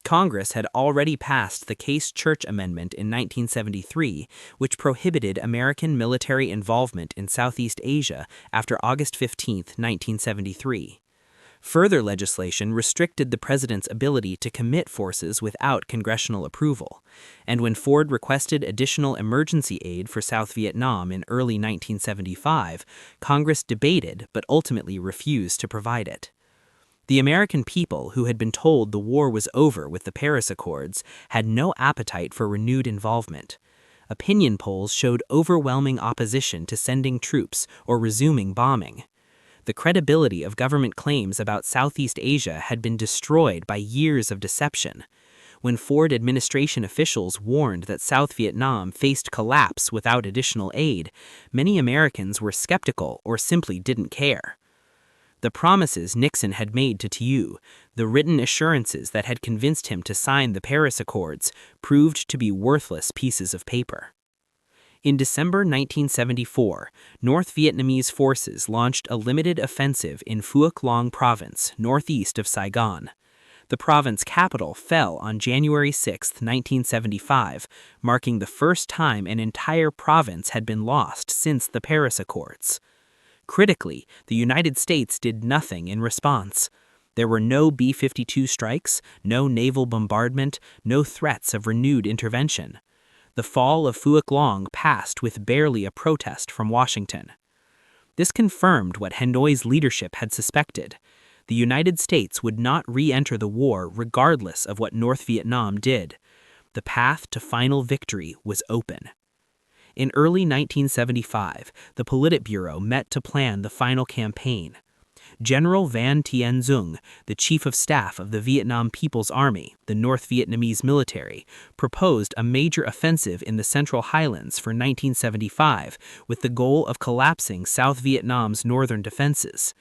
Congress had already passed the Case Church Amendment in 1973, which prohibited American military involvement in Southeast Asia after August 15, 1973. Further legislation restricted the president's ability to commit forces without congressional approval, and when Ford requested additional emergency aid for South Vietnam in early 1975, Congress debated but ultimately refused to provide it. The American people, who had been told the war was over with the Paris Accords, had no appetite for renewed involvement. Opinion polls showed overwhelming opposition to sending troops or resuming bombing. The credibility of government claims about Southeast Asia had been destroyed by years of deception. When Ford administration officials warned that South Vietnam faced collapse without additional aid, many Americans were skeptical or simply didn't care. The promises Nixon had made to Thieu, the written assurances that had convinced him to sign the Paris Accords, proved to be worthless pieces of paper. In December 1974, North Vietnamese forces launched a limited offensive in Phuoc Long Province, northeast of Saigon. The province capital fell on January 6, 1975, marking the first time an entire province had been lost since the Paris Accords. Critically, the United States did nothing in response. There were no B-52 strikes, no naval bombardment, no threats of renewed intervention. The fall of Phuoc Long passed with barely a protest from Washington. This confirmed what Hanoi's leadership had suspected. The United States would not re-enter the war regardless of what North Vietnam did. The path to final victory was open. In early 1975, the Politburo met to plan the final campaign. General Van Tien Dung, the chief of staff of the Vietnam People's Army, the North Vietnamese military, proposed a major offensive in the Central Highlands for 1975 with the goal of collapsing South Vietnam's northern defenses.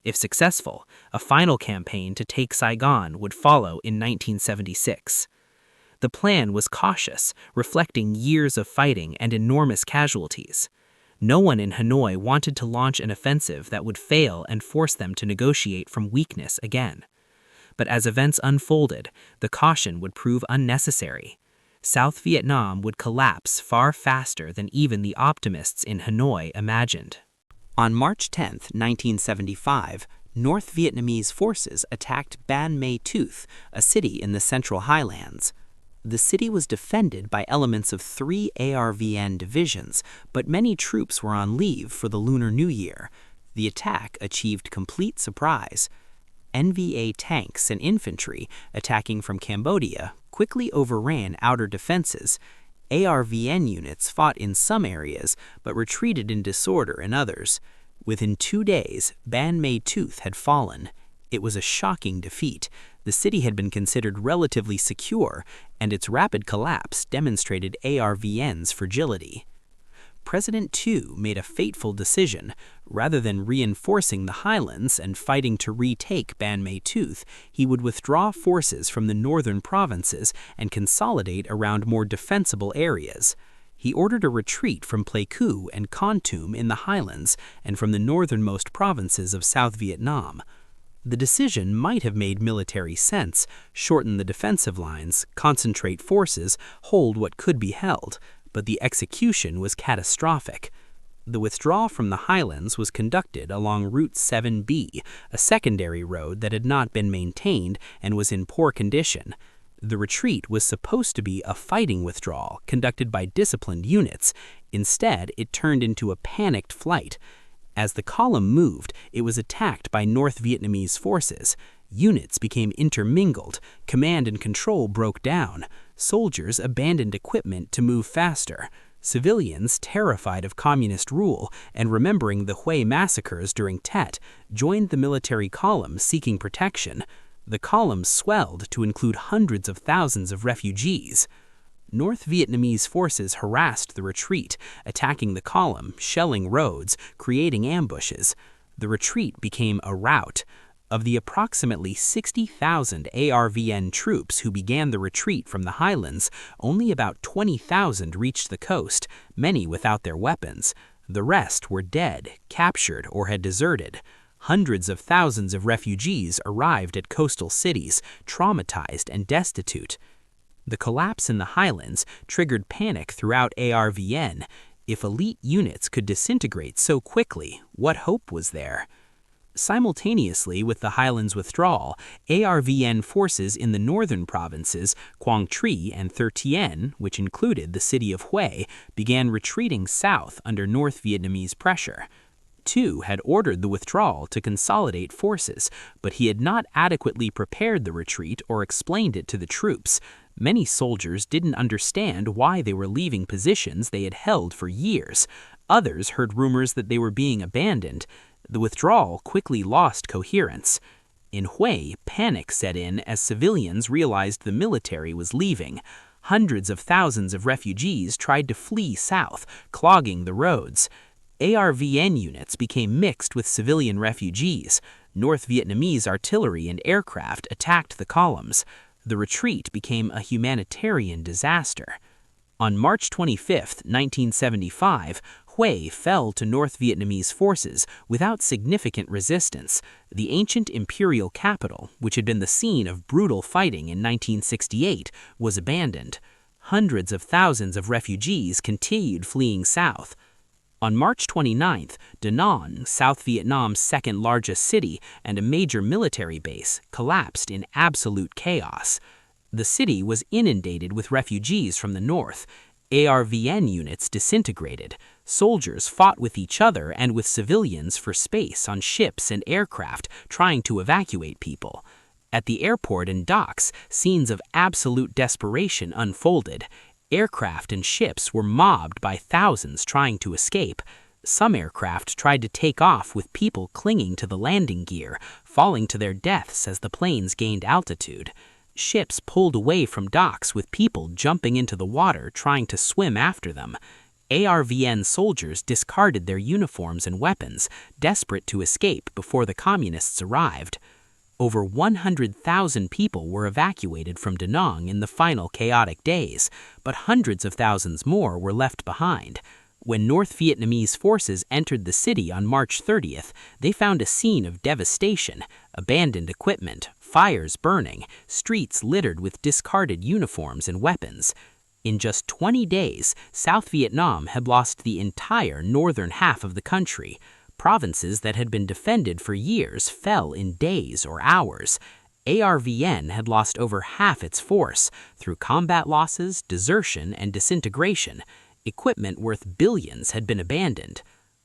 If successful, a final campaign to take Saigon would follow in 1976. The plan was cautious, reflecting years of fighting and enormous casualties. No one in Hanoi wanted to launch an offensive that would fail and force them to negotiate from weakness again. But as events unfolded, the caution would prove unnecessary. South Vietnam would collapse far faster than even the optimists in Hanoi imagined. On March 10, 1975, North Vietnamese forces attacked Ban Ma Thuot, a city in the Central Highlands. The city was defended by elements of 3 ARVN divisions, but many troops were on leave for the Lunar New Year. The attack achieved complete surprise. NVA tanks and infantry, attacking from Cambodia, quickly overran outer defenses. ARVN units fought in some areas, but retreated in disorder in others. Within 2 days, Ban Ma Thuot had fallen. It was a shocking defeat. The city had been considered relatively secure, and its rapid collapse demonstrated ARVN's fragility. President Thieu made a fateful decision. Rather than reinforcing the highlands and fighting to retake Ban Ma Thuot, he would withdraw forces from the northern provinces and consolidate around more defensible areas. He ordered a retreat from Pleiku and Kon Tum in the highlands and from the northernmost provinces of South Vietnam. The decision might have made military sense: shorten the defensive lines, concentrate forces, hold what could be held, but the execution was catastrophic. The withdrawal from the highlands was conducted along Route 7B, a secondary road that had not been maintained and was in poor condition. The retreat was supposed to be a fighting withdrawal conducted by disciplined units. Instead, it turned into a panicked flight. As the column moved, it was attacked by North Vietnamese forces. Units became intermingled, command and control broke down, soldiers abandoned equipment to move faster. Civilians, terrified of communist rule and remembering the Hue massacres during Tet, joined the military column seeking protection. The column swelled to include hundreds of thousands of refugees. North Vietnamese forces harassed the retreat, attacking the column, shelling roads, creating ambushes. The retreat became a rout. Of the approximately 60,000 ARVN troops who began the retreat from the highlands, only about 20,000 reached the coast, many without their weapons. The rest were dead, captured, or had deserted. Hundreds of thousands of refugees arrived at coastal cities, traumatized and destitute. The collapse in the highlands triggered panic throughout ARVN. If elite units could disintegrate so quickly, what hope was there? Simultaneously with the highlands' withdrawal, ARVN forces in the northern provinces, Quang Tri and Tho Tien, which included the city of Hue, began retreating south under North Vietnamese pressure. Tu had ordered the withdrawal to consolidate forces, but he had not adequately prepared the retreat or explained it to the troops. Many soldiers didn't understand why they were leaving positions they had held for years. Others heard rumors that they were being abandoned. The withdrawal quickly lost coherence. In Hue, panic set in as civilians realized the military was leaving. Hundreds of thousands of refugees tried to flee south, clogging the roads. ARVN units became mixed with civilian refugees. North Vietnamese artillery and aircraft attacked the columns. The retreat became a humanitarian disaster. On March 25, 1975, Hue fell to North Vietnamese forces without significant resistance. The ancient imperial capital, which had been the scene of brutal fighting in 1968, was abandoned. Hundreds of thousands of refugees continued fleeing south. On March 29th, Da Nang, South Vietnam's second largest city and a major military base, collapsed in absolute chaos. The city was inundated with refugees from the north. ARVN units disintegrated. Soldiers fought with each other and with civilians for space on ships and aircraft, trying to evacuate people. At the airport and docks, scenes of absolute desperation unfolded. Aircraft and ships were mobbed by thousands trying to escape. Some aircraft tried to take off with people clinging to the landing gear, falling to their deaths as the planes gained altitude. Ships pulled away from docks with people jumping into the water trying to swim after them. ARVN soldiers discarded their uniforms and weapons, desperate to escape before the communists arrived. Over 100,000 people were evacuated from Da Nang in the final chaotic days, but hundreds of thousands more were left behind. When North Vietnamese forces entered the city on March 30th, they found a scene of devastation, abandoned equipment, fires burning, streets littered with discarded uniforms and weapons. In just 20 days, South Vietnam had lost the entire northern half of the country. Provinces that had been defended for years fell in days or hours. ARVN had lost over half its force through combat losses, desertion, and disintegration. Equipment worth billions had been abandoned.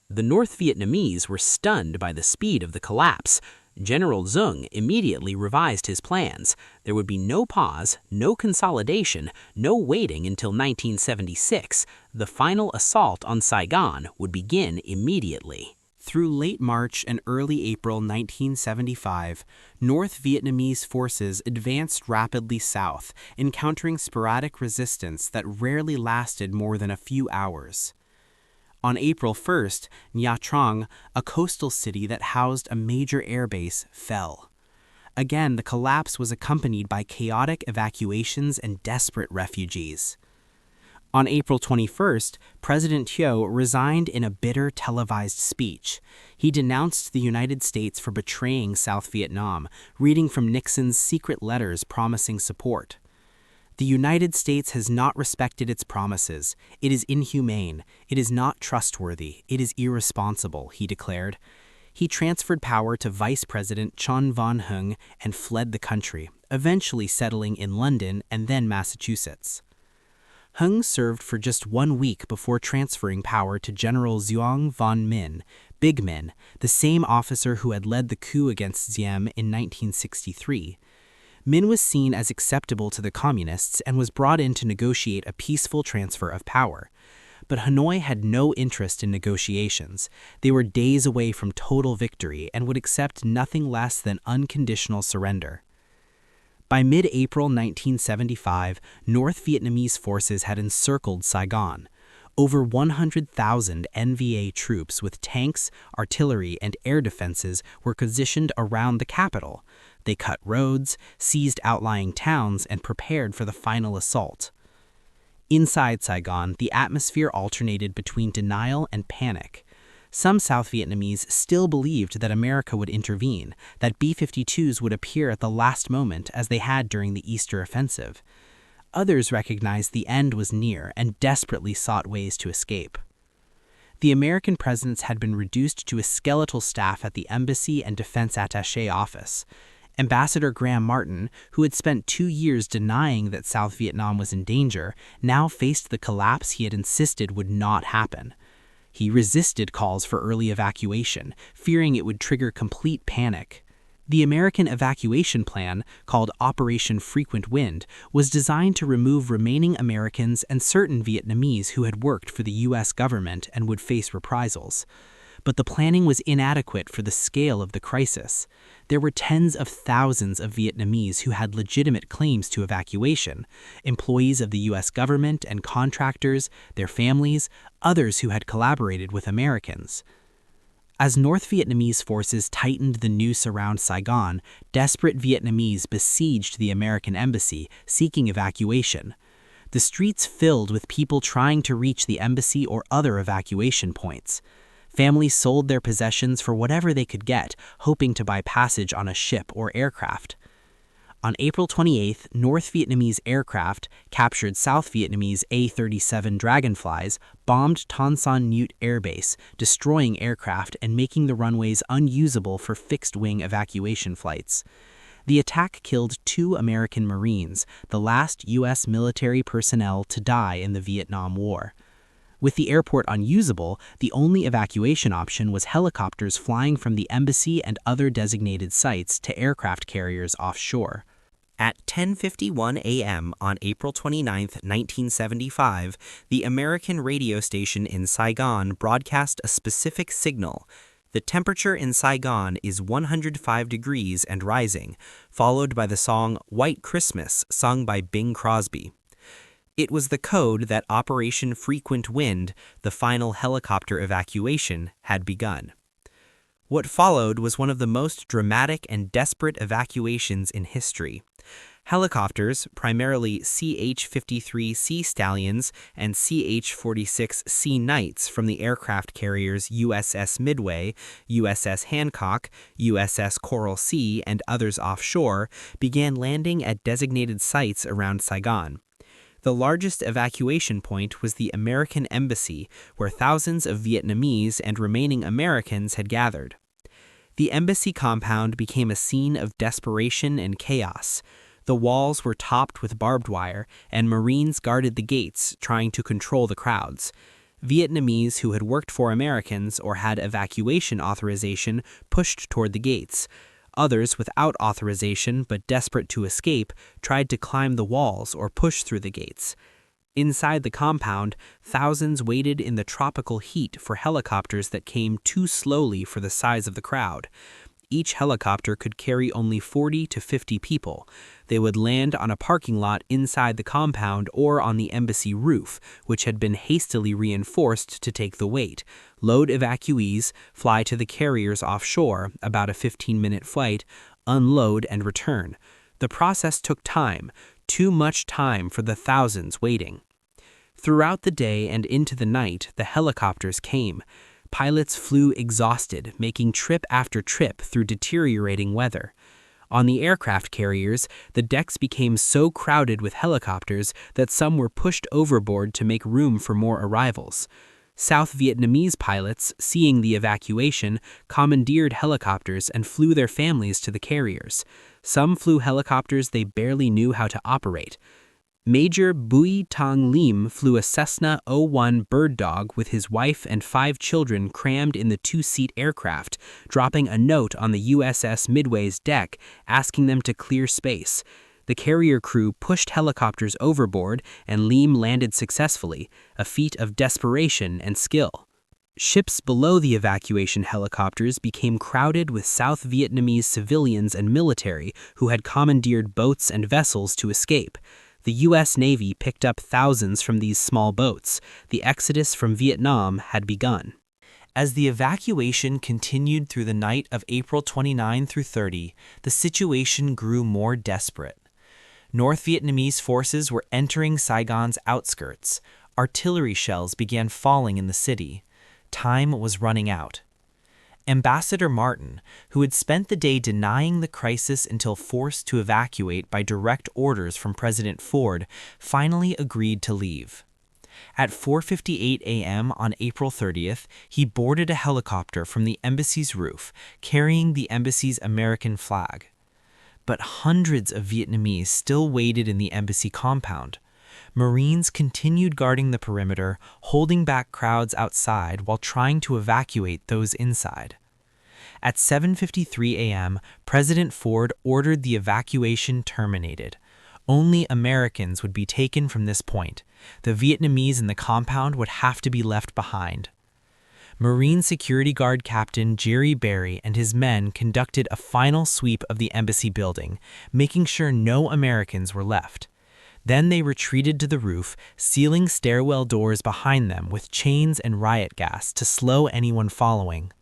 The North Vietnamese were stunned by the speed of the collapse. General Giáp immediately revised his plans. There would be no pause, no consolidation, no waiting until 1976. The final assault on Saigon would begin immediately. Through late March and early April 1975, North Vietnamese forces advanced rapidly south, encountering sporadic resistance that rarely lasted more than a few hours. On April 1st, Nha Trang, a coastal city that housed a major airbase, fell. Again, the collapse was accompanied by chaotic evacuations and desperate refugees. On April 21st, President Thieu resigned in a bitter televised speech. He denounced the United States for betraying South Vietnam, reading from Nixon's secret letters promising support. The United States has not respected its promises. It is inhumane. It is not trustworthy. It is irresponsible, he declared. He transferred power to Vice President Chon Von Hung and fled the country, eventually settling in London and then Massachusetts. Hung served for just 1 week before transferring power to General Giáp von Minh, Big Minh, the same officer who had led the coup against Diem in 1963. Minh was seen as acceptable to the communists and was brought in to negotiate a peaceful transfer of power. But Hanoi had no interest in negotiations. They were days away from total victory and would accept nothing less than unconditional surrender. By mid-April 1975, North Vietnamese forces had encircled Saigon. Over 100,000 NVA troops with tanks, artillery, and air defenses were positioned around the capital. They cut roads, seized outlying towns, and prepared for the final assault. Inside Saigon, the atmosphere alternated between denial and panic. Some South Vietnamese still believed that America would intervene, that B-52s would appear at the last moment as they had during the Easter Offensive. Others recognized the end was near and desperately sought ways to escape. The American presence had been reduced to a skeletal staff at the Embassy and Defense Attaché office. Ambassador Graham Martin, who had spent 2 years denying that South Vietnam was in danger, now faced the collapse he had insisted would not happen. He resisted calls for early evacuation, fearing it would trigger complete panic. The American evacuation plan, called Operation Frequent Wind, was designed to remove remaining Americans and certain Vietnamese who had worked for the U.S. government and would face reprisals. But the planning was inadequate for the scale of the crisis. There were tens of thousands of Vietnamese who had legitimate claims to evacuation, employees of the U.S. government and contractors, their families, others who had collaborated with Americans. As North Vietnamese forces tightened the noose around Saigon, desperate Vietnamese besieged the American embassy, seeking evacuation. The streets filled with people trying to reach the embassy or other evacuation points. Families sold their possessions for whatever they could get, hoping to buy passage on a ship or aircraft. On April 28th, North Vietnamese aircraft captured South Vietnamese A-37 Dragonflies, bombed Ton Son Nhut Air Base, destroying aircraft and making the runways unusable for fixed-wing evacuation flights. The attack killed 2 American Marines, the last U.S. military personnel to die in the Vietnam War. With the airport unusable, the only evacuation option was helicopters flying from the embassy and other designated sites to aircraft carriers offshore. At 10:51 a.m. on April 29, 1975, the American radio station in Saigon broadcast a specific signal. The temperature in Saigon is 105 degrees and rising, followed by the song White Christmas, sung by Bing Crosby. It was the code that Operation Frequent Wind, the final helicopter evacuation, had begun. What followed was one of the most dramatic and desperate evacuations in history. Helicopters, primarily CH-53 Sea Stallions and CH-46 Sea Knights from the aircraft carriers USS Midway, USS Hancock, USS Coral Sea, and others offshore, began landing at designated sites around Saigon. The largest evacuation point was the American Embassy, where thousands of Vietnamese and remaining Americans had gathered. The embassy compound became a scene of desperation and chaos. The walls were topped with barbed wire, and Marines guarded the gates, trying to control the crowds. Vietnamese who had worked for Americans or had evacuation authorization pushed toward the gates. Others, without authorization but desperate to escape, tried to climb the walls or push through the gates. Inside the compound, thousands waited in the tropical heat for helicopters that came too slowly for the size of the crowd. Each helicopter could carry only 40 to 50 people. They would land on a parking lot inside the compound or on the embassy roof, which had been hastily reinforced to take the weight, load evacuees, fly to the carriers offshore, about a 15-minute flight, unload and return. The process took time, too much time for the thousands waiting. Throughout the day and into the night, the helicopters came. Pilots flew exhausted, making trip after trip through deteriorating weather. On the aircraft carriers, the decks became so crowded with helicopters that some were pushed overboard to make room for more arrivals. South Vietnamese pilots, seeing the evacuation, commandeered helicopters and flew their families to the carriers. Some flew helicopters they barely knew how to operate. Major Bui Tong Lim flew a Cessna 01 Bird Dog with his wife and 5 children crammed in the 2-seat aircraft, dropping a note on the USS Midway's deck asking them to clear space. The carrier crew pushed helicopters overboard and Lim landed successfully, a feat of desperation and skill. Ships below the evacuation helicopters became crowded with South Vietnamese civilians and military who had commandeered boats and vessels to escape. The U.S. Navy picked up thousands from these small boats. The exodus from Vietnam had begun. As the evacuation continued through the night of April 29 through 30, the situation grew more desperate. North Vietnamese forces were entering Saigon's outskirts. Artillery shells began falling in the city. Time was running out. Ambassador Martin, who had spent the day denying the crisis until forced to evacuate by direct orders from President Ford, finally agreed to leave. At 4:58 a.m. on April 30th, he boarded a helicopter from the embassy's roof, carrying the embassy's American flag. But hundreds of Vietnamese still waited in the embassy compound. Marines continued guarding the perimeter, holding back crowds outside while trying to evacuate those inside. At 7:53 a.m., President Ford ordered the evacuation terminated. Only Americans would be taken from this point. The Vietnamese in the compound would have to be left behind. Marine Security Guard Captain Jerry Berry and his men conducted a final sweep of the embassy building, making sure no Americans were left. Then they retreated to the roof, sealing stairwell doors behind them with chains and riot gas to slow anyone following.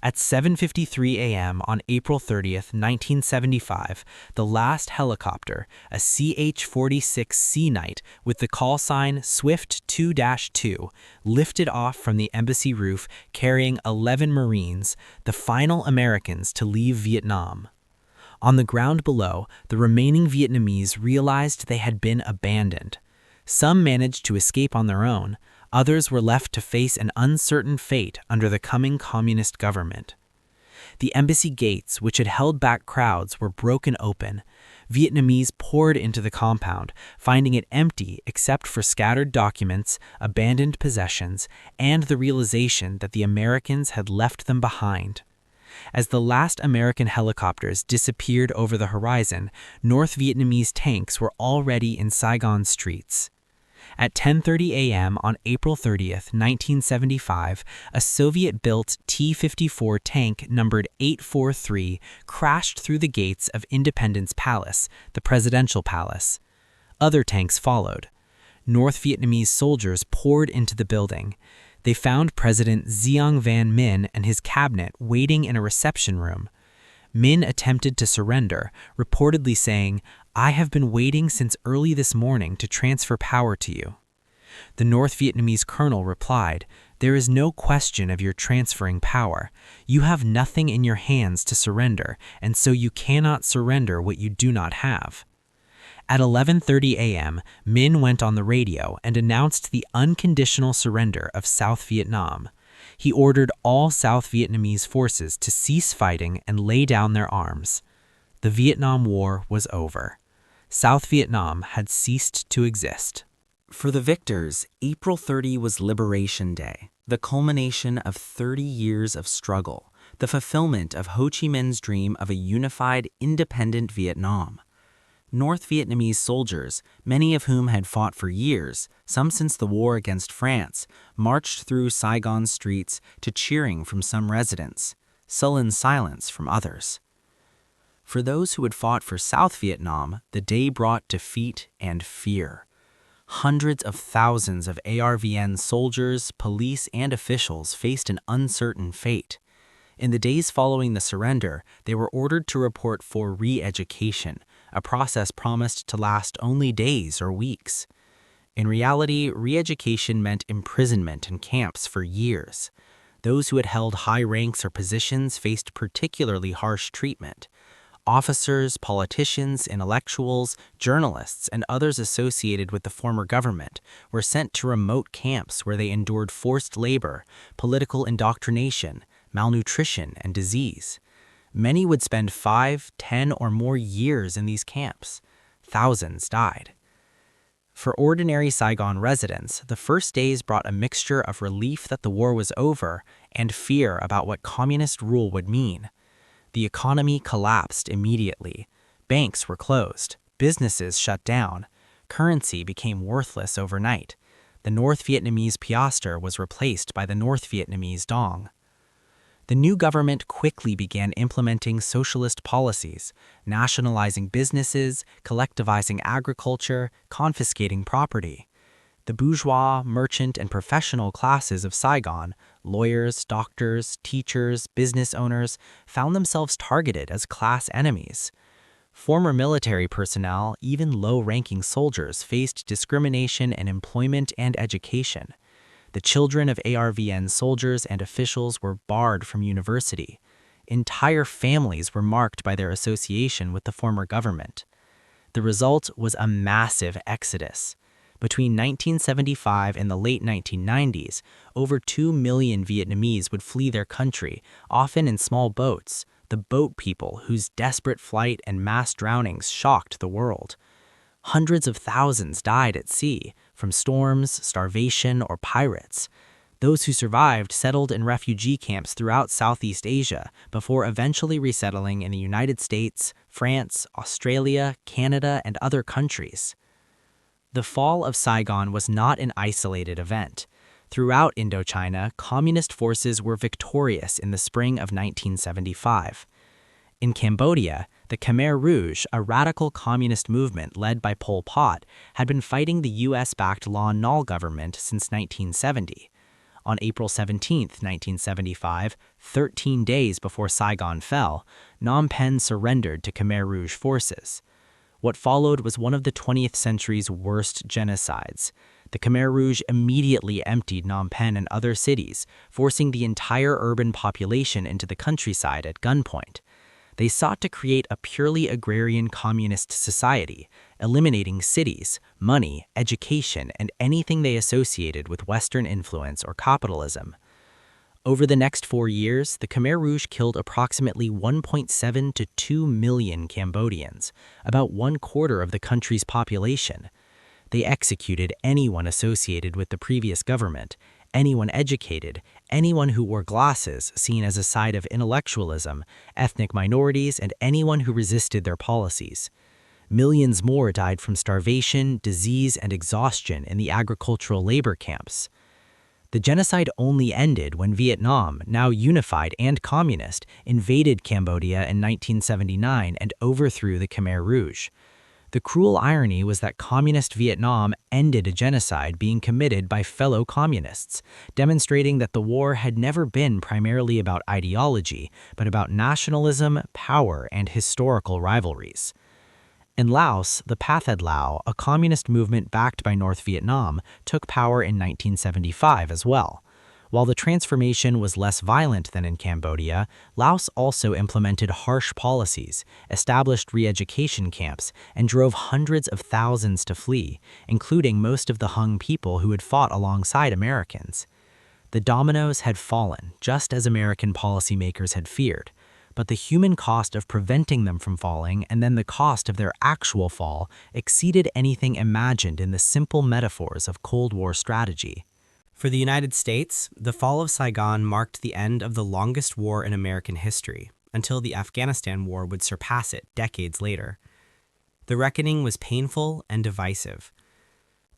At 7:53 a.m. on April 30th, 1975, the last helicopter, a CH-46 Sea Knight with the call sign Swift 2-2, lifted off from the embassy roof carrying 11 Marines, the final Americans to leave Vietnam. On the ground below, the remaining Vietnamese realized they had been abandoned. Some managed to escape on their own. Others were left to face an uncertain fate under the coming communist government. The embassy gates, which had held back crowds, were broken open. Vietnamese poured into the compound, finding it empty except for scattered documents, abandoned possessions, and the realization that the Americans had left them behind. As the last American helicopters disappeared over the horizon, North Vietnamese tanks were already in Saigon streets. At 10:30 a.m. on April 30th, 1975, a Soviet-built T-54 tank numbered 843 crashed through the gates of Independence Palace, the presidential palace. Other tanks followed. North Vietnamese soldiers poured into the building. They found President Giang Van Minh and his cabinet waiting in a reception room. Minh attempted to surrender, reportedly saying, "I have been waiting since early this morning to transfer power to you." The North Vietnamese colonel replied, "There is no question of your transferring power. You have nothing in your hands to surrender, and so you cannot surrender what you do not have." At 11:30 a.m., Minh went on the radio and announced the unconditional surrender of South Vietnam. He ordered all South Vietnamese forces to cease fighting and lay down their arms. The Vietnam War was over. South Vietnam had ceased to exist. For the victors, April 30 was Liberation Day, the culmination of 30 years of struggle, the fulfillment of Ho Chi Minh's dream of a unified, independent Vietnam. North Vietnamese soldiers, many of whom had fought for years, some since the war against France, marched through Saigon streets to cheering from some residents, sullen silence from others. For those who had fought for South Vietnam, the day brought defeat and fear. Hundreds of thousands of ARVN soldiers, police, and officials faced an uncertain fate. In the days following the surrender, they were ordered to report for re-education, a process promised to last only days or weeks. In reality, re-education meant imprisonment in camps for years. Those who had held high ranks or positions faced particularly harsh treatment. Officers, politicians, intellectuals, journalists, and others associated with the former government were sent to remote camps where they endured forced labor, political indoctrination, malnutrition, and disease. Many would spend 5, 10, or more years in these camps. Thousands died. For ordinary Saigon residents, the first days brought a mixture of relief that the war was over and fear about what communist rule would mean. The economy collapsed immediately. Banks were closed. Businesses shut down. Currency became worthless overnight. The North Vietnamese piastre was replaced by the North Vietnamese dong. The new government quickly began implementing socialist policies, nationalizing businesses, collectivizing agriculture, confiscating property. The bourgeois, merchant, and professional classes of Saigon, lawyers, doctors, teachers, business owners, found themselves targeted as class enemies. Former military personnel, even low-ranking soldiers, faced discrimination in employment and education. The children of ARVN soldiers and officials were barred from university. Entire families were marked by their association with the former government. The result was a massive exodus. Between 1975 and the late 1990s, over 2 million Vietnamese would flee their country, often in small boats, the boat people whose desperate flight and mass drownings shocked the world. Hundreds of thousands died at sea, from storms, starvation, or pirates. Those who survived settled in refugee camps throughout Southeast Asia before eventually resettling in the United States, France, Australia, Canada, and other countries. The Fall of Saigon was not an isolated event. Throughout Indochina, communist forces were victorious in the spring of 1975. In Cambodia, the Khmer Rouge, a radical communist movement led by Pol Pot, had been fighting the US-backed Lon Nol government since 1970. On April 17, 1975, 13 days before Saigon fell, Phnom Penh surrendered to Khmer Rouge forces. What followed was one of the 20th century's worst genocides. The Khmer Rouge immediately emptied Phnom Penh and other cities, forcing the entire urban population into the countryside at gunpoint. They sought to create a purely agrarian communist society, eliminating cities, money, education, and anything they associated with Western influence or capitalism. Over the next 4 years, the Khmer Rouge killed approximately 1.7 to 2 million Cambodians, about 1/4 of the country's population. They executed anyone associated with the previous government, anyone educated, anyone who wore glasses, seen as a side of intellectualism, ethnic minorities, and anyone who resisted their policies. Millions more died from starvation, disease, and exhaustion in the agricultural labor camps. The genocide only ended when Vietnam, now unified and communist, invaded Cambodia in 1979 and overthrew the Khmer Rouge. The cruel irony was that communist Vietnam ended a genocide being committed by fellow communists, demonstrating that the war had never been primarily about ideology, but about nationalism, power, and historical rivalries. In Laos, the Pathet Lao, a communist movement backed by North Vietnam, took power in 1975 as well. While the transformation was less violent than in Cambodia, Laos also implemented harsh policies, established re-education camps, and drove hundreds of thousands to flee, including most of the Hung people who had fought alongside Americans. The dominoes had fallen, just as American policymakers had feared, but the human cost of preventing them from falling and then the cost of their actual fall exceeded anything imagined in the simple metaphors of Cold War strategy. For the United States, the Fall of Saigon marked the end of the longest war in American history, until the Afghanistan War would surpass it decades later. The reckoning was painful and divisive.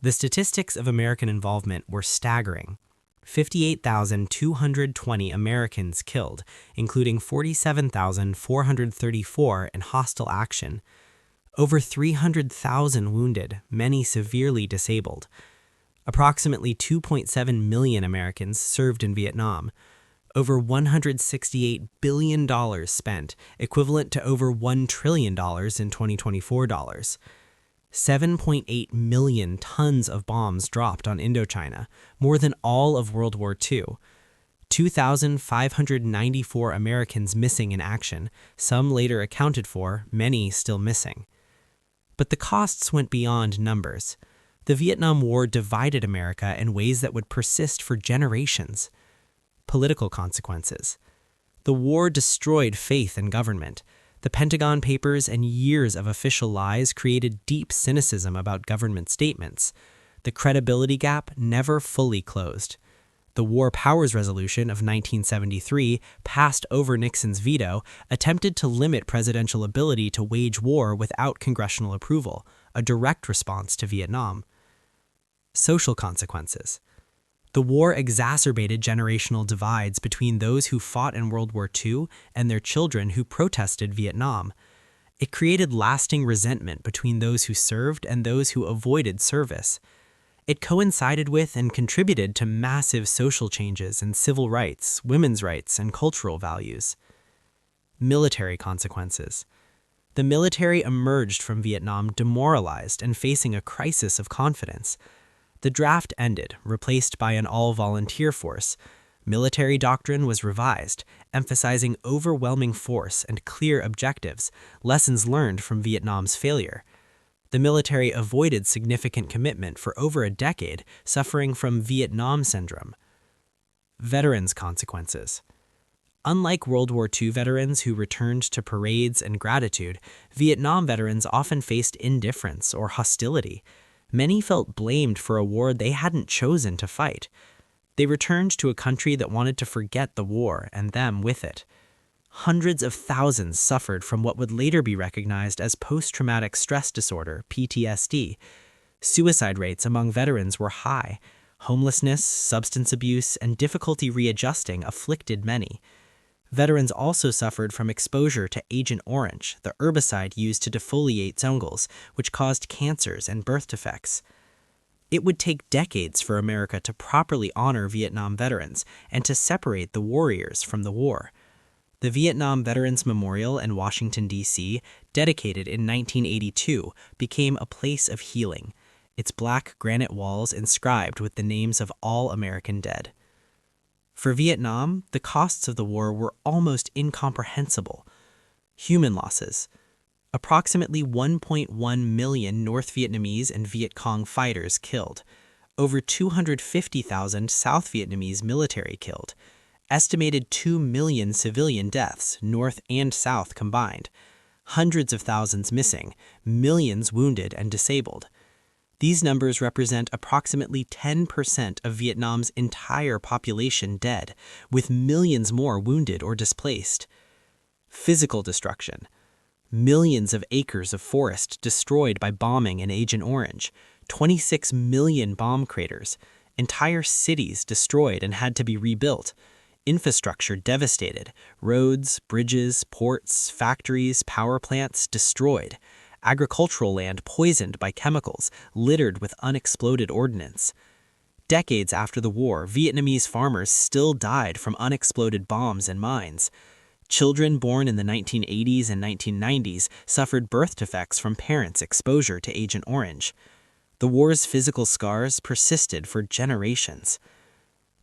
The statistics of American involvement were staggering. 58,220 Americans killed, including 47,434 in hostile action. Over 300,000 wounded, many severely disabled. Approximately 2.7 million Americans served in Vietnam. Over $168 billion spent, equivalent to over $1 trillion in 2024 dollars. 7.8 million tons of bombs dropped on Indochina, more than all of World War II. 2,594 Americans missing in action, some later accounted for, many still missing. But the costs went beyond numbers. The Vietnam War divided America in ways that would persist for generations. Political consequences. The war destroyed faith in government. The Pentagon Papers and years of official lies created deep cynicism about government statements. The credibility gap never fully closed. The War Powers Resolution of 1973, passed over Nixon's veto, attempted to limit presidential ability to wage war without congressional approval, a direct response to Vietnam. Social consequences. The war exacerbated generational divides between those who fought in World War II and their children who protested Vietnam. It created lasting resentment between those who served and those who avoided service. It coincided with and contributed to massive social changes in civil rights, women's rights, and cultural values. Military consequences. The military emerged from Vietnam demoralized and facing a crisis of confidence. The draft ended, replaced by an all-volunteer force. Military doctrine was revised, emphasizing overwhelming force and clear objectives, lessons learned from Vietnam's failure. The military avoided significant commitment for over a decade, suffering from Vietnam syndrome. Veterans' consequences. Unlike World War II veterans who returned to parades and gratitude, Vietnam veterans often faced indifference or hostility. Many felt blamed for a war they hadn't chosen to fight. They returned to a country that wanted to forget the war and them with it. Hundreds of thousands suffered from what would later be recognized as post-traumatic stress disorder, PTSD. Suicide rates among veterans were high. Homelessness, substance abuse, and difficulty readjusting afflicted many. Veterans also suffered from exposure to Agent Orange, the herbicide used to defoliate jungles, which caused cancers and birth defects. It would take decades for America to properly honor Vietnam veterans and to separate the warriors from the war. The Vietnam Veterans Memorial in Washington, D.C., dedicated in 1982, became a place of healing, its black granite walls inscribed with the names of all American dead. For Vietnam, the costs of the war were almost incomprehensible. Human losses. Approximately 1.1 million North Vietnamese and Viet Cong fighters killed. Over 250,000 South Vietnamese military killed. Estimated 2 million civilian deaths, North and South combined. Hundreds of thousands missing, millions wounded and disabled. These numbers represent approximately 10% of Vietnam's entire population dead, with millions more wounded or displaced. Physical destruction. Millions of acres of forest destroyed by bombing and Agent Orange. 26 million bomb craters. Entire cities destroyed and had to be rebuilt. Infrastructure devastated. Roads, bridges, ports, factories, power plants destroyed. Agricultural land poisoned by chemicals, littered with unexploded ordnance. Decades after the war, Vietnamese farmers still died from unexploded bombs and mines. Children born in the 1980s and 1990s suffered birth defects from parents' exposure to Agent Orange. The war's physical scars persisted for generations.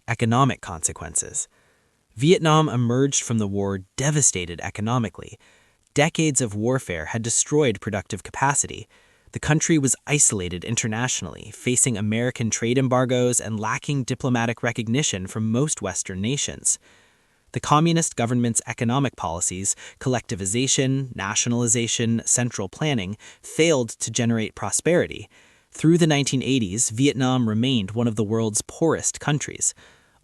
Economic consequences. Vietnam emerged from the war devastated economically. Decades of warfare had destroyed productive capacity. The country was isolated internationally, facing American trade embargoes and lacking diplomatic recognition from most Western nations. The communist government's economic policies, collectivization, nationalization, central planning, failed to generate prosperity. Through the 1980s, Vietnam remained one of the world's poorest countries.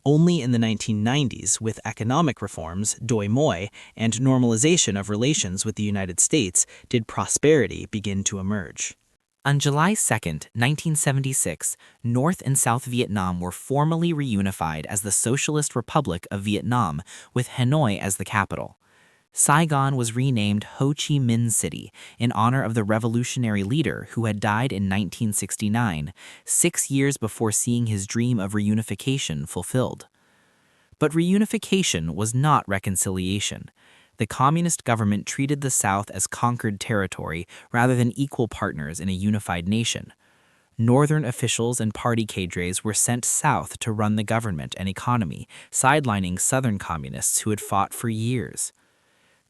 Only in the 1990s, with economic reforms, doi moi, and normalization of relations with the United States, did prosperity begin to emerge. On July 2, 1976, North and South Vietnam were formally reunified as the Socialist Republic of Vietnam, with Hanoi as the capital. Saigon was renamed Ho Chi Minh City in honor of the revolutionary leader who had died in 1969, 6 years before seeing his dream of reunification fulfilled. But reunification was not reconciliation. The communist government treated the South as conquered territory rather than equal partners in a unified nation. Northern officials and party cadres were sent south to run the government and economy, sidelining Southern communists who had fought for years.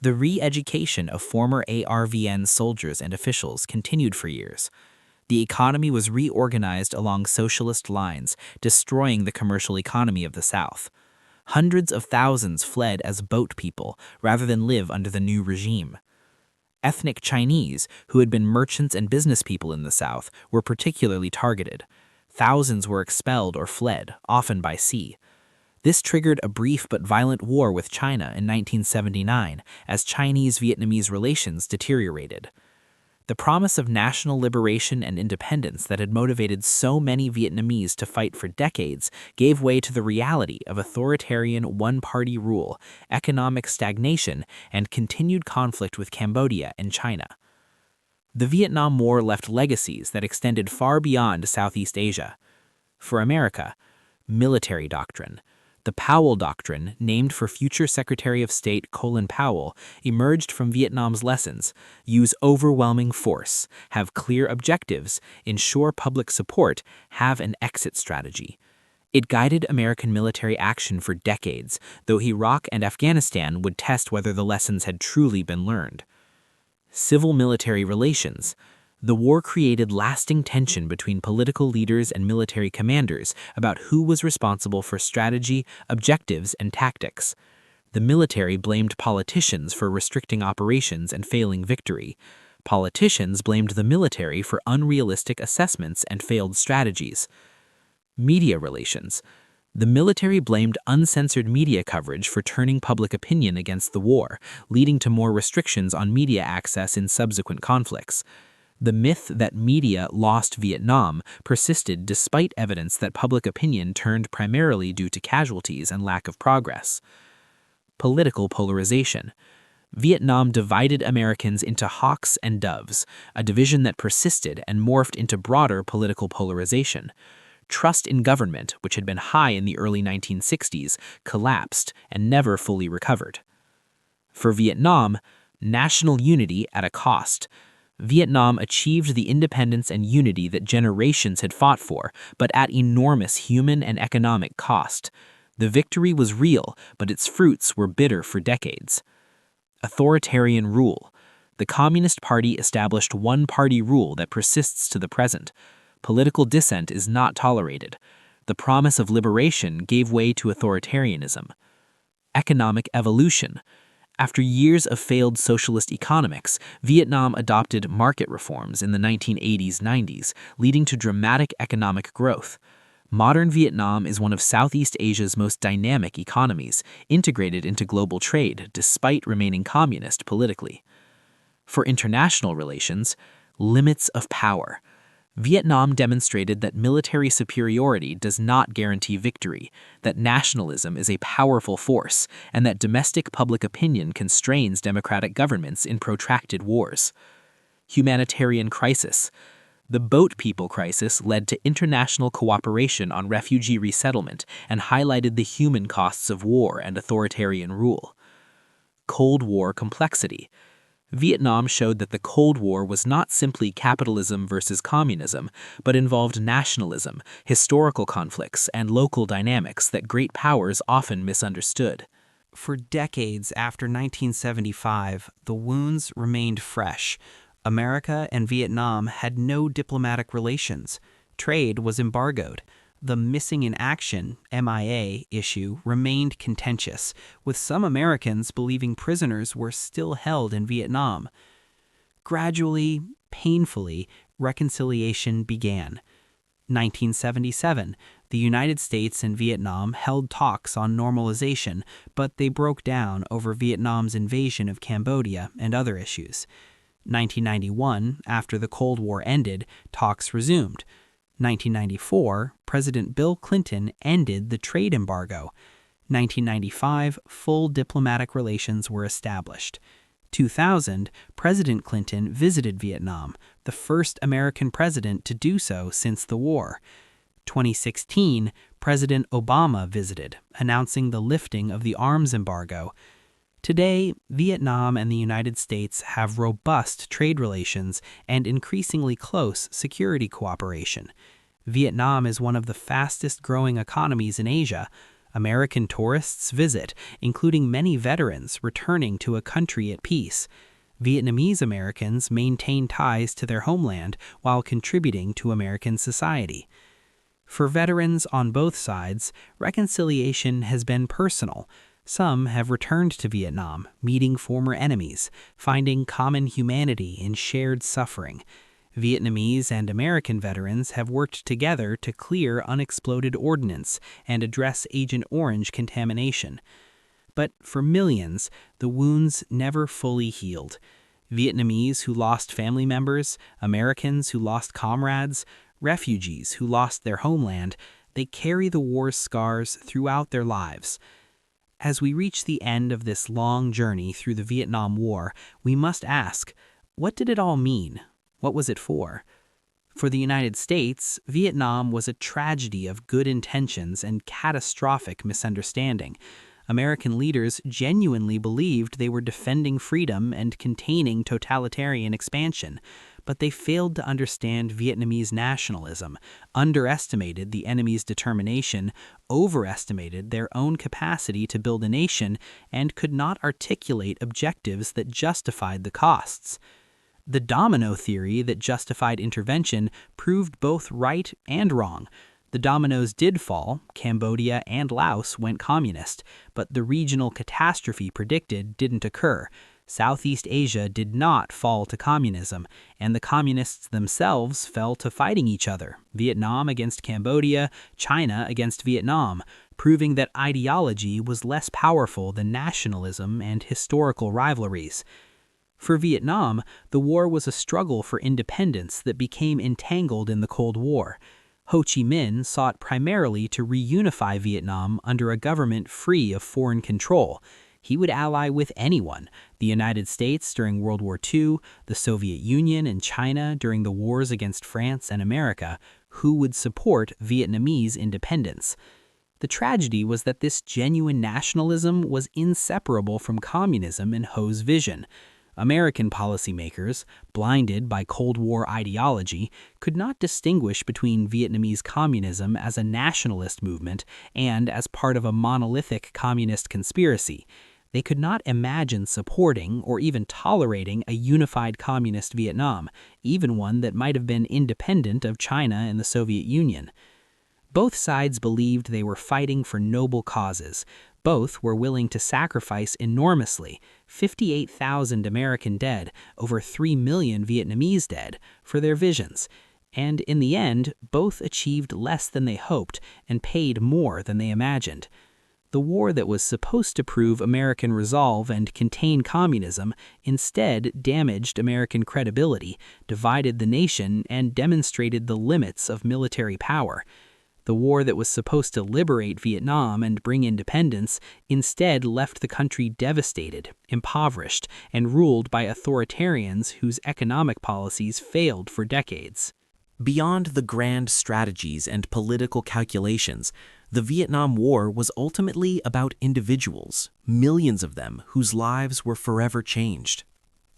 The re-education of former ARVN soldiers and officials continued for years. The economy was reorganized along socialist lines, destroying the commercial economy of the South. Hundreds of thousands fled as boat people rather than live under the new regime. Ethnic Chinese, who had been merchants and business people in the South, were particularly targeted. Thousands were expelled or fled, often by sea. This triggered a brief but violent war with China in 1979 as Chinese-Vietnamese relations deteriorated. The promise of national liberation and independence that had motivated so many Vietnamese to fight for decades gave way to the reality of authoritarian one-party rule, economic stagnation, and continued conflict with Cambodia and China. The Vietnam War left legacies that extended far beyond Southeast Asia. For America, military doctrine. The Powell Doctrine, named for future Secretary of State Colin Powell, emerged from Vietnam's lessons: use overwhelming force, have clear objectives, ensure public support, have an exit strategy. It guided American military action for decades, though Iraq and Afghanistan would test whether the lessons had truly been learned. Civil-military relations. The war created lasting tension between political leaders and military commanders about who was responsible for strategy, objectives, and tactics. The military blamed politicians for restricting operations and failing victory. Politicians blamed the military for unrealistic assessments and failed strategies. Media relations. The military blamed uncensored media coverage for turning public opinion against the war, leading to more restrictions on media access in subsequent conflicts. The myth that media lost Vietnam persisted despite evidence that public opinion turned primarily due to casualties and lack of progress. Political polarization. Vietnam divided Americans into hawks and doves, a division that persisted and morphed into broader political polarization. Trust in government, which had been high in the early 1960s, collapsed and never fully recovered. For Vietnam, national unity at a cost. Vietnam achieved the independence and unity that generations had fought for, but at enormous human and economic cost. The victory was real, but its fruits were bitter for decades. Authoritarian rule. The Communist Party established one-party rule that persists to the present. Political dissent is not tolerated. The promise of liberation gave way to authoritarianism. Economic evolution. After years of failed socialist economics, Vietnam adopted market reforms in the 1980s-90s, leading to dramatic economic growth. Modern Vietnam is one of Southeast Asia's most dynamic economies, integrated into global trade despite remaining communist politically. For international relations, limits of power. Vietnam demonstrated that military superiority does not guarantee victory, that nationalism is a powerful force, and that domestic public opinion constrains democratic governments in protracted wars. Humanitarian crisis. The Boat People crisis led to international cooperation on refugee resettlement and highlighted the human costs of war and authoritarian rule. Cold War complexity. Vietnam showed that the Cold War was not simply capitalism versus communism, but involved nationalism, historical conflicts, and local dynamics that great powers often misunderstood. For decades after 1975, the wounds remained fresh. America and Vietnam had no diplomatic relations. Trade was embargoed. The missing in action, MIA, issue remained contentious, with some Americans believing prisoners were still held in Vietnam. Gradually, painfully, reconciliation began. 1977, the United States and Vietnam held talks on normalization, but they broke down over Vietnam's invasion of Cambodia and other issues. 1991, after the Cold War ended, talks resumed. 1994, President Bill Clinton ended the trade embargo. 1995, full diplomatic relations were established. 2000, President Clinton visited Vietnam, the first American president to do so since the war. 2016, President Obama visited, announcing the lifting of the arms embargo. Today, Vietnam and the United States have robust trade relations and increasingly close security cooperation. Vietnam is one of the fastest-growing economies in Asia. American tourists visit, including many veterans returning to a country at peace. Vietnamese Americans maintain ties to their homeland while contributing to American society. For veterans on both sides, reconciliation has been personal. Some have returned to Vietnam, meeting former enemies, finding common humanity in shared suffering. Vietnamese and American veterans have worked together to clear unexploded ordnance and address Agent Orange contamination. But for millions, the wounds never fully healed. Vietnamese who lost family members, Americans who lost comrades, refugees who lost their homeland, they carry the war's scars throughout their lives. As we reach the end of this long journey through the Vietnam War, we must ask, what did it all mean? What was it for? For the United States, Vietnam was a tragedy of good intentions and catastrophic misunderstanding. American leaders genuinely believed they were defending freedom and containing totalitarian expansion, but they failed to understand Vietnamese nationalism, underestimated the enemy's determination, overestimated their own capacity to build a nation, and could not articulate objectives that justified the costs. The domino theory that justified intervention proved both right and wrong. The dominoes did fall, Cambodia and Laos went communist, but the regional catastrophe predicted didn't occur. Southeast Asia did not fall to communism, and the communists themselves fell to fighting each other, Vietnam against Cambodia, China against Vietnam, proving that ideology was less powerful than nationalism and historical rivalries. For Vietnam, the war was a struggle for independence that became entangled in the Cold War. Ho Chi Minh sought primarily to reunify Vietnam under a government free of foreign control. He would ally with anyone, the United States during World War II, the Soviet Union and China during the wars against France and America, who would support Vietnamese independence. The tragedy was that this genuine nationalism was inseparable from communism in Ho's vision. American policymakers, blinded by Cold War ideology, could not distinguish between Vietnamese communism as a nationalist movement and as part of a monolithic communist conspiracy. They could not imagine supporting or even tolerating a unified communist Vietnam, even one that might have been independent of China and the Soviet Union. Both sides believed they were fighting for noble causes. Both were willing to sacrifice enormously, 58,000 American dead, over 3 million Vietnamese dead, for their visions. And in the end, both achieved less than they hoped and paid more than they imagined. The war that was supposed to prove American resolve and contain communism instead damaged American credibility, divided the nation, and demonstrated the limits of military power. The war that was supposed to liberate Vietnam and bring independence instead left the country devastated, impoverished, and ruled by authoritarians whose economic policies failed for decades. Beyond the grand strategies and political calculations, the Vietnam War was ultimately about individuals, millions of them whose lives were forever changed.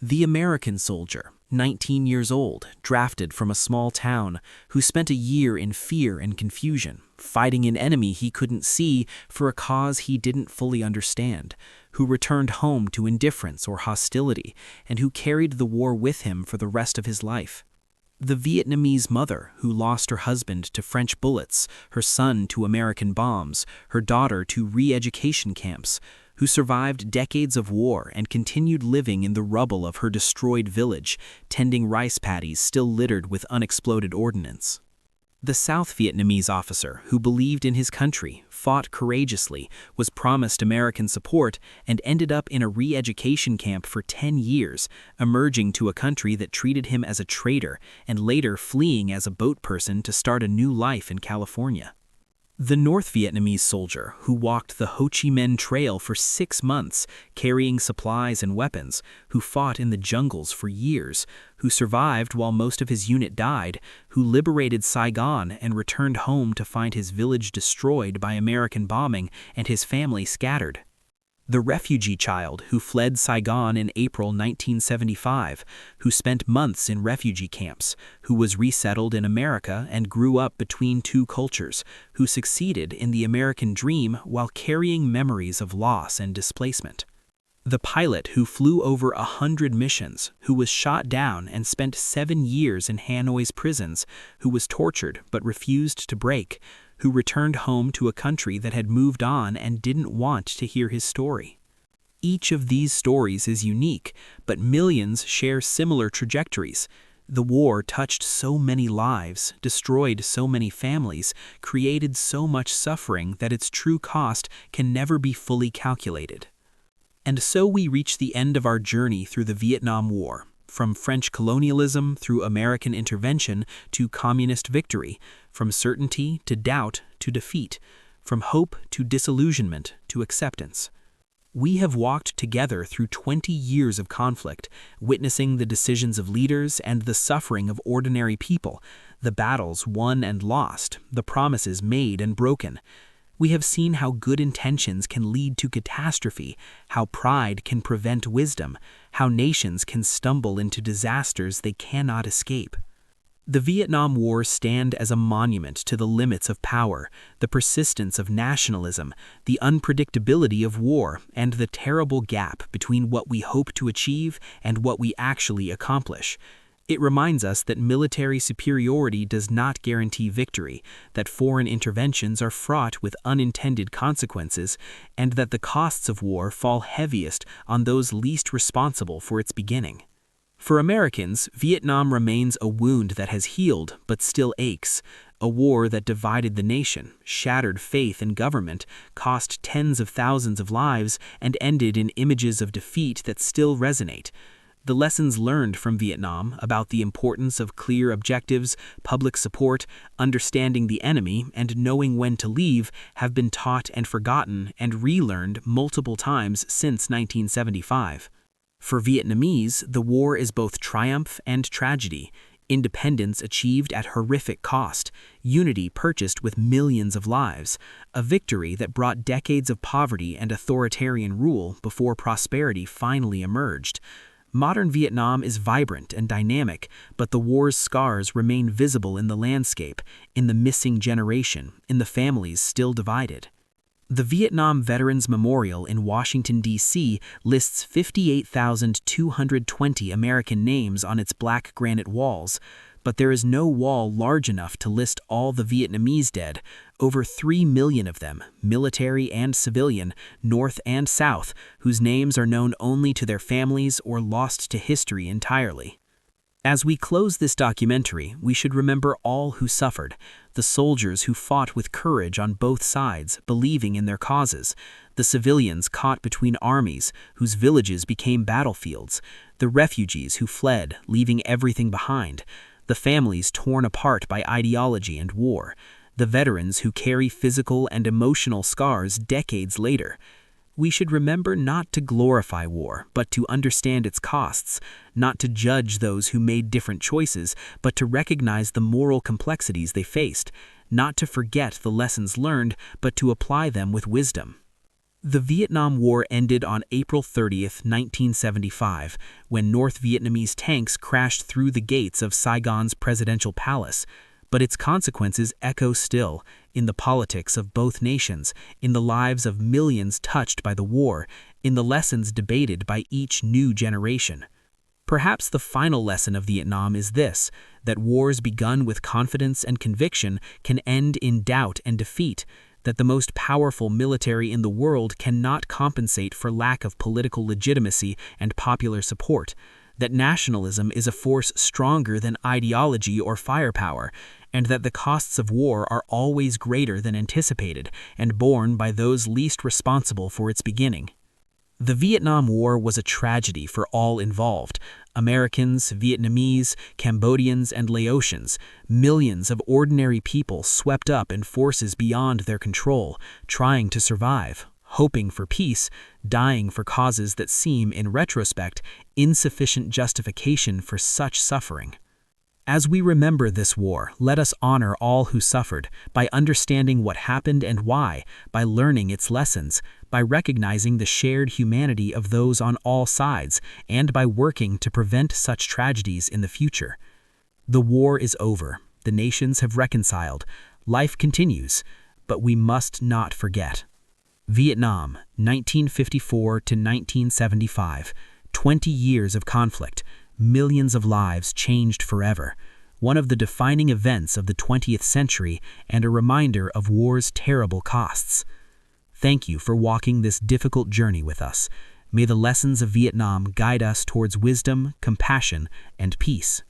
The American soldier, 19 years old, drafted from a small town, who spent a year in fear and confusion, fighting an enemy he couldn't see for a cause he didn't fully understand, who returned home to indifference or hostility, and who carried the war with him for the rest of his life. The Vietnamese mother who lost her husband to French bullets, her son to American bombs, her daughter to re-education camps, who survived decades of war and continued living in the rubble of her destroyed village, tending rice paddies still littered with unexploded ordnance. The South Vietnamese officer who believed in his country, fought courageously, was promised American support, and ended up in a re-education camp for 10 years, emerging to a country that treated him as a traitor and later fleeing as a boat person to start a new life in California. The North Vietnamese soldier who walked the Ho Chi Minh Trail for 6 months, carrying supplies and weapons, who fought in the jungles for years, who survived while most of his unit died, who liberated Saigon and returned home to find his village destroyed by American bombing and his family scattered. The refugee child who fled Saigon in April 1975, who spent months in refugee camps, who was resettled in America and grew up between two cultures, who succeeded in the American dream while carrying memories of loss and displacement. The pilot who flew over 100 missions, who was shot down and spent 7 years in Hanoi's prisons, who was tortured but refused to break, who returned home to a country that had moved on and didn't want to hear his story. Each of these stories is unique, but millions share similar trajectories. The war touched so many lives, destroyed so many families, created so much suffering that its true cost can never be fully calculated. And so we reach the end of our journey through the Vietnam War. From French colonialism through American intervention to communist victory, from certainty to doubt to defeat, from hope to disillusionment to acceptance. We have walked together through 20 years of conflict, witnessing the decisions of leaders and the suffering of ordinary people, the battles won and lost, the promises made and broken. We have seen how good intentions can lead to catastrophe, how pride can prevent wisdom, how nations can stumble into disasters they cannot escape. The Vietnam War stand as a monument to the limits of power, the persistence of nationalism, the unpredictability of war, and the terrible gap between what we hope to achieve and what we actually accomplish. It reminds us that military superiority does not guarantee victory, that foreign interventions are fraught with unintended consequences, and that the costs of war fall heaviest on those least responsible for its beginning. For Americans, Vietnam remains a wound that has healed but still aches, a war that divided the nation, shattered faith in government, cost tens of thousands of lives, and ended in images of defeat that still resonate. The lessons learned from Vietnam about the importance of clear objectives, public support, understanding the enemy, and knowing when to leave have been taught and forgotten and relearned multiple times since 1975. For Vietnamese, the war is both triumph and tragedy, independence achieved at horrific cost, unity purchased with millions of lives, a victory that brought decades of poverty and authoritarian rule before prosperity finally emerged. Modern Vietnam is vibrant and dynamic, but the war's scars remain visible in the landscape, in the missing generation, in the families still divided. The Vietnam Veterans Memorial in Washington, D.C. lists 58,220 American names on its black granite walls, but there is no wall large enough to list all the Vietnamese dead, over 3 million of them, military and civilian, North and South, whose names are known only to their families or lost to history entirely. As we close this documentary, we should remember all who suffered, the soldiers who fought with courage on both sides, believing in their causes, the civilians caught between armies, whose villages became battlefields, the refugees who fled, leaving everything behind, the families torn apart by ideology and war, the veterans who carry physical and emotional scars decades later. We should remember not to glorify war, but to understand its costs, not to judge those who made different choices, but to recognize the moral complexities they faced, not to forget the lessons learned, but to apply them with wisdom. The Vietnam War ended on April 30, 1975, when North Vietnamese tanks crashed through the gates of Saigon's presidential palace. But its consequences echo still, in the politics of both nations, in the lives of millions touched by the war, in the lessons debated by each new generation. Perhaps the final lesson of Vietnam is this, that wars begun with confidence and conviction can end in doubt and defeat, that the most powerful military in the world cannot compensate for lack of political legitimacy and popular support, that nationalism is a force stronger than ideology or firepower, and that the costs of war are always greater than anticipated and borne by those least responsible for its beginning. The Vietnam War was a tragedy for all involved: Americans, Vietnamese, Cambodians, and Laotians, millions of ordinary people swept up in forces beyond their control, trying to survive, hoping for peace, dying for causes that seem, in retrospect, insufficient justification for such suffering. As we remember this war, let us honor all who suffered, by understanding what happened and why, by learning its lessons, by recognizing the shared humanity of those on all sides, and by working to prevent such tragedies in the future. The war is over, the nations have reconciled, life continues, but we must not forget. Vietnam, 1954 to 1975, 20 years of conflict, millions of lives changed forever, one of the defining events of the 20th century and a reminder of war's terrible costs. Thank you for walking this difficult journey with us. May the lessons of Vietnam guide us towards wisdom, compassion, and peace.